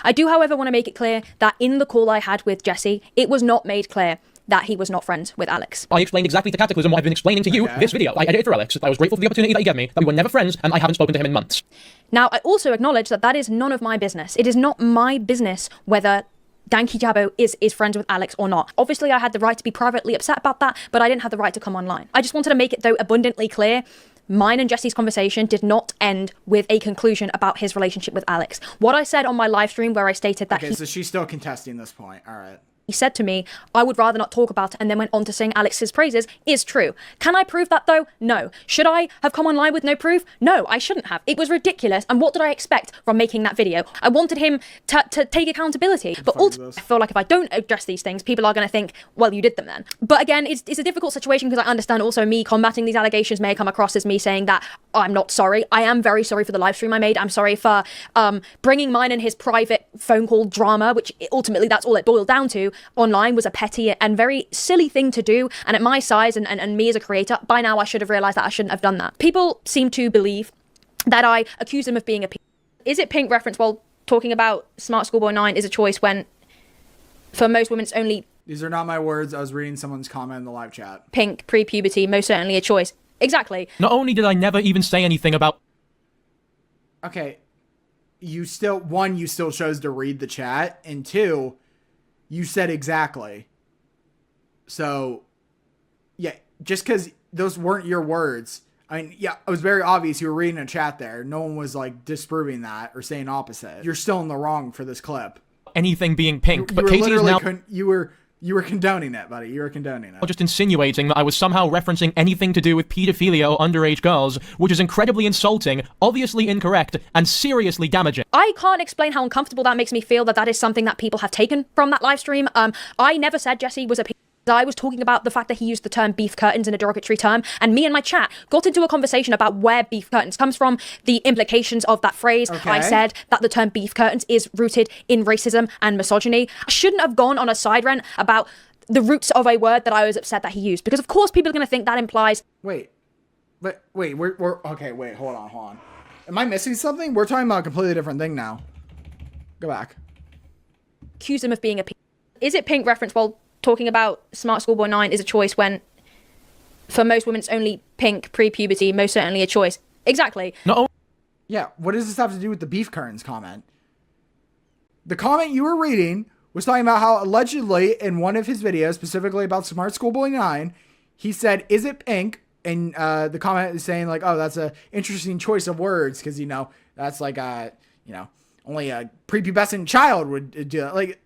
I do, however, want to make it clear that in the call I had with Jesse, it was not made clear that he was not friends with Alex. I explained exactly to Katiclyzm what I've been explaining to you this video. I did it for Alex. I was grateful for the opportunity that he gave me, that we were never friends, and I haven't spoken to him in months. Now, I also acknowledge that that is none of my business. It is not my business whether Dankyjabo is friends with Alex or not. Obviously, I had the right to be privately upset about that, but I didn't have the right to come online. I just wanted to make it, though, abundantly clear. Mine and Jesse's conversation did not end with a conclusion about his relationship with Alex. What I said on my live stream where I stated that so she's still contesting this point. All right. He said to me, I would rather not talk about it, and then went on to sing Alex's praises, is true. Can I prove that though? No. Should I have come online with no proof? No, I shouldn't have. It was ridiculous, and what did I expect from making that video? I wanted him to take accountability, but ultimately I feel like if I don't address these things, people are going to think, well, you did them then. But again, it's a difficult situation because I understand also me combating these allegations may come across as me saying that I'm not sorry. I am very sorry for the live stream I made. I'm sorry for bringing mine and his private phone call drama, which ultimately that's all it boiled down to, online was a petty and very silly thing to do, and at my size and me as a creator, by now I should have realized that I shouldn't have done that. People seem to believe that I accuse him of being a pink. Is it pink reference while talking about Smart Schoolboy 9 is a choice when for most women it's only... These are not my words. I was reading someone's comment in the live chat. Pink, pre-puberty, most certainly a choice. Exactly. Not only did I never even say anything about... Okay. You still chose to read the chat, and two, you said exactly. So, yeah, just because those weren't your words. I mean, yeah, it was very obvious you were reading a chat there. No one was, like, disproving that or saying opposite. You're still in the wrong for this clip. Anything being pink, but Katie is now... You were condoning it, buddy. You were condoning it. Just insinuating that I was somehow referencing anything to do with pedophilia or underage girls, which is incredibly insulting, obviously incorrect, and seriously damaging. I can't explain how uncomfortable that makes me feel that is something that people have taken from that live stream. I never said Jesse was a I was talking about the fact that he used the term beef curtains in a derogatory term, and me and my chat got into a conversation about where beef curtains comes from, the implications of that phrase. Okay. I said that the term beef curtains is rooted in racism and misogyny. I shouldn't have gone on a side rant about the roots of a word that I was upset that he used, because of course people are going to think that implies... Wait, okay, wait, hold on. Am I missing something? We're talking about a completely different thing now. Go back. Accuse him of being a... Is it pink reference while talking about Smart Schoolboy 9 is a choice when for most women it's only pink, pre-puberty, most certainly a choice. Exactly. No. Yeah, what does this have to do with the beef curtains comment? The comment you were reading was talking about how allegedly in one of his videos, specifically about Smart Schoolboy 9, he said, is it pink? And the comment is saying like, oh, that's a interesting choice of words because, you know, that's like, only a prepubescent child would do that. Like,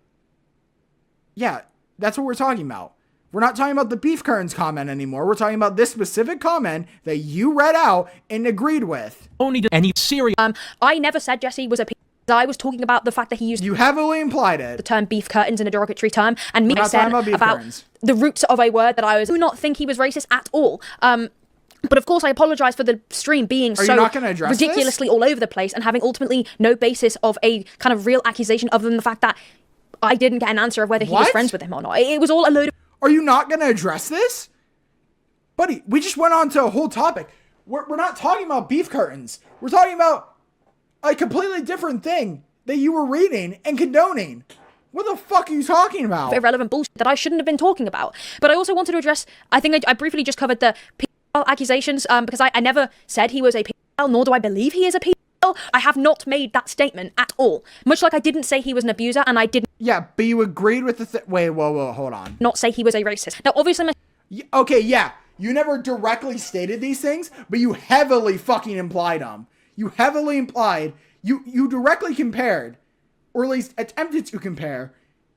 yeah, that's what we're talking about. We're not talking about the beef curtains comment anymore. We're talking about this specific comment that you read out and agreed with. Only to any serious... I never said Jesse was a... I was talking about the fact that he used... You heavily implied it. The term beef curtains in a derogatory term. And me said about the roots of a word that I do not think he was racist at all. But of course, I apologize for the stream being so ridiculously all over the place and having ultimately no basis of a kind of real accusation other than the fact that I didn't get an answer of whether he was friends with him or not. It was all a load of... Are you not going to address this? Buddy, we just went on to a whole topic. We're not talking about beef curtains. We're talking about a completely different thing that you were reading and condoning. What the fuck are you talking about? Irrelevant bullshit that I shouldn't have been talking about. But I also wanted to address... I think I briefly just covered the accusations because I never said he was a pedophile, nor do I believe he is a pedophile. I have not made that statement at all. Much like I didn't say he was an abuser, and I didn't... Yeah, but you agreed with the... Wait, whoa, hold on. Not say he was a racist. Now, obviously... Okay, yeah. You never directly stated these things, but you heavily fucking implied them. You heavily implied... You directly compared, or at least attempted to compare,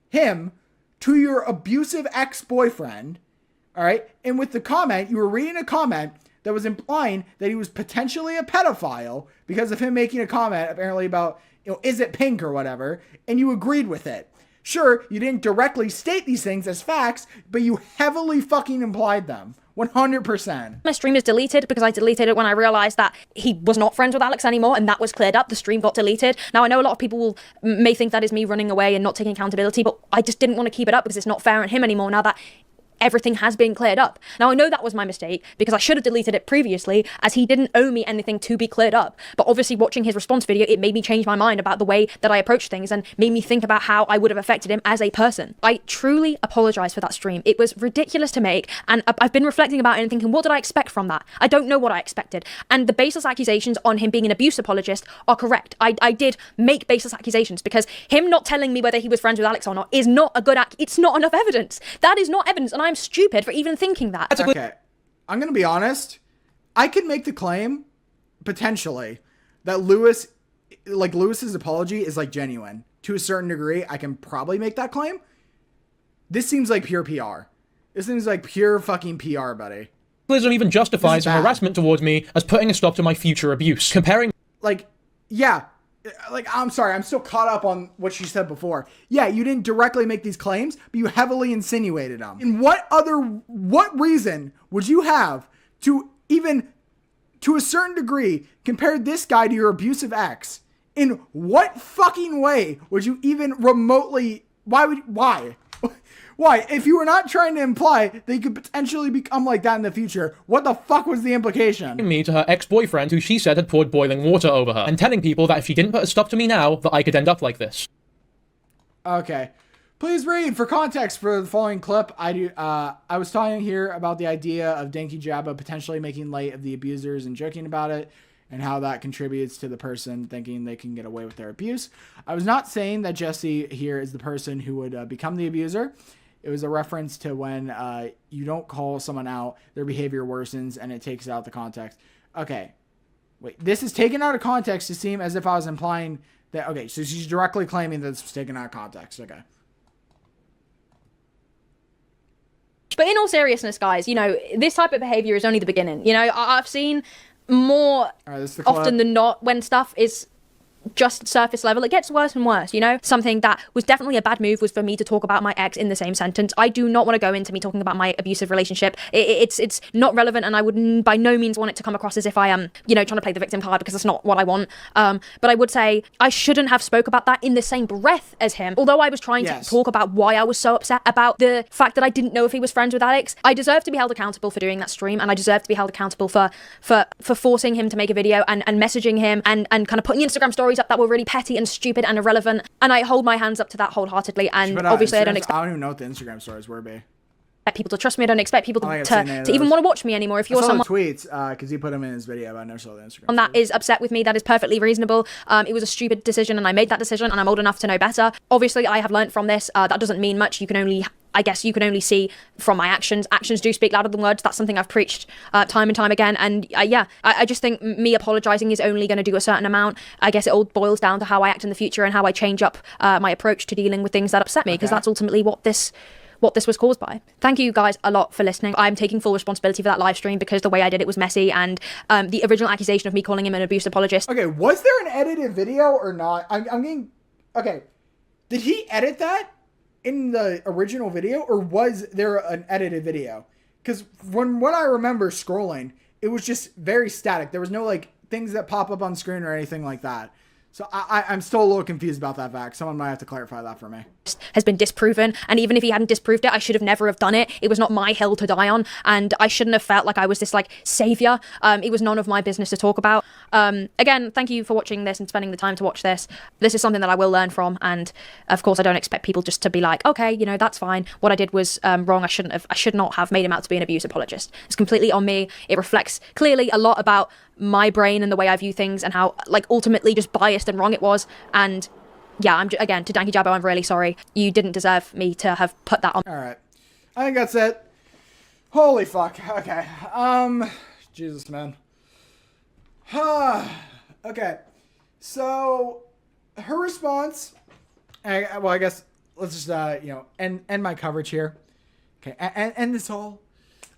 him to your abusive ex-boyfriend, alright? And with the comment, you were reading a comment that was implying that he was potentially a pedophile because of him making a comment apparently about, is it pink or whatever, and you agreed with it. Sure, you didn't directly state these things as facts, but you heavily fucking implied them. 100%. My stream is deleted because I deleted it when I realized that he was not friends with Alex anymore, and that was cleared up. The stream got deleted. Now, I know a lot of people may think that is me running away and not taking accountability, but I just didn't want to keep it up because it's not fair on him anymore now that everything has been cleared up. Now, I know that was my mistake because I should have deleted it previously, as he didn't owe me anything to be cleared up. But obviously watching his response video, it made me change my mind about the way that I approach things and made me think about how I would have affected him as a person. I truly apologize for that stream. It was ridiculous to make, and I've been reflecting about it and thinking, what did I expect from that? I don't know what I expected. And the baseless accusations on him being an abuse apologist are correct. I did make baseless accusations because him not telling me whether he was friends with Alex or not is not a good it's not enough evidence. That is not evidence, and I'm stupid for even thinking that. Okay, I'm gonna be honest. I could make the claim, potentially, that Lewis's apology is like genuine. To a certain degree, I can probably make that claim. This seems like pure PR. This seems like pure fucking PR, buddy. Katiclyzm even justifies some harassment towards me as putting a stop to my future abuse. Comparing... Yeah. I'm sorry, I'm still caught up on what she said before. Yeah, you didn't directly make these claims, but you heavily insinuated them. And what reason would you have to even, to a certain degree, compare this guy to your abusive ex? In what fucking way would you even remotely, why? Why? If you were not trying to imply that you could potentially become like that in the future, what the fuck was the implication? Me to her ex-boyfriend who she said had poured boiling water over her, and telling people that if she didn't put a stop to me now, that I could end up like this. Okay. Please read for context for the following clip. I was talking here about the idea of Dankyjabo potentially making light of the abusers and joking about it, and how that contributes to the person thinking they can get away with their abuse. I was not saying that Jesse here is the person who would become the abuser. It was a reference to when you don't call someone out, their behavior worsens, and it takes out the context. Okay. Wait, this is taken out of context to seem as if I was implying that... Okay, so she's directly claiming that it's taken out of context. Okay. But in all seriousness, guys, you know, this type of behavior is only the beginning. You know, I've seen more often than not when stuff is just surface level, it gets worse and worse, you know? Something that was definitely a bad move was for me to talk about my ex in the same sentence. I do not want to go into me talking about my abusive relationship. It's not relevant, and I would by no means want it to come across as if I am, you know, trying to play the victim card, because that's not what I want. But I would say I shouldn't have spoke about that in the same breath as him. Although I was trying to talk about why I was so upset about the fact that I didn't know if he was friends with Alex. I deserve to be held accountable for doing that stream, and I deserve to be held accountable for forcing him to make a video and messaging him and kind of putting Instagram stories up that were really petty and stupid and irrelevant, and I hold my hands up to that wholeheartedly. And obviously I don't even know what the Instagram stories were, babe. People to trust me. I don't expect people to even want to watch me anymore. If you're someone tweets, because he put them in his video, but I never saw the Instagram. That is upset with me, that is perfectly reasonable. It was a stupid decision, and I made that decision, and I'm old enough to know better. Obviously, I have learnt from this. That doesn't mean much. I guess you can only see from my actions. Actions do speak louder than words. That's something I've preached time and time again. And I just think me apologizing is only going to do a certain amount. I guess it all boils down to how I act in the future and how I change up my approach to dealing with things that upset me, because that's ultimately what this was caused by. Thank you guys a lot for listening. I'm taking full responsibility for that live stream because the way I did it was messy, and the original accusation of me calling him an abuse apologist. Okay, was there an edited video or not? I'm getting... Okay, did he edit that in the original video, or was there an edited video? Because when I remember scrolling, it was just very static. There was no like things that pop up on screen or anything like that. So I'm still a little confused about that fact. Someone might have to clarify that for me. Has been disproven, and even if he hadn't disproved it, I should have never have done it. It was not my hill to die on, and I shouldn't have felt like I was this like savior. It was none of my business to talk about. Again, thank you for watching this and spending the time to watch this. This is something that I will learn from, and of course I don't expect people just to be like, okay, you know, that's fine. What I did was wrong. I should not have made him out to be an abuse apologist. It's completely on me. It reflects clearly a lot about my brain and the way I view things, and how like ultimately just biased and wrong it was. And yeah, again, to Dankyjabo, I'm really sorry. You didn't deserve me to have put that on. All right, I think that's it. Holy fuck. Okay. Jesus, man. Okay. So her response. Well, I guess let's just end my coverage here. Okay, end this whole.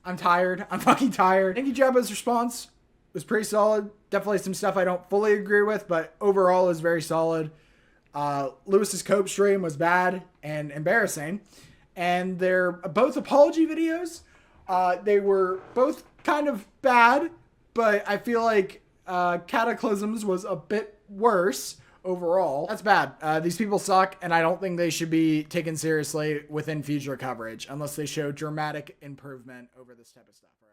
I'm tired. I'm fucking tired. Dankyjabo's response was pretty solid. Definitely some stuff I don't fully agree with, but overall is very solid. Lewis's cope stream was bad and embarrassing, and they're both apology videos. They were both kind of bad, but I feel like Katiclyzm's was a bit worse overall, that's bad. These people suck, and I don't think they should be taken seriously within future coverage unless they show dramatic improvement over this type of stuff. Right?